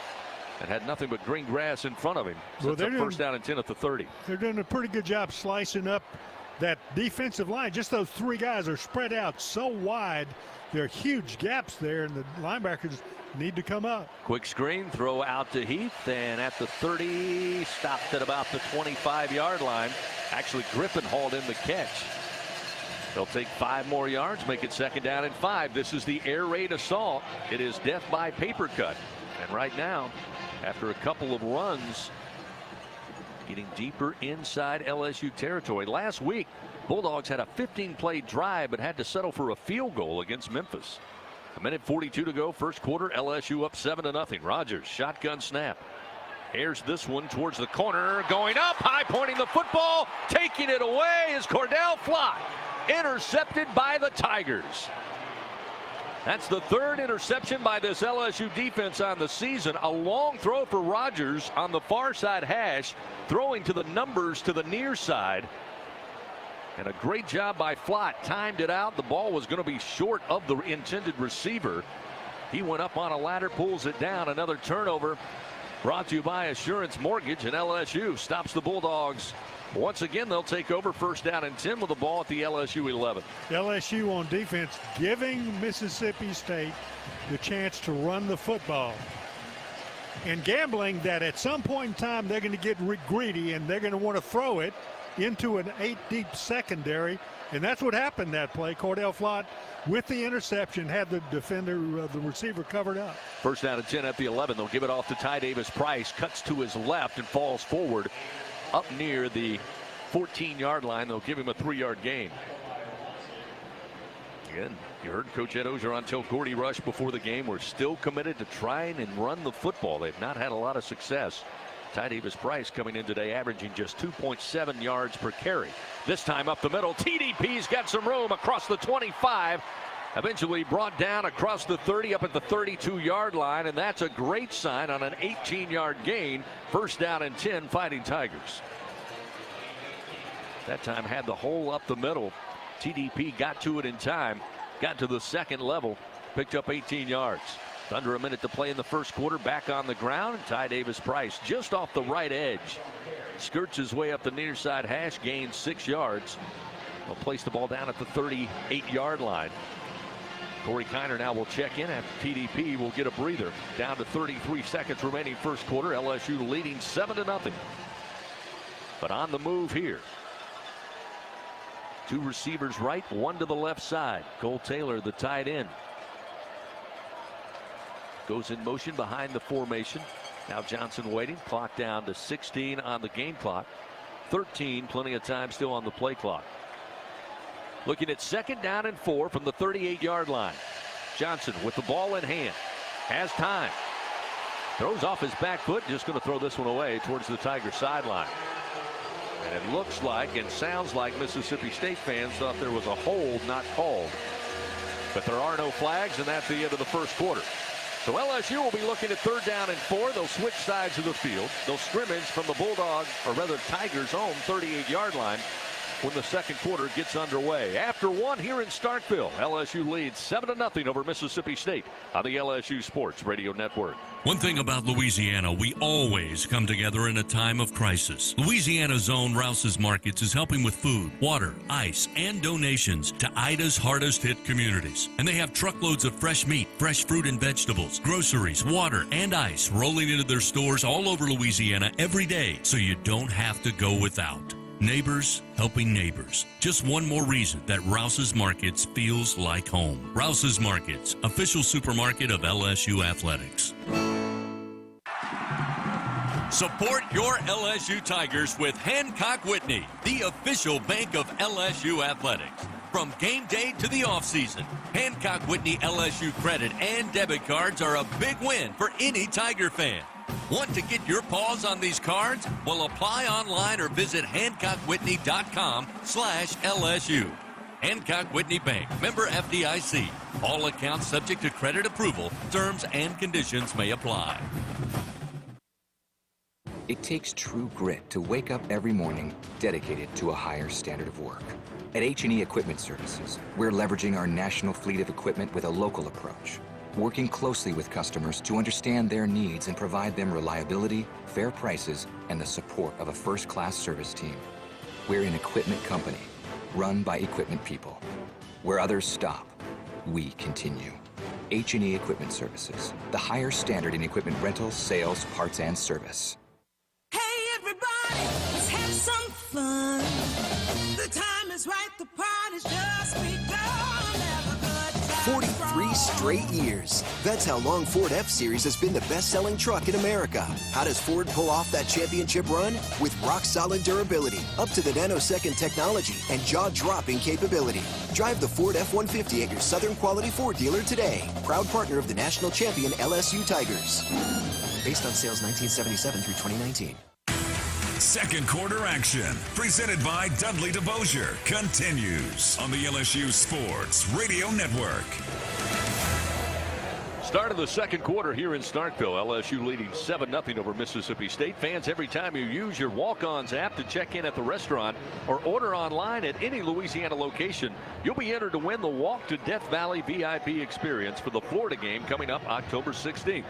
and had nothing but green grass in front of him. So it's a 1st down and 10 at the 30. They're doing a pretty good job slicing up that defensive line. Just those 3 guys are spread out so wide. There are huge gaps there, and the linebackers need to come up. Quick screen, throw out to Heath, and at the 30, stopped at about the 25-yard line. Actually, Griffin hauled in the catch. They'll take 5 more yards, make it 2nd down and 5. This is the air raid assault. It is death by paper cut. And right now, after a couple of runs, getting deeper inside LSU territory. Last week, Bulldogs had a 15-play drive but had to settle for a field goal against Memphis. 1:42 to go, 1st quarter. LSU up 7-0. Rogers, shotgun snap. Airs this one towards the corner, going up, high pointing the football, taking it away is Cordell Flott. Intercepted by the Tigers. That's the 3rd interception by this LSU defense on the season. A long throw for Rogers on the far side hash, throwing to the numbers to the near side. And a great job by Flott. Timed it out. The ball was going to be short of the intended receiver. He went up on a ladder, pulls it down. Another turnover brought to you by Assurance Mortgage, and LSU stops the Bulldogs. Once again, they'll take over 1st down and 10 with the ball at the LSU 11. LSU on defense giving Mississippi State the chance to run the football and gambling that at some point in time they're going to get greedy and they're going to want to throw it, into an 8-deep secondary, and that's what happened that play. Cordell Flott, with the interception, had the defender, the receiver covered up. First down and 10 at the 11. They'll give it off to Ty Davis Price. Cuts to his left and falls forward up near the 14-yard line. They'll give him a 3-yard gain. Again, you heard Coach Ed Ogeron tell Gordy Rush before the game, we're still committed to trying and run the football. They've not had a lot of success. Ty Davis Price coming in today averaging just 2.7 yards per carry. This time up the middle. TDP's got some room across the 25. Eventually brought down across the 30 up at the 32-yard line, and that's a great sign on an 18-yard gain. First down and 10, Fighting Tigers. That time had the hole up the middle. TDP got to it in time, got to the second level, picked up 18 yards. Under a minute to play in the first quarter. Back on the ground. Ty Davis Price just off the right edge. Skirts his way up the near side hash. Gains 6 yards. They'll place the ball down at the 38-yard line. Corey Kiner now will check in after TDP will get a breather. Down to 33 seconds remaining first quarter. LSU leading 7-0. But on the move here. 2 receivers right, 1 to the left side. Cole Taylor, the tight end, goes in motion behind the formation. Now Johnson waiting. Clock down to 16 on the game clock. 13, plenty of time still on the play clock. Looking at second down and 4 from the 38-yard line. Johnson with the ball in hand. Has time. Throws off his back foot. Just going to throw this one away towards the Tiger sideline. And it looks like and sounds like Mississippi State fans thought there was a hold not called. But there are no flags, and that's the end of the first quarter. So LSU will be looking at third down and 4. They'll switch sides of the field. They'll scrimmage from the Bulldog, or rather Tigers' own 38-yard line when the second quarter gets underway. After 1 here in Starkville, LSU leads 7-0 over Mississippi State on the LSU Sports Radio Network. One thing about Louisiana, we always come together in a time of crisis. Louisiana's own Rouse's Markets is helping with food, water, ice, and donations to Ida's hardest hit communities. And they have truckloads of fresh meat, fresh fruit and vegetables, groceries, water, and ice rolling into their stores all over Louisiana every day, so you don't have to go without. Neighbors helping neighbors. Just one more reason that Rouse's Markets feels like home. Rouse's Markets, official supermarket of LSU Athletics. Support your LSU Tigers with Hancock Whitney, the official bank of LSU Athletics. From game day to the offseason, Hancock Whitney LSU credit and debit cards are a big win for any Tiger fan. Want to get your paws on these cards? Well, apply online or visit HancockWhitney.com/LSU. Hancock Whitney Bank, member FDIC. All accounts subject to credit approval. Terms and conditions may apply. It takes true grit to wake up every morning dedicated to a higher standard of work. At H&E Equipment Services, we're leveraging our national fleet of equipment with a local approach, working closely with customers to understand their needs and provide them reliability, fair prices, and the support of a first-class service team. We're an equipment company, run by equipment people. Where others stop, we continue. H&E Equipment Services, the higher standard in equipment rentals, sales, parts, and service. Hey everybody, let's have some fun. The time is right, the party's just begun. 43 straight years. That's how long Ford F-Series has been the best-selling truck in America. How does Ford pull off that championship run? With rock-solid durability, up-to-the nanosecond technology, and jaw-dropping capability. Drive the Ford F-150 at your Southern Quality Ford dealer today. Proud partner of the national champion LSU Tigers. Based on sales 1977 through 2019. Second quarter action, presented by Dudley DeBosier, continues on the LSU Sports Radio Network. Start of the second quarter here in Starkville. LSU leading 7-0 over Mississippi State. Fans, every time you use your Walk-Ons app to check in at the restaurant or order online at any Louisiana location, you'll be entered to win the Walk to Death Valley VIP experience for the Florida game coming up October 16th.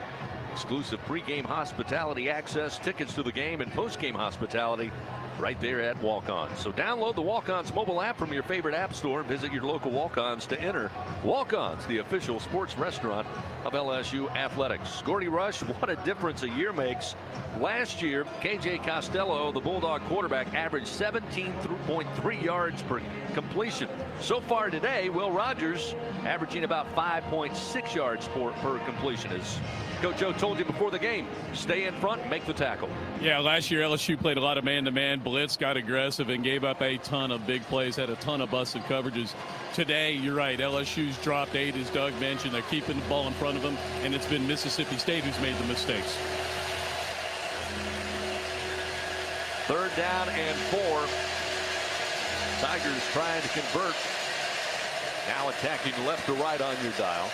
Exclusive pregame hospitality access, tickets to the game, and postgame hospitality right there at Walk-Ons. So download the Walk-Ons mobile app from your favorite app store and visit your local Walk-Ons to enter Walk-Ons, the official sports restaurant of LSU Athletics. Gordy Rush, what a difference a year makes. Last year, KJ Costello, the Bulldog quarterback, averaged 17.3 yards per completion. So far today, Will Rogers averaging about 5.6 yards per completion. As Coach O told you before the game, stay in front and make the tackle. Yeah, last year LSU played a lot of man-to-man blitz, got aggressive, and gave up a ton of big plays, had a ton of busted coverages. Today, you're right, LSU's dropped 8, as Doug mentioned. They're keeping the ball in front of them, and it's been Mississippi State who's made the mistakes. 3rd down and 4. Tigers trying to convert. Now attacking left to right on your dial.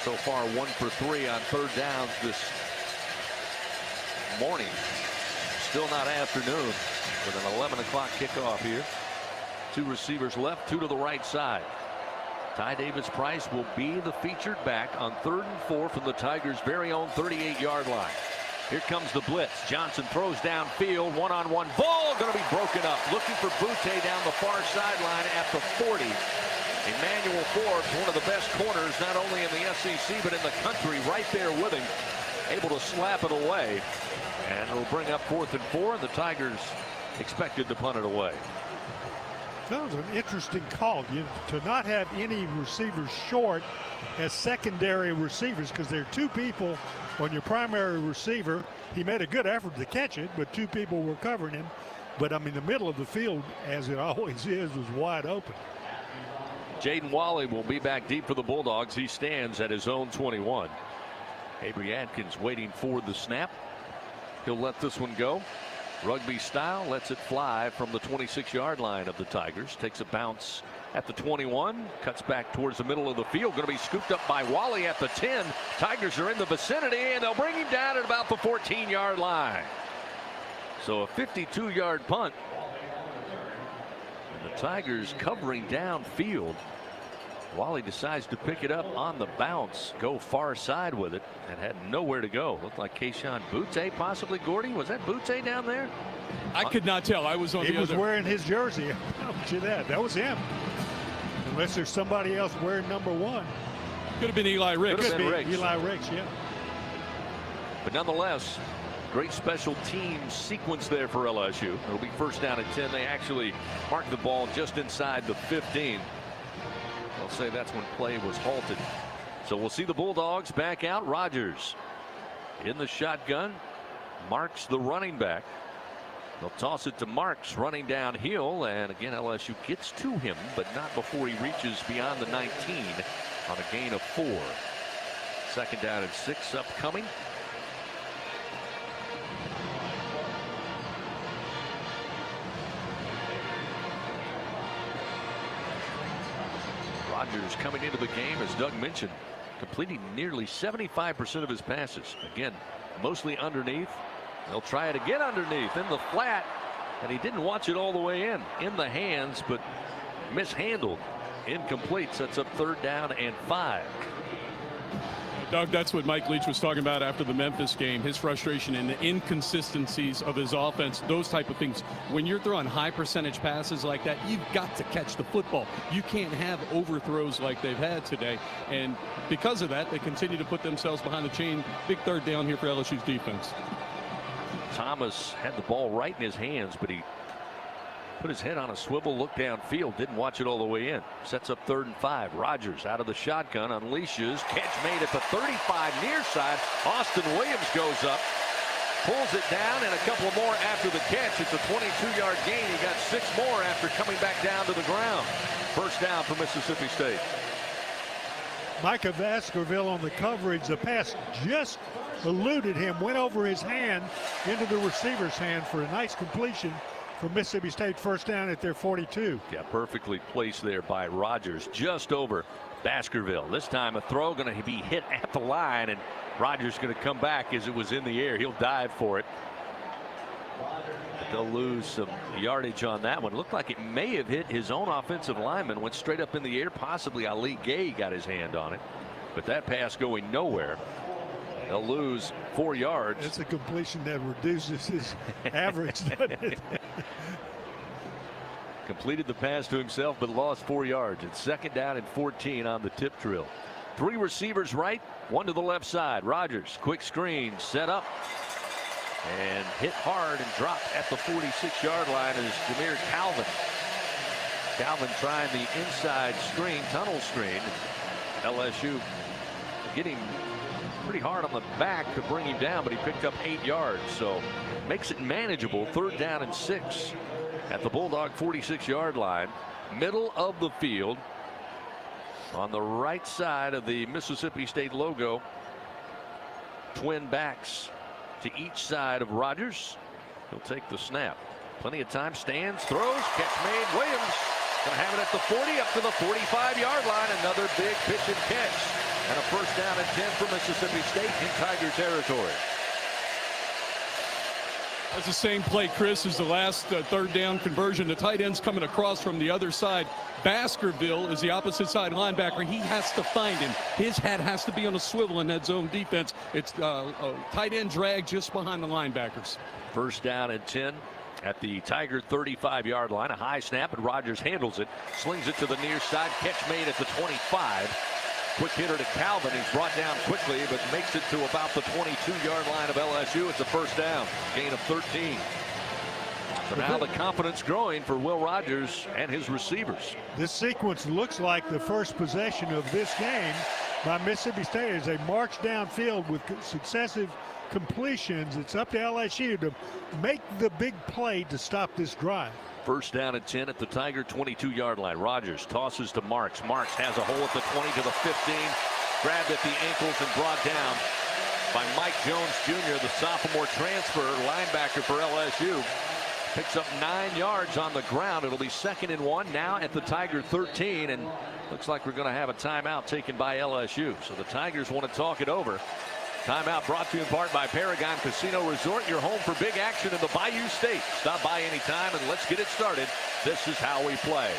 So far 1 for 3 on 3rd downs this morning. Still not afternoon with an 11 o'clock kickoff here. 2 receivers left, 2 to the right side. Ty Davis-Price will be the featured back on 3rd and 4 from the Tigers' very own 38-yard line. Here comes the blitz. Johnson throws downfield. One-on-one ball going to be broken up. Looking for Butte down the far sideline at the 40. Emmanuel Forbes, one of the best corners, not only in the SEC, but in the country, right there with him. Able to slap it away. And it'll bring up 4th and 4, and the Tigers expected to punt it away. That was an interesting call. To not have any receivers short as secondary receivers, because there are 2 people on your primary receiver. He made a good effort to catch it, but 2 people were covering him. But I mean, the middle of the field, as it always is, was wide open. Jaden Wally will be back deep for the Bulldogs. He stands at his own 21. Avery Atkins waiting for the snap. He'll let this one go. Rugby style, lets it fly from the 26-yard line of the Tigers. Takes a bounce at the 21. Cuts back towards the middle of the field. Going to be scooped up by Wally at the 10. Tigers are in the vicinity, and they'll bring him down at about the 14-yard line. So a 52-yard punt. And the Tigers covering downfield. Wally decides to pick it up on the bounce, go far side with it, and had nowhere to go. Looked like Keyshawn Butte, possibly. Gordy, was that Butte down there? I could not tell. I was on the other. He was wearing his jersey. I'll bet you that. That was him. Unless there's somebody else wearing number 1. Could have been Eli Ricks. Could have been Eli Ricks, yeah. But nonetheless, great special teams sequence there for LSU. It'll be 1st down and 10. They actually marked the ball just inside the 15. They'll say that's when play was halted. So we'll see the Bulldogs back out. Rogers in the shotgun. Marks the running back. They'll toss it to Marks running downhill, and again LSU gets to him, but not before he reaches beyond the 19 on a gain of 4. 2nd down and 6 upcoming. Rogers coming into the game, as Doug mentioned, completing nearly 75% of his passes. Again, mostly underneath. They'll try it again underneath in the flat, and he didn't watch it all the way in the hands, but mishandled. Incomplete. Sets up 3rd down and 5. Doug, that's what Mike Leach was talking about after the Memphis game, his frustration and the inconsistencies of his offense, those type of things. When you're throwing high percentage passes like that, you've got to catch the football. You can't have overthrows like they've had today. And because of that, they continue to put themselves behind the chain. Big 3rd down here for LSU's defense. Thomas had the ball right in his hands, but he put his head on a swivel, looked downfield, didn't watch it all the way in. Sets up 3rd and 5. Rogers out of the shotgun, unleashes, catch made at the 35 near side. Austin Williams goes up, pulls it down, and a couple more after the catch. It's a 22-yard gain. He got 6 more after coming back down to the ground. 1st down for Mississippi State. Micah Baskerville on the coverage. The pass just eluded him, went over his hand into the receiver's hand for a nice completion for Mississippi State. 1st down at their 42. Yeah, perfectly placed there by Rogers, just over Baskerville. This time a throw going to be hit at the line, and Rogers going to come back as it was in the air. He'll dive for it. But they'll lose some yardage on that one. Looked like it may have hit his own offensive lineman. Went straight up in the air. Possibly Ali Gay got his hand on it. But that pass going nowhere. They'll lose 4 yards. It's a completion that reduces his average, doesn't it? Completed the pass to himself, but lost 4 yards. It's 2nd down and 14 on the tip drill. 3 receivers right, 1 to the left side. Rodgers, quick screen, set up, and hit hard and dropped at the 46-yard line is Jameer Calvin. Calvin trying the inside screen, tunnel screen. LSU getting pretty hard on the back to bring him down, but he picked up 8 yards, so makes it manageable. 3rd down and 6 at the Bulldog 46-yard line, middle of the field on the right side of the Mississippi State logo. Twin backs to each side of Rodgers. He'll take the snap. Plenty of time, stands, throws, catch made. Williams going to have it at the 40, up to the 45-yard line. Another big pitch and catch. And a 1st down and 10 for Mississippi State in Tiger territory. That's the same play, Chris, as the last 3rd down conversion. The tight end's coming across from the other side. Baskerville is the opposite side linebacker. He has to find him. His head has to be on a swivel in that zone defense. It's a tight end drag just behind the linebackers. 1st down and 10 at the Tiger 35-yard line. A high snap, and Rodgers handles it. Slings it to the near side. Catch made at the 25. Quick hitter to Calvin. He's brought down quickly, but makes it to about the 22-yard line of LSU. It's a 1st down. Gain of 13. So now the confidence growing for Will Rogers and his receivers. This sequence looks like the first possession of this game by Mississippi State as they march downfield with successive completions. It's up to LSU to make the big play to stop this drive. 1st down and 10 at the Tiger 22-yard line. Rodgers tosses to Marks. Marks has a hole at the 20 to the 15. Grabbed at the ankles and brought down by Mike Jones Jr., the sophomore transfer linebacker for LSU. Picks up 9 yards on the ground. It'll be 2nd and 1 now at the Tiger 13, and looks like we're going to have a timeout taken by LSU. So the Tigers want to talk it over. Timeout brought to you in part by Paragon Casino Resort, your home for big action in the Bayou State. Stop by anytime and let's get it started. This is how we play.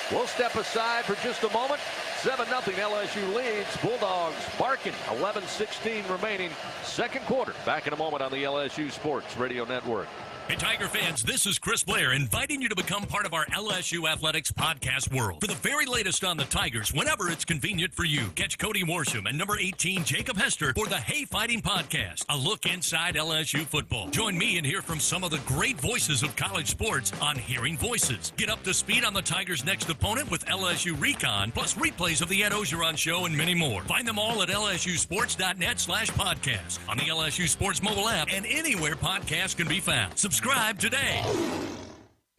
We'll step aside for just a moment. 7-0 LSU leads. Bulldogs barking. 11:16 remaining. 2nd quarter. Back in a moment on the LSU Sports Radio Network. Hey, Tiger fans, this is Chris Blair inviting you to become part of our LSU Athletics podcast world. For the very latest on the Tigers, whenever it's convenient for you, catch Cody Worsham and number 18, Jacob Hester, for the Hey Fighting podcast, a look inside LSU football. Join me and hear from some of the great voices of college sports on Hearing Voices. Get up to speed on the Tigers' next opponent with LSU Recon, plus replays of the Ed Ogeron Show and many more. Find them all at lsusports.net/podcast, on the LSU Sports mobile app, and anywhere podcasts can be found. Subscribe today.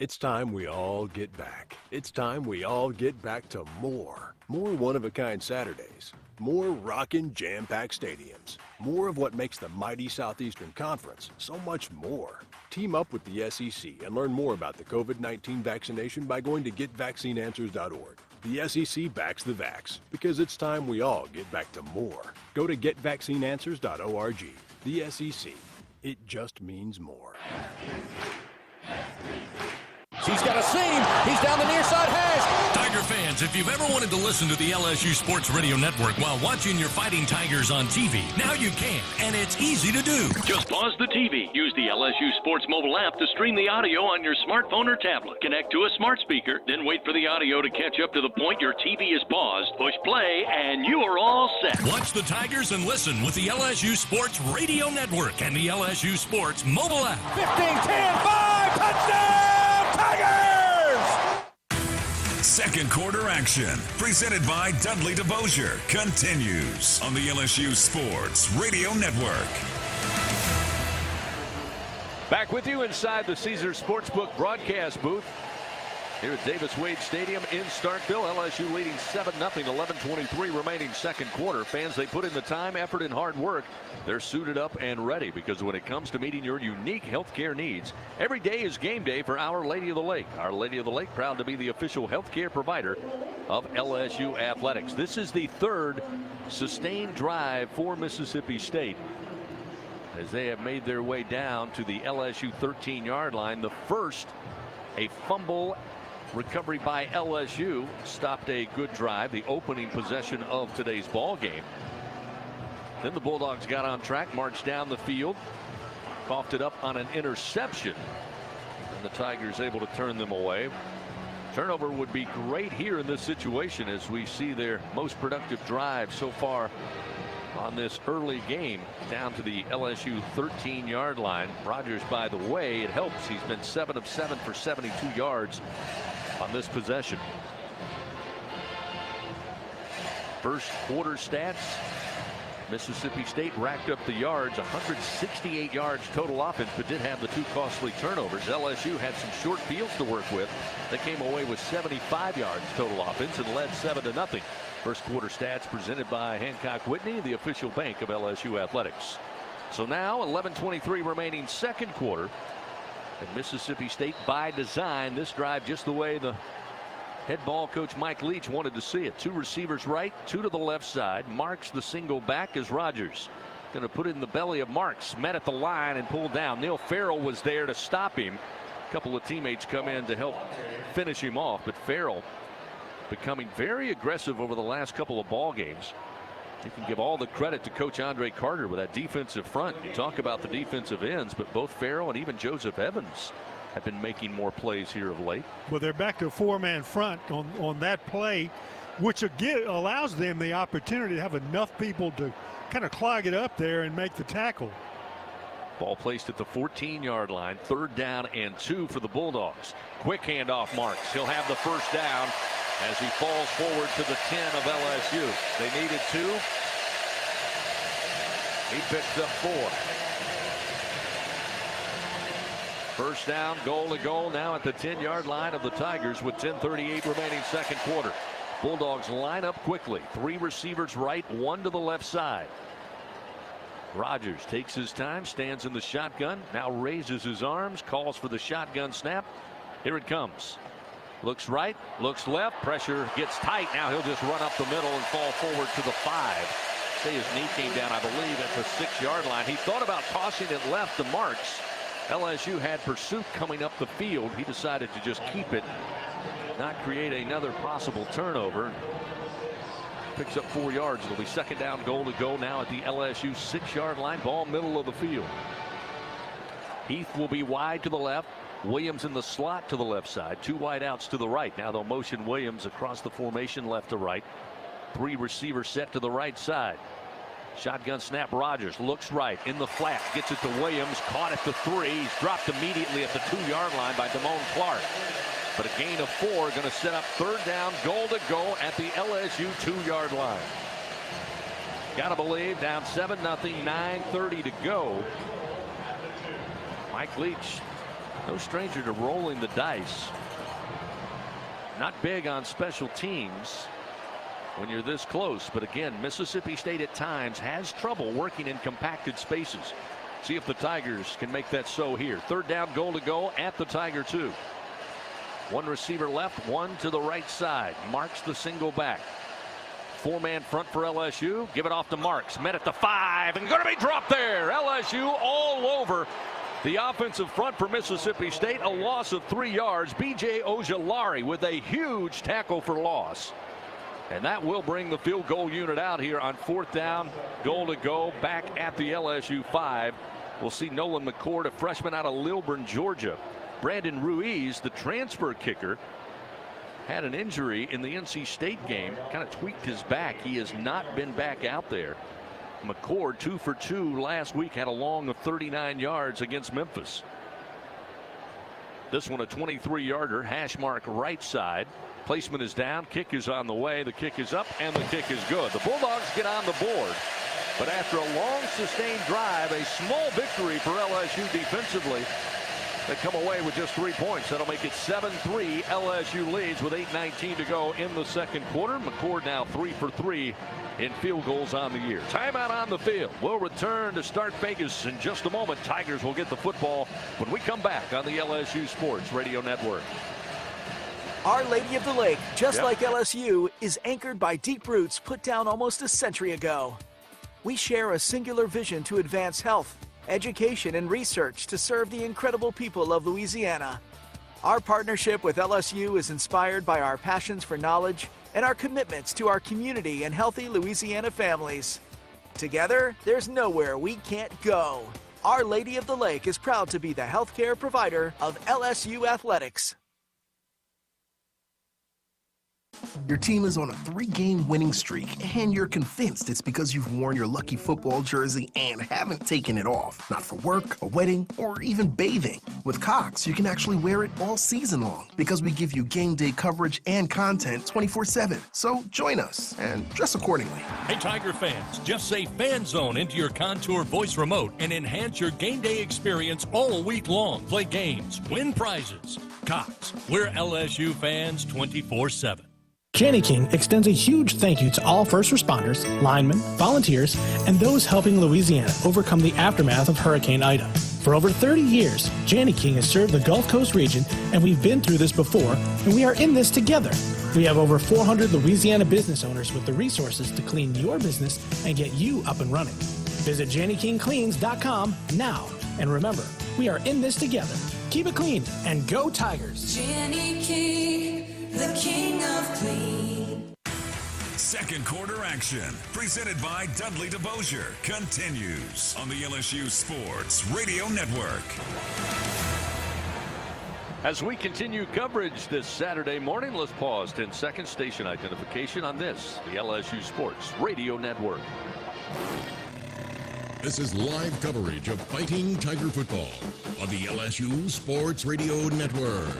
It's time we all get back. It's time we all get back to more. More one-of-a-kind Saturdays. More rockin' jam-packed stadiums. More of what makes the mighty Southeastern Conference so much more. Team up with the SEC and learn more about the COVID-19 vaccination by going to getvaccineanswers.org. The SEC backs the vax because it's time we all get back to more. Go to getvaccineanswers.org. The SEC. It just means more. He's got a seam. He's down the near side hash. Tiger fans, if you've ever wanted to listen to the LSU Sports Radio Network while watching your Fighting Tigers on TV, now you can, and it's easy to do. Just pause the TV. Use the LSU Sports mobile app to stream the audio on your smartphone or tablet. Connect to a smart speaker, then wait for the audio to catch up to the point your TV is paused. Push play, and you are all set. Watch the Tigers and listen with the LSU Sports Radio Network and the LSU Sports mobile app. 15-10, 5, touchdown! Tigers! 2nd quarter action, presented by Dudley DeBosier, continues on the LSU Sports Radio Network. Back with you inside the Caesars Sportsbook broadcast booth here at Davis Wade Stadium in Starkville. LSU leading 7-0, 11:23 remaining 2nd quarter. Fans, they put in the time, effort, and hard work. They're suited up and ready because when it comes to meeting your unique healthcare needs, every day is game day for Our Lady of the Lake. Our Lady of the Lake, proud to be the official healthcare provider of LSU Athletics. This is the 3rd sustained drive for Mississippi State as they have made their way down to the LSU 13-yard line. The first, a fumble recovery by LSU stopped a good drive, the opening possession of today's ball game. Then the Bulldogs got on track, marched down the field, coughed it up on an interception, and the Tigers able to turn them away. Turnover would be great here in this situation as we see their most productive drive so far on this early game down to the LSU 13-yard line. Rogers, by the way, it helps. He's been 7 of 7 for 72 yards on this possession. First quarter stats. Mississippi State racked up the yards, 168 yards total offense, but did have the 2 costly turnovers. LSU had some short fields to work with. They came away with 75 yards total offense and led 7-0. First quarter stats presented by Hancock Whitney, the official bank of LSU athletics. So now 11:23 remaining second quarter, and Mississippi State by design this drive just the way the head ball coach Mike Leach wanted to see it. 2 receivers right, 2 to the left side. Marks the single back as Rogers going to put it in the belly of Marks. Met at the line and pulled down. Neil Farrell was there to stop him. A couple of teammates come in to help finish him off, but Farrell becoming very aggressive over the last couple of ball games. You can give all the credit to Coach Andre Carter with that defensive front. You talk about the defensive ends, but both Farrell and even Joseph Evans have been making more plays here of late. Well, they're back to a 4-man front on that play, which again allows them the opportunity to have enough people to kind of clog it up there and make the tackle. Ball placed at the 14-yard line. 3rd down and 2 for the Bulldogs. Quick handoff Marks. He'll have the first down as he falls forward to the 10 of LSU. They needed 2. He picks up 4. First down, goal to goal now at the 10-yard line of the Tigers with 10:38 remaining second quarter. Bulldogs line up quickly. 3 receivers right, 1 to the left side. Rogers takes his time, stands in the shotgun, now raises his arms, calls for the shotgun snap. Here it comes. Looks right, looks left, pressure gets tight. Now he'll just run up the middle and fall forward to the 5. Say his knee came down, I believe, at the 6-yard line. He thought about tossing it left to Marks. LSU had pursuit coming up the field. He decided to just keep it, not create another possible turnover. Picks up 4 yards. It'll be second down, goal to go now at the LSU 6-yard line. Ball middle of the field. Heath will be wide to the left. Williams in the slot to the left side. 2 wide outs to the right. Now they'll motion Williams across the formation left to right. 3 receivers set to the right side. Shotgun snap. Rogers looks right in the flat, gets it to Williams, caught at the 3. He's dropped immediately at the 2-yard line by Damone Clark. But a gain of 4 going to set up 3rd down, goal to go at the LSU 2-yard line. Gotta believe down 7-0, 9:30 to go. Mike Leach, no stranger to rolling the dice. Not big on special teams when you're this close, but again, Mississippi State at times has trouble working in compacted spaces. See if the Tigers can make that so here. 3rd down, goal to go at the Tiger 2. 1 receiver left, 1 to the right side. Marks the single back. 4-man front for LSU. Give it off to Marks. Met at the 5 and going to be dropped there. LSU all over the offensive front for Mississippi State. A loss of 3 yards. B.J. Ogeron with a huge tackle for loss. And that will bring the field goal unit out here on 4th down, goal to go back at the LSU 5. We'll see Nolan McCord, a freshman out of Lilburn, Georgia. Brandon Ruiz, the transfer kicker, had an injury in the NC State game, kind of tweaked his back. He has not been back out there. McCord 2 for 2 last week, had a long of 39 yards against Memphis. This one a 23-yarder, hash mark right side. Placement is down, kick is on the way, the kick is up, and the kick is good. The Bulldogs get on the board, but after a long sustained drive, a small victory for LSU defensively. They come away with just 3 points. That'll make it 7-3. LSU leads with 8:19 to go in the second quarter. McCord now 3 for 3 in field goals on the year. Timeout on the field. We'll return to start Vegas in just a moment. Tigers will get the football when we come back on the LSU Sports Radio Network. Our Lady of the Lake, just like LSU, is anchored by deep roots put down almost a century ago. We share a singular vision to advance health, education, and research to serve the incredible people of Louisiana. Our partnership with LSU is inspired by our passions for knowledge and our commitments to our community and healthy Louisiana families. Together, there's nowhere we can't go. Our Lady of the Lake is proud to be the healthcare provider of LSU athletics. Your team is on a 3-game winning streak, and you're convinced it's because you've worn your lucky football jersey and haven't taken it off. Not for work, a wedding, or even bathing. With Cox, you can actually wear it all season long because we give you game day coverage and content 24/7. So join us and dress accordingly. Hey, Tiger fans, just say Fan Zone into your Contour voice remote and enhance your game day experience all week long. Play games, win prizes. Cox, we're LSU fans 24/7. Janney King extends a huge thank you to all first responders, linemen, volunteers, and those helping Louisiana overcome the aftermath of Hurricane Ida. For over 30 years, Janney King has served the Gulf Coast region, and we've been through this before, and we are in this together. We have over 400 Louisiana business owners with the resources to clean your business and get you up and running. Visit JannyKingCleans.com now, and remember, we are in this together. Keep it clean, and go Tigers! Janney King, the king of clean. Second quarter action, presented by Dudley DeBosier, continues on the LSU Sports Radio Network. As we continue coverage this Saturday morning, let's pause 10 seconds. Station identification on this, the LSU Sports Radio Network. This is live coverage of Fighting Tiger football on the LSU Sports Radio Network.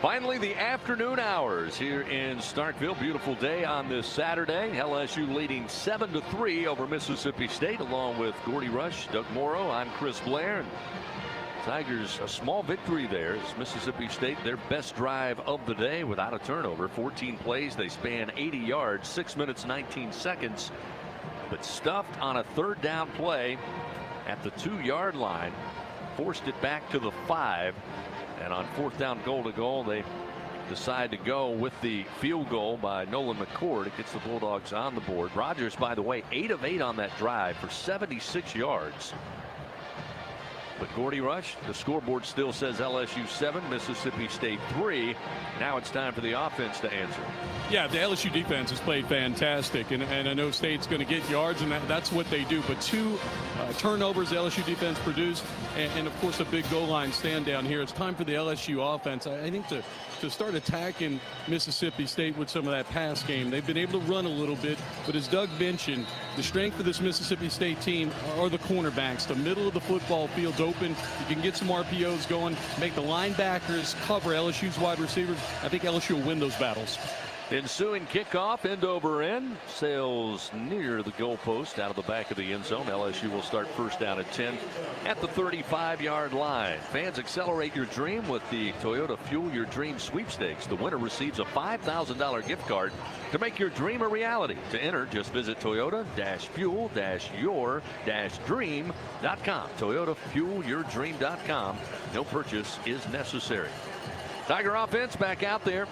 Finally, the afternoon hours here in Starkville. Beautiful day on this Saturday. LSU leading 7-3 over Mississippi State, along with Gordy Rush, Doug Morrow. I'm Chris Blair. And Tigers, a small victory there as Mississippi State, their best drive of the day without a turnover. 14 plays. They span 80 yards, 6 minutes, 19 seconds. But stuffed on a third down play at the 2-yard line. Forced it back to the 5. And on fourth down goal to goal, they decide to go with the field goal by Nolan McCord. It gets the Bulldogs on the board. Rogers, by the way, 8 of 8 on that drive for 76 yards. But Gordy Rush, the scoreboard still says LSU 7, Mississippi State 3. Now it's time for the offense to answer. Yeah, the LSU defense has played fantastic, and I know State's going to get yards, and that's what they do. But 2 turnovers the LSU defense produced, and of course a big goal line stand down here. It's time for the LSU offense, I think, to start attacking Mississippi State with some of that pass game. They've been able to run a little bit, but as Doug mentioned, the strength of this Mississippi State team are the cornerbacks. The middle of the football field's open. You can get some RPOs going, make the linebackers cover LSU's wide receivers. I think LSU will win those battles. Ensuing kickoff, end over end, sails near the goalpost out of the back of the end zone. LSU will start first down at 10 at the 35-yard line. Fans, accelerate your dream with the Toyota Fuel Your Dream sweepstakes. The winner receives a $5,000 gift card to make your dream a reality. To enter, just visit Toyota-Fuel-Your-Dream.com. ToyotaFuelYourDream.com. No purchase is necessary. Tiger offense back out there.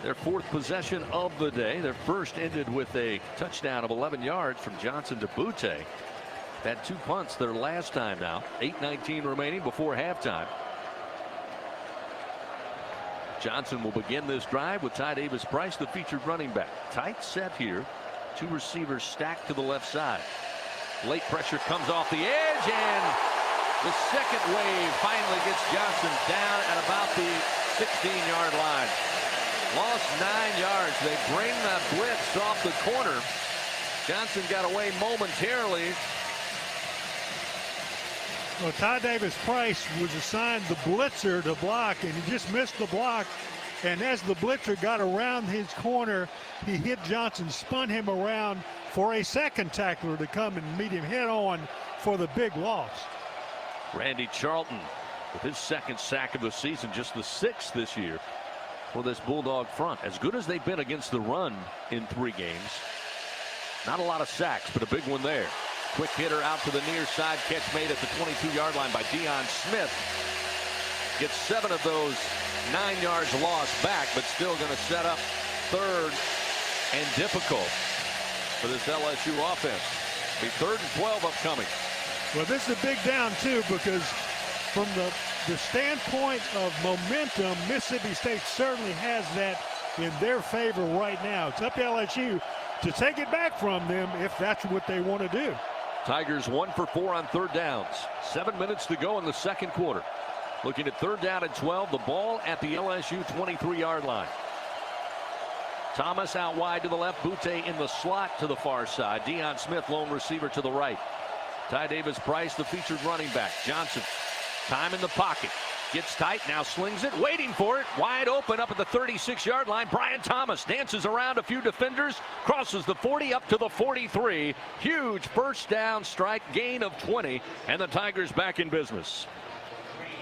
Their 4th possession of the day. Their first ended with a touchdown of 11 yards from Johnson to Butte. Had 2 punts their last time out. 8:19 remaining before halftime. Johnson will begin this drive with Ty Davis Price, the featured running back. Tight set here. 2 receivers stacked to the left side. Late pressure comes off the edge, and the second wave finally gets Johnson down at about the 16-yard line. Lost 9 yards. They bring that blitz off the corner. Johnson got away momentarily. Well, Ty Davis Price was assigned the blitzer to block, and he just missed the block. And as the blitzer got around his corner, he hit Johnson, spun him around for a second tackler to come and meet him head on for the big loss. Randy Charlton with his 2nd sack of the season, just the 6th this year for this Bulldog front. As good as they've been against the run in 3 games. Not a lot of sacks, but a big one there. Quick hitter out to the near side. Catch made at the 22-yard line by Deion Smith. Gets 7 of those 9 yards lost back, but still going to set up 3rd and difficult for this LSU offense. Be 3rd and 12 upcoming. Well, this is a big down, too, because from the standpoint of momentum, Mississippi State certainly has that in their favor right now. It's up to LSU to take it back from them if that's what they want to do. Tigers 1 for 4 on third downs. 7 minutes to go in the second quarter. Looking at third down and 12. The ball at the LSU 23-yard line. Thomas out wide to the left. Butte in the slot to the far side. Deion Smith, lone receiver, to the right. Ty Davis-Price, the featured running back. Johnson, time in the pocket. Gets tight, now slings it, waiting for it. Wide open up at the 36-yard line. Brian Thomas dances around a few defenders, crosses the 40 up to the 43. Huge first down strike, gain of 20, and the Tigers back in business.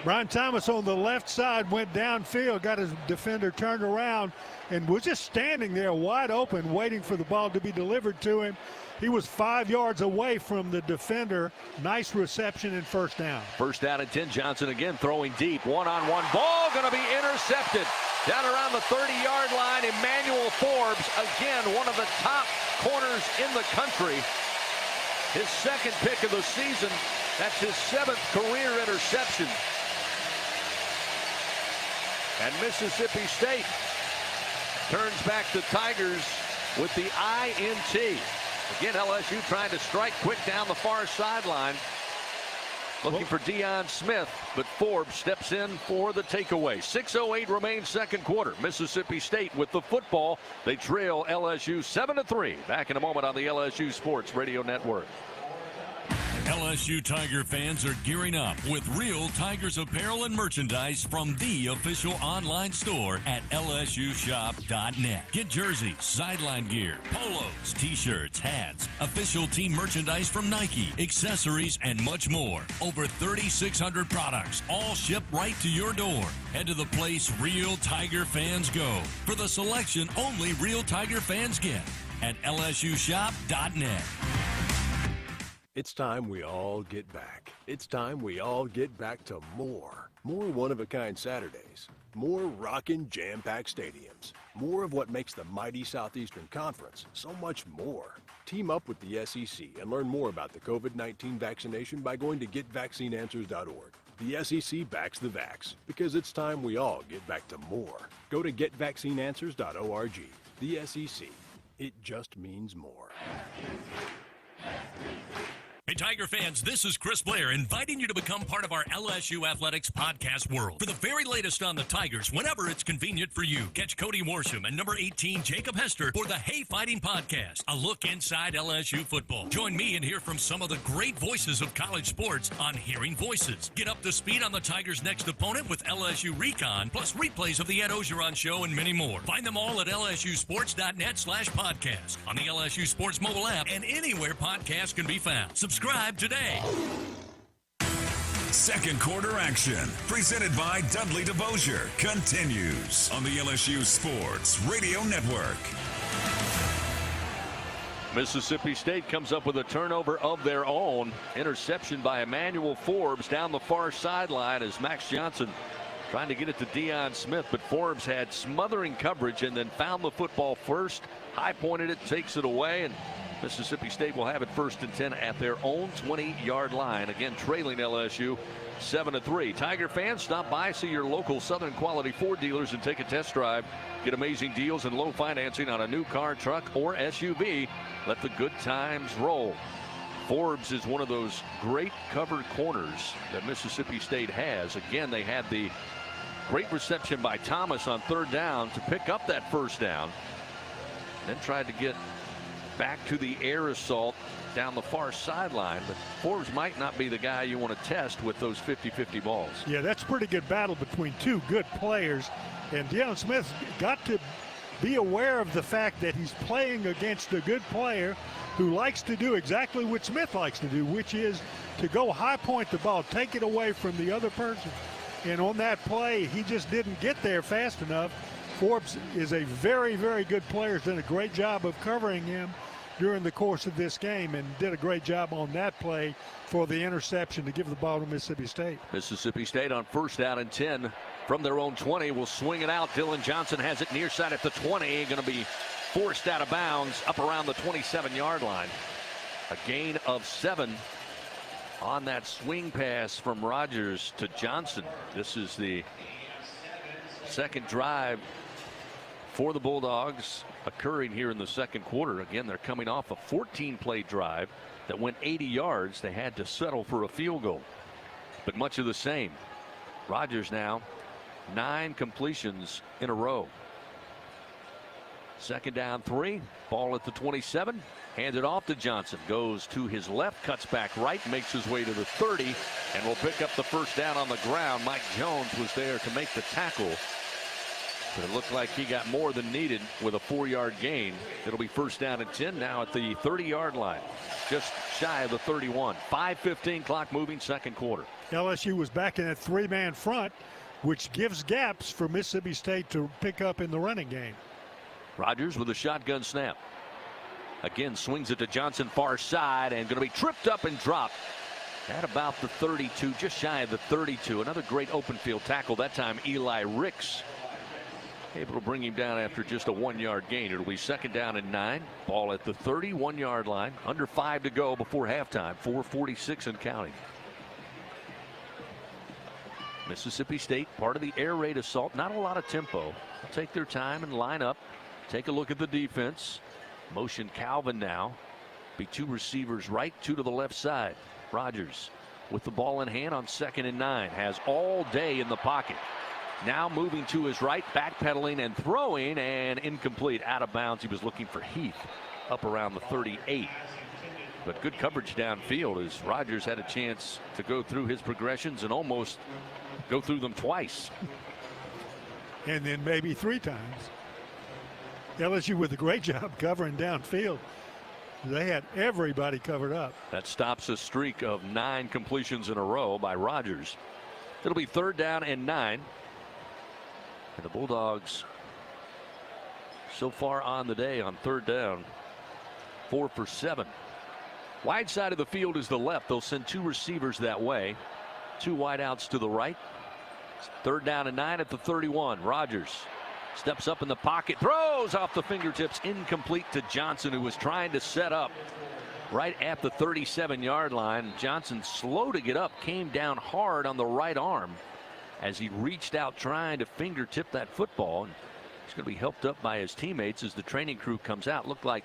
Brian Thomas on the left side went downfield, got his defender turned around, and was just standing there wide open, waiting for the ball to be delivered to him. He was 5 yards away from the defender. Nice reception and first down. First down and 10. Johnson again throwing deep. One-on-one ball going to be intercepted. Down around the 30-yard line, Emmanuel Forbes, again, one of the top corners in the country. His second pick of the season. That's his 7th career interception. And Mississippi State turns back the Tigers with the INT. Again, LSU trying to strike quick down the far sideline. Looking for Deion Smith, but Forbes steps in for the takeaway. 6:08 remains second quarter. Mississippi State with the football. They trail LSU 7-3. Back in a moment on the LSU Sports Radio Network. LSU Tiger fans are gearing up with real Tigers apparel and merchandise from the official online store at lsushop.net. Get jerseys, sideline gear, polos, t-shirts, hats, official team merchandise from Nike, accessories, and much more. Over 3,600 products, all shipped right to your door. Head to the place real Tiger fans go for the selection only real Tiger fans get at lsushop.net. It's time we all get back. It's time we all get back to more. More one-of-a-kind Saturdays. More rockin' jam-packed stadiums. More of what makes the mighty Southeastern Conference so much more. Team up with the SEC and learn more about the COVID-19 vaccination by going to GetVaccineAnswers.org. The SEC backs the vax because it's time we all get back to more. Go to GetVaccineAnswers.org. The SEC. It just means more. Hey, Tiger fans, this is Chris Blair inviting you to become part of our LSU Athletics podcast world. For the very latest on the Tigers, whenever it's convenient for you, catch Cody Worsham and number 18, Jacob Hester, for the Hey Fighting podcast, a look inside LSU football. Join me and hear from some of the great voices of college sports on Hearing Voices. Get up to speed on the Tigers' next opponent with LSU Recon, plus replays of the Ed Ogeron Show and many more. Find them all at lsusports.net/podcast, on the LSU Sports mobile app, and anywhere podcasts can be found. Subscribe today. Second quarter action, presented by Dudley DeBosier, continues on the LSU Sports Radio Network. Mississippi State comes up with a turnover of their own. Interception by Emmanuel Forbes down the far sideline as Max Johnson trying to get it to Deion Smith, but Forbes had smothering coverage and then found the football first, high-pointed it, takes it away, and Mississippi State will have it first and 10 at their own 20-yard line. Again, trailing LSU 7-3. Tiger fans, stop by, see your local Southern Quality Ford dealers, and take a test drive. Get amazing deals and low financing on a new car, truck, or SUV. Let the good times roll. Forbes is one of those great covered corners that Mississippi State has. Again, they had the great reception by Thomas on third down to pick up that first down. Then tried to get back to the air assault down the far sideline, but Forbes might not be the guy you want to test with those 50-50 balls. Yeah, that's a pretty good battle between two good players, and Deion Smith got to be aware of the fact that he's playing against a good player who likes to do exactly what Smith likes to do, which is to go high point the ball, take it away from the other person. And on that play, he just didn't get there fast enough. Forbes is a very, very good player. Has done a great job of covering him during the course of this game and did a great job on that play for the interception to give the ball to Mississippi State. Mississippi State on first down and 10 from their own 20 will swing it out. Dylan Johnson has it near side at the 20. Going to be forced out of bounds up around the 27-yard line. A gain of 7 on that swing pass from Rogers to Johnson. This is the second drive for the Bulldogs occurring here in the second quarter. Again, they're coming off a 14-play drive that went 80 yards. They had to settle for a field goal, but much of the same. Rogers now 9 completions in a row. Second down 3, ball at the 27, hands it off to Johnson, goes to his left, cuts back right, makes his way to the 30, and will pick up the first down on the ground. Mike Jones was there to make the tackle, but it looked like he got more than needed with a 4-yard gain. It'll be first down and 10 now at the 30-yard line, just shy of the 31. 5:15 clock moving, second quarter. LSU was back in that 3-man front, which gives gaps for Mississippi State to pick up in the running game. Rogers with a shotgun snap. Again, swings it to Johnson, far side, and going to be tripped up and dropped at about the 32, just shy of the 32. Another great open field tackle. That time Eli Ricks able to bring him down after just a 1-yard gain. It'll be second down and 9. Ball at the 31-yard line. Under 5 to go before halftime. 4:46 and counting. Mississippi State, part of the air raid assault. Not a lot of tempo. They'll take their time and line up. Take a look at the defense. Motion Calvin now. Be 2 receivers right, 2 to the left side. Rogers with the ball in hand on second and 9. Has all day in the pocket. Now moving to his right, backpedaling and throwing, and incomplete, out of bounds. He was looking for Heath up around the 38. But good coverage downfield as Rogers had a chance to go through his progressions and almost go through them twice. And then maybe 3 times. LSU with a great job covering downfield. They had everybody covered up. That stops a streak of 9 completions in a row by Rogers. It'll be third down and 9. And the Bulldogs so far on the day on third down, 4 for 7. Wide side of the field is the left. They'll send 2 receivers that way. 2 wideouts to the right. Third down and 9 at the 31. Rogers steps up in the pocket, throws off the fingertips, incomplete to Johnson, who was trying to set up right at the 37-yard line. Johnson, slow to get up, came down hard on the right arm as he reached out trying to fingertip that football. And he's going to be helped up by his teammates as the training crew comes out. Looked like,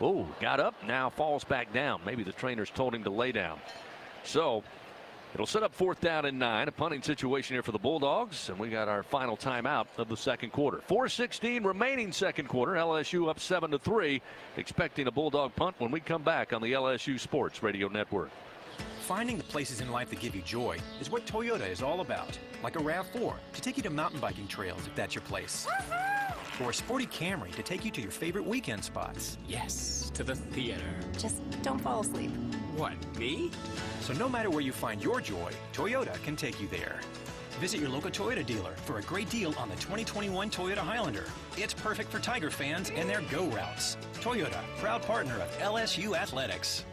oh, got up, now falls back down. Maybe the trainers told him to lay down. So it'll set up fourth down and 9, a punting situation here for the Bulldogs, and we got our final timeout of the second quarter. 4:16 remaining second quarter. LSU up 7-3, expecting a Bulldog punt when we come back on the LSU Sports Radio Network. Finding the places in life that give you joy is what Toyota is all about. Like a RAV4 to take you to mountain biking trails if that's your place. Or a sporty Camry to take you to your favorite weekend spots. Yes, to the theater. Just don't fall asleep. What, me? So no matter where you find your joy, Toyota can take you there. Visit your local Toyota dealer for a great deal on the 2021 Toyota Highlander. It's perfect for Tiger fans and their go routes. Toyota, proud partner of LSU Athletics.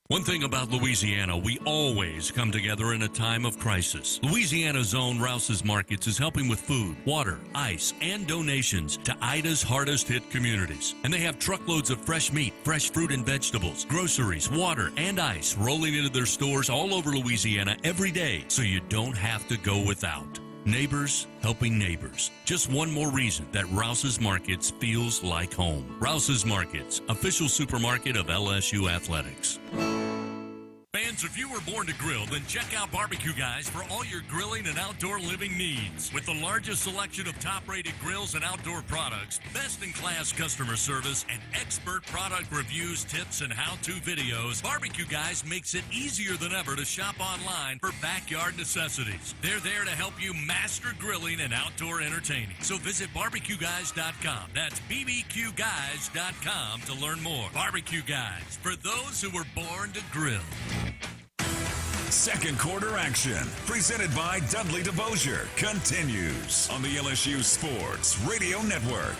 One thing about Louisiana, we always come together in a time of crisis. Louisiana's own Rouse's Markets is helping with food, water, ice, and donations to Ida's hardest hit communities. And they have truckloads of fresh meat, fresh fruit and vegetables, groceries, water, and ice rolling into their stores all over Louisiana every day, so you don't have to go without. Neighbors helping neighbors. Just one more reason that Rouse's Markets feels like home. Rouse's Markets, official supermarket of LSU Athletics. Fans, if you were born to grill, then check out Barbecue Guys for all your grilling and outdoor living needs. With the largest selection of top-rated grills and outdoor products, best-in-class customer service, and expert product reviews, tips, and how-to videos, Barbecue Guys makes it easier than ever to shop online for backyard necessities. They're there to help you master grilling and outdoor entertaining. So visit barbecueguys.com. That's bbqguys.com to learn more. Barbecue Guys, for those who were born to grill. Second quarter action, presented by Dudley DeBosier, continues on the LSU Sports Radio Network.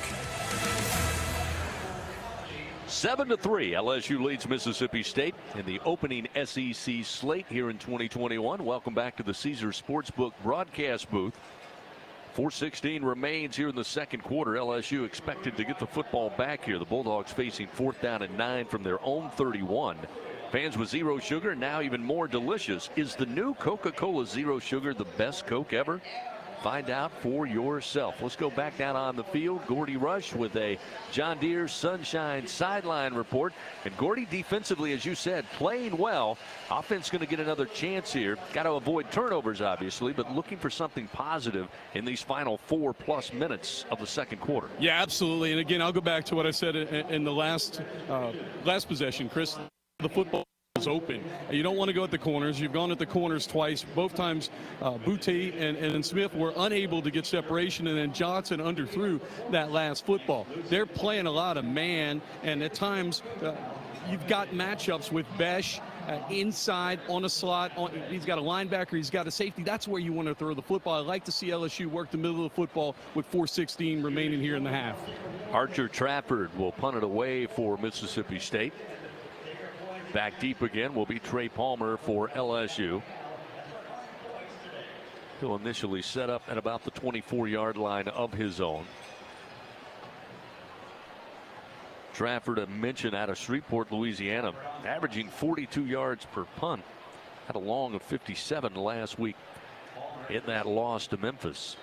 7-3, LSU leads Mississippi State in the opening SEC slate here in 2021. Welcome back to the Caesars Sportsbook broadcast booth. 4:16 remains here in the second quarter. LSU expected to get the football back here. The Bulldogs facing fourth down and 9 from their own 31. Fans with zero sugar, now even more delicious. Is the new Coca-Cola Zero Sugar the best Coke ever? Find out for yourself. Let's go back down on the field. Gordy Rush with a John Deere Sunshine sideline report. And Gordy, defensively, as you said, playing well. Offense going to get another chance here. Got to avoid turnovers, obviously, but looking for something positive in these final 4+ minutes of the second quarter. Yeah, absolutely. And again, I'll go back to what I said in the last possession, Chris. The football is open. You don't want to go at the corners. You've gone at the corners twice. Both times Boutte and Smith were unable to get separation, and then Johnson underthrew that last football. They're playing a lot of man, and at times you've got matchups with Besh inside on a slot. He's got a linebacker. He's got a safety. That's where you want to throw the football. I like to see LSU work the middle of the football with 4:16 remaining here in the half. Archer Trafford will punt it away for Mississippi State. Back deep again will be Trey Palmer for LSU. He'll initially set up at about the 24-yard line of his own. Trafford, a mention out of Shreveport, Louisiana, averaging 42 yards per punt. Had a long of 57 last week in that loss to Memphis.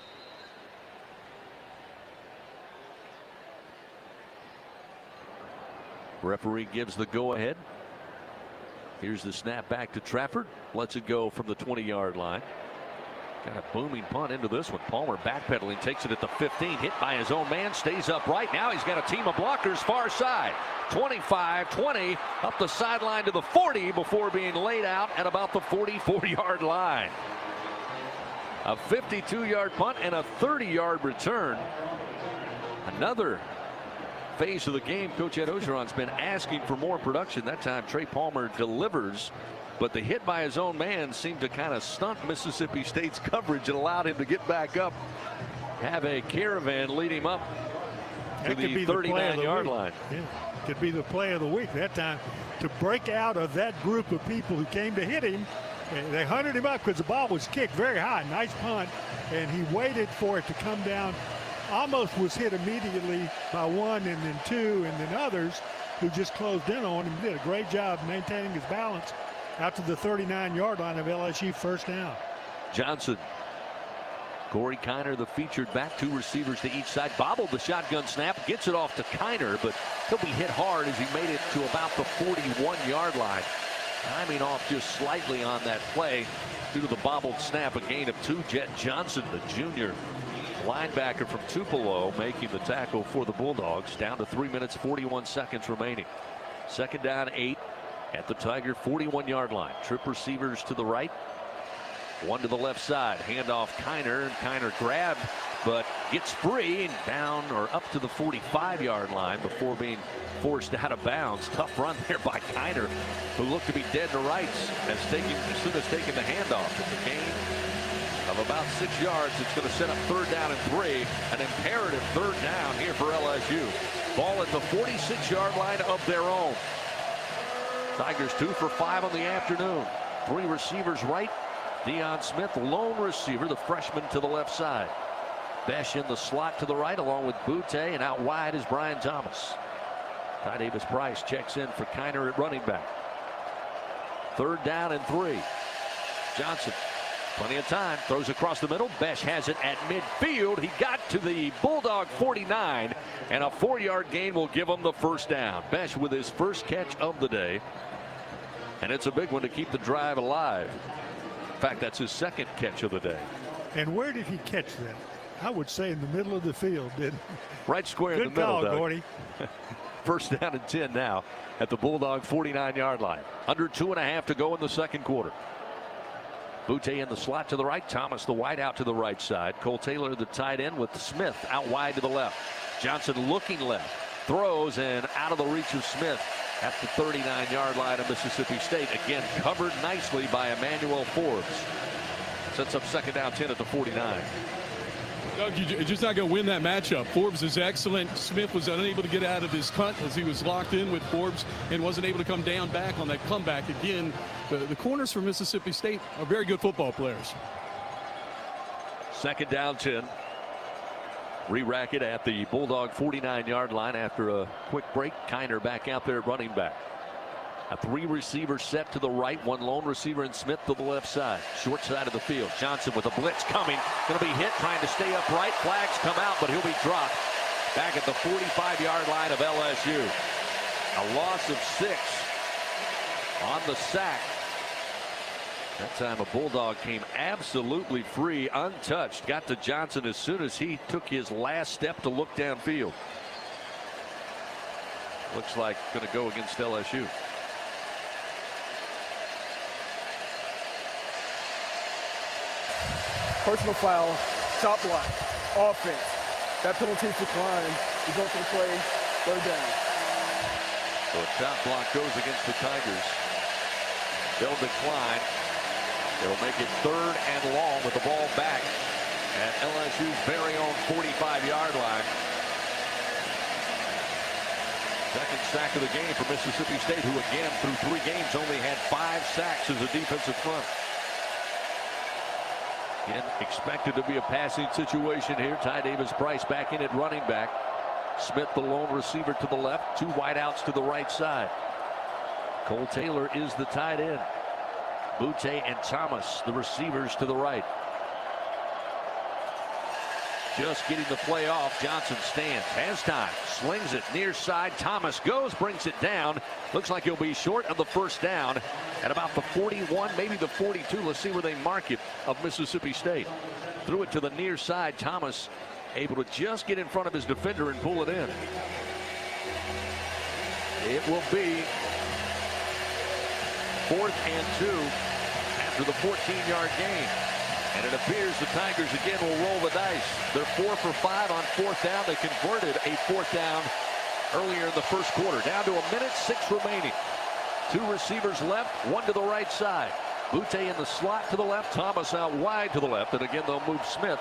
Referee gives the go-ahead. Here's the snap back to Trafford. Lets it go from the 20-yard line. Got a booming punt into this one. Palmer backpedaling, takes it at the 15. Hit by his own man, stays upright. Now he's got a team of blockers far side. 25, 20, up the sideline to the 40 before being laid out at about the 44-yard line. A 52-yard punt and a 30-yard return. Another phase of the game. Coach Ed Ogeron's been asking for more production. That time Trey Palmer delivers, but the hit by his own man seemed to kind of stunt Mississippi State's coverage and allowed him to get back up, have a caravan lead him up to the 39-yard line. Yeah, could be the play of the week that time, to break out of that group of people who came to hit him. They hunted him up because the ball was kicked very high. Nice punt, and he waited for it to come down. Almost was hit immediately by one and then two and then others who just closed in on him. Did a great job maintaining his balance out to the 39-yard line of LSU first down. Johnson. Corey Kiner, the featured back, 2 receivers to each side. Bobbled the shotgun snap, gets it off to Kiner, but he'll be hit hard as he made it to about the 41-yard line. Timing off just slightly on that play due to the bobbled snap. A gain of 2. Jet Johnson, the junior linebacker from Tupelo, making the tackle for the Bulldogs. Down to 3 minutes 41 seconds remaining. Second down 8 at the Tiger 41-yard line. Trip receivers to the right, 1 to the left side. Handoff Kiner, and Kiner grabbed but gets free and down or up to the 45-yard line before being forced out of bounds. Tough run there by Kiner, who looked to be dead to rights as soon as taking the handoff. The gain of about 6 yards. It's going to set up 3rd down and 3. An imperative 3rd down here for LSU. Ball at the 46-yard line of their own. Tigers 2 for 5 on the afternoon. 3 receivers right. Deion Smith, lone receiver, the freshman, to the left side. Besh in the slot to the right along with Boutte, and out wide is Brian Thomas. Ty Davis Price checks in for Kiner at running back. 3rd down and 3. Johnson, plenty of time, throws across the middle. Besh has it at midfield. He got to the Bulldog 49, and a 4-yard gain will give him the first down. Besh with his first catch of the day, and it's a big one to keep the drive alive. In fact, that's his 2nd catch of the day. And where did he catch that? I would say in the middle of the field, didn't he? Right square in the middle, Doug. Gordy. First down and 10 now at the Bulldog 49-yard line. Under 2.5 to go in the second quarter. Boutte in the slot to the right. Thomas, the wide out to the right side. Cole Taylor, the tight end, with Smith out wide to the left. Johnson looking left. Throws and out of the reach of Smith at the 39-yard line of Mississippi State. Again, covered nicely by Emmanuel Forbes. Sets up 2nd down 10 at the 49. Doug, you're just not going to win that matchup. Forbes is excellent. Smith was unable to get out of his cut as he was locked in with Forbes and wasn't able to come down back on that comeback. Again, the corners for Mississippi State are very good football players. 2nd down 10. Re-rack it at the Bulldog 49-yard line after a quick break. Kiner back out there at running back. A 3-receiver set to the right, 1 lone receiver and Smith to the left side. Short side of the field. Johnson with a blitz coming. Going to be hit, trying to stay upright. Flags come out, but he'll be dropped back at the 45-yard line of LSU. A loss of 6 on the sack. That time a Bulldog came absolutely free, untouched. Got to Johnson as soon as he took his last step to look downfield. Looks like going to go against LSU. Personal foul, shot block, offense. That penalty is declined. Result of the play, 3rd down. So a shot block goes against the Tigers. They'll decline. They'll make it 3rd and long with the ball back at LSU's very own 45-yard line. Second sack of the game for Mississippi State, who again through 3 games only had 5 sacks as a defensive front. Again, expected to be a passing situation here. Ty Davis-Price back in at running back. Smith, the lone receiver, to the left. 2 wideouts to the right side. Cole Taylor is the tight end. Butte and Thomas, the receivers, to the right. Just getting the play off. Johnson stands, has time, slings it near side. Thomas goes, brings it down. Looks like he'll be short of the 1st down at about the 41, maybe the 42. Let's see where they mark it of Mississippi State. Threw it to the near side. Thomas able to just get in front of his defender and pull it in. It will be 4th and 2 after the 14-yard gain. And it appears the Tigers again will roll the dice. They're 4 for 5 on 4th down. They converted a 4th down earlier in the 1st quarter. Down to 1:06 remaining. 2 receivers left, 1 to the right side. Butte in the slot to the left. Thomas out wide to the left. And again, they'll move Smith,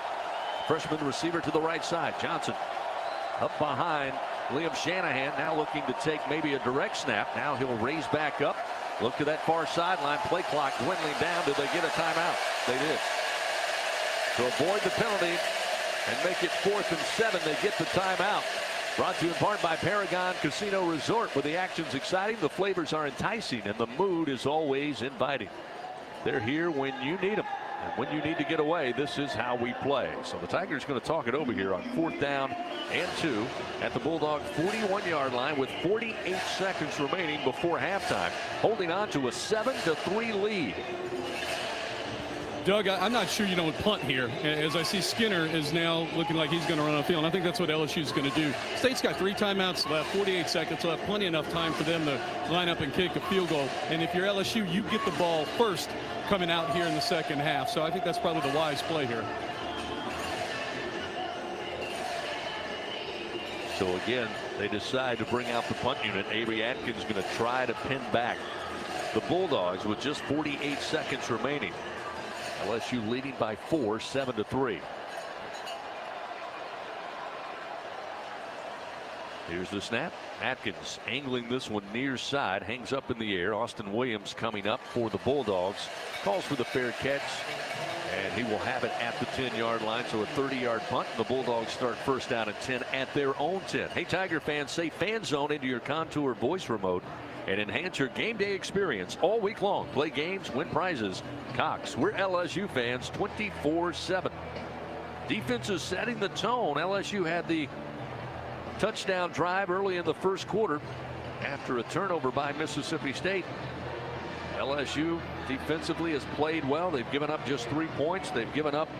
freshman receiver, to the right side. Johnson up behind Liam Shanahan, now looking to take maybe a direct snap. Now he'll raise back up. Look to that far sideline. Play clock dwindling down. Did they get a timeout? They did. To avoid the penalty and make it 4th and 7, they get the timeout. Brought to you in part by Paragon Casino Resort, where the action's exciting, the flavors are enticing, and the mood is always inviting. They're here when you need them. And when you need to get away, this is how we play. So the Tigers going to talk it over here on 4th down and 2 at the Bulldog 41-yard line with 48 seconds remaining before halftime, holding on to a 7-3 lead. Doug, I'm not sure you don't punt here, as I see Skinner is now looking like he's going to run on the field. And I think that's what LSU is going to do. State's got 3 timeouts left, 48 seconds left, plenty enough time for them to line up and kick a field goal. And if you're LSU, you get the ball first coming out here in the 2nd half. So I think that's probably the wise play here. So again, they decide to bring out the punt unit. Avery Atkins going to try to pin back the Bulldogs with just 48 seconds remaining. LSU leading by 4, 7-3. Here's the snap. Atkins angling this one near side, hangs up in the air. Austin Williams coming up for the Bulldogs. Calls for the fair catch, and he will have it at the 10-yard line. So a 30-yard punt. The Bulldogs start 1st down and 10 at their own 10. Hey, Tiger fans, say Fan Zone into your Contour voice remote and enhance your game day experience all week long. Play games, win prizes. Cox, we're LSU fans 24/7. Defense is setting the tone. LSU had the touchdown drive early in the 1st quarter after a turnover by Mississippi State. LSU defensively has played well. They've given up just 3 points. They've given up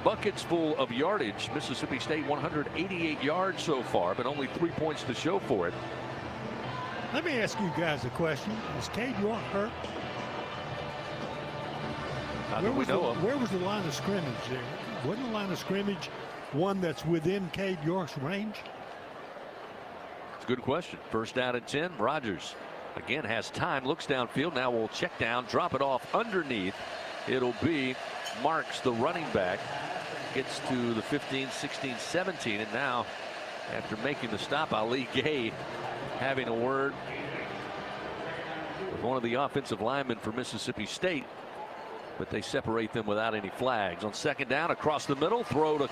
buckets full of yardage. Mississippi State 188 yards so far, but only 3 points to show for it. Let me ask you guys a question. Is Cade York hurt? Where was the line of scrimmage there? Wasn't the line of scrimmage one that's within Cade York's range? It's a good question. 1st down and 10. Rogers again has time, looks downfield. Now will check down, drop it off underneath. It'll be Marks, the running back. Gets to the 15, 16, 17. And now, after making the stop, Ali Gay having a word with one of the offensive linemen for Mississippi State, but they separate them without any flags. On 2nd down, across the middle, throw to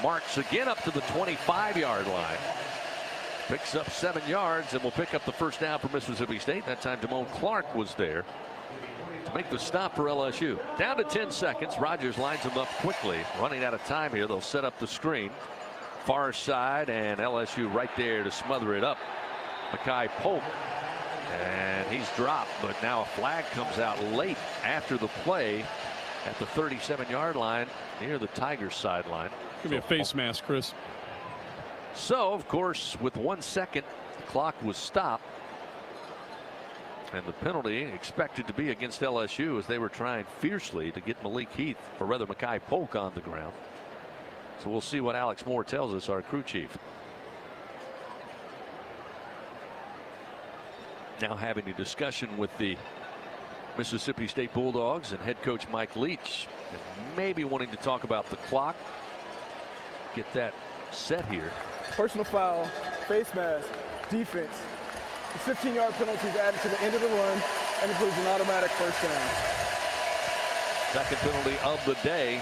Marks again up to the 25-yard line. Picks up 7 yards and will pick up the first down for Mississippi State. That time Damone Clark was there to make the stop for LSU. Down to 10 seconds. Rogers lines them up quickly. Running out of time here. They'll set up the screen. Far side, and LSU right there to smother it up. Makai Polk. And he's dropped, but now a flag comes out late after the play at the 37-yard line near the Tigers sideline. Give me a face mask, Chris. So, of course, with 1 second, the clock was stopped. And the penalty expected to be against LSU as they were trying fiercely to get Malik Heath, or rather Makai Polk, on the ground. So we'll see what Alex Moore tells us, our crew chief. Now having a discussion with the Mississippi State Bulldogs and head coach Mike Leach, and maybe wanting to talk about the clock, get that set here. Personal foul, face mask, defense. The 15-yard penalty is added to the end of the run and includes an automatic first down. Second penalty of the day.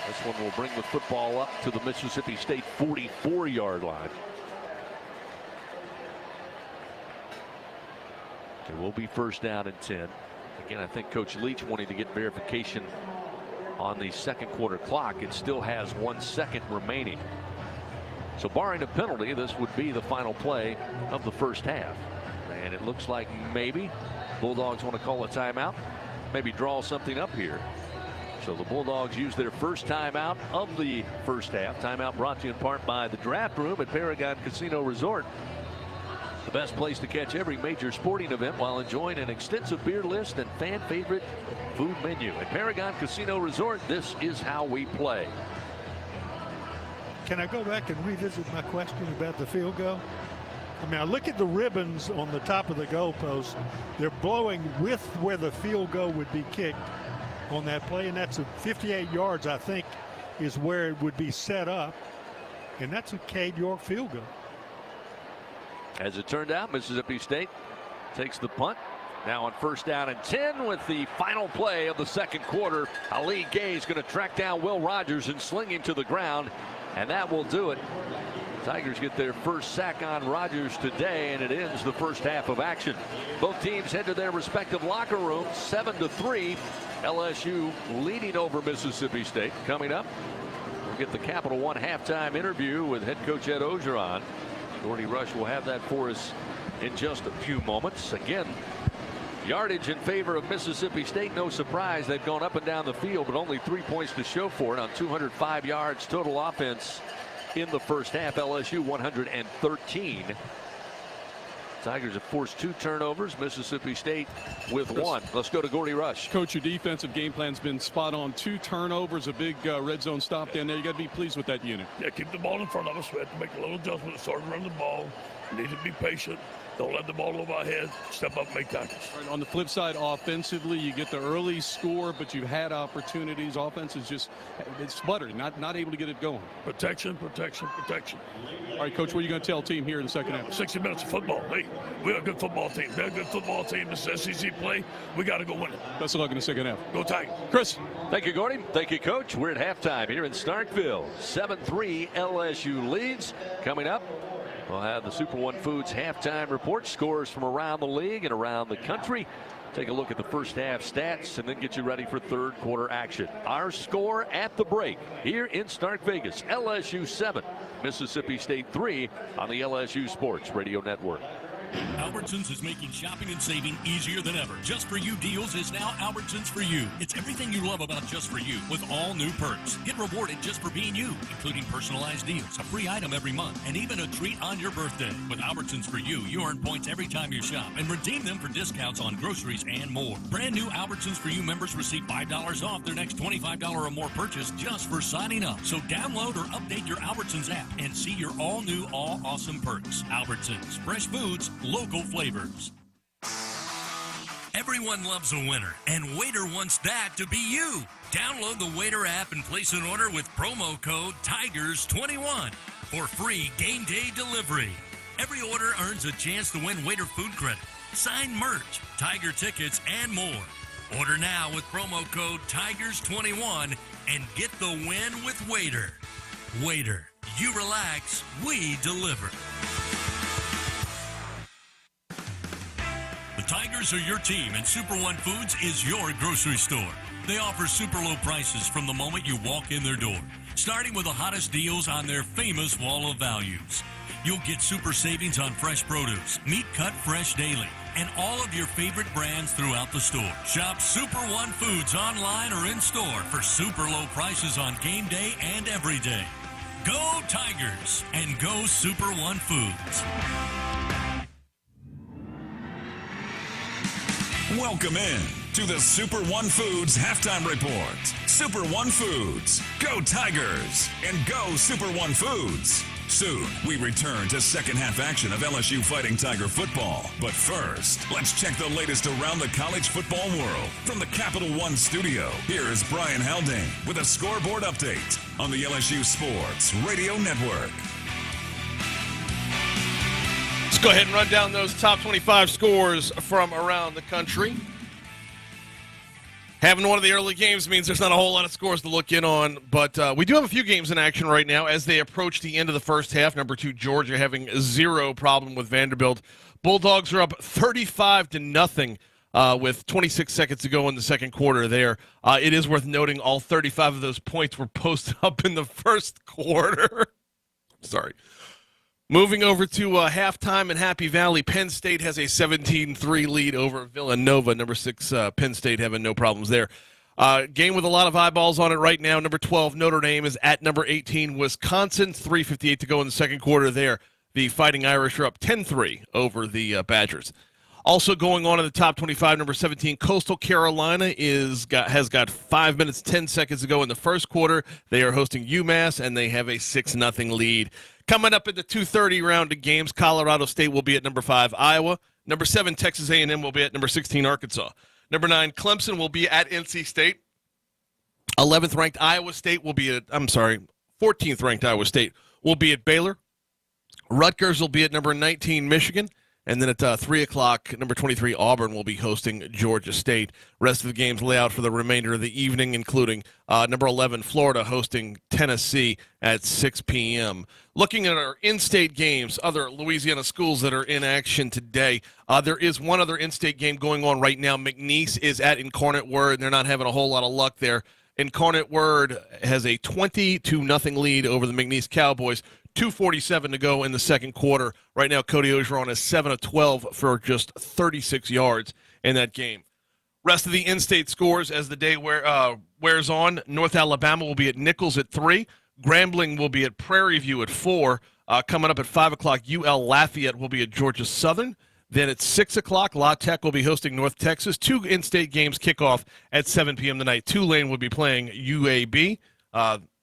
This one will bring the football up to the Mississippi State 44-yard line. It will be first down and 10. Again, I think Coach Leach wanting to get verification on the second quarter clock. It still has 1 second remaining. So barring a penalty, this would be the final play of the first half. And it looks like maybe Bulldogs want to call a timeout, maybe draw something up here. So the Bulldogs use their first timeout of the first half. Timeout brought to you in part by the Draft Room at Paragon Casino Resort. The best place to catch every major sporting event while enjoying an extensive beer list and fan favorite food menu. At Paragon Casino Resort, this is how we play. Can I go back and revisit my question about the field goal? I mean, I look at the ribbons on the top of the goalpost. They're blowing with where the field goal would be kicked on that play, and that's 58 yards, I think, is where it would be set up. And that's a Cade York field goal. As it turned out, Mississippi State takes the punt. Now on first down and 10 with the final play of the second quarter. Ali Gay is going to track down Will Rogers and sling him to the ground, and that will do it. Tigers get their first sack on Rogers today, and it ends the first half of action. Both teams head to their respective locker rooms, 7-3. LSU leading over Mississippi State. Coming up, we'll get the Capital One halftime interview with head coach Ed Ogeron. Gordy Rush will have that for us in just a few moments. Again, yardage in favor of Mississippi State. No surprise, they've gone up and down the field, but only 3 points to show for it on 205 yards total offense in the first half. LSU 113. Tigers have forced 2 turnovers. Mississippi State with 1. Let's go to Gordy Rush. Coach, your defensive game plan's been spot on. 2 turnovers, a big red zone stop down there. You got to be pleased with that unit. Yeah, keep the ball in front of us. We have to make a little adjustment, start to run the ball. We need to be patient. Don't let the ball over our head. Step up, make tackles. Right, on the flip side, offensively, you get the early score, but you've had opportunities. Offense is just, it's sputtering, not able to get it going. Protection, protection, protection. All right, Coach, what are you going to tell team here in the second half? 60 minutes of football. Hey, we're a good football team. They're a good football team. This is SEC play. We got to go win it. Best of luck in the second half. Go Tigers. Chris. Thank you, Gordy. Thank you, Coach. We're at halftime here in Starkville. 7-3 LSU leads. Coming up, we'll have the Super One Foods halftime report. Scores from around the league and around the country. Take a look at the first half stats and then get you ready for third quarter action. Our score at the break here in Stark Vegas. LSU 7, Mississippi State 3 on the LSU Sports Radio Network. Albertsons is making shopping and saving easier than ever. Just For You deals is now Albertsons For You. It's everything you love about Just For You with all new perks. Get rewarded just for being you, including personalized deals, a free item every month, and even a treat on your birthday. With Albertsons For You, you earn points every time you shop and redeem them for discounts on groceries and more. Brand new Albertsons For You members receive $5 off their next $25 or more purchase just for signing up. So download or update your Albertsons app and see your all new, all awesome perks. Albertsons, fresh foods, local flavors. Everyone loves a winner, and Waiter wants that to be you. Download the Waiter app and place an order with promo code TIGERS21 for free game day delivery. Every order earns a chance to win Waiter food credit, signed merch, Tiger tickets, and more. Order now with promo code TIGERS21 and get the win with Waiter. Waiter, you relax, we deliver. Tigers are your team, and Super One Foods is your grocery store. They offer super low prices from the moment you walk in their door, starting with the hottest deals on their famous wall of values. You'll get super savings on fresh produce, meat cut fresh daily, and all of your favorite brands throughout the store. Shop Super One Foods online or in store for super low prices on game day and every day. Go Tigers and go Super One Foods. Welcome in to the Super One Foods Halftime Report. Super One Foods, go Tigers, and go Super One Foods. Soon, we return to second half action of LSU Fighting Tiger football. But first, let's check the latest around the college football world. From the Capital One studio, here is Brian Haldane with a scoreboard update on the LSU Sports Radio Network. Let's go ahead and run down those top 25 scores from around the country. Having one of the early games means there's not a whole lot of scores to look in on, but we do have a few games in action right now as they approach the end of the first half. Number 2, Georgia having 0 problem with Vanderbilt. Bulldogs are up 35-0 with 26 seconds to go in the second quarter there. It is worth noting all 35 of those points were posted up in the first quarter. Sorry. Moving over to halftime in Happy Valley, Penn State has a 17-3 lead over Villanova. Number 6, Penn State having no problems there. Game with a lot of eyeballs on it right now. Number 12, Notre Dame is at number 18, Wisconsin. 3:58 to go in the second quarter there. The Fighting Irish are up 10-3 over the Badgers. Also going on in the top 25, number 17, Coastal Carolina has got 5 minutes, 10 seconds to go in the first quarter. They are hosting UMass, and they have a 6-0 lead. Coming up in the 2:30 round of games, Colorado State will be at number 5, Iowa. Number 7, Texas A&M will be at number 16, Arkansas. Number 9, Clemson will be at NC State. 11th ranked Iowa State will be at, 14th ranked Iowa State will be at Baylor. Rutgers will be at number 19, Michigan. And then at 3 o'clock, number 23, Auburn will be hosting Georgia State. Rest of the games lay out for the remainder of the evening, including number 11, Florida, hosting Tennessee at 6 p.m. Looking at our in-state games, other Louisiana schools that are in action today, there is one other in-state game going on right now. McNeese is at Incarnate Word, and they're not having a whole lot of luck there. Incarnate Word has a 20-0 lead over the McNeese Cowboys. 2:47 to go in the second quarter. Right now, Cody Ogeron is 7 of 12 for just 36 yards in that game. Rest of the in-state scores as the day wears on. North Alabama will be at Nichols at 3. Grambling will be at Prairie View at 4. Coming up at 5 o'clock, UL Lafayette will be at Georgia Southern. Then at 6 o'clock, La Tech will be hosting North Texas. 2 in-state games kick off at 7 p.m. tonight. Tulane will be playing UAB,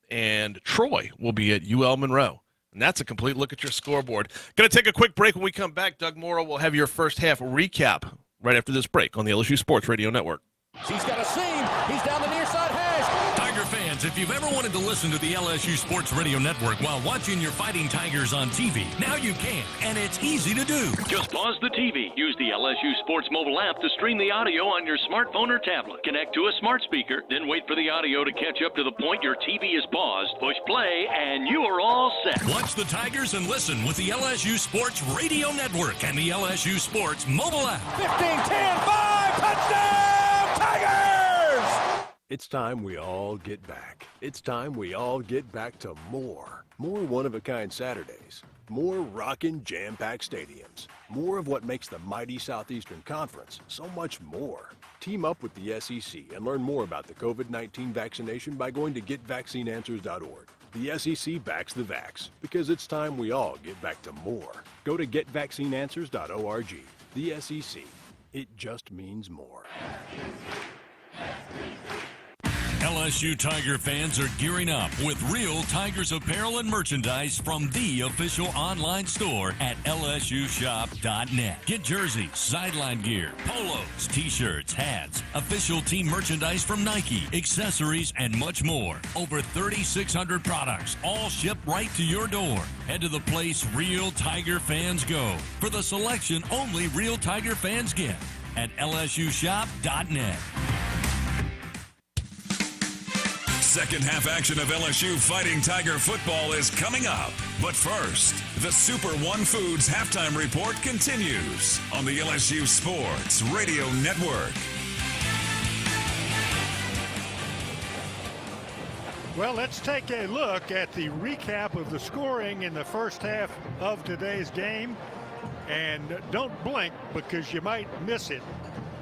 and Troy will be at UL Monroe. And that's a complete look at your scoreboard. Going to take a quick break. When we come back, Doug Morrow will have your first half recap right after this break on the LSU Sports Radio Network. He's got a seam. He's down the near side hash. Tiger fans, if you've ever wanted to listen to the LSU Sports Radio Network while watching your Fighting Tigers on TV, now you can, and it's easy to do. Just pause the TV. Use the LSU Sports mobile app to stream the audio on your smartphone or tablet. Connect to a smart speaker, then wait for the audio to catch up to the point your TV is paused. Push play, and you are all set. Watch the Tigers and listen with the LSU Sports Radio Network and the LSU Sports mobile app. 15-10-5, touchdown, Tigers! It's time we all get back. It's time we all get back to more. More one-of-a-kind Saturdays. More rockin' jam-packed stadiums. More of what makes the mighty Southeastern Conference so much more. Team up with the SEC and learn more about the COVID-19 vaccination by going to getvaccineanswers.org. The SEC backs the vax because it's time we all get back to more. Go to getvaccineanswers.org. The SEC. It just means more. LSU Tiger fans are gearing up with real Tigers apparel and merchandise from the official online store at lsushop.net. Get jerseys, sideline gear, polos, t-shirts, hats, official team merchandise from Nike, accessories, and much more. Over 3,600 products, all shipped right to your door. Head to the place real Tiger fans go for the selection only real Tiger fans get at lsushop.net. second half action of LSU Fighting Tiger football is coming up. But first, the Super One Foods halftime report continues on the LSU Sports Radio Network. Well, let's take a look at the recap of the scoring in the first half of today's game. And don't blink because you might miss it.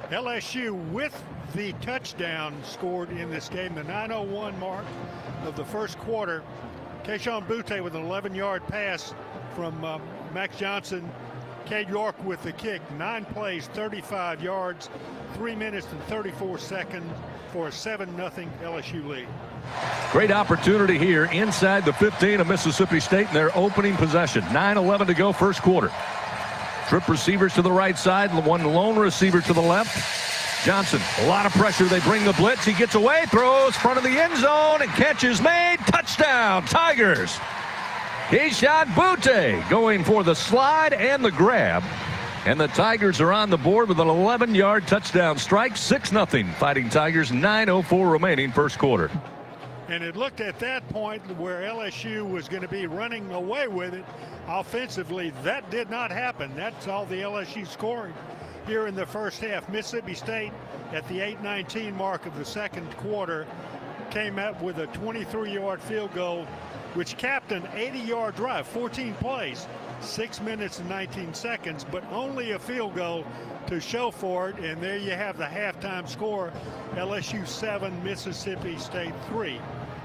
LSU with the touchdown scored in this game, the 9:01 mark of the first quarter. Keyshawn Butte with an 11-yard pass from Max Johnson. Cade York with the kick. 9 plays, 35 yards, 3 minutes and 34 seconds for a 7-0 LSU lead. Great opportunity here inside the 15 of Mississippi State in their opening possession. 9:11 to go, first quarter. Trip receivers to the right side, one lone receiver to the left. Johnson, a lot of pressure. They bring the blitz. He gets away, throws front of the end zone, and catch is made. Touchdown, Tigers. Keyshawn Butte going for the slide and the grab. And the Tigers are on the board with an 11-yard touchdown strike. 6-0 Fighting Tigers, 9:04 remaining first quarter. And it looked at that point where LSU was going to be running away with it offensively. That did not happen. That's all the LSU scoring here in the first half. Mississippi State at the 8:19 mark of the second quarter came up with a 23-yard field goal, which capped an 80-yard drive, 14 plays, 6 minutes and 19 seconds, but only a field goal to show for it. And there you have the halftime score, LSU 7, Mississippi State 3.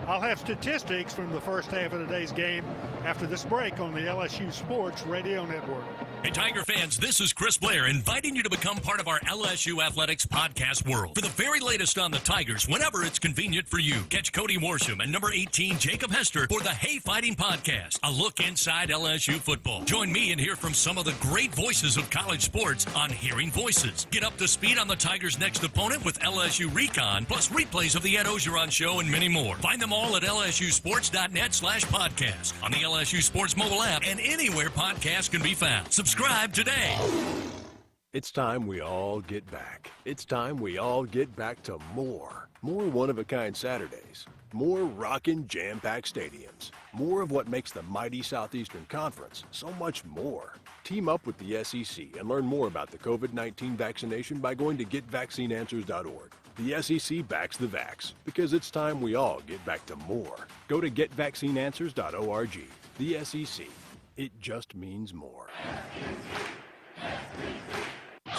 I'll have statistics from the first half of today's game after this break on the LSU Sports Radio Network. Hey, Tiger fans, this is Chris Blair inviting you to become part of our LSU Athletics podcast world. For the very latest on the Tigers, whenever it's convenient for you, catch Cody Worsham and number 18, Jacob Hester, for the Hey Fighting podcast, a look inside LSU football. Join me and hear from some of the great voices of college sports on Hearing Voices. Get up to speed on the Tigers' next opponent with LSU Recon, plus replays of the Ed Ogeron Show and many more. Find them all at lsusports.net/podcast, on the LSU Sports mobile app, and anywhere podcasts can be found. Subscribe today. It's time we all get back. It's time we all get back to more. More one-of-a-kind Saturdays. More rockin' jam-packed stadiums. More of what makes the mighty Southeastern Conference so much more. Team up with the SEC and learn more about the COVID-19 vaccination by going to getvaccineanswers.org. The SEC backs the vax because it's time we all get back to more. Go to getvaccineanswers.org. The SEC. It just means more.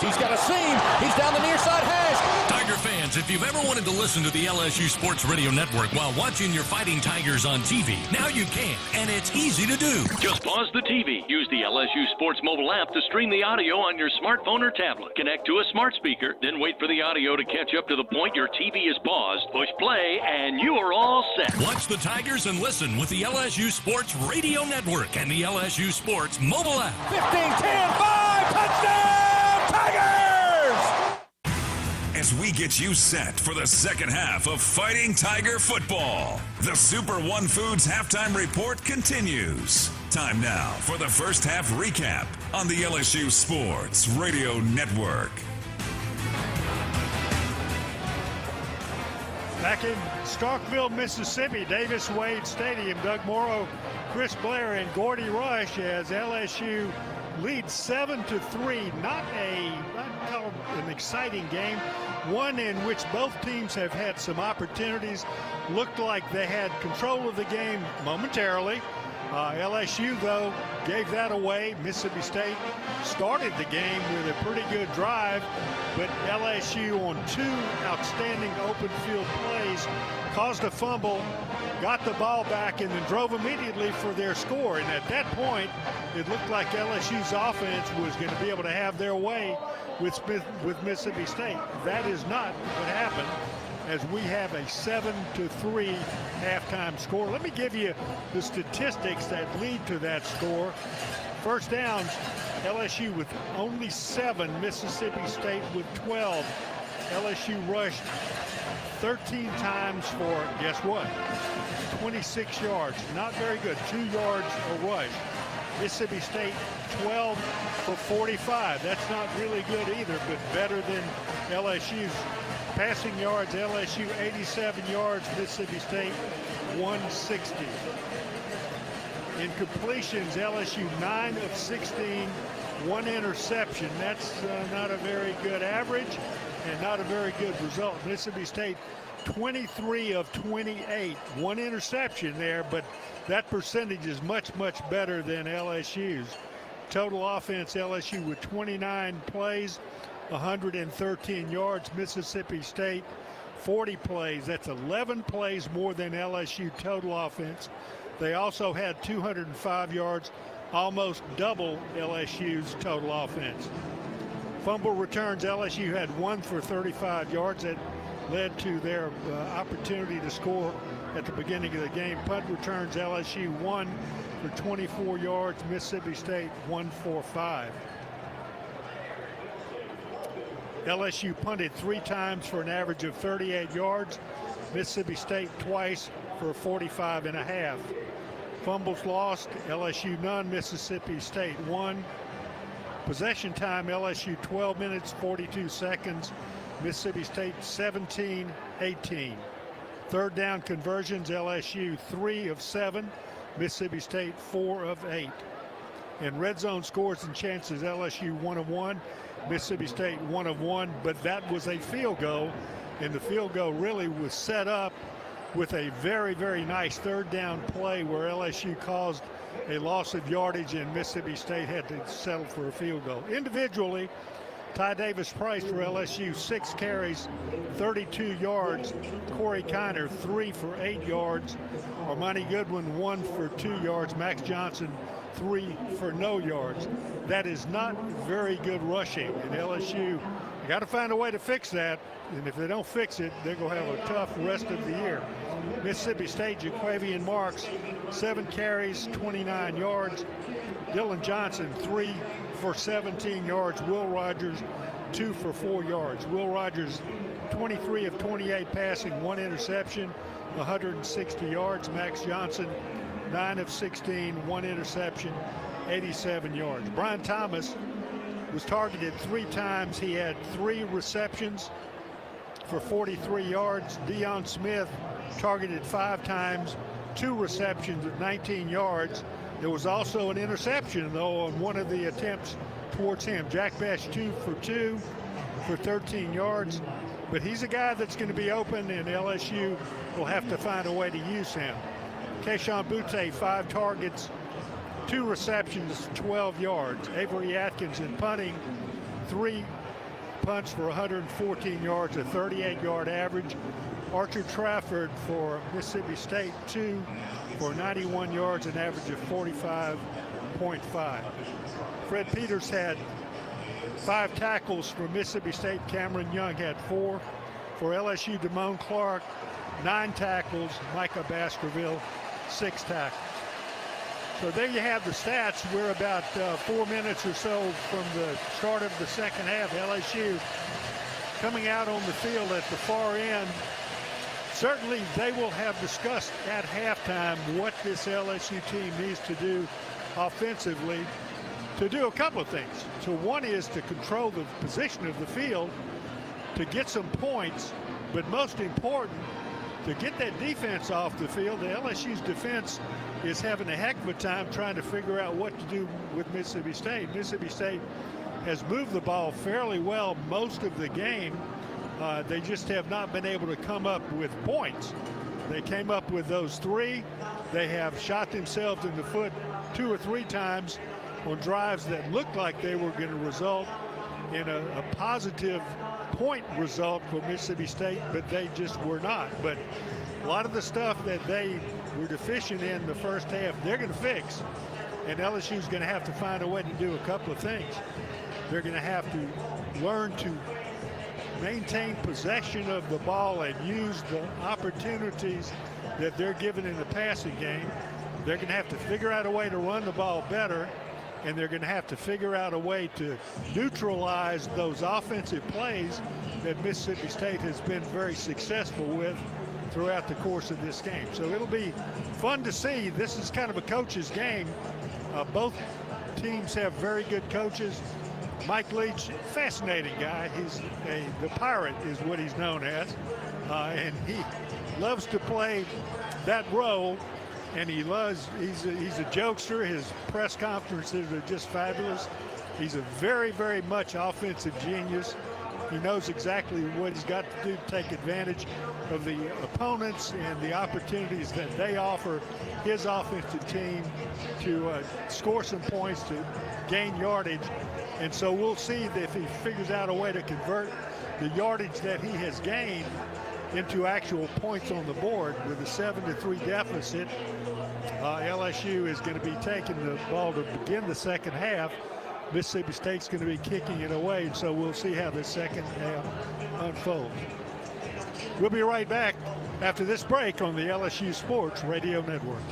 He's got a seam. He's down the near side hash. Tiger fans, if you've ever wanted to listen to the LSU Sports Radio Network while watching your Fighting Tigers on TV, now you can, and it's easy to do. Just pause the TV. Use the LSU Sports mobile app to stream the audio on your smartphone or tablet. Connect to a smart speaker, then wait for the audio to catch up to the point your TV is paused. Push play, and you are all set. Watch the Tigers and listen with the LSU Sports Radio Network and the LSU Sports mobile app. 15-10, 5, touchdown! Tigers! As we get you set for the second half of Fighting Tiger football, the Super One Foods halftime report continues. Time now for the first half recap on the LSU Sports Radio Network. Back in Starkville, Mississippi, Davis Wade Stadium, Doug Morrow, Chris Blair, and Gordy Rush as LSU leads 7-3. Not an exciting game. One in which both teams have had some opportunities. Looked like they had control of the game momentarily. LSU, though, gave that away. Mississippi State started the game with a pretty good drive, but LSU on 2 outstanding open field plays caused a fumble, got the ball back, and then drove immediately for their score. And at that point, it looked like LSU's offense was going to be able to have their way with Mississippi State. That is not what happened, as we have a 7-3 halftime score. Let me give you the statistics that lead to that score. First downs, LSU with only 7, Mississippi State with 12. LSU rushed 13 times for, guess what, 26 yards. Not very good, 2 yards a rush. Mississippi State 12 for 45. That's not really good either, but better than LSU's Passing yards, LSU 87 yards, Mississippi State 160. In completions, LSU 9 of 16, 1 interception. That's not a very good average and not a very good result. Mississippi State 23 of 28, 1 interception there, but that percentage is much, much better than LSU's. Total offense, LSU with 29 plays, 113 yards. Mississippi State 40 plays. That's 11 plays more than LSU total offense. They also had 205 yards, almost double LSU's total offense. Fumble returns, LSU had 1 for 35 yards. That led to their opportunity to score at the beginning of the game. Punt returns, LSU 1 for 24 yards. Mississippi State 1 for 5. LSU punted 3 times for an average of 38 yards. Mississippi State twice for 45.5. Fumbles lost, LSU none, Mississippi State 1. Possession time, LSU 12 minutes, 42 seconds. Mississippi State 17-18. Third down conversions, LSU 3 of 7. Mississippi State 4 of 8. In red zone scores and chances, LSU 1 of 1. Mississippi State 1 of 1, but that was a field goal, and the field goal really was set up with a very, very nice third down play where LSU caused a loss of yardage and Mississippi State had to settle for a field goal. Individually, Ty Davis Price for LSU, 6 carries, 32 yards. Corey Kiner, 3 for 8 yards. Armani Goodwin, 1 for 2 yards. Max Johnson, 3 for no yards. That is not very good rushing, and LSU got to find a way to fix that, and if they don't fix it, they're going to have a tough rest of the year. Mississippi State, Jaquavian Marks, 7 carries, 29 yards. Dylan Johnson, 3 for 17 yards. Will Rogers, 2 for 4 yards. Will Rogers, 23 of 28 passing, 1 interception, 160 yards. Max Johnson, 9 of 16, 1 interception, 87 yards. Brian Thomas was targeted 3 times. He had 3 receptions for 43 yards. Deion Smith targeted 5 times, 2 receptions at 19 yards. There was also an interception, though, on one of the attempts towards him. Jack Bash 2 for 2 for 13 yards. But he's a guy that's going to be open, and LSU will have to find a way to use him. Keyshawn Butte, 5 targets, 2 receptions, 12 yards. Avery Atkins in punting, 3 punts for 114 yards, a 38-yard average. Archer Trafford for Mississippi State, 2 for 91 yards, an average of 45.5. Fred Peters had 5 tackles for Mississippi State. Cameron Young had 4. For LSU, Damone Clark, 9 tackles. Micah Baskerville, 6 tackles. So there you have the stats. We're about 4 minutes or so from the start of the second half. LSU coming out on the field at the far end. Certainly they will have discussed at halftime what this LSU team needs to do offensively to do a couple of things. So one is to control the position of the field, to get some points, but most important, to get that defense off the field. The LSU's defense is having a heck of a time trying to figure out what to do with Mississippi State. Mississippi State has moved the ball fairly well most of the game. They just have not been able to come up with points. They came up with those 3. They have shot themselves in the foot 2 or 3 times on drives that looked like they were going to result in a positive point result for Mississippi State, but they just were not. But a lot of the stuff that they were deficient in the first half, they're going to fix. And LSU's going to have to find a way to do a couple of things. They're going to have to learn to maintain possession of the ball and use the opportunities that they're given in the passing game. They're going to have to figure out a way to run the ball better, and they're going to have to figure out a way to neutralize those offensive plays that Mississippi State has been very successful with throughout the course of this game. So it'll be fun to see. This is kind of a coach's game. Both teams have very good coaches. Mike Leach, fascinating guy. He's the pirate is what he's known as. And he loves to play that role. And he's a jokester. His press conferences are just fabulous. He's a very, very much offensive genius. He knows exactly what he's got to do to take advantage of the opponents and the opportunities that they offer his offensive team to score some points, to gain yardage. And so we'll see if he figures out a way to convert the yardage that he has gained into actual points on the board. With a 7-3 deficit, LSU is going to be taking the ball to begin the second half. Mississippi State's going to be kicking it away, and so we'll see how the second half unfolds. We'll be right back after this break on the LSU Sports Radio Network.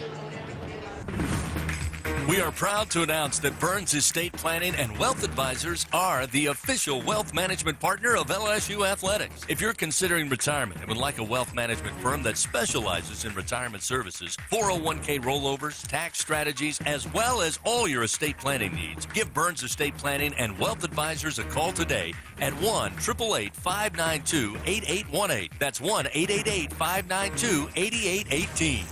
We are proud to announce that Burns Estate Planning and Wealth Advisors are the official wealth management partner of LSU Athletics. If you're considering retirement and would like a wealth management firm that specializes in retirement services, 401k rollovers, tax strategies, as well as all your estate planning needs, give Burns Estate Planning and Wealth Advisors a call today at 1-888-592-8818. That's 1-888-592-8818.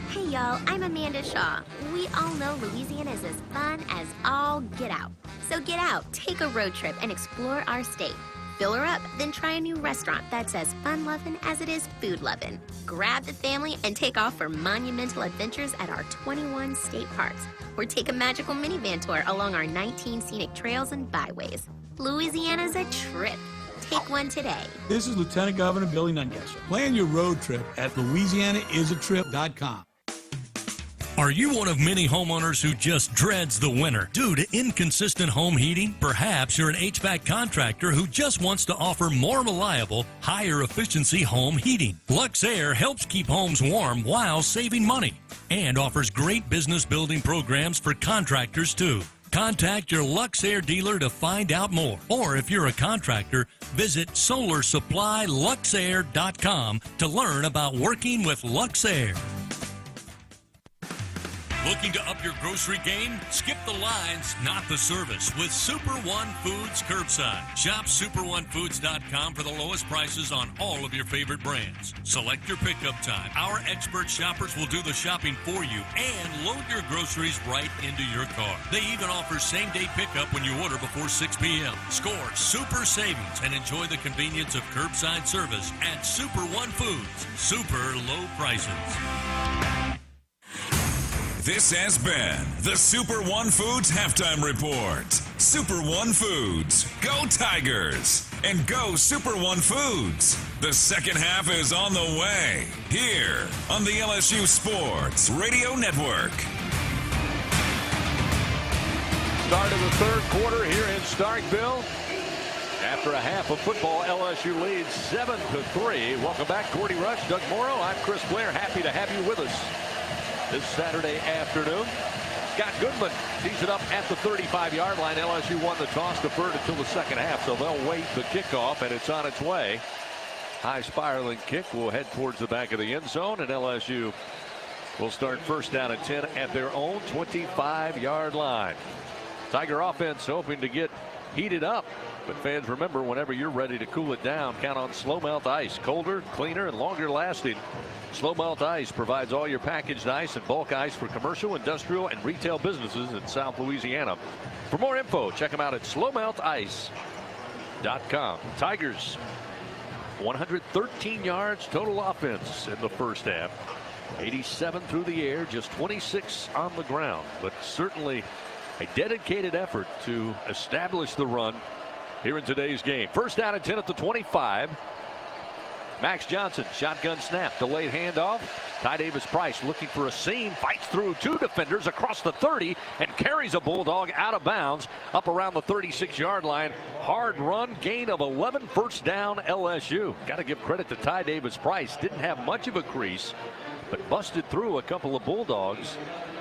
Hey y'all, I'm Amanda Shaw. We all know Louisiana is as fun as all get out. So get out, take a road trip, and explore our state. Fill her up, then try a new restaurant that's as fun-loving as it is food-loving. Grab the family and take off for monumental adventures at our 21 state parks. Or take a magical minivan tour along our 19 scenic trails and byways. Louisiana's a trip. Take one today. This is Lieutenant Governor Billy Nungesser. Plan your road trip at LouisianaIsATrip.com. Are you one of many homeowners who just dreads the winter due to inconsistent home heating? Perhaps you're an HVAC contractor who just wants to offer more reliable, higher efficiency home heating. Luxair helps keep homes warm while saving money and offers great business building programs for contractors too. Contact your Luxair dealer to find out more. Or if you're a contractor, visit SolarSupplyLuxair.com to learn about working with Luxair. Looking to up your grocery game? Skip the lines, not the service, with Super One Foods Curbside. Shop SuperOneFoods.com for the lowest prices on all of your favorite brands. Select your pickup time. Our expert shoppers will do the shopping for you and load your groceries right into your car. They even offer same-day pickup when you order before 6 p.m. Score super savings and enjoy the convenience of curbside service at Super One Foods. Super low prices. This has been the Super One Foods Halftime Report. Super One Foods, go Tigers, and go Super One Foods. The second half is on the way, here on the LSU Sports Radio Network. Start of the third quarter here in Starkville. After a half of football, LSU leads 7-3. Welcome back, Gordy Rush, Doug Morrow. I'm Chris Blair. Happy to have you with us this Saturday afternoon. Scott Goodman tees it up at the 35-yard line. LSU won the toss, deferred until the second half, so they'll wait the kickoff, and it's on its way. High spiraling kick will head towards the back of the end zone, and LSU will start first down and 10 at their own 25-yard line. Tiger offense hoping to get heated up, but fans, remember, whenever you're ready to cool it down, count on Slow Melt Ice. Colder, cleaner, and longer lasting. Slow Melt Ice provides all your packaged ice and bulk ice for commercial, industrial, and retail businesses in South Louisiana. For more info, check them out at slowmeltice.com. Tigers, 113 yards total offense in the first half. 87 through the air, just 26 on the ground, but certainly a dedicated effort to establish the run here in today's game. First down and 10 at the 25. Max Johnson, shotgun snap, delayed handoff. Ty Davis Price looking for a seam, fights through two defenders across the 30 and carries a Bulldog out of bounds up around the 36-yard line. Hard run, gain of 11, first down LSU. Got to give credit to Ty Davis Price. Didn't have much of a crease, but busted through a couple of Bulldogs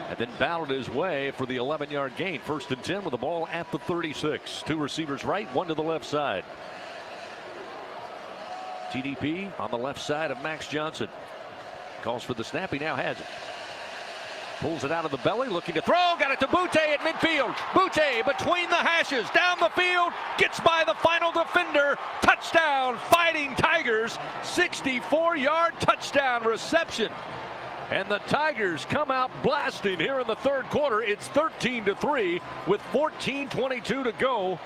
and then battled his way for the 11-yard gain. First and 10 with the ball at the 36. Two receivers right, one to the left side. TDP on the left side of Max Johnson. Calls for the snap. He now has it. Pulls it out of the belly, looking to throw. Got it to Butte at midfield. Butte between the hashes, down the field, gets by the final defender. Touchdown, Fighting Tigers. 64-yard touchdown reception. And the Tigers come out blasting here in the third quarter. It's 13-3 with 14:22 to go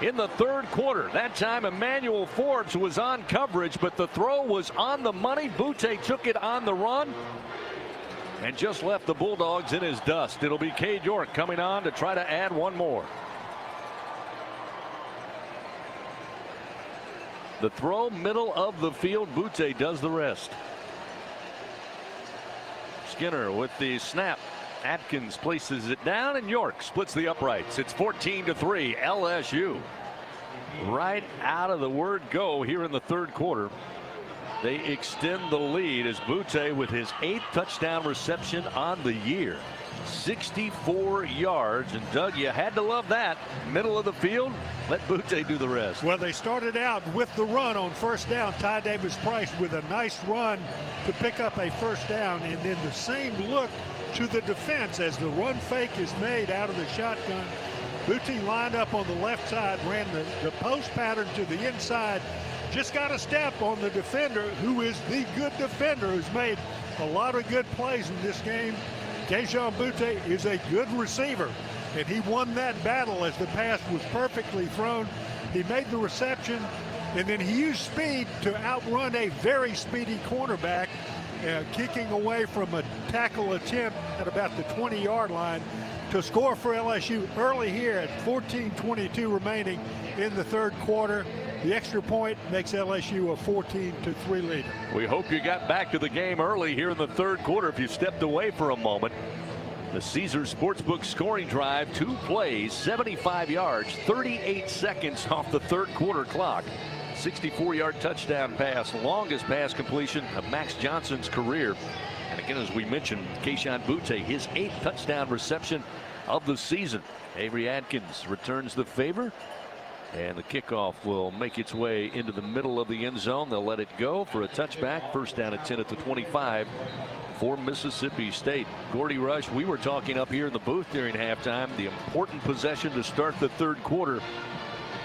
in the third quarter. That time Emmanuel Forbes was on coverage, but the throw was on the money. Butte took it on the run and just left the Bulldogs in his dust. It'll be Cade York coming on to try to add one more. The throw, middle of the field. Butte does the rest. Skinner with the snap. Atkins places it down, and York splits the uprights. It's 14-3 LSU. Right out of the word go here in the third quarter. They extend the lead as Butte with his 8th touchdown reception on the year. 64 yards. And Doug, you had to love that. Middle of the field. Let Butte do the rest. Well, they started out with the run on first down. Ty Davis-Price with a nice run to pick up a first down. And then the same look to the defense as the run fake is made out of the shotgun. Butte lined up on the left side, ran the post pattern to the inside. Just got a step on the defender, who is the good defender, who's made a lot of good plays in this game. Kayshon Butte is a good receiver, and he won that battle as the pass was perfectly thrown. He made the reception, and then he used speed to outrun a very speedy cornerback, kicking away from a tackle attempt at about the 20-yard line to score for LSU early here at 14:22 remaining in the third quarter. The extra point makes LSU a 14-3 leader. We hope you got back to the game early here in the third quarter if you stepped away for a moment. The Caesars Sportsbook scoring drive, 2 plays, 75 yards, 38 seconds off the third quarter clock. 64-yard touchdown pass, longest pass completion of Max Johnson's career. And again, as we mentioned, Kayshon Butte, his 8th touchdown reception of the season. Avery Atkins returns the favor. And the kickoff will make its way into the middle of the end zone. They'll let it go for a touchback. First down at 10 at the 25 for Mississippi State. Gordy Rush, we were talking up here in the booth during halftime. The important possession to start the third quarter.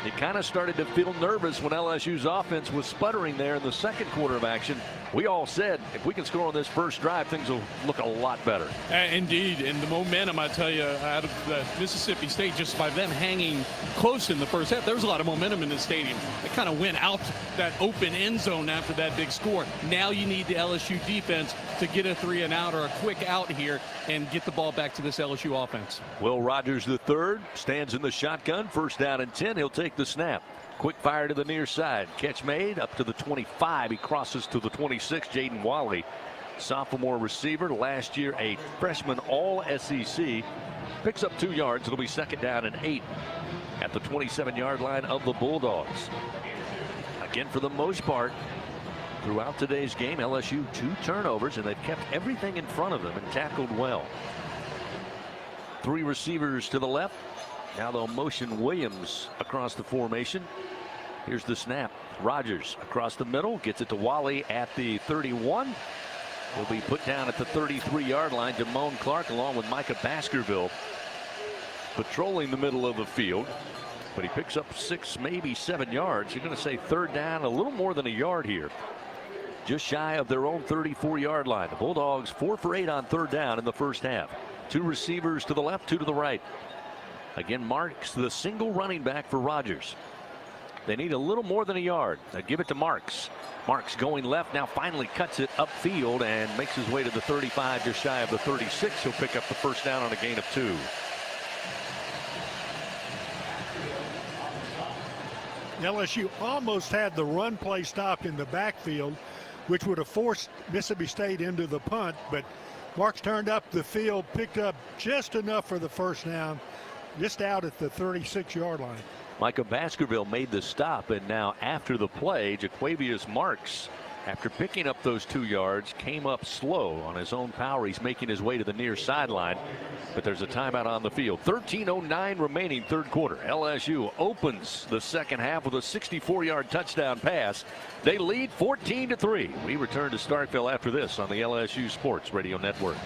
It kind of started to feel nervous when LSU's offense was sputtering there in the second quarter of action. We all said if we can score on this first drive, things will look a lot better. Indeed, and the momentum, I tell you, out of Mississippi State, just by them hanging close in the first half, there was a lot of momentum in the stadium. They kind of went out that open end zone after that big score. Now you need the LSU defense to get a 3-and-out or a quick out here and get the ball back to this LSU offense. Will Rogers III stands in the shotgun. First down and 10. He'll take the snap. Quick fire to the near side. Catch made up to the 25. He crosses to the 26. Jaden Walley, sophomore receiver, last year a freshman all-SEC. Picks up 2 yards. It'll be second down and 8 at the 27-yard line of the Bulldogs. Again, for the most part, throughout today's game, LSU 2 turnovers, and they've kept everything in front of them and tackled well. 3 receivers to the left. Now they'll motion Williams across the formation. Here's the snap. Rogers across the middle, gets it to Wally at the 31. He'll be put down at the 33-yard line. Damone Clark along with Micah Baskerville patrolling the middle of the field. But he picks up 6, maybe 7 yards. You're going to say third down, a little more than a yard here. Just shy of their own 34-yard line. The Bulldogs 4 for 8 on third down in the first half. 2 receivers to the left, 2 to the right. Again, Marks, the single running back for Rogers. They need a little more than a yard. They give it to Marks. Marks going left, now finally cuts it upfield and makes his way to the 35, just shy of the 36. He'll pick up the first down on a gain of 2. LSU almost had the run play stop in the backfield, which would have forced Mississippi State into the punt, but Marks turned up the field, picked up just enough for the first down, just out at the 36-yard line. Micah Baskerville made the stop, and now after the play, Jaquavius Marks, after picking up those 2 yards, came up slow on his own power. He's making his way to the near sideline, but there's a timeout on the field. 13:09 remaining third quarter. LSU opens the second half with a 64-yard touchdown pass. They lead 14-3. We return to Starkville after this on the LSU Sports Radio Network.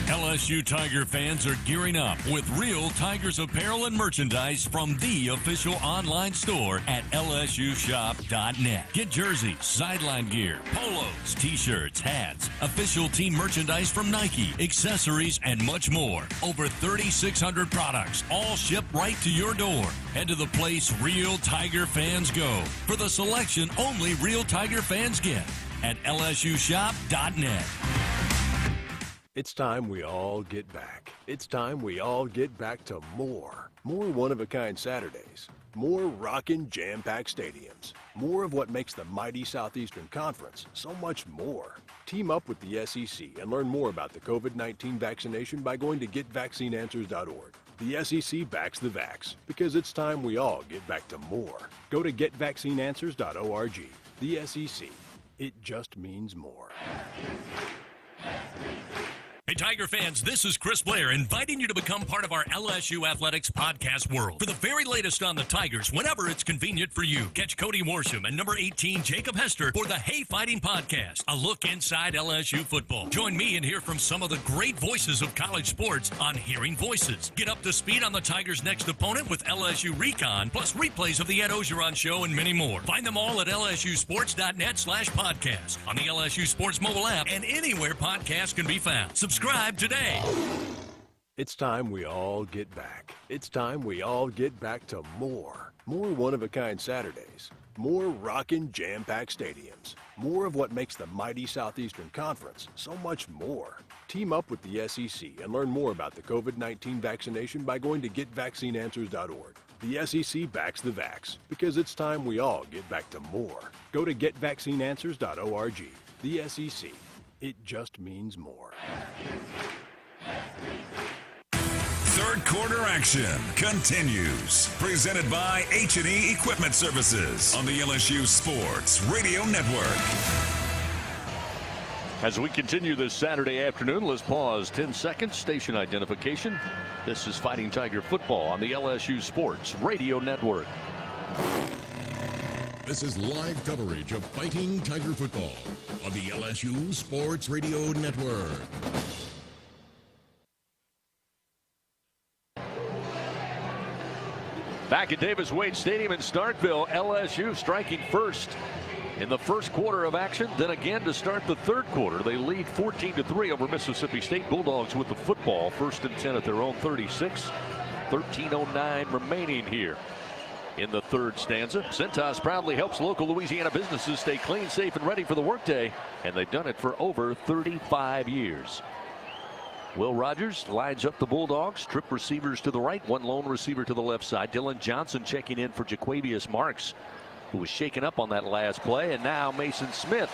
LSU Tiger fans are gearing up with real Tigers apparel and merchandise from the official online store at lsushop.net. Get jerseys, sideline gear, polos, t-shirts, hats, official team merchandise from Nike, accessories, and much more. Over 3,600 products, all shipped right to your door. Head to the place real Tiger fans go for the selection only real Tiger fans get at lsushop.net. It's time we all get back. It's time we all get back to more. More one-of-a-kind Saturdays. More rockin' jam-packed stadiums. More of what makes the mighty Southeastern Conference so much more. Team up with the SEC and learn more about the COVID-19 vaccination by going to getvaccineanswers.org. The SEC backs the vax because it's time we all get back to more. Go to getvaccineanswers.org. The SEC. It just means more. Hey, Tiger fans, this is Chris Blair inviting you to become part of our LSU Athletics podcast world. For the very latest on the Tigers, whenever it's convenient for you, catch Cody Worsham and number 18, Jacob Hester, for the Hey Fighting Podcast, a look inside LSU football. Join me and hear from some of the great voices of college sports on Hearing Voices. Get up to speed on the Tigers' next opponent with LSU Recon, plus replays of the Ed Ogeron Show and many more. Find them all at lsusports.net/podcast, on the LSU Sports mobile app, and anywhere podcasts can be found. Subscribe today. It's time we all get back. It's time we all get back to more. More one-of-a-kind Saturdays. More rockin' jam-packed stadiums. More of what makes the mighty Southeastern Conference so much more. Team up with the SEC and learn more about the COVID-19 vaccination by going to getvaccineanswers.org. The SEC backs the vax because it's time we all get back to more. Go to getvaccineanswers.org. The SEC. It just means more. Third quarter action continues. Presented by H&E Equipment Services on the LSU Sports Radio Network. As we continue this Saturday afternoon, let's pause 10 seconds. Station identification. This is Fighting Tiger football on the LSU Sports Radio Network. This is live coverage of Fighting Tiger football on the LSU Sports Radio Network. Back at Davis Wade Stadium in Starkville, LSU striking first in the first quarter of action. Then again to start the third quarter. They lead 14-3 over Mississippi State. Bulldogs with the football. 1st and 10 at their own 36. 13:09 remaining here in the third stanza. Cintas proudly helps local Louisiana businesses stay clean, safe, and ready for the workday. And they've done it for over 35 years. Will Rogers lines up the Bulldogs. Trip receivers to the right, one lone receiver to the left side. Dylan Johnson checking in for Jaquavius Marks, who was shaken up on that last play. And now Mason Smith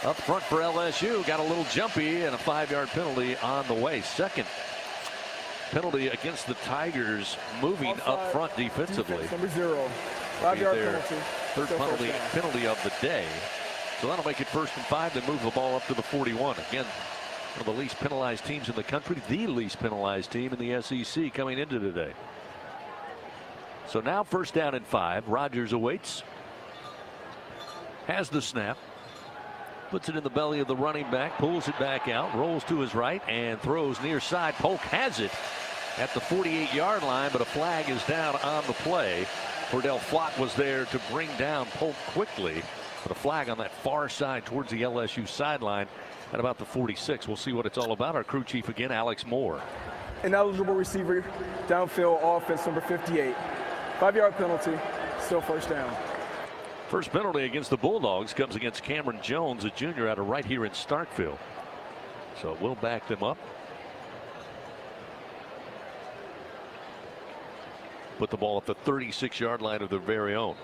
up front for LSU. Got a little jumpy and a 5-yard penalty on the way. Second penalty against the Tigers, moving up front defensively. Number 0. 5-yard penalty. Third penalty of the day. So that'll make it 1st and 5. They move the ball up to the 41. Again, one of the least penalized teams in the country, the least penalized team in the SEC coming into today. So now 1st down and 5. Rogers awaits. Has the snap. Puts it in the belly of the running back. Pulls it back out. Rolls to his right and throws near side. Polk has it at the 48-yard line, but a flag is down on the play. Cordell Flott was there to bring down Polk quickly. But a flag on that far side towards the LSU sideline at about the 46. We'll see what it's all about. Our crew chief again, Alex Moore. Ineligible receiver, downfield offense, number 58. 5-yard penalty, still 1st down. First penalty against the Bulldogs comes against Cameron Jones, a junior out of right here in Starkville. So we'll back them up. Put the ball at the 36-yard line of their very own.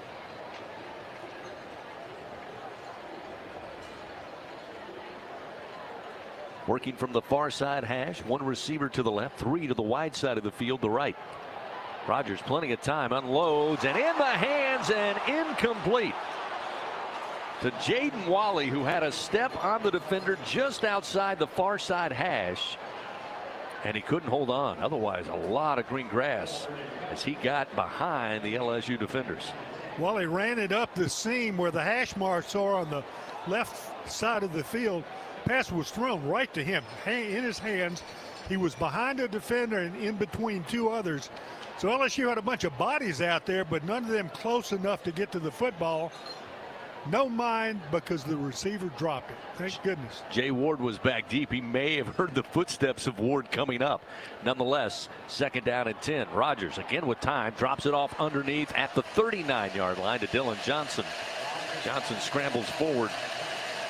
Working from the far side hash, one receiver to the left, 3 to the wide side of the field, the right. Rogers, plenty of time, unloads, and in the hands and incomplete to Jaden Wally, who had a step on the defender just outside the far side hash, and he couldn't hold on. Otherwise, a lot of green grass as he got behind the LSU defenders. Well, he ran it up the seam where the hash marks are on the left side of the field. pass was thrown right to him in his hands. He was behind a defender and in between two others. So LSU had a bunch of bodies out there, but none of them close enough to get to the football. No mind because the receiver dropped it. Thank goodness. Jay Ward was back deep. He may have heard the footsteps of Ward coming up. Nonetheless, 2nd down and 10. Rogers again with time, drops it off underneath at the 39-yard line to Dylan Johnson. Johnson scrambles forward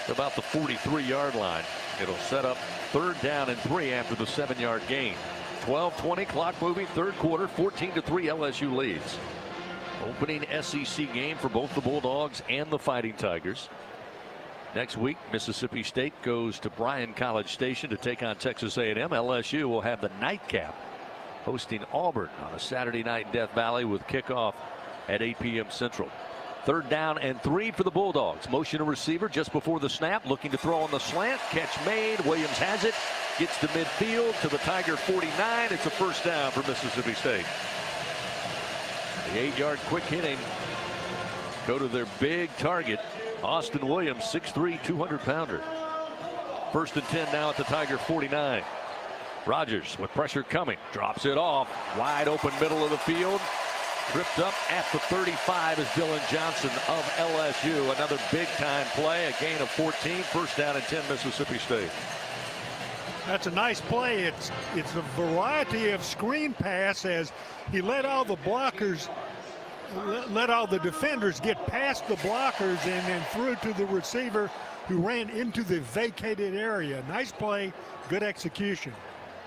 to about the 43-yard line. It'll set up 3rd down and 3 after the 7-yard gain. 12:20 clock moving, 3rd quarter, 14-3 LSU leads. Opening SEC game for both the Bulldogs and the Fighting Tigers. Next week, Mississippi State goes to Bryan College Station to take on Texas A&M. LSU will have the nightcap hosting Auburn on a Saturday night in Death Valley with kickoff at 8 p.m. Central. 3rd down and 3 for the Bulldogs. Motion to receiver just before the snap, looking to throw on the slant. Catch made. Williams has it. Gets to midfield to the Tiger 49. It's a 1st down for Mississippi State. The 8-yard quick hitting go to their big target, Austin Williams, 6'3", 200-pounder. 1st and 10 now at the Tiger 49. Rogers with pressure coming, drops it off, wide open middle of the field. Tripped up at the 35 is Dylan Johnson of LSU. Another big-time play, a gain of 14, 1st down and 10 Mississippi State. That's a nice play. It's a variety of screen pass as he let all the blockers, let all the defenders get past the blockers and then threw to the receiver who ran into the vacated area. Nice play, good execution.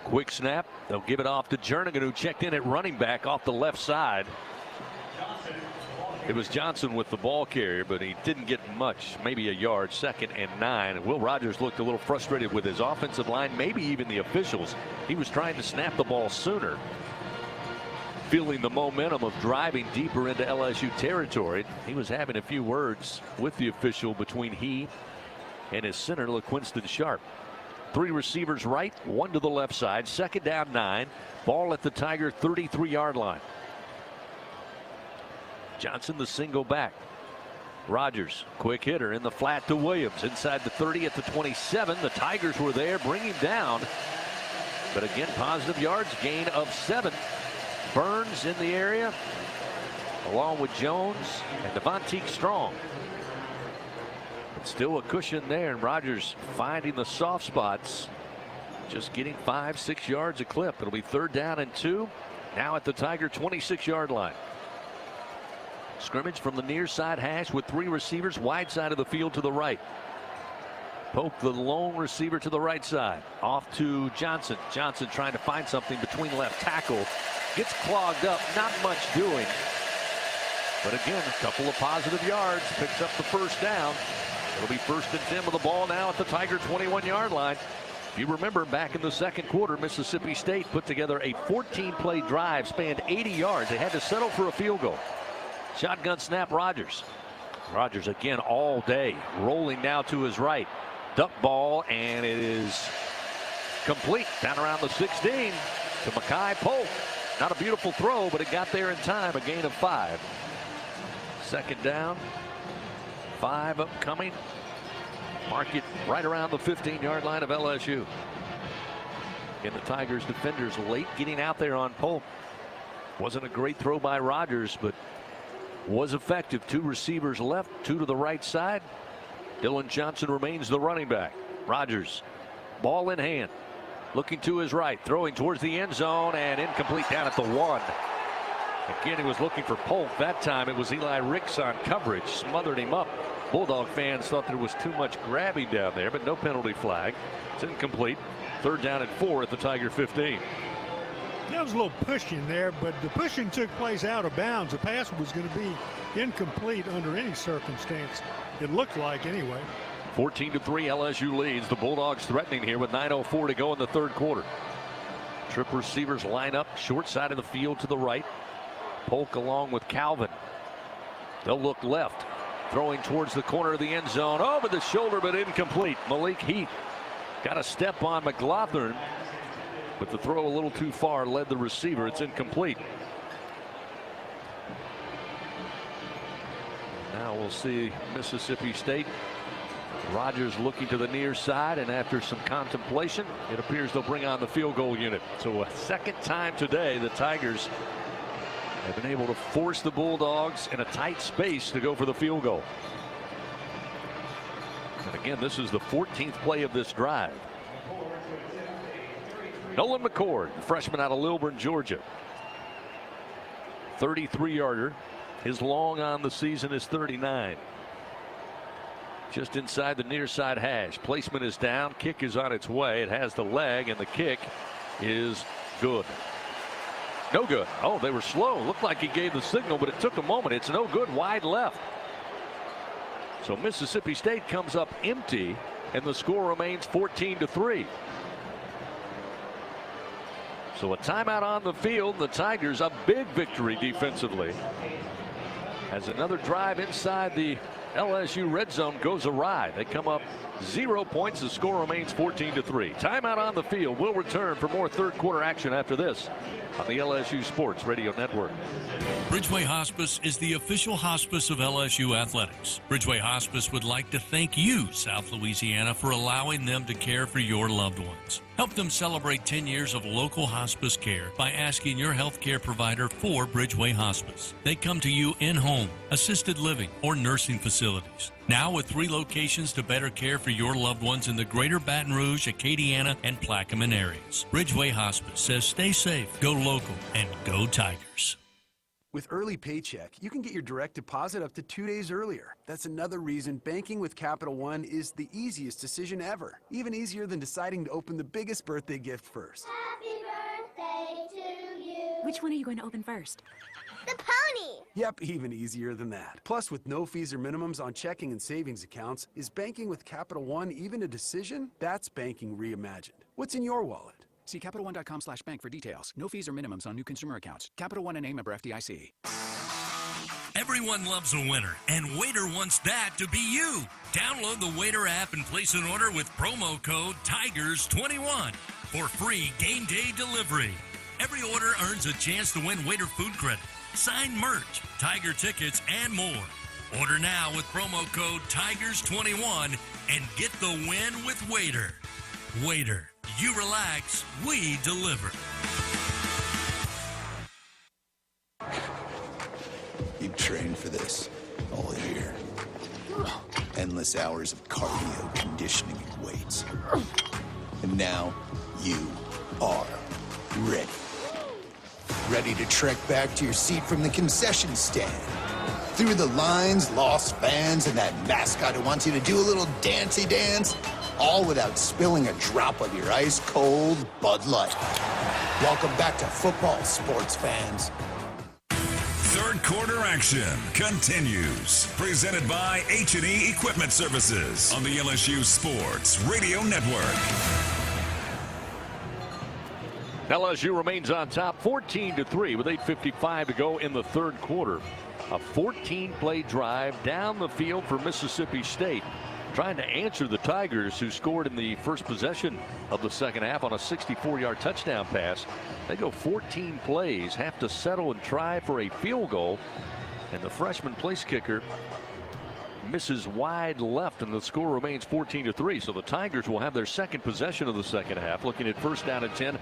Quick snap. They'll give it off to Jernigan, who checked in at running back off the left side. It was Johnson with the ball carrier, but he didn't get much, maybe a yard. 2nd and 9. Will Rogers looked a little frustrated with his offensive line, maybe even the officials. He was trying to snap the ball sooner, feeling the momentum of driving deeper into LSU territory. He was having a few words with the official between he and his center, LaQuinston Sharp. 3 receivers right, 1 to the left side. 2nd down 9. Ball at the Tiger 33-yard line. Johnson the single back. Rogers, quick hitter in the flat to Williams. Inside the 30 at the 27. The Tigers were there, bring him down. But again, positive yards, gain of 7. Burns in the area, along with Jones and Devontae Strong. But still a cushion there, and Rogers finding the soft spots. Just getting 5-6 yards a clip. It'll be 3rd down and 2. Now at the Tiger 26-yard line. Scrimmage from the near side hash with 3 receivers wide side of the field to the right. Pope, the lone receiver, to the right side. Off to Johnson. Johnson trying to find something between left tackle. Gets clogged up. Not much doing. But again, a couple of positive yards. Picks up the 1st down. It'll be 1st and 10 with the ball now at the Tiger 21-yard line. If you remember, back in the 2nd quarter, Mississippi State put together a 14-play drive, spanned 80 yards. They had to settle for a field goal. Shotgun snap, Rogers. Rogers again all day, rolling now to his right. Duck ball, and it is complete down around the 16 to Makai Polk. Not a beautiful throw, but it got there in time. A gain of 5. 2nd down, 5 upcoming. Mark it right around the 15-yard line of LSU. And the Tigers defenders late getting out there on Polk. Wasn't a great throw by Rogers, but was effective. 2 receivers left, 2 to the right side. Dylan Johnson remains the running back. Rogers, ball in hand, looking to his right, throwing towards the end zone, and incomplete down at the 1. Again, he was looking for Polk. That time it was Eli Ricks on coverage, smothered him up. Bulldog fans thought there was too much grabbing down there, but no penalty flag. It's incomplete. 3rd down and 4 at the Tiger 15. There was a little pushing there, but the pushing took place out of bounds. The pass was going to be incomplete under any circumstance. It looked like anyway. 14-3 LSU leads. The Bulldogs threatening here with 9:04 to go in the 3rd quarter. Trip receivers line up short side of the field to the right. Polk along with Calvin. They'll look left, throwing towards the corner of the end zone, over the shoulder, but incomplete. Malik Heath got a step on McLaughlin, but the throw a little too far, led the receiver. It's incomplete. Now we'll see Mississippi State Rogers looking to the near side, and after some contemplation, it appears they'll bring on the field goal unit. So a second time today, the Tigers have been able to force the Bulldogs in a tight space to go for the field goal. And again, this is the 14th play of this drive. Nolan McCord, freshman out of Lilburn, Georgia. 33-yarder. His long on the season is 39. Just inside the near side hash. Placement is down. Kick is on its way. It has the leg, and the kick is good. No good. Oh, they were slow. Looked like he gave the signal, but it took a moment. It's no good. Wide left. So Mississippi State comes up empty, and the score remains 14-3. So a timeout on the field. The Tigers a big victory defensively. As another drive inside the LSU red zone goes awry. They come up 0 points. The score remains 14-3. Timeout on the field. We'll return for more third quarter action after this on the LSU Sports Radio Network. Bridgeway Hospice is the official hospice of LSU athletics. Bridgeway Hospice would like to thank you, South Louisiana, for allowing them to care for your loved ones. Help them celebrate 10 years of local hospice care by asking your healthcare provider for Bridgeway Hospice. They come to you in-home, assisted living, or nursing facilities. Now with 3 locations to better care for your loved ones in the greater Baton Rouge, Acadiana, and Plaquemine areas. Bridgeway Hospice says stay safe, go local, and go Tigers. With Early Paycheck, you can get your direct deposit up to 2 days earlier. That's another reason banking with Capital One is the easiest decision ever. Even easier than deciding to open the biggest birthday gift first. Happy birthday to you. Which one are you going to open first? The pony. Yep, even easier than that. Plus, with no fees or minimums on checking and savings accounts, is banking with Capital One even a decision? That's banking reimagined. What's in your wallet? See CapitalOne.com/bank for details. No fees or minimums on new consumer accounts. Capital One and a member FDIC. Everyone loves a winner, and Waiter wants that to be you. Download the Waiter app and place an order with promo code Tigers21 for free game day delivery. Every order earns a chance to win Waiter food credit, signed merch, Tiger tickets, and more. Order now with promo code Tigers21 and get the win with Waiter. Waiter, you relax, we deliver. You trained for this all year. Endless hours of cardio, conditioning, and weights. And now you are ready. Ready to trek back to your seat from the concession stand. Through the lines, lost fans, and that mascot who wants you to do a little dancey dance. All without spilling a drop of your ice-cold Bud Light. Welcome back to football, sports fans. Third quarter action continues. Presented by H&E Equipment Services on the LSU Sports Radio Network. LSU remains on top 14-3 with 8:55 to go in the third quarter. A 14-play drive down the field for Mississippi State, trying to answer the Tigers, who scored in the first possession of the second half on a 64-yard touchdown pass. They go 14 plays, have to settle and try for a field goal, and the freshman place kicker misses wide left, and the score remains 14-3. So the Tigers will have their second possession of the second half, looking at first down and 10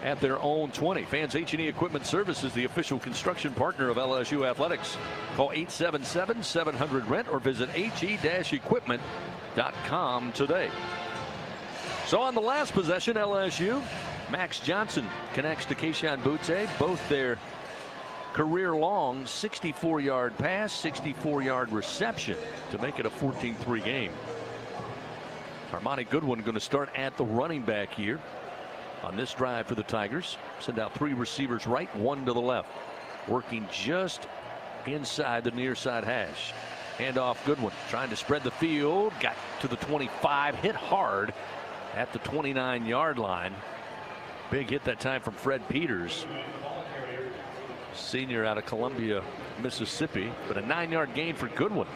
at their own 20. Fans, H&E Equipment Services, the official construction partner of LSU Athletics. Call 877-700-RENT or visit he-equipment.com today. So on the last possession, LSU, Max Johnson connects to Keyshawn Butte, both their career-long 64-yard pass, 64-yard reception to make it a 14-3 game. Armani Goodwin going to start at the running back here on this drive for the Tigers. Send out 3 receivers right, 1 to the left. Working just inside the near side hash. Handoff Goodwin trying to spread the field. Got to the 25, hit hard at the 29-yard line. Big hit that time from Fred Peters, senior out of Columbia, Mississippi. But a 9-yard gain for Goodwin,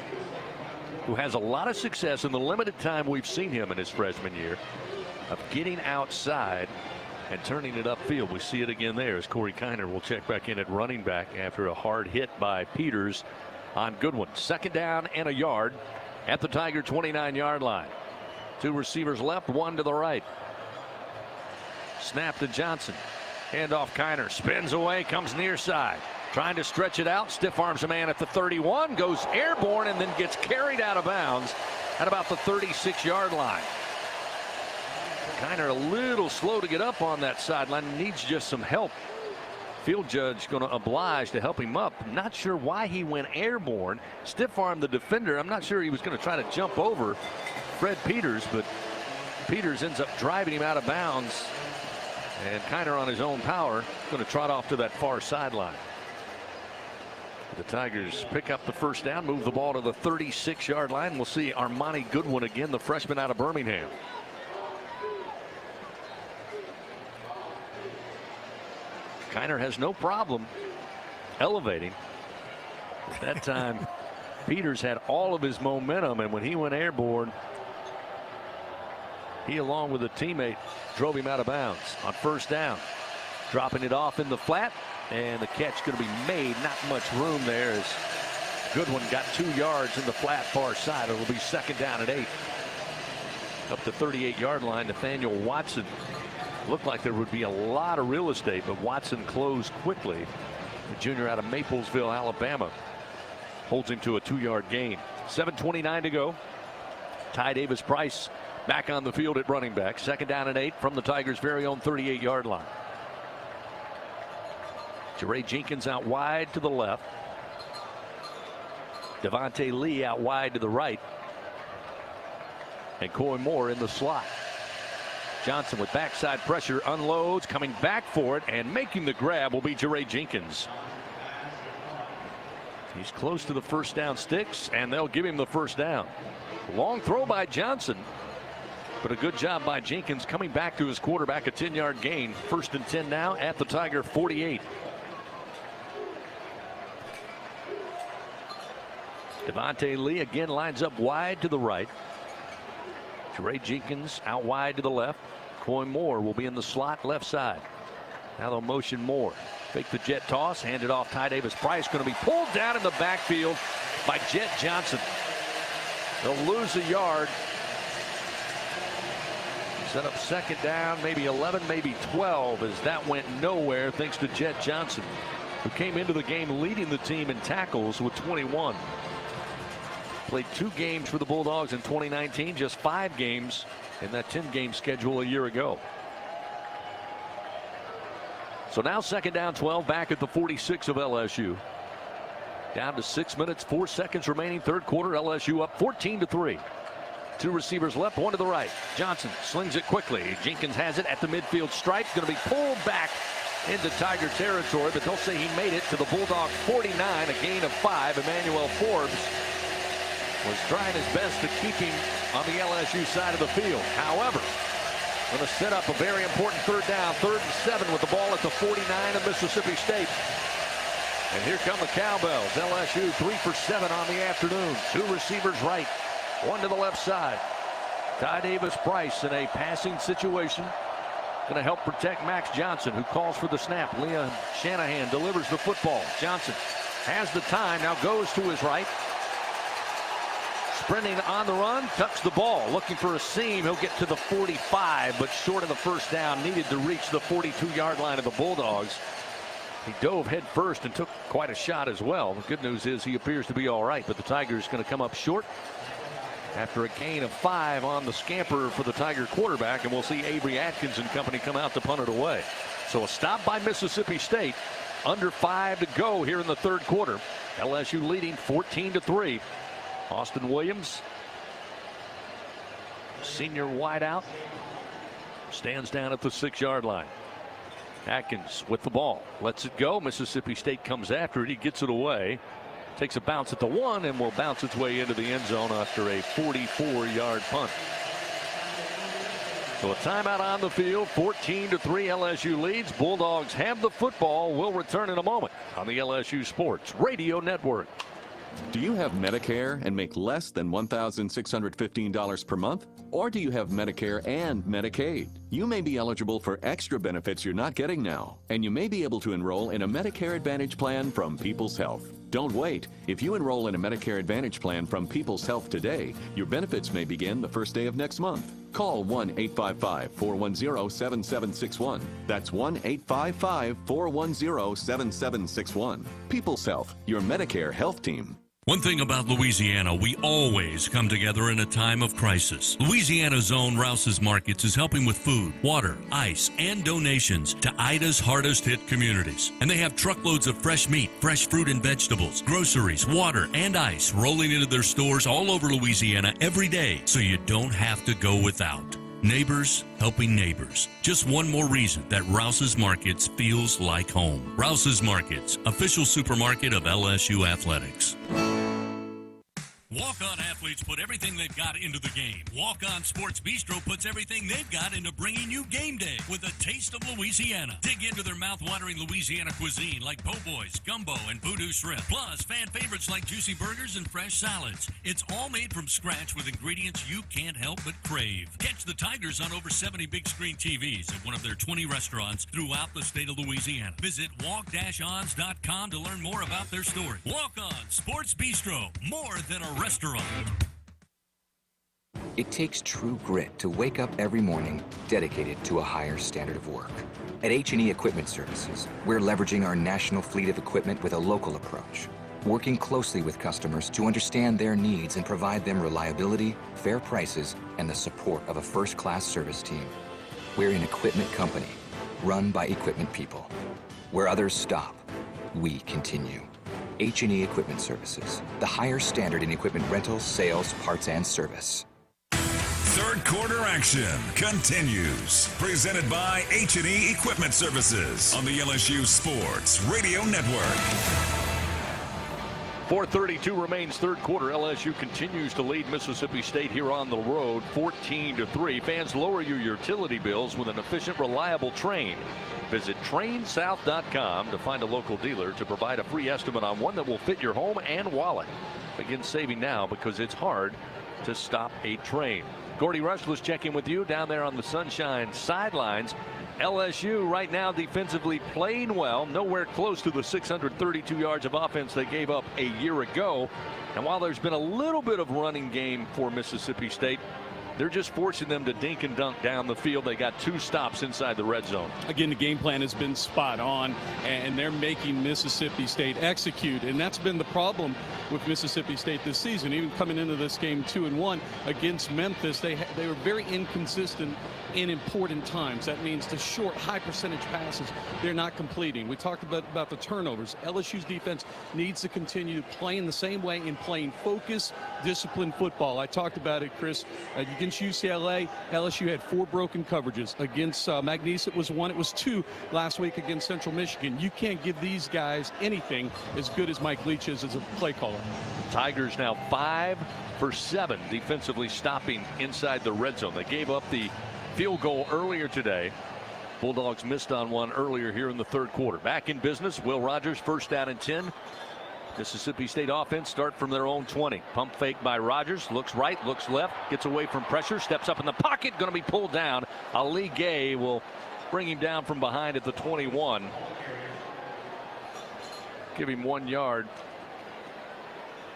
who has a lot of success in the limited time we've seen him in his freshman year of getting outside and turning it upfield. We see it again there as Corey Kiner will check back in at running back after a hard hit by Peters on Goodwin. Second down and a yard at the Tiger 29-yard line. 2 receivers left, 1 to the right. Snap to Johnson. Handoff Kiner. Spins away, comes near side. Trying to stretch it out. Stiff arms a man at the 31. Goes airborne and then gets carried out of bounds at about the 36-yard line. Kiner a little slow to get up on that sideline. Needs just some help. Field judge going to oblige to help him up. Not sure why he went airborne. Stiff arm the defender. I'm not sure he was going to try to jump over Fred Peters, but Peters ends up driving him out of bounds. And Kiner on his own power going to trot off to that far sideline. The Tigers pick up the first down, move the ball to the 36-yard line. We'll see Armani Goodwin again, the freshman out of Birmingham. Kiner has no problem elevating. At that time, Peters had all of his momentum, and when he went airborne, he, along with a teammate, drove him out of bounds on first down. Dropping it off in the flat, and the catch going to be made. Not much room there as Goodwin got 2 yards in the flat far side. It'll be second down at 8. Up the 38-yard line, Nathaniel Watson. Looked like there would be a lot of real estate, but Watson closed quickly. The junior out of Maplesville, Alabama, holds him to a 2-yard gain. 7:29 to go. Ty Davis Price back on the field at running back. Second down and 8 from the Tigers' very own 38-yard line. Jeray Jenkins out wide to the left. Devontae Lee out wide to the right. And Coy Moore in the slot. Johnson with backside pressure, unloads, coming back for it, and making the grab will be Jeray Jenkins. He's close to the first down sticks, and they'll give him the first down. Long throw by Johnson, but a good job by Jenkins coming back to his quarterback, a 10-yard gain. First and 10 now at the Tiger 48. Devontae Lee again lines up wide to the right. Jeray Jenkins out wide to the left. Coy Moore will be in the slot left side. Now they'll motion Moore. Fake the jet toss. Hand it off. Ty Davis Price going to be pulled down in the backfield by Jet Johnson. They'll lose a yard. Set up second down, maybe 11, maybe 12, as that went nowhere thanks to Jet Johnson, who came into the game leading the team in tackles with 21. Played 2 games for the Bulldogs in 2019, just 5 games in that 10-game schedule a year ago. So now second down 12, back at the 46 of LSU. Down to 6 minutes, 4 seconds remaining, third quarter. LSU up 14-3. 2 receivers left, 1 to the right. Johnson slings it quickly. Jenkins has it at the midfield stripe. Going to be pulled back into Tiger territory, but they'll say he made it to the Bulldog 49, a gain of 5. Emmanuel Forbes was trying his best to keep him on the LSU side of the field. However, going to set up a very important third down, 3rd and 7 with the ball at the 49 of Mississippi State. And here come the Cowbells. LSU 3 for 7 on the afternoon. 2 receivers right, 1 to the left side. Ty Davis Price in a passing situation. Going to help protect Max Johnson, who calls for the snap. Leah Shanahan delivers the football. Johnson has the time, now goes to his right. Sprinting on the run, tucks the ball, looking for a seam. He'll get to the 45, but short of the first down, needed to reach the 42-yard line of the Bulldogs. He dove head first and took quite a shot as well. The good news is he appears to be all right, but the Tigers going to come up short after a gain of 5 on the scamper for the Tiger quarterback, and we'll see Avery Atkins and company come out to punt it away. So a stop by Mississippi State. Under 5 to go here in the third quarter. LSU leading 14-3. Austin Williams, senior wideout, stands down at the 6-yard line. Atkins with the ball, lets it go. Mississippi State comes after it. He gets it away, takes a bounce at the 1, and will bounce its way into the end zone after a 44-yard punt. So a timeout on the field. 14-3 LSU leads. Bulldogs have the football. We'll return in a moment on the LSU Sports Radio Network. Do you have Medicare and make less than $1,615 per month? Or do you have Medicare and Medicaid? You may be eligible for extra benefits you're not getting now, and you may be able to enroll in a Medicare Advantage plan from People's Health. Don't wait. If you enroll in a Medicare Advantage plan from People's Health today, your benefits may begin the first day of next month. Call 1-855-410-7761. That's 1-855-410-7761. People's Health, your Medicare health team. One thing about Louisiana, we always come together in a time of crisis. Louisiana's own Rouse's Markets is helping with food, water, ice, and donations to Ida's hardest hit communities. And they have truckloads of fresh meat, fresh fruit and vegetables, groceries, water, and ice rolling into their stores all over Louisiana every day, so you don't have to go without. Neighbors helping neighbors. Just one more reason that Rouse's Markets feels like home. Rouse's Markets, official supermarket of LSU Athletics. Walk-On athletes put everything they've got into the game. Walk-On Sports Bistro puts everything they've got into bringing you game day with a taste of Louisiana. Dig into their mouth-watering Louisiana cuisine like po' boys, gumbo, and voodoo shrimp. Plus, fan favorites like juicy burgers and fresh salads. It's all made from scratch with ingredients you can't help but crave. Catch the Tigers on over 70 big-screen TVs at one of their 20 restaurants throughout the state of Louisiana. Visit walk-ons.com to learn more about their story. Walk-On Sports Bistro, more than a restaurant. It takes true grit to wake up every morning dedicated to a higher standard of work. At H&E Equipment Services, we're leveraging our national fleet of equipment with a local approach, working closely with customers to understand their needs and provide them reliability, fair prices, and the support of a first-class service team. We're an equipment company, run by equipment people. Where others stop, we continue. H&E Equipment Services, the higher standard in equipment rentals, sales, parts, and service. Third quarter action continues. Presented by H&E Equipment Services on the LSU Sports Radio Network. 4:32 remains third quarter. LSU continues to lead Mississippi State here on the road 14-3. Fans, lower your utility bills with an efficient, reliable Train. Visit trainsouth.com to find a local dealer to provide a free estimate on one that will fit your home and wallet. Begin saving now because it's hard to stop a train. Gordy Rush was checking with you down there on the Sunshine sidelines. LSU right now defensively playing well, nowhere close to the 632 yards of offense they gave up a year ago. And while there's been a little bit of running game for Mississippi State, they're just forcing them to dink and dunk down the field. They got 2 stops inside the red zone. Again, the game plan has been spot on, and they're making Mississippi State execute. And that's been the problem with Mississippi State this season. Even coming into this game 2-1 against Memphis, they were very inconsistent in important times. That means the short, high percentage passes they're not completing. We talked about the turnovers. LSU's defense needs to continue playing the same way and playing focused, disciplined football. I talked about it, Chris. Against UCLA, LSU had 4 broken coverages. Against Magnesia, it was 1. It was 2 last week against Central Michigan. You can't give these guys anything as good as Mike Leach is as a play caller. Tigers now 5 for 7 defensively stopping inside the red zone. They gave up the field goal earlier today. Bulldogs missed on one earlier here in the third quarter. Back in business. Will Rogers, first down and 10. Mississippi State offense start from their own 20. Pump fake by Rogers. Looks right, looks left, gets away from pressure, steps up in the pocket, going to be pulled down. Ali Gay will bring him down from behind at the 21. Give him 1 yard.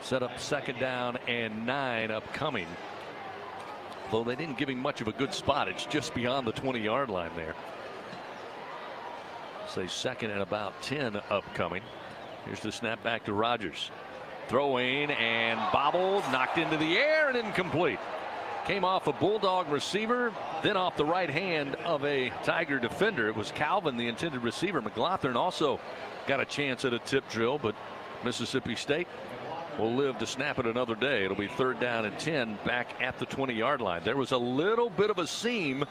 Set up second down and 9 upcoming. Though they didn't give him much of a good spot. It's just beyond the 20-yard line there. Say second and about 10 upcoming. Here's the snap back to Rogers. Throwing and bobbled, knocked into the air and incomplete. Came off a Bulldog receiver, then off the right hand of a Tiger defender. It was Calvin, the intended receiver. McLaughlin also got a chance at a tip drill, but Mississippi State will live to snap it another day. It'll be third down and 10 back at the 20-yard line. There was a little bit of a seam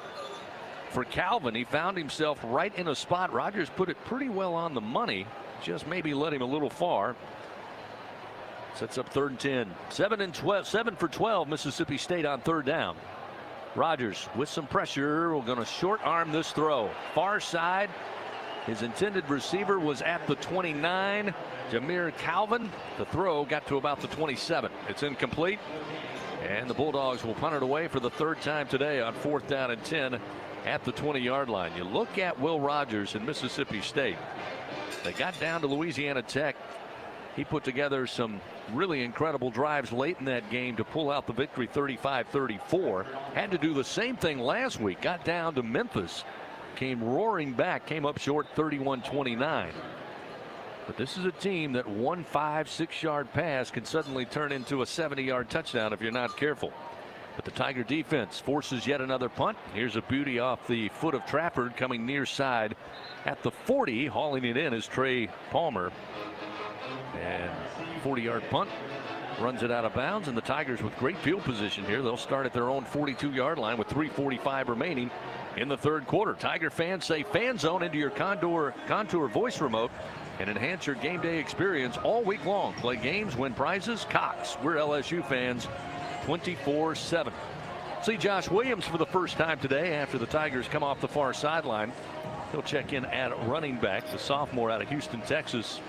for Calvin. He found himself right in a spot. Rogers put it pretty well on the money. Just maybe led him a little far. Sets up third and 10. 7 for 12 Mississippi State on third down. Rogers with some pressure. We're going to short arm this throw. Far side. His intended receiver was at the 29. Jameer Calvin. The throw got to about the 27. It's incomplete. And the Bulldogs will punt it away for the third time today on fourth down and 10 at the 20-yard line. You look at Will Rogers in Mississippi State. They got down to Louisiana Tech He put together some really incredible drives late in that game to pull out the victory 35-34. Had to do the same thing last week. Got down to Memphis. Came roaring back. Came up short 31-29. But this is a team that one 5-6-yard pass can suddenly turn into a 70-yard touchdown if you're not careful. But the Tiger defense forces yet another punt. Here's a beauty off the foot of Trafford coming near side at the 40. Hauling it in is Trey Palmer. And 40-yard punt runs it out of bounds, and the Tigers with great field position here. They'll start at their own 42-yard line with 3:45 remaining in the third quarter. Tiger fans say Fan Zone into your Contour voice remote and enhance your game day experience all week long. Play games, win prizes. Cox, we're LSU fans 24/7. See Josh Williams for the first time today after the Tigers come off the far sideline. He'll check in at running back. The sophomore out of Houston, Texas.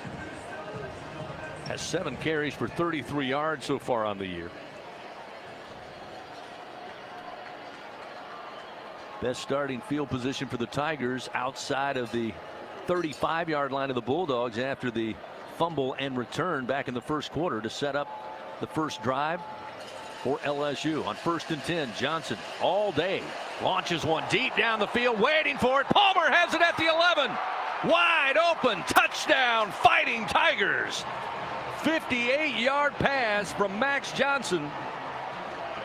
Has 7 carries for 33 yards so far on the year. Best starting field position for the Tigers outside of the 35-yard line of the Bulldogs after the fumble and return back in the first quarter to set up the first drive for LSU. On 1st and 10, Johnson all day launches one deep down the field, waiting for it. Palmer has it at the 11. Wide open, touchdown, Fighting Tigers. 58-yard pass from Max Johnson,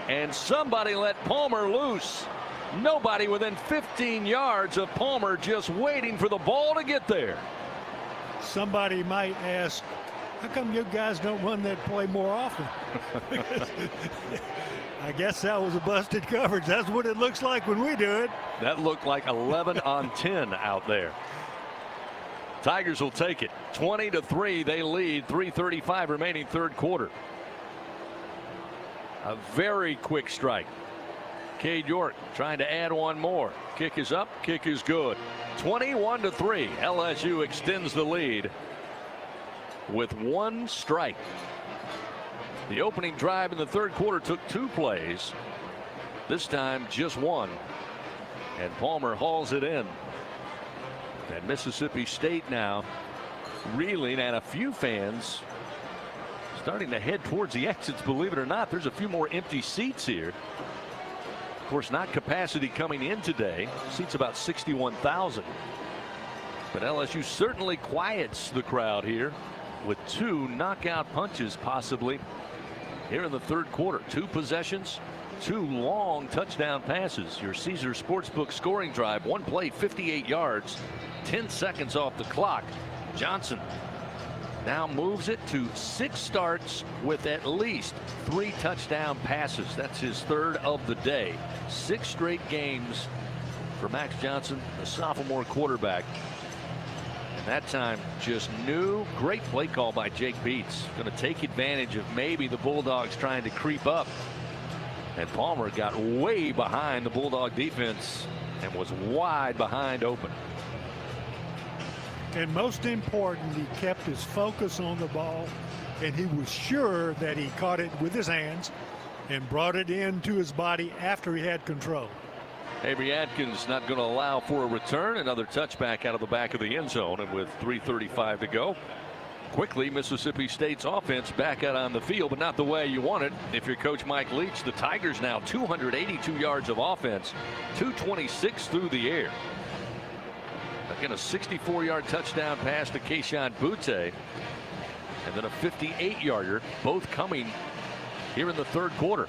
and somebody let Palmer loose. Nobody within 15 yards of Palmer, just waiting for the ball to get there. Somebody might ask, how come you guys don't run that play more often? I guess that was a busted coverage. That's what it looks like when we do it. That looked like 11 on 10 out there. Tigers will take it 20-3. They lead. 3:35 remaining third quarter. A very quick strike. Cade York trying to add one more. Kick is up. Kick is good. 21-3. LSU extends the lead with one strike. The opening drive in the third quarter took 2 plays. This time just one. And Palmer hauls it in. And Mississippi State now reeling, and a few fans starting to head towards the exits. Believe it or not, there's a few more empty seats here. Of course, not capacity coming in today. Seats about 61,000. But LSU certainly quiets the crowd here with 2 knockout punches possibly here in the third quarter. 2 possessions, 2 long touchdown passes. Your Caesar Sportsbook scoring drive, 1 play, 58 yards. 10 seconds off the clock. Johnson now moves it to 6 starts with at least 3 touchdown passes. That's his 3rd of the day. 6 straight games for Max Johnson, the sophomore quarterback. And that time just new. Great play call by Jake Beats. Going to take advantage of maybe the Bulldogs trying to creep up. And Palmer got way behind the Bulldog defense and was wide behind open. And most important, he kept his focus on the ball, and he was sure that he caught it with his hands and brought it into his body after he had control. Avery Atkins not going to allow for a return. Another touchback out of the back of the end zone, and with 3:35 to go. Quickly, Mississippi State's offense back out on the field, but not the way you want it. If you're Coach Mike Leach, the Tigers now 282 yards of offense, 226 through the air. Again, a 64-yard touchdown pass to Keyshawn Butte, and then a 58-yarder, both coming here in the third quarter.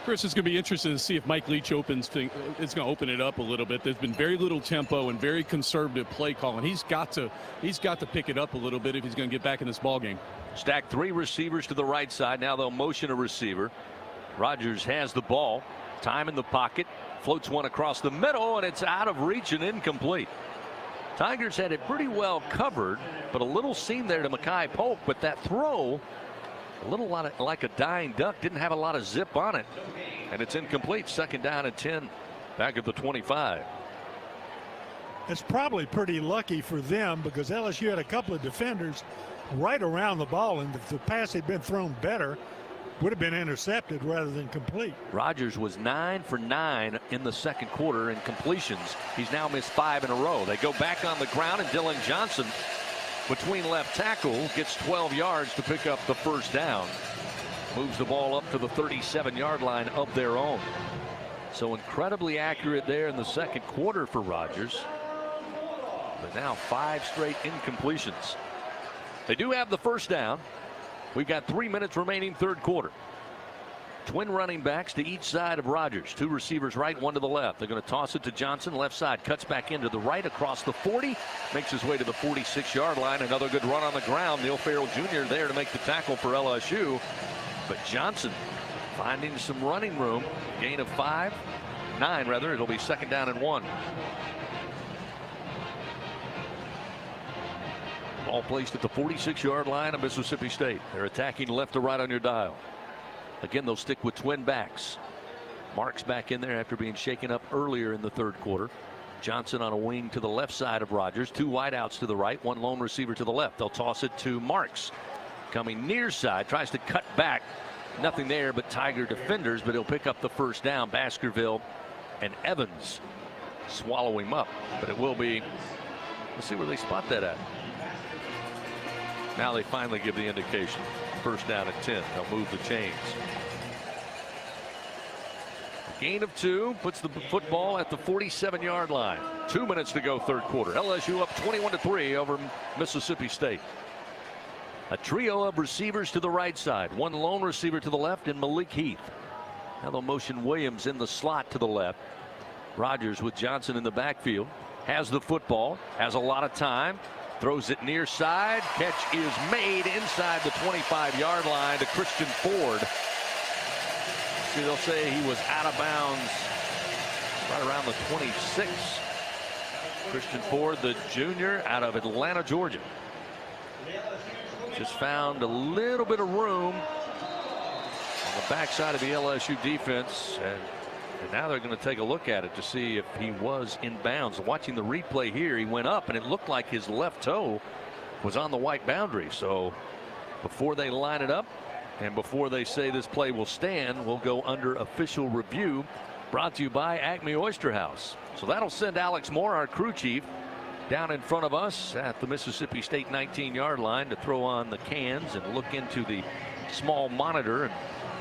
Chris, it's going to be interesting to see if Mike Leach is going to open it up a little bit. There's been very little tempo and very conservative play calling. He's got to pick it up a little bit if he's going to get back in this ball game. Stack 3 receivers to the right side. Now they'll motion a receiver. Rodgers has the ball. Time in the pocket. Floats one across the middle, and it's out of reach and incomplete. Tigers had it pretty well covered, but a little seam there to Mekhi Polk. But that throw, a little like a dying duck, didn't have a lot of zip on it, and it's incomplete. 2nd down and 10, back at the 25. It's probably pretty lucky for them because LSU had a couple of defenders right around the ball, and if the pass had been thrown better, would have been intercepted rather than complete. Rodgers was 9 for 9 in the second quarter in completions. He's now missed 5 in a row. They go back on the ground, and Dylan Johnson, between left tackle, gets 12 yards to pick up the first down. Moves the ball up to the 37-yard line of their own. So incredibly accurate there in the second quarter for Rodgers. But now 5 straight incompletions. They do have the first down. We've got 3 minutes remaining third quarter. Twin running backs to each side of Rodgers. 2 receivers right, 1 to the left. They're going to toss it to Johnson, left side. Cuts back into the right across the 40. Makes his way to the 46-yard line. Another good run on the ground. Neil Farrell Jr. there to make the tackle for LSU. But Johnson finding some running room. Gain of 9 rather. It'll be second down and 1. Ball placed at the 46-yard line of Mississippi State. They're attacking left to right on your dial. Again, they'll stick with twin backs. Marks back in there after being shaken up earlier in the third quarter. Johnson on a wing to the left side of Rodgers. 2 wideouts to the right, 1 lone receiver to the left. They'll toss it to Marks. Coming near side, tries to cut back. Nothing there but Tiger defenders, but he'll pick up the first down. Baskerville and Evans swallow him up. But it will be, let's see where they spot that at. Now they finally give the indication. First down at 10. They'll move the chains. Gain of 2 puts the football at the 47-yard line. 2 minutes to go third quarter. LSU up 21-3 over Mississippi State. A trio of receivers to the right side. 1 lone receiver to the left and Malik Heath. Now they'll motion Williams in the slot to the left. Rodgers with Johnson in the backfield. Has the football. Has a lot of time. Throws it near side. Catch is made inside the 25-yard line to Christian Ford. See, they'll say he was out of bounds right around the 26. Christian Ford, the junior out of Atlanta, Georgia. Just found a little bit of room on the backside of the LSU defense. And now they're going to take a look at it to see if he was in bounds. Watching the replay here, he went up and it looked like his left toe was on the white boundary. So before they line it up and before they say this play will stand, we'll go under official review. Brought to you by Acme Oyster House. So that'll send Alex Moore, our crew chief, down in front of us at the Mississippi State 19-yard line to throw on the cans and look into the small monitor, and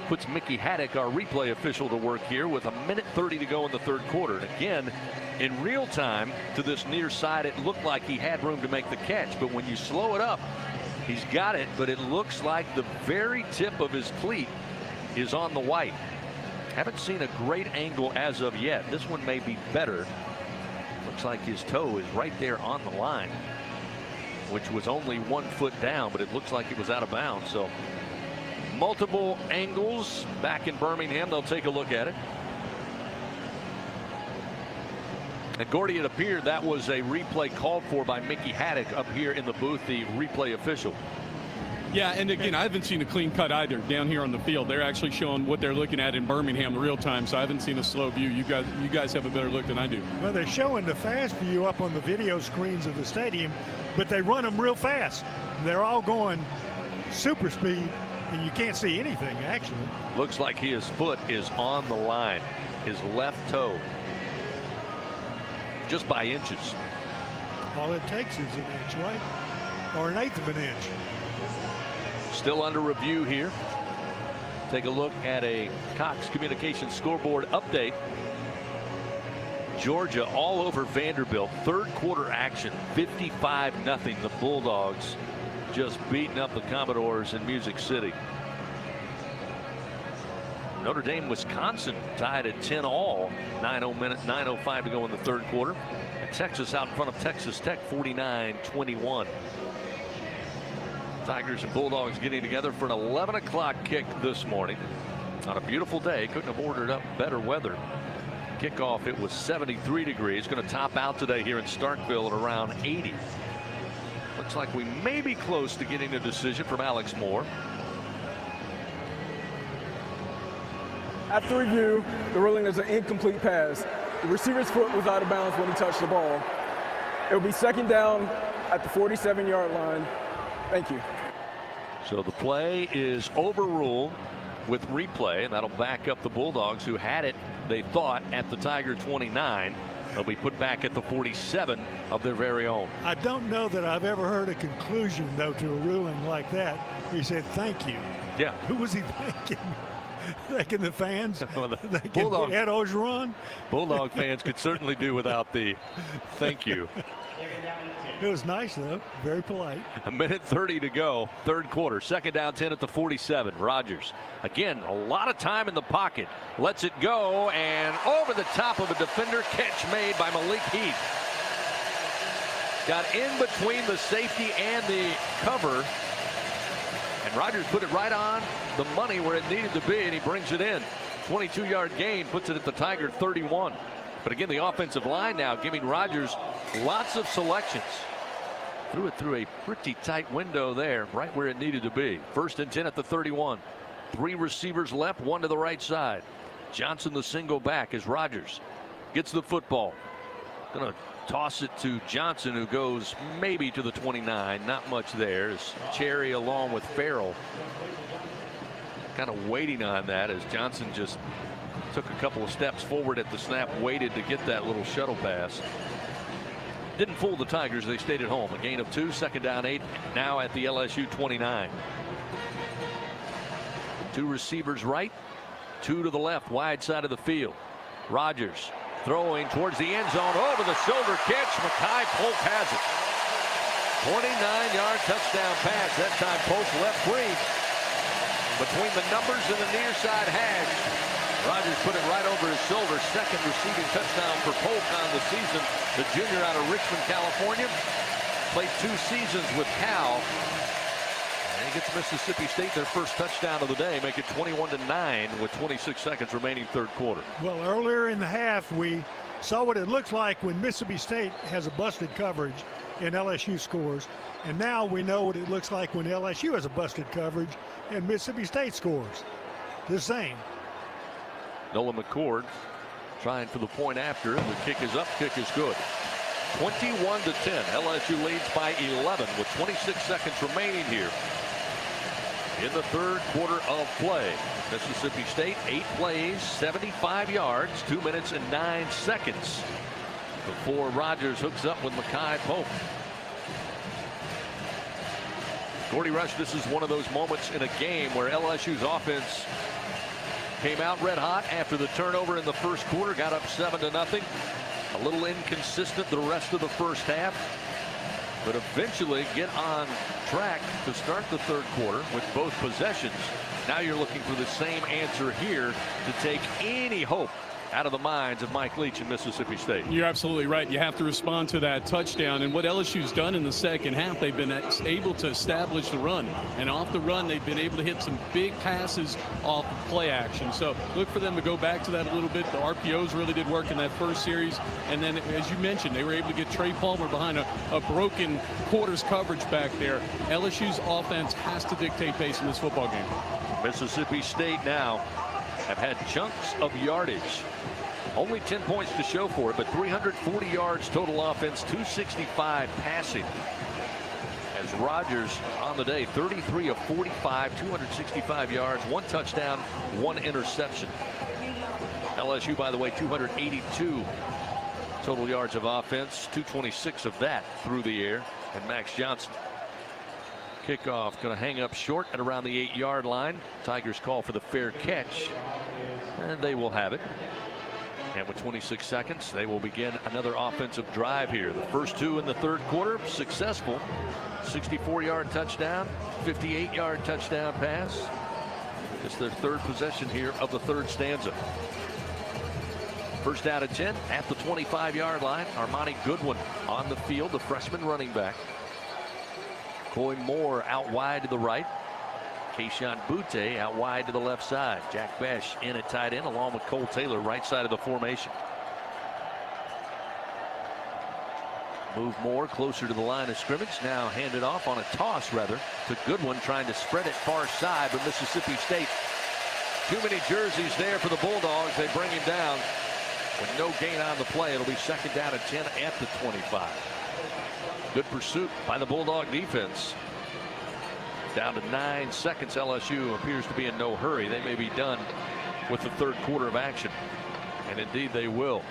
puts Mickey Haddock, our replay official, to work here with 1:30 to go in the third quarter. And again, in real time to this near side, it looked like he had room to make the catch. But when you slow it up, he's got it, but it looks like the very tip of his cleat is on the white. Haven't seen a great angle as of yet. This one may be better. Looks like his toe is right there on the line, which was only 1 foot down, but it looks like it was out of bounds. So multiple angles back in Birmingham. They'll take a look at it. And Gordy, it appeared that was a replay called for by Mickey Haddock up here in the booth, the replay official. Yeah, and again, I haven't seen a clean cut either down here on the field. They're actually showing what they're looking at in Birmingham in real time, so I haven't seen a slow view. You guys have a better look than I do. Well, they're showing the fast view up on the video screens of the stadium, but they run them real fast. They're all going super speed, and you can't see anything, actually. Looks like his foot is on the line. His left toe. Just by inches. All it takes is an inch, right? Or 1/8 of an inch. Still under review here. Take a look at a Cox Communications scoreboard update. Georgia all over Vanderbilt. Third quarter action, 55-0. The Bulldogs just beating up the Commodores in Music City. Notre Dame, Wisconsin tied at 10-all. 9:05 to go in the third quarter. And Texas out in front of Texas Tech, 49-21. Tigers and Bulldogs getting together for an 11 o'clock kick this morning on a beautiful day. Couldn't have ordered up better weather. Kickoff, it was 73 degrees. Going to top out today here in Starkville at around 80. Looks like we may be close to getting a decision from Alex Moore. After review, the ruling is an incomplete pass. The receiver's foot was out of bounds when he touched the ball. It will be second down at the 47-yard line. Thank you. So the play is overruled. with replay, and that'll back up the Bulldogs, who had it, they thought, at the Tiger 29. They'll be put back at the 47 of their very own. I don't know that I've ever heard a conclusion, though, to a ruling like that. He said, thank you. Yeah. Who was he thanking? Thanking the fans? Bulldog, Ed Ogeron? Bulldog fans could certainly do without the thank you. It was nice, though. Very polite. A minute 30 to go, third quarter. Second down 10 at the 47. Rodgers, again, a lot of time in the pocket. Lets it go, and over the top of a defender. Catch made by Malik Heath. Got in between the safety and the cover. And Rodgers put it right on the money where it needed to be, and he brings it in. 22-yard gain, puts it at the Tiger 31. But again, the offensive line now giving Rodgers lots of selections. Threw it through a pretty tight window there, right where it needed to be. First and 10 at the 31. 3 receivers left, 1 to the right side. Johnson the single back as Rodgers gets the football. Gonna toss it to Johnson, who goes maybe to the 29. Not much there. As Cherry along with Farrell kind of waiting on that, as Johnson just took a couple of steps forward at the snap, waited to get that little shuttle pass. Didn't fool the Tigers. They stayed at home. A gain of 2, second down 8, now at the LSU 29. 2 receivers right, 2 to the left, wide side of the field. Rodgers throwing towards the end zone, over the shoulder catch. Makai Polk has it. 29-yard touchdown pass. That time Polk left free between the numbers and the near side hash. Rodgers put it right over his shoulder. Second receiving touchdown for Polk on the season. The junior out of Richmond, California. Played 2 seasons with Cal. And he gets Mississippi State their first touchdown of the day. Make it 21-9 with 26 seconds remaining third quarter. Well, earlier in the half, we saw what it looks like when Mississippi State has a busted coverage and LSU scores. And now we know what it looks like when LSU has a busted coverage and Mississippi State scores. The same. Nolan McCord trying for the point after. The kick is up, kick is good. 21-10. LSU leads by 11 with 26 seconds remaining here in the third quarter of play. Mississippi State 8 plays, 75 yards, 2 minutes and 9 seconds before Rodgers hooks up with Makai Polk. Gordy Rush, this is one of those moments in a game where LSU's offense came out red hot after the turnover in the first quarter, got up 7-0. A little inconsistent the rest of the first half, but eventually get on track to start the third quarter with both possessions. Now you're looking for the same answer here to take any hope out of the minds of Mike Leach in Mississippi State. You're absolutely right. You have to respond to that touchdown. And what LSU's done in the second half, they've been able to establish the run. And off the run, they've been able to hit some big passes off of play action. So look for them to go back to that a little bit. The RPOs really did work in that first series. And then, as you mentioned, they were able to get Trey Palmer behind a broken quarters coverage back there. LSU's offense has to dictate pace in this football game. Mississippi State now have had chunks of yardage. Only 10 points to show for it, but 340 yards total offense, 265 passing. As Rodgers on the day, 33 of 45, 265 yards, 1 touchdown, 1 interception. LSU, by the way, 282 total yards of offense, 226 of that through the air. And Max Johnson. Kickoff going to hang up short at around the 8-yard line. Tigers call for the fair catch, and they will have it. And with 26 seconds, they will begin another offensive drive here. The first 2 in the third quarter, successful. 64-yard touchdown, 58-yard touchdown pass. It's their third possession here of the third stanza. First down and 10 at the 25-yard line. Armani Goodwin on the field, the freshman running back. Coy Moore out wide to the right. Keyshawn Butte out wide to the left side. Jack Besh in at tight end along with Cole Taylor right side of the formation. Move Moore closer to the line of scrimmage. Now handed off on a toss rather to Goodwin, trying to spread it far side, but Mississippi State. Too many jerseys there for the Bulldogs. They bring him down with no gain on the play. It'll be second down and 10 at the 25. Good pursuit by the Bulldog defense. Down to 9 seconds. LSU appears to be in no hurry. They may be done with the third quarter of action. And indeed they will.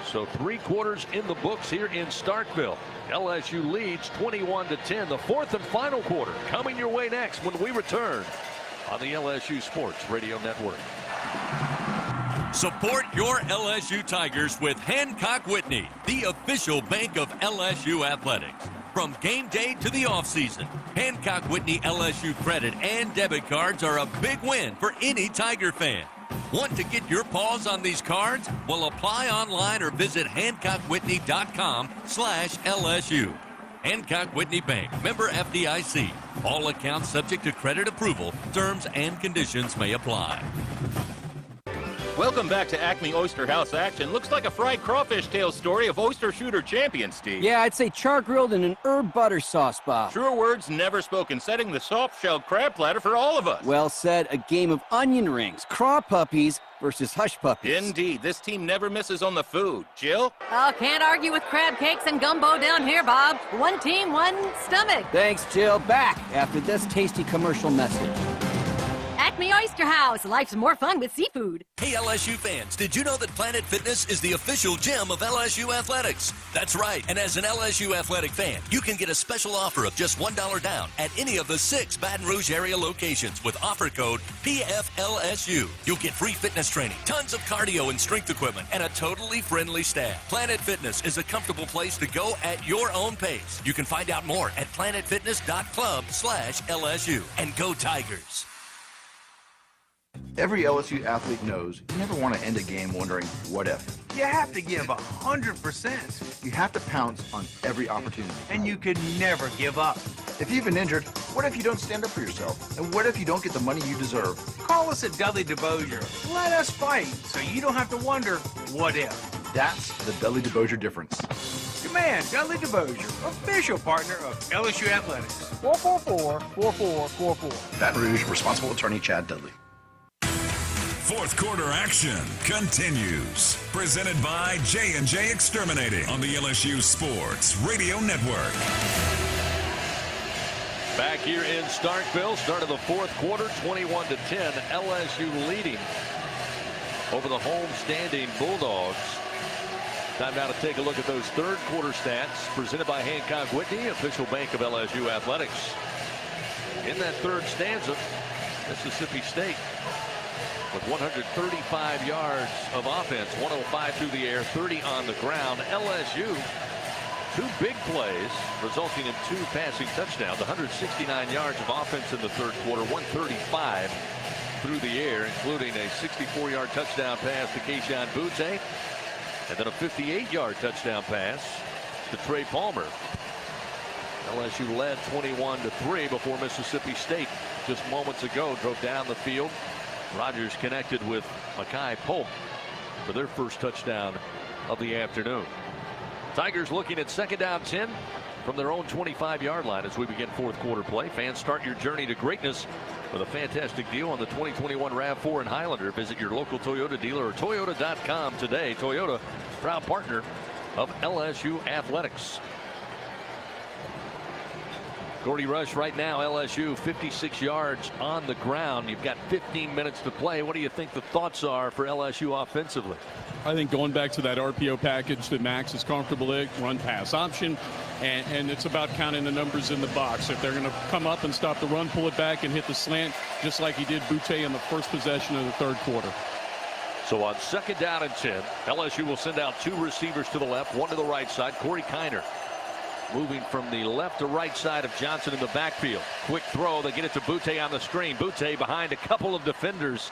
So 3 quarters in the books here in Starkville. LSU leads 21-10. The fourth and final quarter coming your way next when we return on the LSU Sports Radio Network. Support your LSU Tigers with Hancock Whitney, the official bank of LSU athletics. From game day to the offseason, Hancock Whitney LSU credit and debit cards are a big win for any Tiger fan. Want to get your paws on these cards? Well, apply online or visit HancockWhitney.com/LSU. Hancock Whitney Bank, member FDIC. All accounts subject to credit approval. Terms and conditions may apply. Welcome back to Acme Oyster House action. Looks like a fried crawfish tail story of oyster shooter champion, Steve. Yeah, I'd say char-grilled in an herb butter sauce, Bob. Truer words never spoken, setting the soft-shelled crab platter for all of us. Well said. A game of onion rings, craw puppies versus hush puppies. Indeed. This team never misses on the food. Jill? Oh, can't argue with crab cakes and gumbo down here, Bob. One team, one stomach. Thanks, Jill. Back after this tasty commercial message. Acme Oyster House. Life's more fun with seafood. Hey, LSU fans, did you know that Planet Fitness is the official gym of LSU Athletics? That's right, and as an LSU Athletic fan, you can get a special offer of just $1 down at any of the 6 Baton Rouge area locations with offer code PFLSU. You'll get free fitness training, tons of cardio and strength equipment, and a totally friendly staff. Planet Fitness is a comfortable place to go at your own pace. You can find out more at planetfitness.club/LSU. And go Tigers! Every LSU athlete knows you never want to end a game wondering, what if? You have to give 100%. You have to pounce on every opportunity. And you could never give up. If you've been injured, what if you don't stand up for yourself? And what if you don't get the money you deserve? Call us at Dudley DeBosier. Let us fight so you don't have to wonder, what if? That's the Dudley DeBosier difference. Demand Dudley DeBosier, official partner of LSU Athletics. 444-4444. Baton Rouge, responsible attorney Chad Dudley. Fourth quarter action continues. Presented by J&J Exterminating on the LSU Sports Radio Network. Back here in Starkville, start of the fourth quarter, 21-10. LSU leading over the home-standing Bulldogs. Time now to take a look at those third quarter stats presented by Hancock Whitney, official bank of LSU Athletics. In that third stanza, Mississippi State with 135 yards of offense, 105 through the air, 30 on the ground. LSU, 2 big plays resulting in 2 passing touchdowns, 169 yards of offense in the third quarter, 135 through the air, including a 64-yard touchdown pass to Keyshawn Butte, and then a 58-yard touchdown pass to Trey Palmer. LSU led 21-3 before Mississippi State just moments ago drove down the field. Rogers connected with Makai Polk for their first touchdown of the afternoon. Tigers looking at second down 10 from their own 25-yard line as we begin fourth quarter play. Fans, start your journey to greatness with a fantastic deal on the 2021 RAV4 and Highlander. Visit your local Toyota dealer or Toyota.com today. Toyota, proud partner of LSU Athletics. Gordy Rush right now, LSU 56 yards on the ground. You've got 15 minutes to play. What do you think the thoughts are for LSU offensively? I think going back to that RPO package that Max is comfortable in, run pass option, and it's about counting the numbers in the box. If they're going to come up and stop the run, pull it back and hit the slant, just like he did Butte in the first possession of the third quarter. So on second down and 10, LSU will send out 2 receivers to the left, 1 to the right side. Corey Kiner moving from the left to right side of Johnson in the backfield. Quick throw. They get it to Butte on the screen. Butte behind a couple of defenders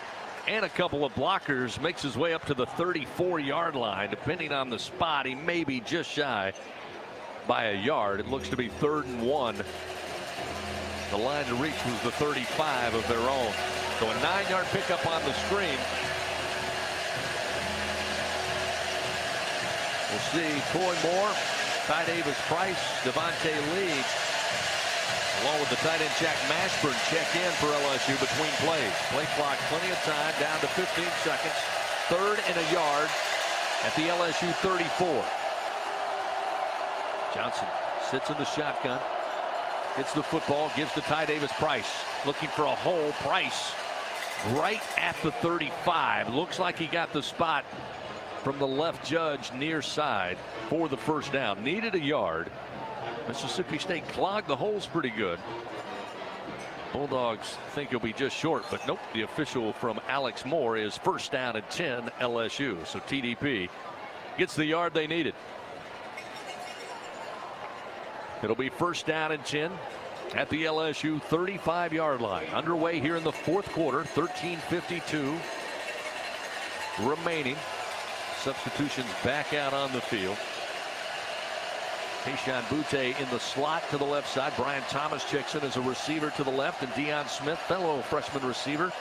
and a couple of blockers makes his way up to the 34-yard line. Depending on the spot, he may be just shy by a yard. It looks to be 3rd and 1. The line to reach was the 35 of their own. So a 9-yard pickup on the screen. We'll see Troy Moore, Ty Davis Price, Devontae Lee, along with the tight end Jack Mashburn, check in for LSU between plays. Play clock, plenty of time, down to 15 seconds. 3rd and a yard at the LSU 34. Johnson sits in the shotgun. Hits the football, gives to Ty Davis Price. Looking for a hole. Price right at the 35. Looks like he got the spot from the left judge near side for the first down. Needed a yard. Mississippi State clogged the holes pretty good. Bulldogs think he'll be just short, but nope. The official from Alex Moore is first down and 10 LSU. So TDP gets the yard they needed. It'll be first down and 10 at the LSU 35-yard line. Underway here in the fourth quarter. 13:52 remaining. Substitutions back out on the field. Keyshawn Butte in the slot to the left side. Brian Thomas checks in as a receiver to the left, and Deion Smith, fellow freshman receiver,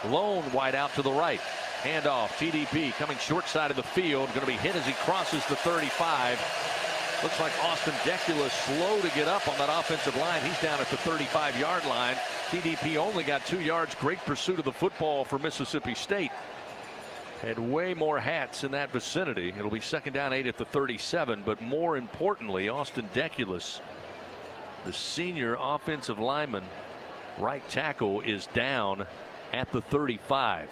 lone wide out to the right. Handoff. TDP coming short side of the field. Going to be hit as he crosses the 35. Looks like Austin Decula slow to get up on that offensive line. He's down at the 35-yard line. TDP only got 2 yards. Great pursuit of the football for Mississippi State. Had way more hats in that vicinity. It'll be second down 8 at the 37. But more importantly, Austin Decula, the senior offensive lineman, right tackle, is down at the 35.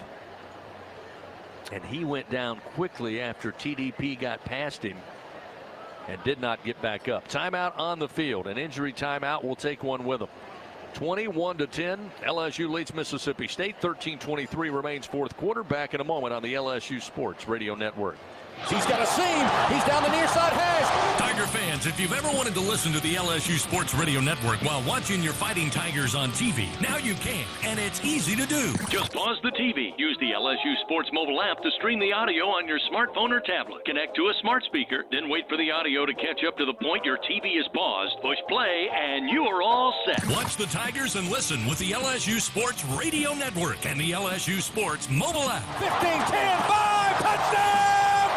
And he went down quickly after TDP got past him and did not get back up. Timeout on the field. An injury timeout. We'll take one with them. 21-10. LSU leads Mississippi State. 13:23 remains fourth quarter. Back in a moment on the LSU Sports Radio Network. He's got a seam. He's down the near side hash. Tiger fans, if you've ever wanted to listen to the LSU Sports Radio Network while watching your Fighting Tigers on TV, now you can, and it's easy to do. Just pause the TV. Use the LSU Sports mobile app to stream the audio on your smartphone or tablet. Connect to a smart speaker, then wait for the audio to catch up to the point your TV is paused. Push play, and you are all set. Watch the Tigers and listen with the LSU Sports Radio Network and the LSU Sports mobile app. 15-10, 5, touchdown!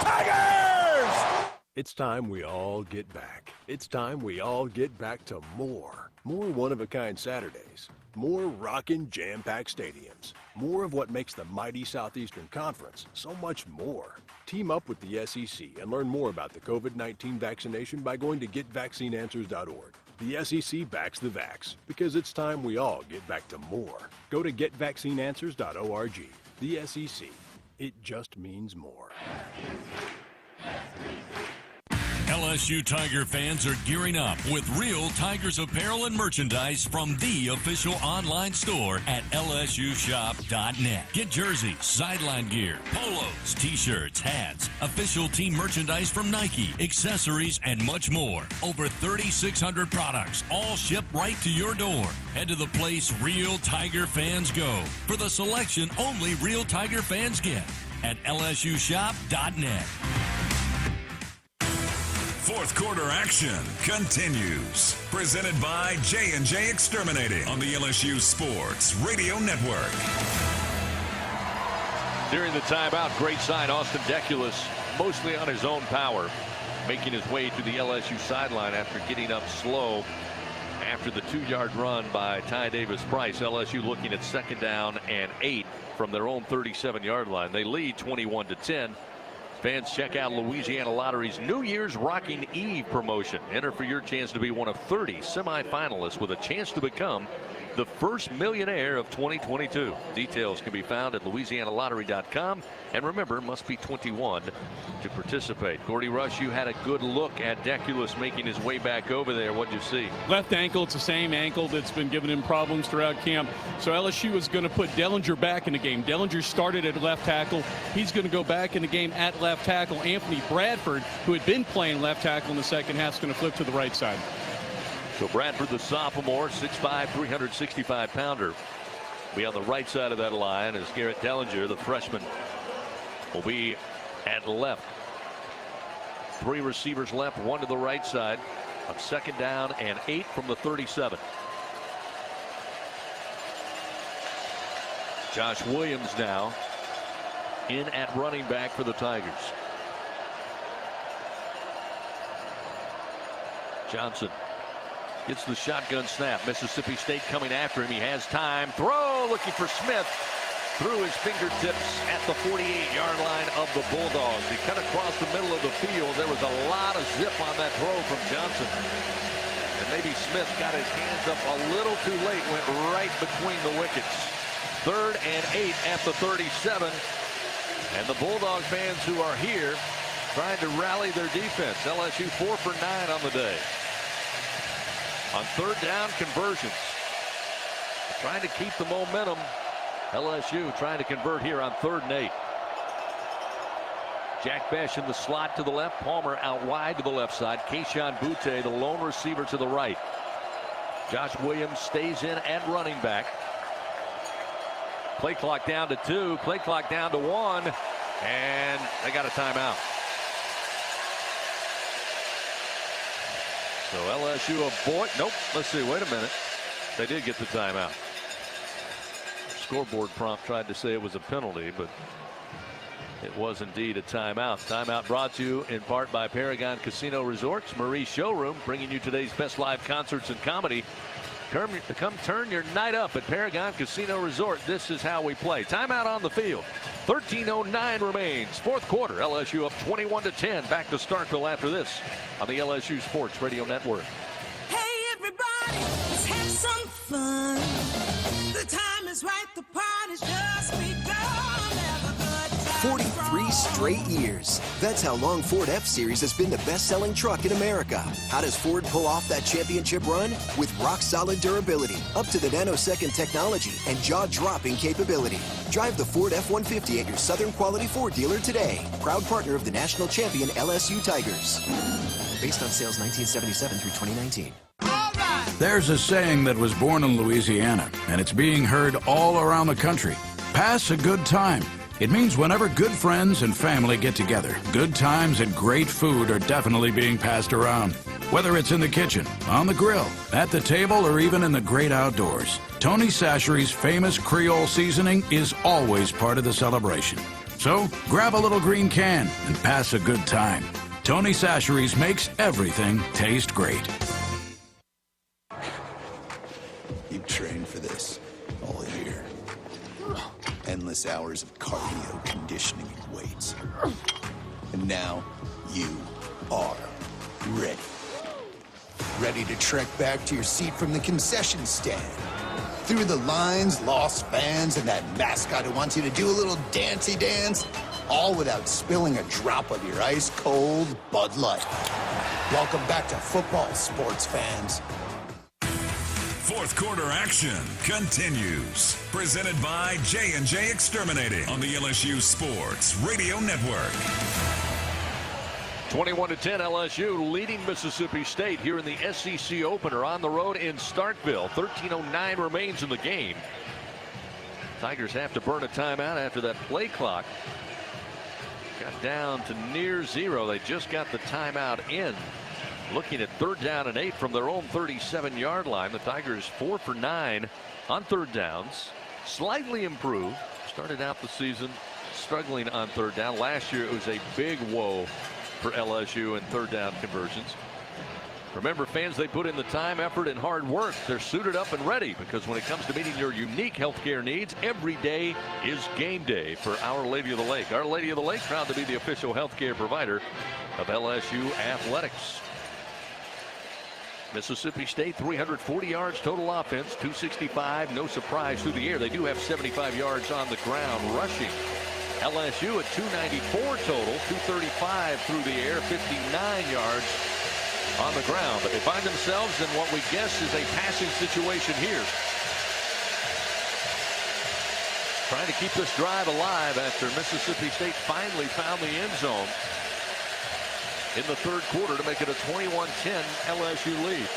Tigers! It's time we all get back. It's time we all get back to more. More one-of-a-kind Saturdays. More rockin' jam-packed stadiums. More of what makes the mighty Southeastern Conference so much more. Team up with the SEC and learn more about the COVID-19 vaccination by going to GetVaccineAnswers.org. The SEC backs the vax because it's time we all get back to more. Go to GetVaccineAnswers.org. The SEC. It just means more. LSU Tiger fans are gearing up with real Tigers apparel and merchandise from the official online store at lsushop.net. Get jerseys, sideline gear, polos, t-shirts, hats, official team merchandise from Nike, accessories, and much more. Over 3,600 products, all shipped right to your door. Head to the place real Tiger fans go for the selection only real Tiger fans get at lsushop.net. Fourth quarter action continues. Presented by J&J Exterminating on the LSU Sports Radio Network. During the timeout, great sign. Austin Decula mostly on his own power, making his way to the LSU sideline after getting up slow after the 2-yard run by Ty Davis Price. LSU looking at second down and 8 from their own 37-yard line. They lead 21-10. Fans, check out Louisiana Lottery's New Year's Rocking Eve promotion. Enter for your chance to be one of 30 semifinalists with a chance to become the first millionaire of 2022. Details can be found at louisianalottery.com. And remember, must be 21 to participate. Gordy Rush, you had a good look at Decula making his way back over there. What'd you see? Left ankle. It's the same ankle that's been giving him problems throughout camp. So LSU is going to put Dellinger back in the game. Dellinger started at left tackle. He's going to go back in the game at left tackle. Anthony Bradford, who had been playing left tackle in the second half, is going to flip to the right side. So Bradford, the sophomore, 6'5", 365-pounder, be on the right side of that line as Garrett Dellinger, the freshman, will be at left. 3 receivers left, 1 to the right side on second down and 8 from the 37. Josh Williams now in at running back for the Tigers. Johnson gets the shotgun snap. Mississippi State coming after him. He has time. Throw looking for Smith. Through his fingertips at the 48-yard line of the Bulldogs. He cut across the middle of the field. There was a lot of zip on that throw from Johnson. And maybe Smith got his hands up a little too late, went right between the wickets. 3rd and 8 at the 37. And the Bulldog fans who are here trying to rally their defense. LSU 4 for 9 on the day. On 3rd down conversions. Trying to keep the momentum. LSU trying to convert here on 3rd and 8. Jack Besh in the slot to the left. Palmer out wide to the left side. Keyshawn Butte, the lone receiver, to the right. Josh Williams stays in at running back. Play clock down to 2. Play clock down to 1. And they got a timeout. So LSU avoid. Nope. Let's see. Wait a minute. They did get the timeout. Scoreboard prompt tried to say it was a penalty, but it was indeed a timeout. Timeout brought to you in part by Paragon Casino Resorts, Marie Showroom, bringing you today's best live concerts and comedy. Come turn your night up at Paragon Casino Resort. This is how we play. Timeout on the field. 13:09 remains. 4th quarter. LSU up 21-10. Back to Starkville after this on the LSU Sports Radio Network. Hey everybody, let's have some fun. The time is right. The party's just begun. 43 straight years. That's how long Ford F-Series has been the best-selling truck in America. How does Ford pull off that championship run? With rock-solid durability, up to the nanosecond technology, and jaw-dropping capability. Drive the Ford F-150 at your Southern Quality Ford dealer today. Proud partner of the national champion LSU Tigers. Based on sales 1977 through 2019. There's a saying that was born in Louisiana, and it's being heard all around the country. Pass a good time. It means whenever good friends and family get together, good times and great food are definitely being passed around. Whether it's in the kitchen, on the grill, at the table, or even in the great outdoors, Tony Chachere's famous Creole seasoning is always part of the celebration. So grab a little green can and pass a good time. Tony Chachere's makes everything taste great. You've trained for this all year. Endless hours of cardio, conditioning, and weights. And now you are ready. Ready to trek back to your seat from the concession stand. Through the lines, lost fans, and that mascot who wants you to do a little dancey dance. All without spilling a drop of your ice-cold Bud Light. Welcome back to football, sports fans. 4th quarter action continues. Presented by J&J Exterminating on the LSU Sports Radio Network. 21-10 LSU leading Mississippi State here in the SEC opener on the road in Starkville. 13:09 remains in the game. Tigers have to burn a timeout after that play clock got down to near 0. They just got the timeout in. Looking at 3rd down and 8 from their own 37-yard line. The Tigers 4 for 9 on 3rd downs. Slightly improved. Started out the season struggling on 3rd down. Last year it was a big woe for LSU in 3rd down conversions. Remember, fans, they put in the time, effort, and hard work. They're suited up and ready because when it comes to meeting your unique healthcare needs, every day is game day for Our Lady of the Lake. Our Lady of the Lake, proud to be the official healthcare provider of LSU athletics. Mississippi State 340 yards total offense, 265, no surprise through the air. They do have 75 yards on the ground rushing. LSU at 294 total, 235 through the air, 59 yards on the ground. But they find themselves in what we guess is a passing situation here. Trying to keep this drive alive after Mississippi State finally found the end zone in the 3rd quarter to make it a 21-10 LSU lead.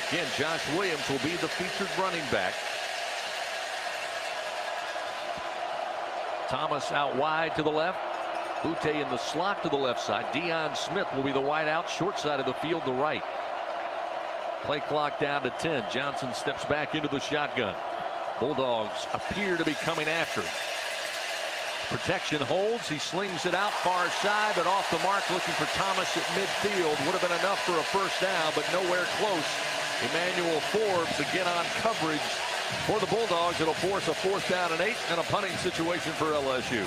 Again, Josh Williams will be the featured running back. Thomas out wide to the left. Butte in the slot to the left side. Deion Smith will be the wide out, short side of the field to right. Play clock down to 10. Johnson steps back into the shotgun. Bulldogs appear to be coming after him. Protection holds. He slings it out far side, but off the mark, looking for Thomas at midfield. Would have been enough for a 1st down, but nowhere close. Emmanuel Forbes again on coverage for the Bulldogs. It'll force a 4th down and 8 and a punting situation for LSU.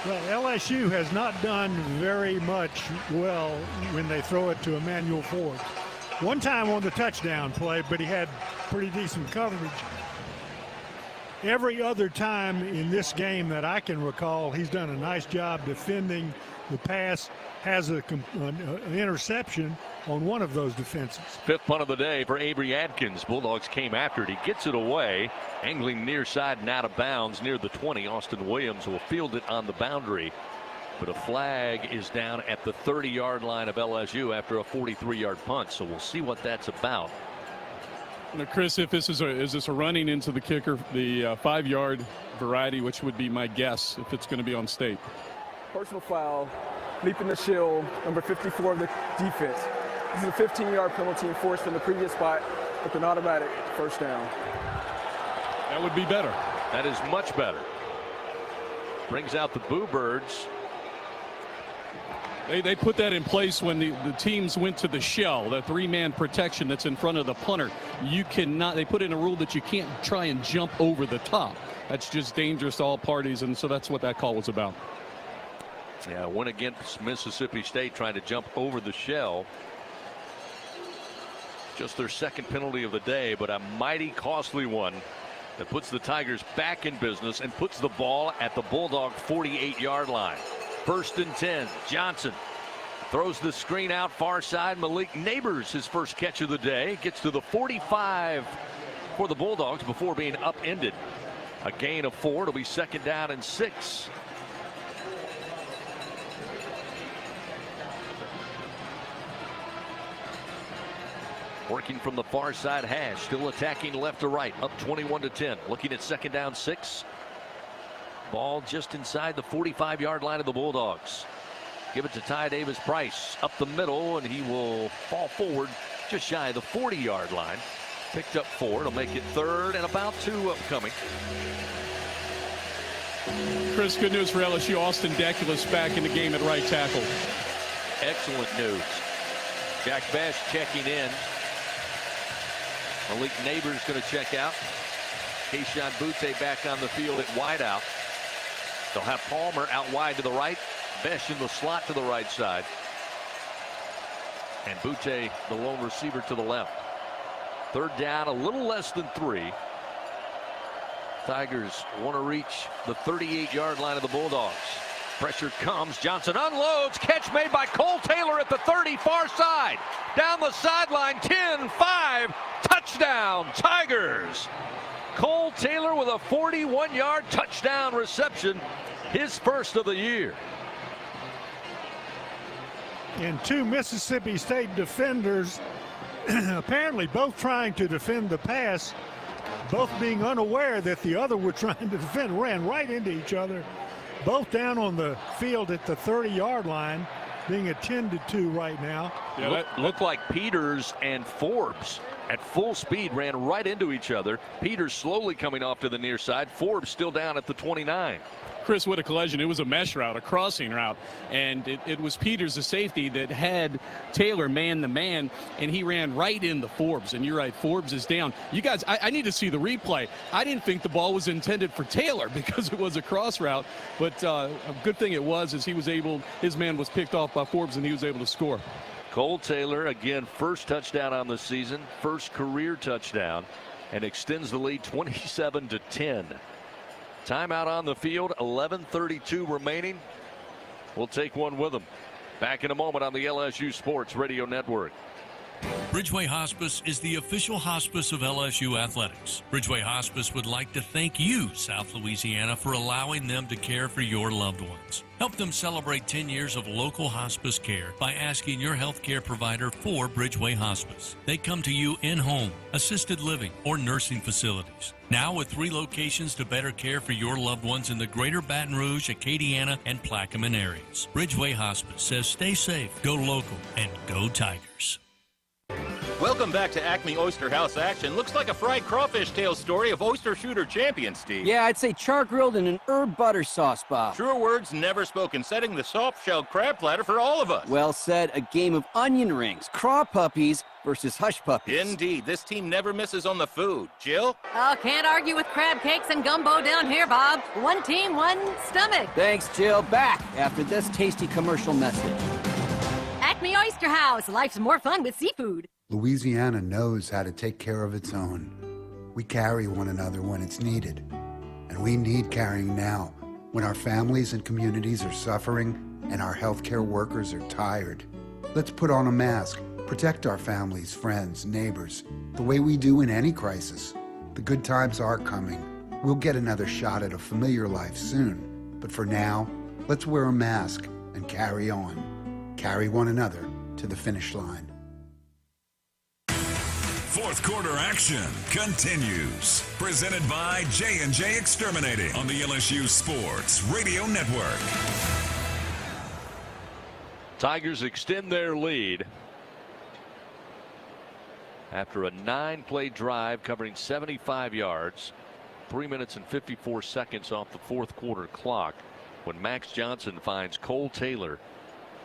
Well, LSU has not done very much well when they throw it to Emmanuel Forbes. One time on the touchdown play, but he had pretty decent coverage. Every other time in this game that I can recall, he's done a nice job defending the pass, has an interception on one of those defenses. Fifth punt of the day for Avery Adkins. Bulldogs came after it. He gets it away, angling near side and out of bounds near the 20. Austin Williams will field it on the boundary. But a flag is down at the 30-yard line of LSU after a 43-yard punt. So we'll see what that's about. Now, Chris, if this is a running into the kicker, the 5-yard variety, which would be my guess if it's going to be on state. Personal foul, leaping the shield, number 54 of the defense. This is a 15-yard penalty enforced from the previous spot with an automatic first down. That would be better. That is much better. Brings out the Boo Birds. They put that in place when the teams went to the shell, that 3-man protection that's in front of the punter. You cannot, they put in a rule that you can't try and jump over the top. That's just dangerous to all parties, and so that's what that call was about. Yeah, went against Mississippi State trying to jump over the shell. Just their second penalty of the day, but a mighty costly one that puts the Tigers back in business and puts the ball at the Bulldog 48-yard line. 1st and 10. Johnson throws the screen out far side. Malik Neighbors, his first catch of the day, gets to the 45 for the Bulldogs before being upended. A gain of 4. It'll be 2nd down and 6. Working from the far side hash, still attacking left to right, up 21-10. Looking at 2nd down 6. Ball just inside the 45-yard line of the Bulldogs. Give it to Ty Davis Price up the middle, and he will fall forward just shy of the 40-yard line. Picked up 4. It'll make it 3rd and about 2 upcoming. Chris, good news for LSU. Austin Deculus back in the game at right tackle. Excellent news. Jack Bash checking in. Malik Neighbors going to check out. Keyshawn Butte back on the field at wideout. They'll have Palmer out wide to the right. Besh in the slot to the right side. And Butte, the lone receiver, to the left. 3rd down, a little less than 3. Tigers want to reach the 38-yard line of the Bulldogs. Pressure comes. Johnson unloads. Catch made by Cole Taylor at the 30, far side. Down the sideline, 10-5. Touchdown, Tigers. Cole Taylor with a 41-yard touchdown reception, his first of the year. And 2 Mississippi State defenders apparently both trying to defend the pass, both being unaware that the other were trying to defend, ran right into each other, both down on the field at the 30-yard line, being attended to right now. Yeah, looked like Peters and Forbes at full speed ran right into each other. Peters slowly coming off to the near side. Forbes still down at the 29. Chris, what a collision. It was a mesh route, a crossing route, and it was Peters, the safety, that had Taylor man-to-man, and he ran right into Forbes. And you're right, Forbes is down. You guys, I need to see the replay. I didn't think the ball was intended for Taylor because it was a cross route, but a good thing it was is his man was picked off by Forbes, and he was able to score. Cole Taylor, again, first touchdown on the season, first career touchdown, and extends the lead 27-10. Timeout on the field, 11:32 remaining. We'll take one with them. Back in a moment on the LSU Sports Radio Network. Bridgeway Hospice is the official hospice of LSU Athletics. Bridgeway Hospice would like to thank you, South Louisiana, for allowing them to care for your loved ones. Help them celebrate 10 years of local hospice care by asking your healthcare provider for Bridgeway Hospice. They come to you in-home, assisted living, or nursing facilities. Now with 3 locations to better care for your loved ones in the greater Baton Rouge, Acadiana, and Plaquemine areas. Bridgeway Hospice says stay safe, go local, and go Tigers. Welcome back to Acme Oyster House action. Looks like a fried crawfish tail story of oyster shooter champion, Steve. Yeah, I'd say char-grilled in an herb butter sauce, Bob. Truer words never spoken, setting the soft-shelled crab platter for all of us. Well said. A game of onion rings, craw puppies versus hush puppies. Indeed. This team never misses on the food. Jill? Oh, can't argue with crab cakes and gumbo down here, Bob. One team, one stomach. Thanks, Jill. Back after this tasty commercial message. Acme Oyster House. Life's more fun with seafood. Louisiana knows how to take care of its own. We carry one another when it's needed. And we need carrying now, when our families and communities are suffering and our healthcare workers are tired. Let's put on a mask, protect our families, friends, neighbors, the way we do in any crisis. The good times are coming. We'll get another shot at a familiar life soon. But for now, let's wear a mask and carry on. Carry one another to the finish line. Fourth quarter action continues. Presented by J&J Exterminating on the LSU Sports Radio Network. Tigers extend their lead after a 9-play drive covering 75 yards, 3 minutes and 54 seconds off the fourth quarter clock, when Max Johnson finds Cole Taylor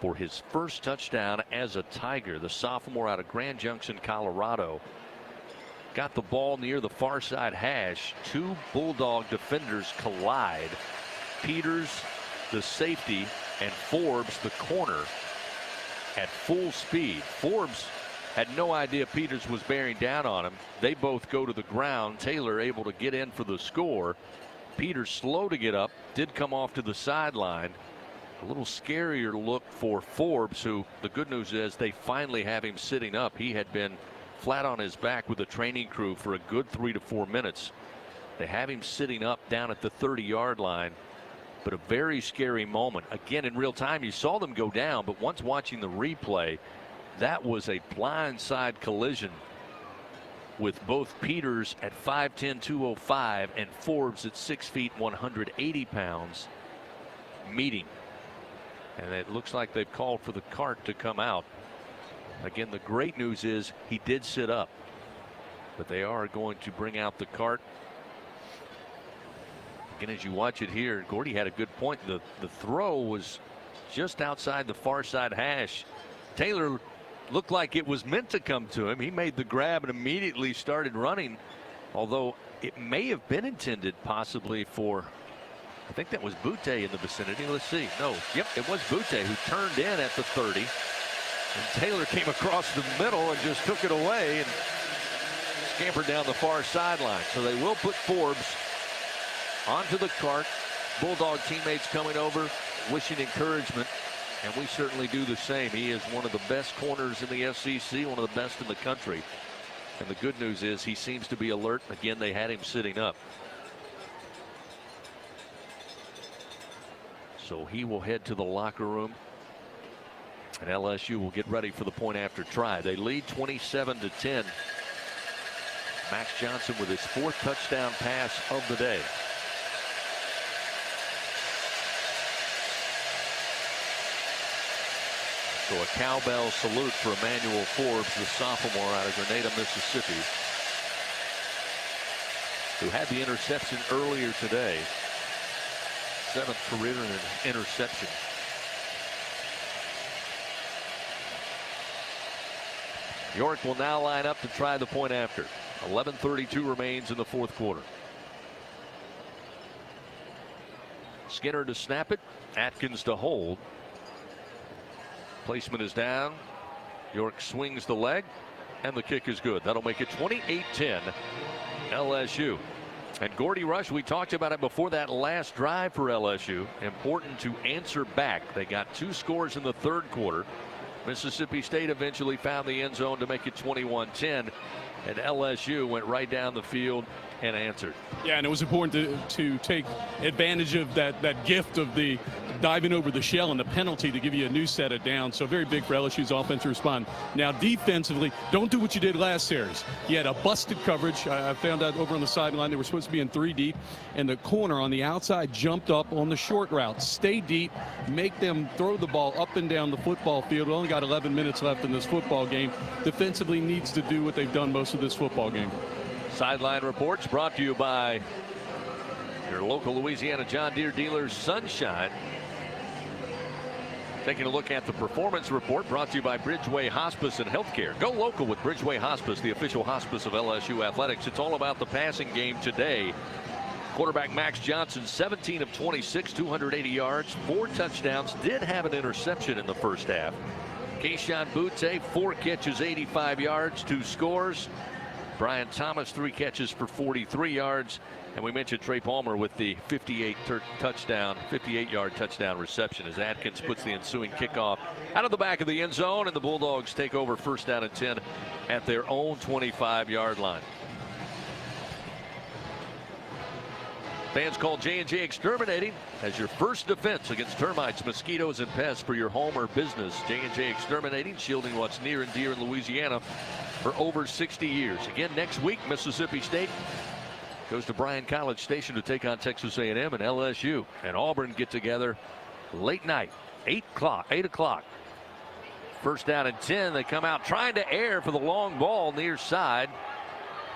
for his first touchdown as a Tiger. The sophomore out of Grand Junction, Colorado, got the ball near the far side hash. Two Bulldog defenders collide. Peters, the safety, and Forbes, the corner, at full speed. Forbes had no idea Peters was bearing down on him. They both go to the ground. Taylor able to get in for the score. Peters slow to get up, did come off to the sideline. A little scarier look for Forbes, who, the good news is they finally have him sitting up. He had been flat on his back with the training crew for a good 3 to 4 minutes. They have him sitting up down at the 30-yard line, but a very scary moment. Again, in real time, you saw them go down, but once watching the replay, that was a blindside collision with both Peters at 5'10", 205, and Forbes at 6 feet, 180 pounds meeting. And it looks like they've called for the cart to come out. Again, the great news is he did sit up, but they are going to bring out the cart. Again, as you watch it here, Gordy had a good point. The throw was just outside the far side hash. Taylor looked like it was meant to come to him. He made the grab and immediately started running, although it may have been intended possibly for, I think that was Butte in the vicinity. Let's see. No, yep, it was Butte who turned in at the 30. And Taylor came across the middle and just took it away and scampered down the far sideline. So they will put Forbes onto the cart. Bulldog teammates coming over, wishing encouragement, and we certainly do the same. He is one of the best corners in the SEC, one of the best in the country. And the good news is he seems to be alert. Again, they had him sitting up. So he will head to the locker room, and LSU will get ready for the point after try. They lead 27-10. Max Johnson with his fourth touchdown pass of the day. So a cowbell salute for Emmanuel Forbes, the sophomore out of Grenada, Mississippi, who had the interception earlier today. 7th career in an interception. York will now line up to try the point after. 11:32 remains in the fourth quarter. Skinner to snap it. Atkins to hold. Placement is down. York swings the leg, and the kick is good. That'll make it 28-10 LSU. And Gordy Rush, we talked about it before that last drive for LSU. Important to answer back. They got 2 scores in the third quarter. Mississippi State eventually found the end zone to make it 21-10. And LSU went right down the field and answered. Yeah, and it was important to take advantage of that gift of the diving over the shell and the penalty to give you a new set of downs. So very big for LSU's offense to respond. Now defensively, don't do what you did last series. You had a busted coverage. I found out over on the sideline they were supposed to be in 3 deep, and the corner on the outside jumped up on the short route. Stay deep, make them throw the ball up and down the football field. We only got 11 minutes left in this football game. Defensively needs to do what they've done most of this football game. Sideline reports brought to you by your local Louisiana John Deere dealers, Sunshine. Taking a look at the performance report brought to you by Bridgeway Hospice and Healthcare. Go local with Bridgeway Hospice, the official hospice of LSU athletics. It's all about the passing game today. Quarterback Max Johnson, 17 of 26, 280 yards, 4 touchdowns. Did have an interception in the first half. Keyshawn Butte, 4 catches, 85 yards, 2 scores. Brian Thomas, 3 catches for 43 yards. And we mentioned Trey Palmer with the 58-yard touchdown reception as Atkins puts the ensuing kickoff out of the back of the end zone, and the Bulldogs take over first down and 10 at their own 25-yard line. Fans call J&J Exterminating as your first defense against termites, mosquitoes, and pests for your home or business. J&J Exterminating, shielding what's near and dear in Louisiana for over 60 years. Again, next week, Mississippi State goes to Bryan College Station to take on Texas A&M, and LSU and Auburn get together late night, 8 o'clock. First down and 10. They come out trying to air for the long ball near side.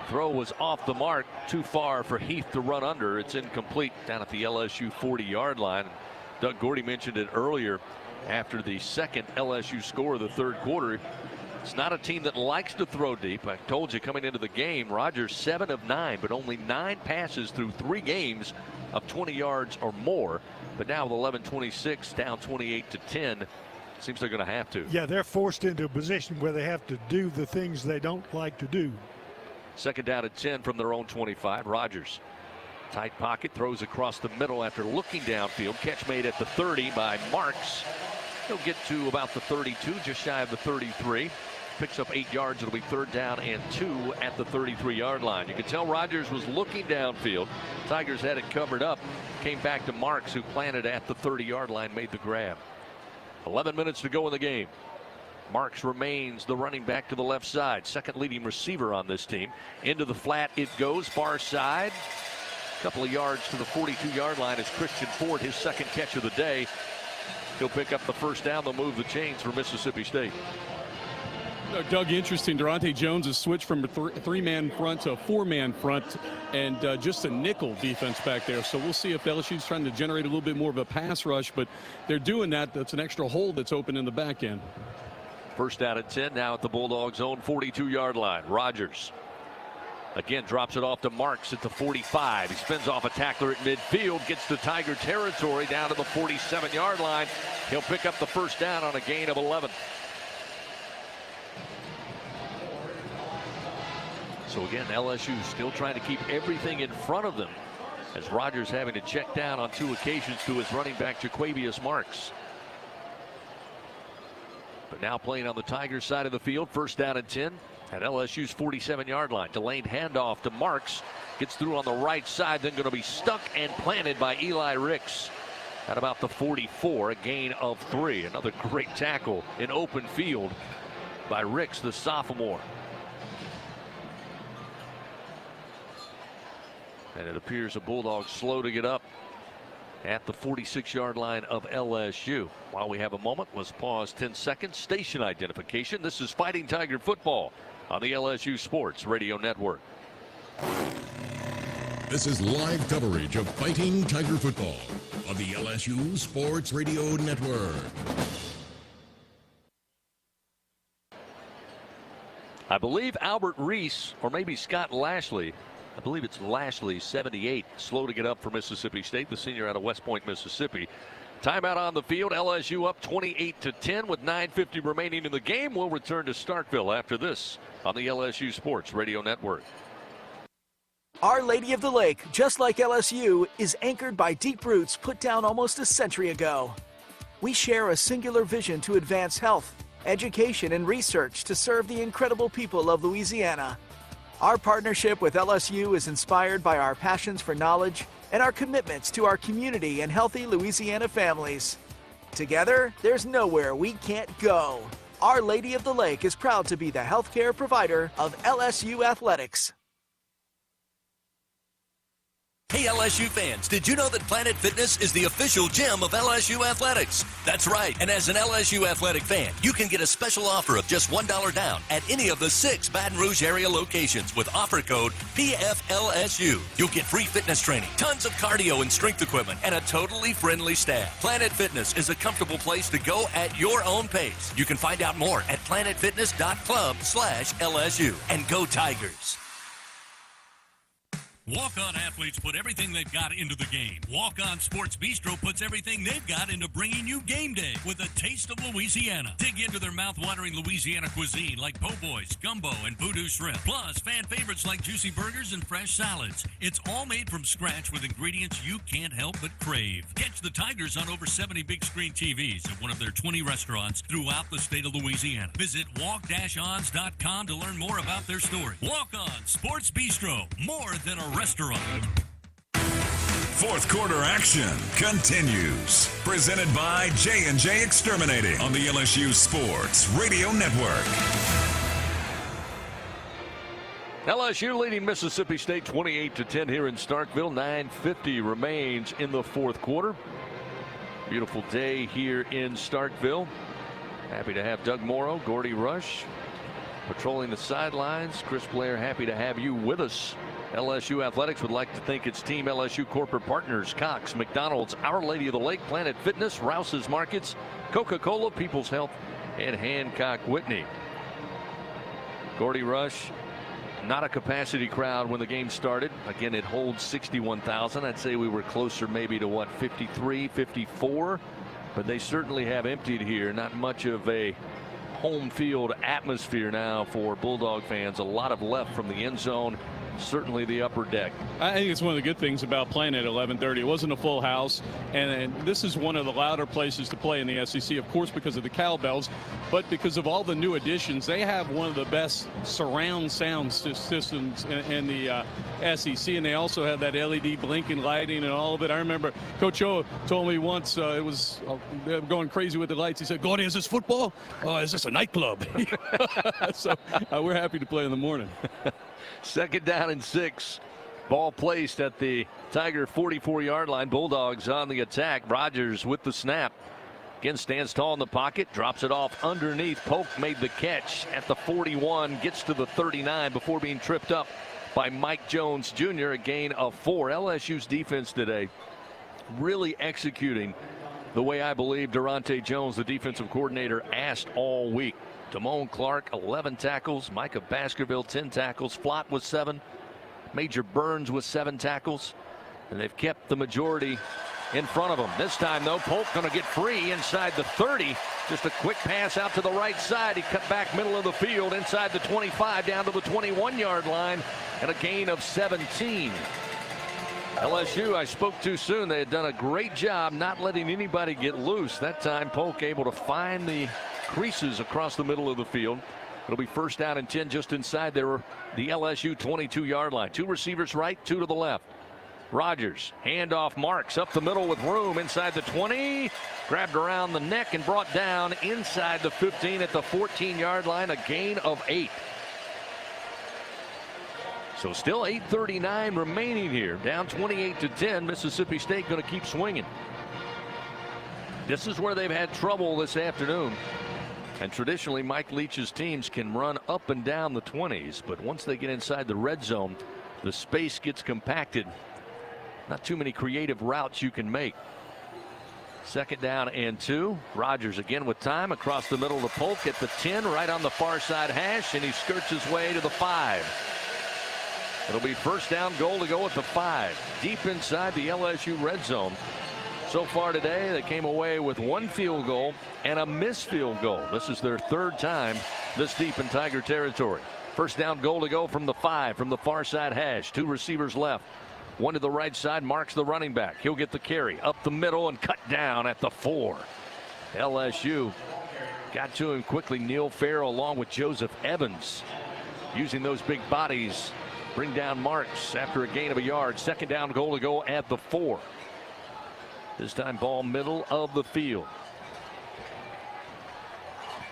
Throw was off the mark, too far for Heath to run under. It's incomplete down at the LSU 40-yard line. Doug Gordy mentioned it earlier after the second LSU score of the third quarter. It's not a team that likes to throw deep. I told you coming into the game, Rogers 7 of 9, but only 9 passes through 3 games of 20 yards or more. But now with 11-26, down 28-10, seems they're going to have to. Yeah, they're forced into a position where they have to do the things they don't like to do. Second down and 10 from their own 25. Rogers, tight pocket, throws across the middle after looking downfield. Catch made at the 30 by Marks. He'll get to about the 32, just shy of the 33. Picks up 8 yards. It'll be third down and 2 at the 33-yard line. You can tell Rogers was looking downfield. Tigers had it covered up. Came back to Marks, who planted at the 30-yard line, made the grab. 11 minutes to go in the game. Marks remains the running back to the left side. Second leading receiver on this team. Into the flat it goes, far side. A couple of yards to the 42-yard line is Christian Ford, his second catch of the day. He'll pick up the first down. They'll move the chains for Mississippi State. Doug, interesting. Durante Jones has switched from a 3-man front to a 4-man front and just a nickel defense back there. So we'll see if LSU's trying to generate a little bit more of a pass rush, but they're doing that. That's an extra hole that's open in the back end. First down at 10 now at the Bulldogs' own 42-yard line. Rogers again drops it off to Marks at the 45. He spins off a tackler at midfield, gets to Tiger territory down to the 47-yard line. He'll pick up the first down on a gain of 11. So again, LSU still trying to keep everything in front of them as Rogers having to check down on 2 occasions to his running back Jaquavius Marks. But now playing on the Tigers side of the field, first down and 10 at LSU's 47-yard line. Delayed handoff to Marks. Gets through on the right side, then going to be stuck and planted by Eli Ricks at about the 44, a gain of 3. Another great tackle in open field by Ricks, the sophomore. And it appears the Bulldogs slow to get up at the 46-yard line of LSU. While we have a moment, let's pause 10 seconds. Station identification. This is Fighting Tiger Football on the LSU Sports Radio Network. This is live coverage of Fighting Tiger Football on the LSU Sports Radio Network. I believe Albert Reese, or maybe Scott Lashley, I believe it's Lashley, 78, slow to get up for Mississippi State, the senior out of West Point, Mississippi. Timeout on the field. LSU up 28-10 with 9:50 remaining in the game. We'll return to Starkville after this on the LSU Sports Radio Network. Our Lady of the Lake, just like LSU, is anchored by deep roots put down almost a century ago. We share a singular vision to advance health, education, and research to serve the incredible people of Louisiana. Our partnership with LSU is inspired by our passions for knowledge and our commitments to our community and healthy Louisiana families. Together, there's nowhere we can't go. Our Lady of the Lake is proud to be the healthcare provider of LSU athletics. Hey LSU fans, did you know that Planet Fitness is the official gym of LSU athletics? That's right, and as an LSU athletic fan, you can get a special offer of just $1 down at any of the 6 Baton Rouge area locations with offer code PFLSU. You'll get free fitness training, tons of cardio and strength equipment, and a totally friendly staff. Planet Fitness is a comfortable place to go at your own pace. You can find out more at planetfitness.club/LSU. And go Tigers! Walk-On athletes put everything they've got into the game. Walk-On Sports Bistro puts everything they've got into bringing you game day with a taste of Louisiana. Dig into their mouth-watering Louisiana cuisine like po' boys, gumbo, and voodoo shrimp. Plus, fan favorites like juicy burgers and fresh salads. It's all made from scratch with ingredients you can't help but crave. Catch the Tigers on over 70 big-screen TVs at one of their 20 restaurants throughout the state of Louisiana. Visit walk-ons.com to learn more about their story. Walk-On Sports Bistro, more than a restaurant. Fourth quarter action continues. Presented by J&J Exterminating on the LSU Sports Radio Network. LSU leading Mississippi State 28-10 here in Starkville. 9:50 remains in the fourth quarter. Beautiful day here in Starkville. Happy to have Doug Morrow, Gordy Rush patrolling the sidelines. Chris Blair, happy to have you with us. LSU Athletics would like to thank its team LSU corporate partners: Cox, McDonald's, Our Lady of the Lake, Planet Fitness, Rouse's Markets, Coca-Cola, People's Health, and Hancock Whitney. Gordy Rush, not a capacity crowd when the game started. Again, it holds 61,000. I'd say we were closer maybe to what, 53, 54, but they certainly have emptied here. Not much of a home field atmosphere now for Bulldog fans. A lot of left from the end zone. Certainly the upper deck. I think it's one of the good things about playing at 11:30. It wasn't a full house, and this is one of the louder places to play in the SEC, of course, because of the cowbells, but because of all the new additions. They have one of the best surround sound systems in the SEC, and they also have that LED blinking lighting and all of it. I remember Coach O told me once it was they were going crazy with the lights. He said, "Gordy, is this football? Oh, is this a nightclub?" So we're happy to play in the morning. Second down and 6. Ball placed at the Tiger 44-yard line. Bulldogs on the attack. Rogers with the snap. Again, stands tall in the pocket. Drops it off underneath. Polk made the catch at the 41. Gets to the 39 before being tripped up by Mike Jones Jr. A gain of 4. LSU's defense today really executing the way I believe Durante Jones, the defensive coordinator, asked all week. Damone Clark, 11 tackles. Micah Baskerville, 10 tackles. Flott with 7. Major Burns with 7 tackles. And they've kept the majority in front of them. This time, though, Polk going to get free inside the 30. Just a quick pass out to the right side. He cut back middle of the field inside the 25 down to the 21-yard line. And a gain of 17. LSU, I spoke too soon. They had done a great job not letting anybody get loose. That time, Polk able to find the creases across the middle of the field. It'll be first down and 10 just inside the LSU 22-yard line. 2 receivers right, 2 to the left. Rogers, handoff, Marks up the middle with room inside the 20. Grabbed around the neck and brought down inside the 15 at the 14-yard line. A gain of 8. So still 8:39 remaining here. Down 28-10. Mississippi State going to keep swinging. This is where they've had trouble this afternoon. And traditionally, Mike Leach's teams can run up and down the 20s, but once they get inside the red zone, the space gets compacted. Not too many creative routes you can make. Second down and 2. Rogers again with time across the middle of the Polk at the 10, right on the far side hash, and he skirts his way to the 5. It'll be first down goal to go at the 5, deep inside the LSU red zone. So far today, they came away with 1 field goal and a missed field goal. This is their 3rd time this deep in Tiger territory. First down goal to go from the 5 from the far side hash. 2 receivers left. 1 to the right side. Marks the running back. He'll get the carry up the middle and cut down at the 4. LSU got to him quickly. Neil Farrell along with Joseph Evans using those big bodies. Bring down Marks after a gain of a yard. Second down goal to go at the 4. This time ball middle of the field.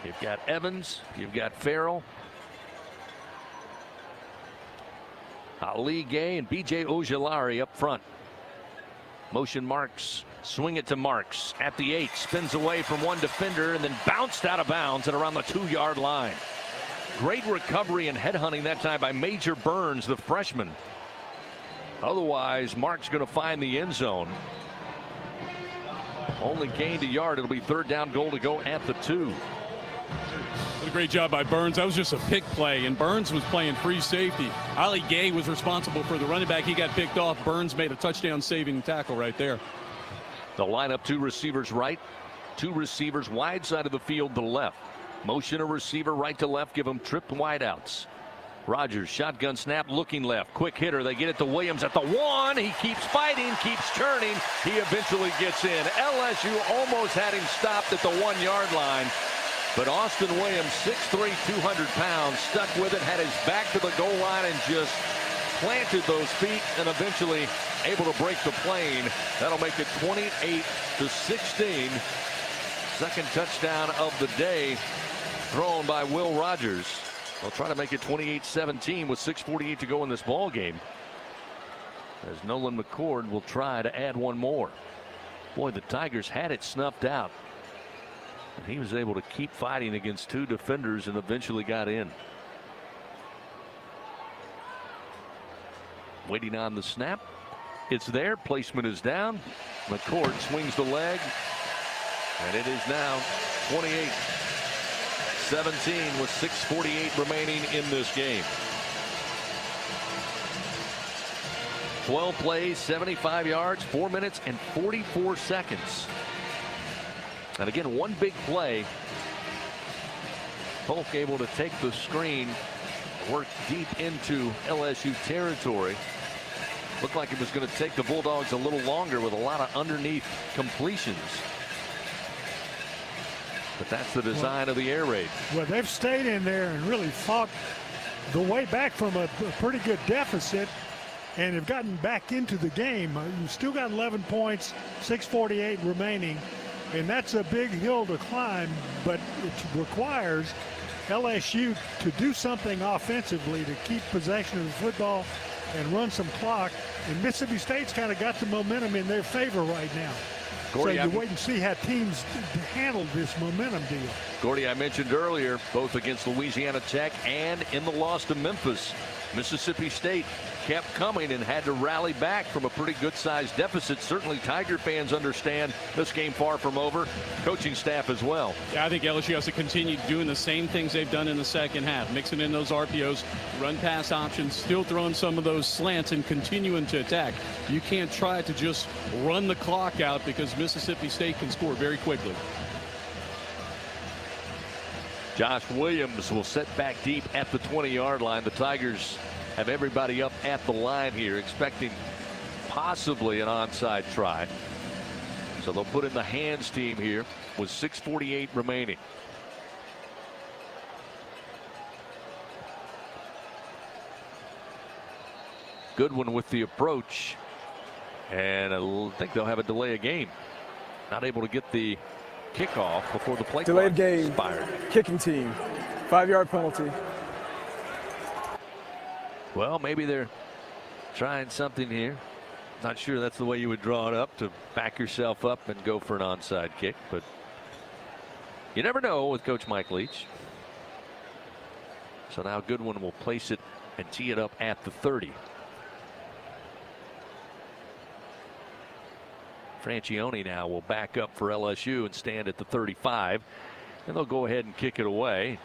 You've got Evans. You've got Farrell. Ali Gay and B.J. Ojolari up front. Motion Marks. Swing it to Marks at the 8. Spins away from one defender and then bounced out of bounds at around the 2-yard line. Great recovery and headhunting that time by Major Burns, the freshman. Otherwise, Marks going to find the end zone. Only gained a yard. It'll be third down goal to go at the 2. What a great job by Burns. That was just a pick play, and Burns was playing free safety. Ali Gay was responsible for the running back. He got picked off. Burns made a touchdown-saving tackle right there. The lineup, 2 receivers right, 2 receivers wide side of the field to left. Motion a receiver right to left, give them tripped wideouts. Rodgers, shotgun snap, looking left. Quick hitter. They get it to Williams at the 1. He keeps fighting, keeps churning. He eventually gets in. LSU almost had him stopped at the 1-yard line. But Austin Williams, 6'3", 200 pounds, stuck with it, had his back to the goal line and just planted those feet and eventually able to break the plane. That'll make it 28-16. Second touchdown of the day thrown by Will Rogers. They'll try to make it 28-17 with 6:48 to go in this ball game. As Nolan McCord will try to add one more. Boy, the Tigers had it snuffed out. And he was able to keep fighting against 2 defenders and eventually got in. Waiting on the snap. It's there. Placement is down. McCord swings the leg. And it is now 28-17 with 6:48 remaining in this game. 12 plays, 75 yards, 4 minutes and 44 seconds. And again, one big play. Polk able to take the screen, work deep into LSU territory. Looked like it was going to take the Bulldogs a little longer with a lot of underneath completions. But that's the design of the air raid. Well, they've stayed in there and really fought the way back from a pretty good deficit and have gotten back into the game. You've still got 11 points, 6:48 remaining. And that's a big hill to climb, but it requires LSU to do something offensively to keep possession of the football and run some clock. And Mississippi State's kind of got the momentum in their favor right now. Gordy, so you wait and see how teams handle this momentum deal. Gordy, I mentioned earlier, both against Louisiana Tech and in the loss to Memphis, Mississippi State kept coming and had to rally back from a pretty good-sized deficit. Certainly Tiger fans understand this game far from over. Coaching staff as well. Yeah, I think LSU has to continue doing the same things they've done in the second half, mixing in those RPOs, run pass options, still throwing some of those slants and continuing to attack. You can't try to just run the clock out because Mississippi State can score very quickly. Josh Williams will set back deep at the 20-yard line. The Tigers have everybody up at the line here, expecting possibly an onside try. So they'll put in the hands team here with 6:48 remaining. Goodwin with the approach, and I think they'll have a delay of game. Not able to get the kickoff before the play delayed game expired. Kicking team, 5-yard penalty. Well, maybe they're trying something here. Not sure that's the way you would draw it up, to back yourself up and go for an onside kick, but you never know with Coach Mike Leach. So now Goodwin will place it and tee it up at the 30. Francione now will back up for LSU and stand at the 35, and they'll go ahead and kick it away.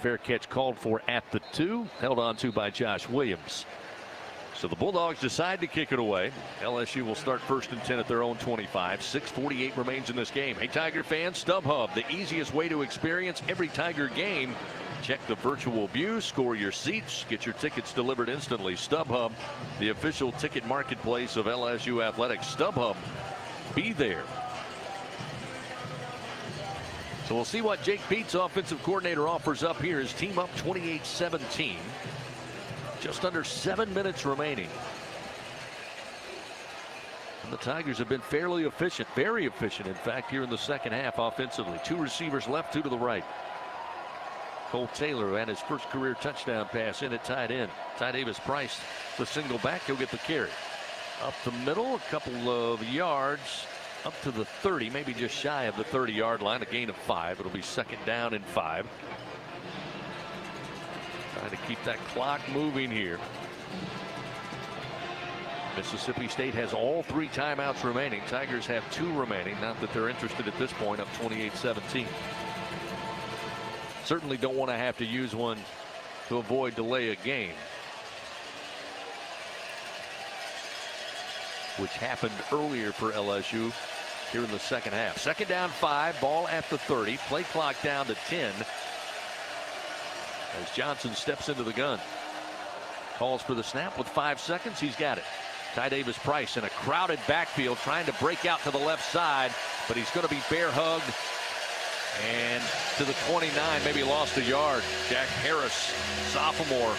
Fair catch called for at the 2, held on to by Josh Williams. So the Bulldogs decide to kick it away. LSU will start 1st and 10 at their own 25. 6:48 remains in this game. Hey, Tiger fans, StubHub, the easiest way to experience every Tiger game. Check the virtual view, score your seats, get your tickets delivered instantly. StubHub, the official ticket marketplace of LSU Athletics. StubHub, be there. So we'll see what Jake Peets, offensive coordinator, offers up here. His team up 28-17. Just under 7 minutes remaining. And the Tigers have been fairly efficient, very efficient, in fact, here in the second half offensively. 2 receivers left, 2 to the right. Cole Taylor, who had his first career touchdown pass in at tight end. Ty Davis-Price, the single back, he'll get the carry. Up the middle, a couple of yards, up to the 30, maybe just shy of the 30-yard line, a gain of 5. It'll be 2nd down and 5. Trying to keep that clock moving here. Mississippi State has all 3 timeouts remaining. Tigers have 2 remaining. Not that they're interested at this point, up 28-17. certainly don't want to have to use one to avoid delay a game, which happened earlier for LSU here in the second half. Second down 5, ball at the 30, play clock down to 10 as Johnson steps into the gun. Calls for the snap with 5 seconds. He's got it. Ty Davis Price in a crowded backfield trying to break out to the left side, but he's going to be bear hugged and to the 29, maybe lost a yard. Jack Harris, sophomore,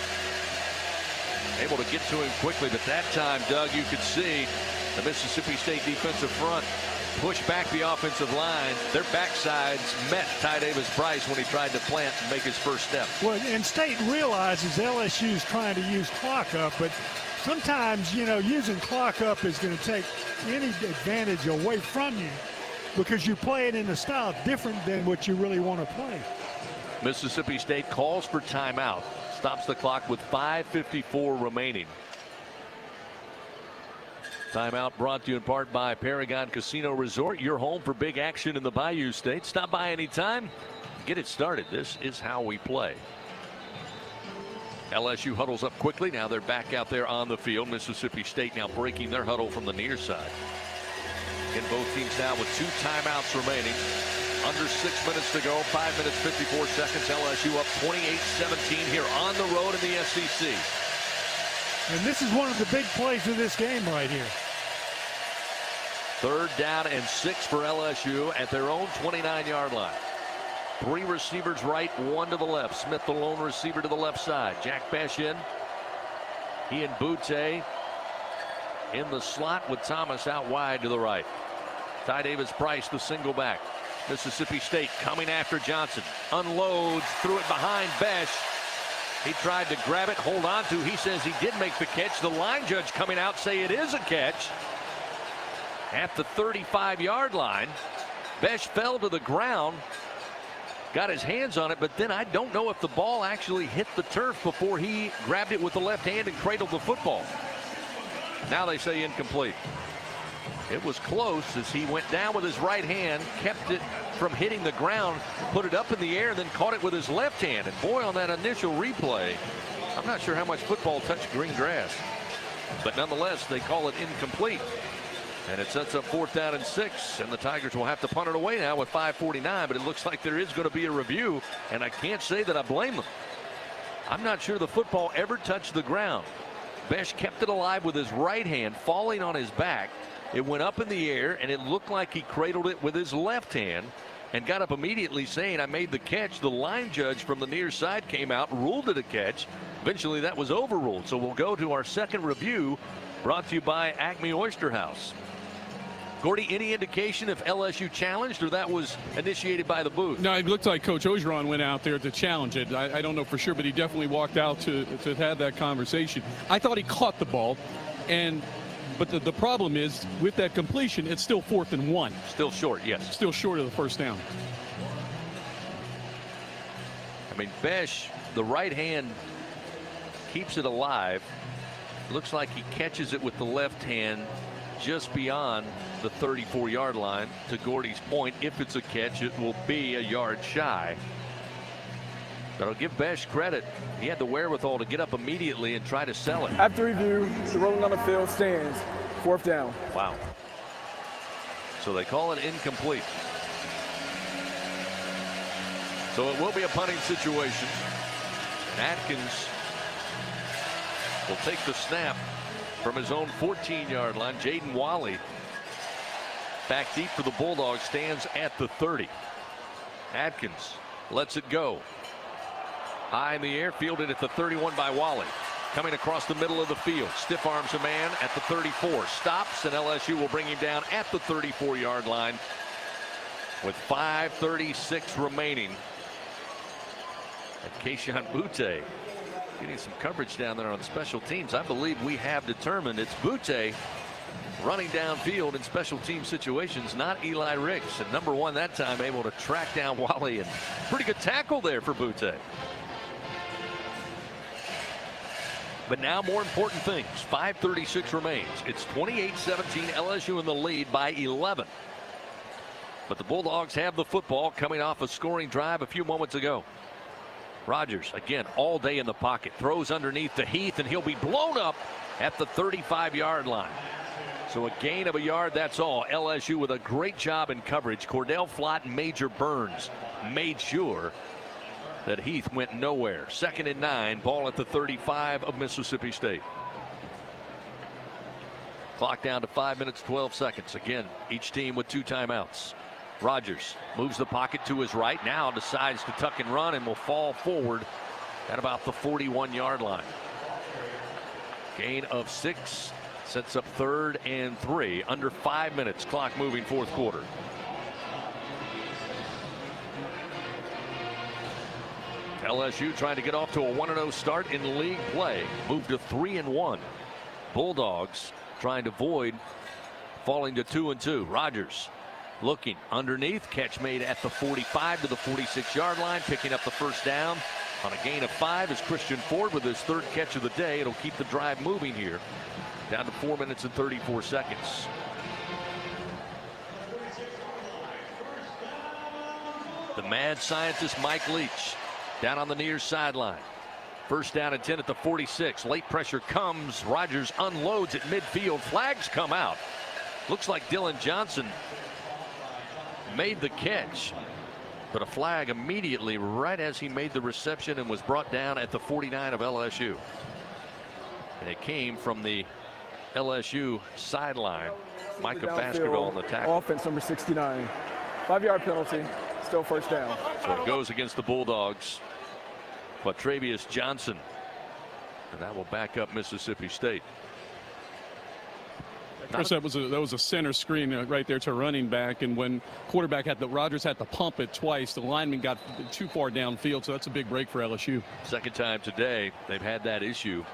able to get to him quickly, but that time, Doug, you could see the Mississippi State defensive front push back the offensive line. Their backsides met Ty Davis Price when he tried to plant and make his first step. Well, and State realizes LSU's trying to use clock up, but sometimes, you know, using clock up is going to take any advantage away from you because you play it in a style different than what you really want to play. Mississippi State calls for timeout. Stops the clock with 5:54 remaining. Timeout brought to you in part by Paragon Casino Resort, your home for big action in the Bayou State. Stop by anytime. Get it started. This is how we play. LSU huddles up quickly. Now they're back out there on the field. Mississippi State now breaking their huddle from the near side. Again, both teams now with 2 timeouts remaining. Under 6 minutes to go. 5 minutes, 54 seconds. LSU up 28-17 here on the road in the SEC. And this is one of the big plays of this game right here. 3rd down and 6 for LSU at their own 29-yard line. 3 receivers right, 1 to the left. Smith, the lone receiver, to the left side. Jack Besh in. He and Butte in the slot with Thomas out wide to the right. Ty Davis Price, the single back. Mississippi State coming after Johnson. Unloads, threw it behind Besh. He tried to grab it, hold on to. He says he did make the catch. The line judge coming out say it is a catch. At the 35-yard line, Besh fell to the ground, got his hands on it, but then I don't know if the ball actually hit the turf before he grabbed it with the left hand and cradled the football. Now they say incomplete. It was close as he went down with his right hand, kept it from hitting the ground, put it up in the air, and then caught it with his left hand. And boy, on that initial replay, I'm not sure how much football touched green grass. But nonetheless, they call it incomplete. And it sets up 4th down and 6. And the Tigers will have to punt it away now with 5:49. But it looks like there is going to be a review. And I can't say that I blame them. I'm not sure the football ever touched the ground. Besh kept it alive with his right hand, falling on his back. It went up in the air, and it looked like he cradled it with his left hand and got up immediately saying, I made the catch. The line judge from the near side came out, ruled it a catch. Eventually, that was overruled. So we'll go to our second review, brought to you by Acme Oyster House. Gordy, any indication if LSU challenged or that was initiated by the booth? No, it looked like Coach Ogeron went out there to challenge it. I don't know for sure, but he definitely walked out to have that conversation. I thought he caught the ball, but the problem is with that completion, it's still 4th and 1. Still short, yes. Still short of the first down. I mean, Besh, the right hand keeps it alive. Looks like he catches it with the left hand just beyond the 34-yard line. To Gordy's point, if it's a catch, it will be a yard shy. But I'll give Besh credit. He had the wherewithal to get up immediately and try to sell it. After review, the rolling on the field stands. 4th down. Wow. So they call it incomplete. So it will be a punting situation. Atkins will take the snap from his own 14-yard line. Jaden Wally back deep for the Bulldogs, stands at the 30. Atkins lets it go. High in the air, fielded at the 31 by Wally. Coming across the middle of the field. Stiff arms a man at the 34. Stops, and LSU will bring him down at the 34-yard line with 5:36 remaining. And Keishawn Butte getting some coverage down there on special teams. I believe we have determined it's Butte running downfield in special team situations, not Eli Ricks. And number 1 that time able to track down Wally, and pretty good tackle there for Butte. But now more important things. 5:36 remains. It's 28-17, LSU in the lead by 11. But the Bulldogs have the football coming off a scoring drive a few moments ago. Rogers, again, all day in the pocket. Throws underneath to Heath, and he'll be blown up at the 35-yard line. So a gain of a yard, that's all. LSU with a great job in coverage. Cordell Flott and Major Burns made sure that Heath went nowhere. 2nd and 9, ball at the 35 of Mississippi State. Clock down to 5 minutes, 12 seconds. Again, each team with 2 timeouts. Rogers moves the pocket to his right, now decides to tuck and run and will fall forward at about the 41-yard line. Gain of 6, sets up 3rd and 3. Under 5 minutes, clock moving, 4th quarter. LSU trying to get off to a 1-0 start in league play. Moved to 3-1. Bulldogs trying to avoid falling to 2-2. Rogers looking underneath, catch made at the 45 to the 46-yard line, picking up the first down on a gain of 5 is Christian Ford with his 3rd catch of the day. It'll keep the drive moving here, down to 4 minutes and 34 seconds. The mad scientist Mike Leach down on the near sideline. First down and 10 at the 46. Late pressure comes. Rogers unloads at midfield. Flags come out. Looks like Dylan Johnson made the catch, but a flag immediately right as he made the reception and was brought down at the 49 of LSU. And it came from the LSU sideline. Micah Baskerville on the tackle. Offense number 69. 5-yard penalty. Still first down. So it goes against the Bulldogs. But Travius Johnson, and that will back up Mississippi State. Chris, that was a center screen right there to running back, and when quarterback Rogers had to pump it twice, the lineman got too far downfield, so that's a big break for LSU. Second time today they've had that issue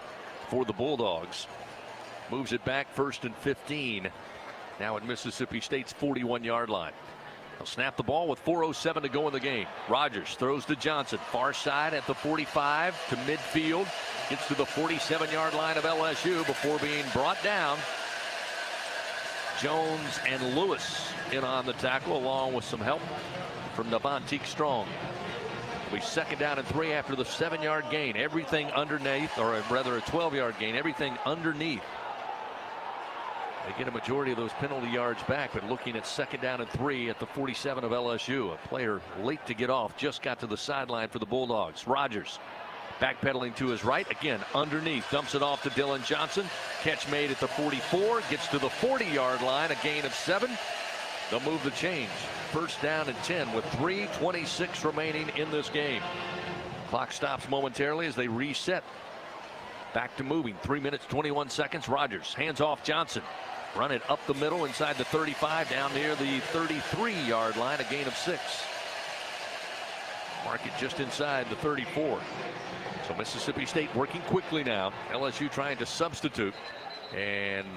for the Bulldogs. Moves it back, 1st and 15. Now at Mississippi State's 41-yard line. They'll snap the ball with 4:07 to go in the game. Rogers throws to Johnson, far side at the 45 to midfield. Gets to the 47-yard line of LSU before being brought down. Jones and Lewis in on the tackle, along with some help from Navantique Strong. It'll be 2nd down and 3 after the 7-yard gain. Everything underneath, or rather a 12-yard gain, everything underneath. They get a majority of those penalty yards back, but looking at 2nd down and 3 at the 47 of LSU. A player late to get off, just got to the sideline for the Bulldogs. Rogers backpedaling to his right, again underneath, dumps it off to Dylan Johnson. Catch made at the 44, gets to the 40-yard line, a gain of 7. They'll move the change. 1st down and 10 with 3:26 remaining in this game. Clock stops momentarily as they reset. Back to moving. 3 minutes, 21 seconds. Rogers hands off Johnson. Run it up the middle inside the 35, down near the 33-yard line, a gain of 6. Mark it just inside the 34. So Mississippi State working quickly now. LSU trying to substitute, and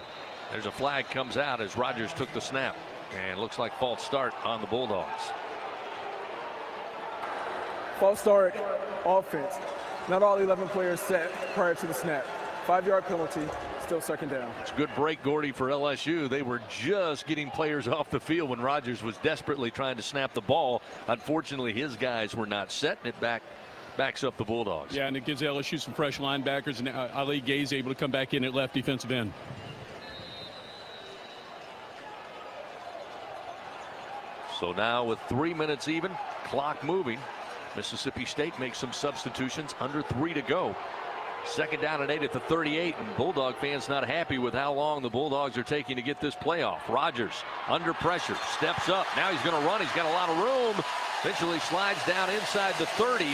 there's a flag comes out as Rogers took the snap, and looks like false start on the Bulldogs. False start, offense. Not all 11 players set prior to the snap. 5-yard penalty. Still 2nd down. It's a good break, Gordy, for LSU. They were just getting players off the field when Rogers was desperately trying to snap the ball. Unfortunately, his guys were not set, and it backs up the Bulldogs. Yeah, and it gives LSU some fresh linebackers, and Ali Gay's able to come back in at left defensive end. So now with 3 minutes even, clock moving, Mississippi State makes some substitutions, under 3 to go. 2nd down and 8 at the 38, and Bulldog fans not happy with how long the Bulldogs are taking to get this play off. Rogers under pressure, steps up. Now he's going to run. He's got a lot of room. Eventually slides down inside the 30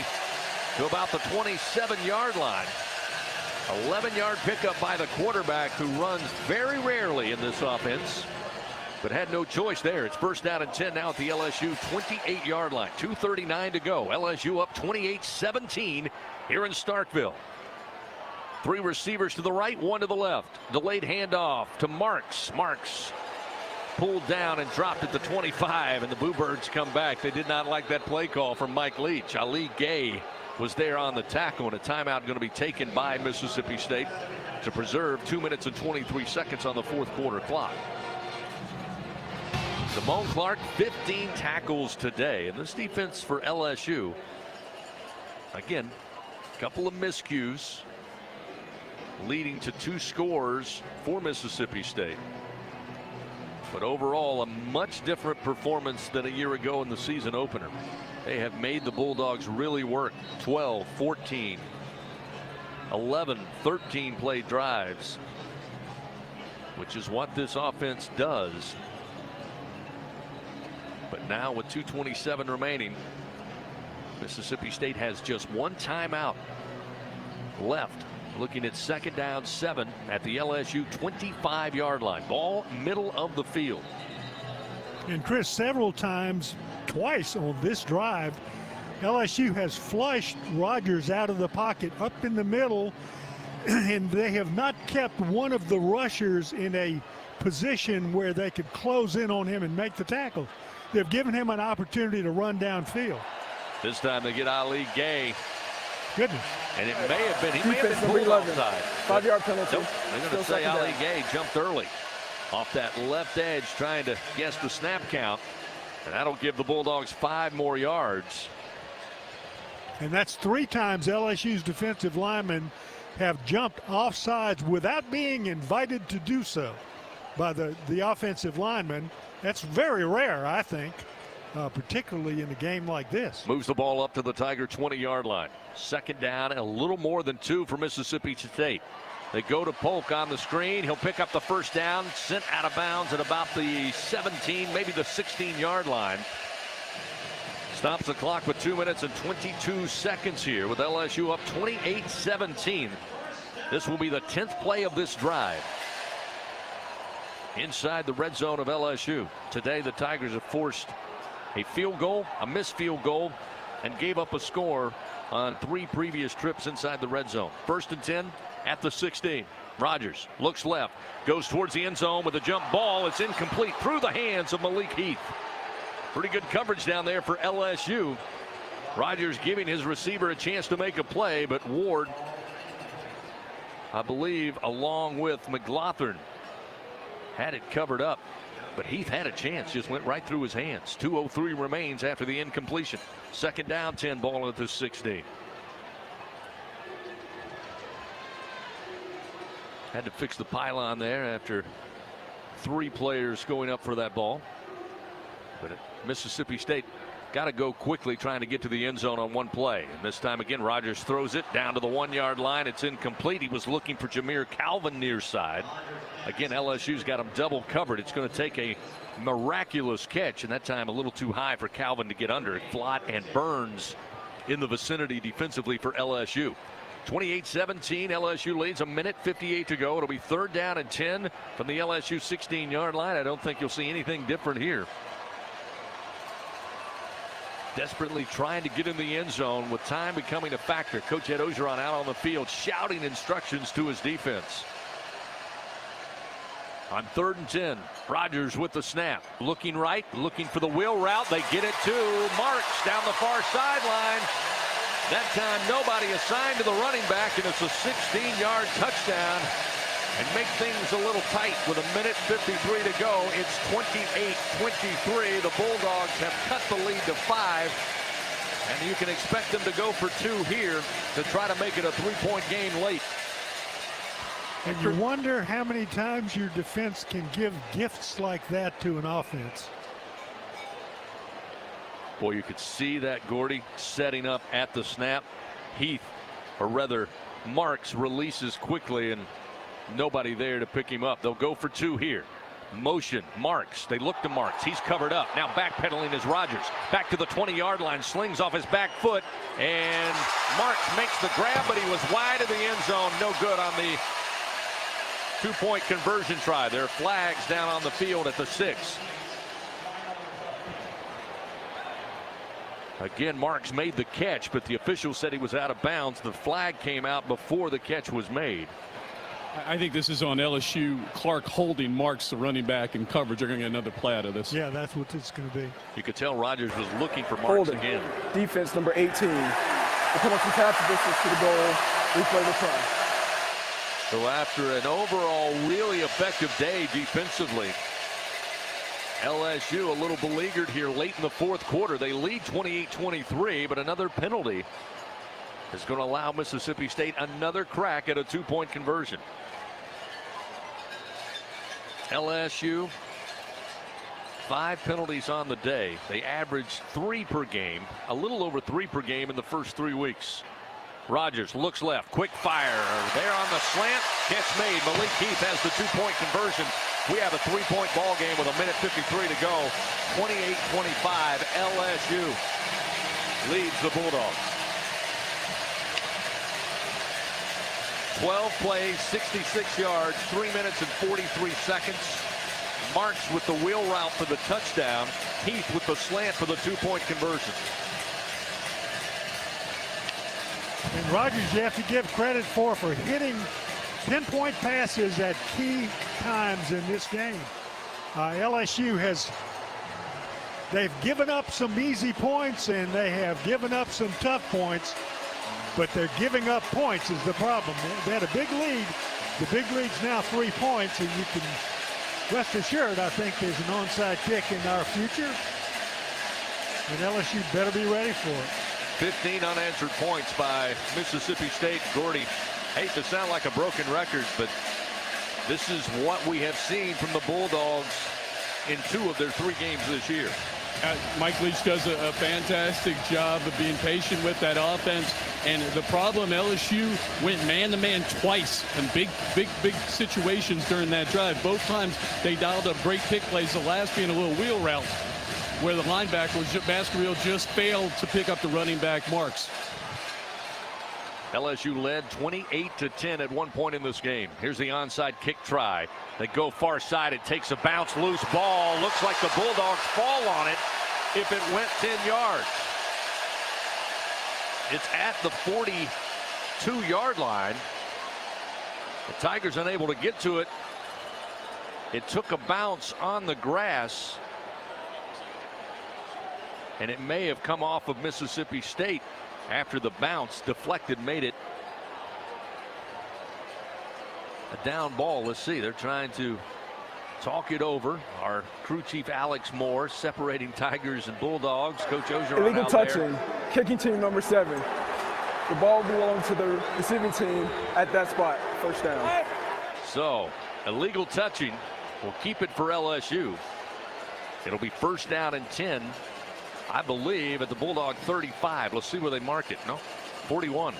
to about the 27-yard line. 11-yard pickup by the quarterback, who runs very rarely in this offense, but had no choice there. It's 1st down and 10 now at the LSU 28-yard line. 2:39 to go. LSU up 28-17 here in Starkville. 3 receivers to the right, 1 to the left. Delayed handoff to Marks. Marks pulled down and dropped at the 25, and the Bluebirds come back. They did not like that play call from Mike Leach. Ali Gay was there on the tackle, and a timeout going to be taken by Mississippi State to preserve 2 minutes and 23 seconds on the 4th quarter clock. Damone Clark, 15 tackles today, and this defense for LSU Again, a couple of miscues leading to 2 scores for Mississippi State. But overall, a much different performance than a year ago in the season opener. They have made the Bulldogs really work. 12, 14, 11, 13 play drives, which is what this offense does. But now with 2:27 remaining, Mississippi State has just 1 timeout left. Looking at 2nd down 7 at the LSU 25-yard line. Ball middle of the field. And Chris, several times, twice on this drive, LSU has flushed Rogers out of the pocket up in the middle, and they have not kept one of the rushers in a position where they could close in on him and make the tackle. They've given him an opportunity to run downfield. This time they get Ali Gay. Goodness. And it may have been, he may have been pulled offside. 5-yard penalty. Nope, they're going to say Ali Gay jumped early off that left edge trying to guess the snap count. And that'll give the Bulldogs 5 more yards. And that's 3 times LSU's defensive linemen have jumped offsides without being invited to do so by the offensive lineman. That's very rare, I think, particularly in a game like this. Moves the ball up to the Tiger 20-yard line. 2nd down and a little more than 2 for Mississippi State. They go to Polk on the screen. He'll pick up the 1st down, sent out of bounds at about the 17, maybe the 16-yard line. Stops the clock with 2 minutes and 22 seconds here with LSU up 28-17. This will be the 10th play of this drive. Inside the red zone of LSU. Today the Tigers have forced a field goal, a missed field goal, and gave up a score on 3 previous trips inside the red zone. 1st and 10 at the 16. Rogers looks left, goes towards the end zone with a jump ball. It's incomplete through the hands of Malik Heath. Pretty good coverage down there for LSU. Rogers giving his receiver a chance to make a play, but Ward, I believe, along with McLaughlin, had it covered up. But Heath had a chance, just went right through his hands. 2:03 remains after the incompletion. 2nd down, 10, ball at the 16. Had to fix the pylon there after 3 players going up for that ball. But Mississippi State got to go quickly trying to get to the end zone on 1 play. And this time again, Rogers throws it down to the 1-yard line. It's incomplete. He was looking for Jameer Calvin near side. Again, LSU's got him double covered. It's going to take a miraculous catch, and that time a little too high for Calvin to get under it. Flott and Burns in the vicinity defensively for LSU. 28-17, LSU leads, 1:58 to go. It'll be 3rd down and 10 from the LSU 16-yard line. I don't think you'll see anything different here. Desperately trying to get in the end zone with time becoming a factor. Coach Ed Ogeron out on the field shouting instructions to his defense. On 3rd and 10, Rogers with the snap. Looking right, looking for the wheel route. They get it to Marks down the far sideline. That time nobody assigned to the running back, and it's a 16-yard touchdown. And make things a little tight with 1:53 to go. It's 28-23. The Bulldogs have cut the lead to 5. And you can expect them to go for 2 here to try to make it a 3-point game late. And you wonder how many times your defense can give gifts like that to an offense. Boy, you could see that, Gordy, setting up at the snap. Heath, or rather Marks, releases quickly and nobody there to pick him up. They'll go for 2 here. Motion, Marks. They look to Marks. He's covered up. Now backpedaling is Rogers. Back to the 20-yard line. Slings off his back foot. And Marks makes the grab, but he was wide of the end zone. No good on the 2-point conversion try. There are flags down on the field at the 6. Again, Marks made the catch, but the official said he was out of bounds. The flag came out before the catch was made. I think this is on LSU. Clark holding Marks, the running back, in coverage. They're going to get another play out of this. Yeah, that's what it's going to be. You could tell Rogers was looking for Marks again. Defense number 18. The penalty pass distance to the goal. Replay the try. So after an overall really effective day defensively, LSU a little beleaguered here late in the 4th quarter. They lead 28-23, but another penalty is going to allow Mississippi State another crack at a 2-point conversion. LSU, 5 penalties on the day. They averaged 3 per game, a little over 3 per game in the first 3 weeks. Rogers looks left, quick fire there on the slant, catch made. Malik Heath has the 2-point conversion. We have a 3-point ball game with 1:53 to go. 28-25, LSU leads the Bulldogs. 12 plays, 66 yards, 3 minutes and 43 seconds. Marks with the wheel route for the touchdown. Heath with the slant for the 2-point conversion. And Rogers, you have to give credit for hitting pinpoint passes at key times in this game. LSU they've given up some easy points and they have given up some tough points, but they're giving up points is the problem. They had a big lead. The big lead's now 3 points, and you can rest assured I think there's an onside kick in our future, and LSU better be ready for it. 15 unanswered points by Mississippi State. Gordy, hate to sound like a broken record, but this is what we have seen from the Bulldogs in 2 of their 3 games this year. Mike Leach does a fantastic job of being patient with that offense. And the problem, LSU went man-to-man twice in big situations during that drive. Both times they dialed up great pick plays, the last being a little wheel route where the linebacker, Baskerville, just failed to pick up the running back marks. LSU led 28-10 at one point in this game. Here's the onside kick try. They go far side. It takes a bounce, loose ball. Looks like the Bulldogs fall on it if it went 10 yards. It's at the 42-yard line. The Tigers unable to get to it. It took a bounce on the grass, and it may have come off of Mississippi State after the bounce deflected, made it a down ball. Let's see, they're trying to talk it over. Our crew chief Alex Moore separating Tigers and Bulldogs. Coach Ogeron illegal out touching, there. kicking team number 7. The ball belongs to the receiving team at that spot. First down. So illegal touching will keep it for LSU. It'll be first down and 10. I believe at the Bulldog 35. Let's see where they mark it. No, 41.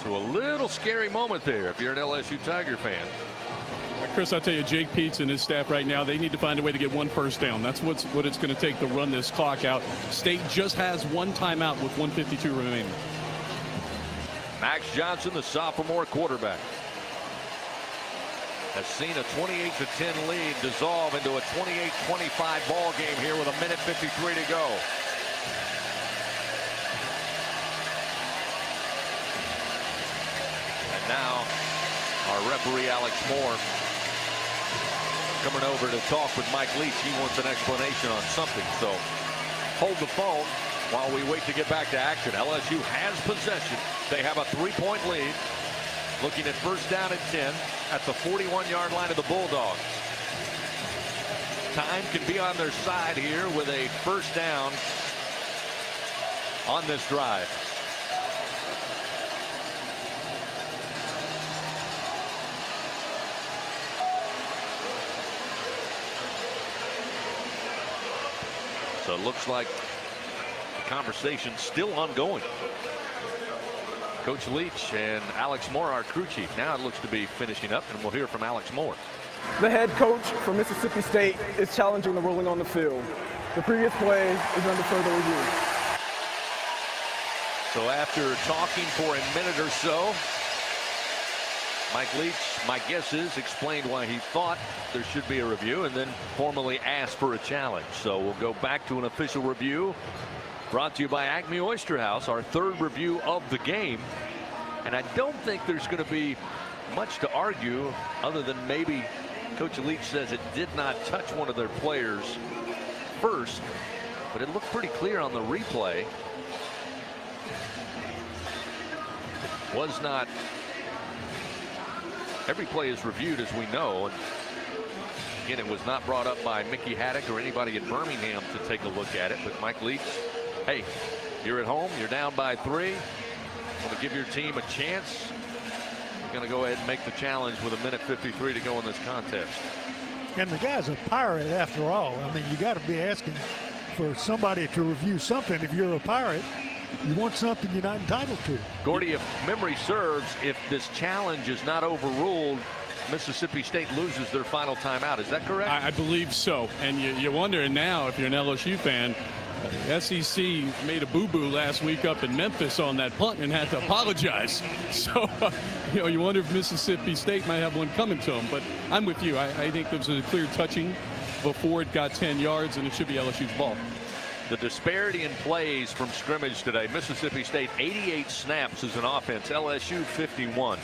So a little scary moment there if you're an LSU Tiger fan. Chris, I'll tell you, Jake Peets and his staff right now, they need to find a way to get 1 first down. That's what it's going to take to run this clock out. State just has 1 timeout with 1:52 remaining. Max Johnson, the sophomore quarterback, has seen a 28-10 lead dissolve into a 28-25 ball game here with 1:53 to go. And now our referee Alex Moore coming over to talk with Mike Leach. He wants an explanation on something, so hold the phone while we wait to get back to action. LSU has possession. They have a 3-point lead. Looking at first down and 10 at the 41-yard line of the Bulldogs. Time can be on their side here with a first down on this drive. So it looks like the conversation's still ongoing. Coach Leach and Alex Moore, our crew chief. Now it looks to be finishing up, and we'll hear from Alex Moore. The head coach for Mississippi State is challenging the ruling on the field. The previous play is under further review. So after talking for a minute or so, Mike Leach, my guess is, explained why he thought there should be a review and then formally asked for a challenge. So we'll go back to an official review. Brought to you by Acme Oyster House, our 3rd review of the game. And I don't think there's going to be much to argue other than maybe Coach Leach says it did not touch one of their players first, but it looked pretty clear on the replay. It was not. Every play is reviewed, as we know. And again, it was not brought up by Mickey Haddock or anybody in Birmingham to take a look at it, but Mike Leach hey, you're at home, you're down by 3. Want to give your team a chance. You're going to go ahead and make the challenge with 1:53 to go in this contest. And the guy's a Pirate after all. I mean, you got to be asking for somebody to review something. If you're a Pirate, you want something you're not entitled to. Gordy, if memory serves, if this challenge is not overruled, Mississippi State loses their final timeout. Is that correct? I believe so. And you wonder now, if you're an LSU fan, SEC made a boo-boo last week up in Memphis on that punt and had to apologize. So, you wonder if Mississippi State might have one coming to them. But I'm with you. I think there was a clear touching before it got 10 yards, and it should be LSU's ball. The disparity in plays from scrimmage today. Mississippi State 88 snaps as an offense, LSU 51.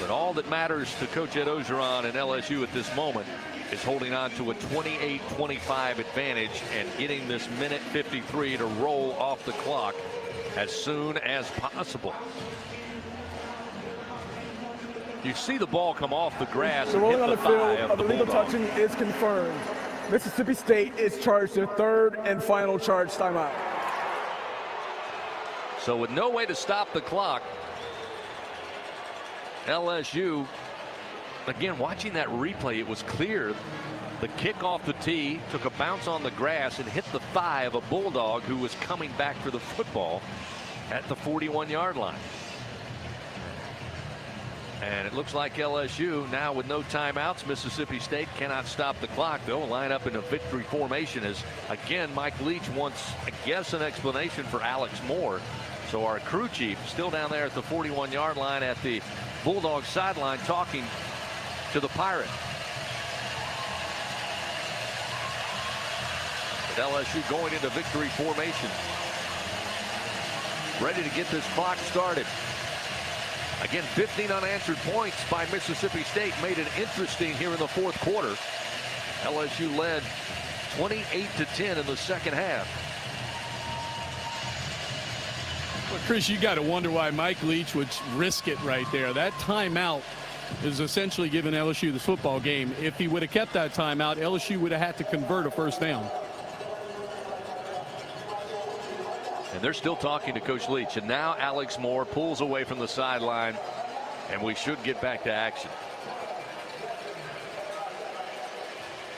But all that matters to Coach Ed Ogeron and LSU at this moment is holding on to a 28-25 advantage and getting this 1:53 to roll off the clock as soon as possible. You see the ball come off the grass So and hit rolling on the the thigh field, of the illegal Bulldogs. touching is confirmed. Mississippi State is charged their 3rd and final charge timeout. So with no way to stop the clock, LSU, again, watching that replay, it was clear the kick off the tee took a bounce on the grass and hit the thigh of a Bulldog who was coming back for the football at the 41-yard line. And it looks like LSU now with no timeouts. Mississippi State cannot stop the clock. They'll line up in a victory formation as, again, Mike Leach wants, I guess, an explanation for Alex Moore. So our crew chief still down there at the 41-yard line at the Bulldog sideline talking to the Pirate. But LSU going into victory formation, ready to get this clock started. Again, 15 unanswered points by Mississippi State made it interesting here in the 4th quarter. LSU led 28-10 in the second half. Well, Chris, you got to wonder why Mike Leach would risk it right there. That timeout is essentially giving LSU the football game. If he would have kept that timeout, LSU would have had to convert a first down. And they're still talking to Coach Leach. And now Alex Moore pulls away from the sideline, and we should get back to action.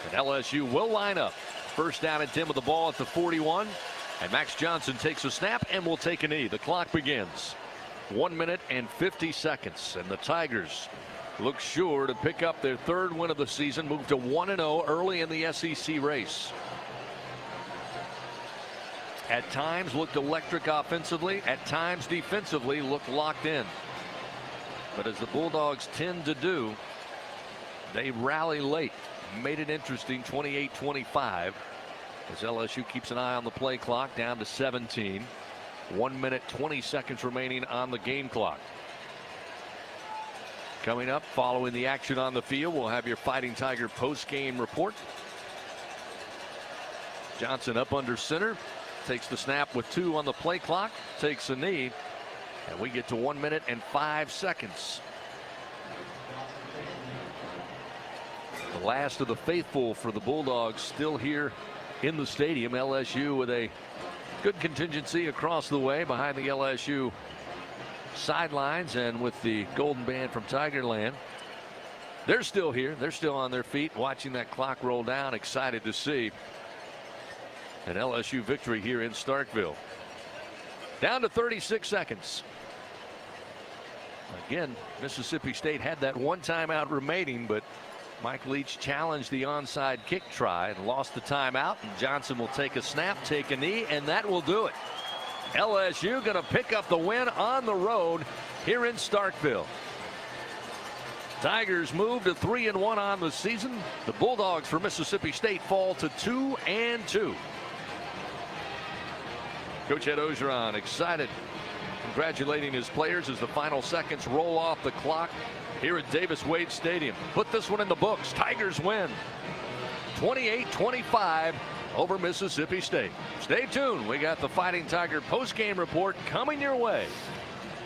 And LSU will line up. First down and 10 with the ball at the 41. And Max Johnson takes a snap and will take a knee. The clock begins. 1 minute and 50 seconds. And the Tigers look sure to pick up their 3rd win of the season, move to 1-0 early in the SEC race. At times looked electric offensively, at times defensively looked locked in. But as the Bulldogs tend to do, they rally late. Made it interesting, 28-25. As LSU keeps an eye on the play clock, down to 17. 1 minute, 20 seconds remaining on the game clock. Coming up, following the action on the field, we'll have your Fighting Tiger post-game report. Johnson up under center. Takes the snap with 2 on the play clock, takes a knee, and we get to 1 minute and 5 seconds. The last of the faithful for the Bulldogs still here in the stadium. LSU with a good contingency across the way behind the LSU sidelines and with the golden band from Tigerland. They're still here. They're still on their feet watching that clock roll down, excited to see an LSU victory here in Starkville. Down to 36 seconds. Again, Mississippi State had that 1 timeout remaining, but Mike Leach challenged the onside kick try and lost the timeout. And Johnson will take a snap, take a knee, and that will do it. LSU going to pick up the win on the road here in Starkville. Tigers move to 3-1 on the season. The Bulldogs for Mississippi State fall to 2-2. Coach Ed Ogeron excited, congratulating his players as the final seconds roll off the clock here at Davis-Wade Stadium. Put this one in the books. Tigers win 28-25 over Mississippi State. Stay tuned. We got the Fighting Tiger post-game report coming your way.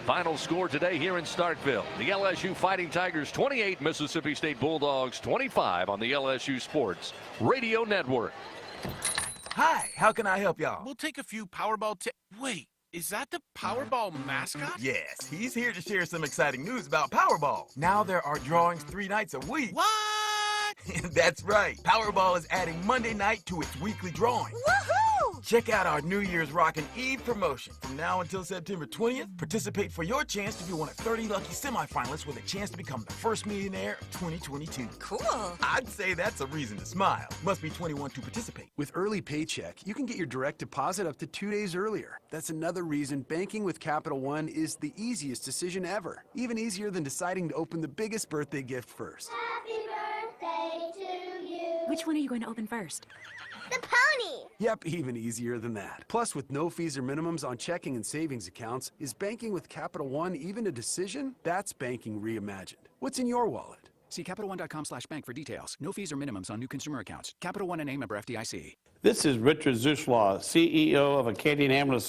Final score today here in Starkville. The LSU Fighting Tigers 28, Mississippi State Bulldogs 25 on the LSU Sports Radio Network. Hi, how can I help y'all? We'll take a few Powerball Wait, is that the Powerball mascot? Yes, he's here to share some exciting news about Powerball. Now there are drawings 3 nights a week. What? That's right. Powerball is adding Monday night to its weekly drawing. Woohoo! Check out our New Year's Rockin' Eve promotion. From now until September 20th, participate for your chance to be one of 30 lucky semifinalists with a chance to become the first millionaire of 2022. Cool. I'd say that's a reason to smile. Must be 21 to participate. With Early Paycheck, you can get your direct deposit up to 2 days earlier. That's another reason banking with Capital One is the easiest decision ever. Even easier than deciding to open the biggest birthday gift first. Happy birthday to you. Which one are you going to open first? The pony. Yep, even easier than that. Plus, with no fees or minimums on checking and savings accounts, is banking with Capital One even a decision? That's banking reimagined. What's in your wallet? See CapitalOne.com/bank for details. No fees or minimums on new consumer accounts. Capital One and a member FDIC. This is Richard Zuslaw, CEO of Acadian Ambulance Service.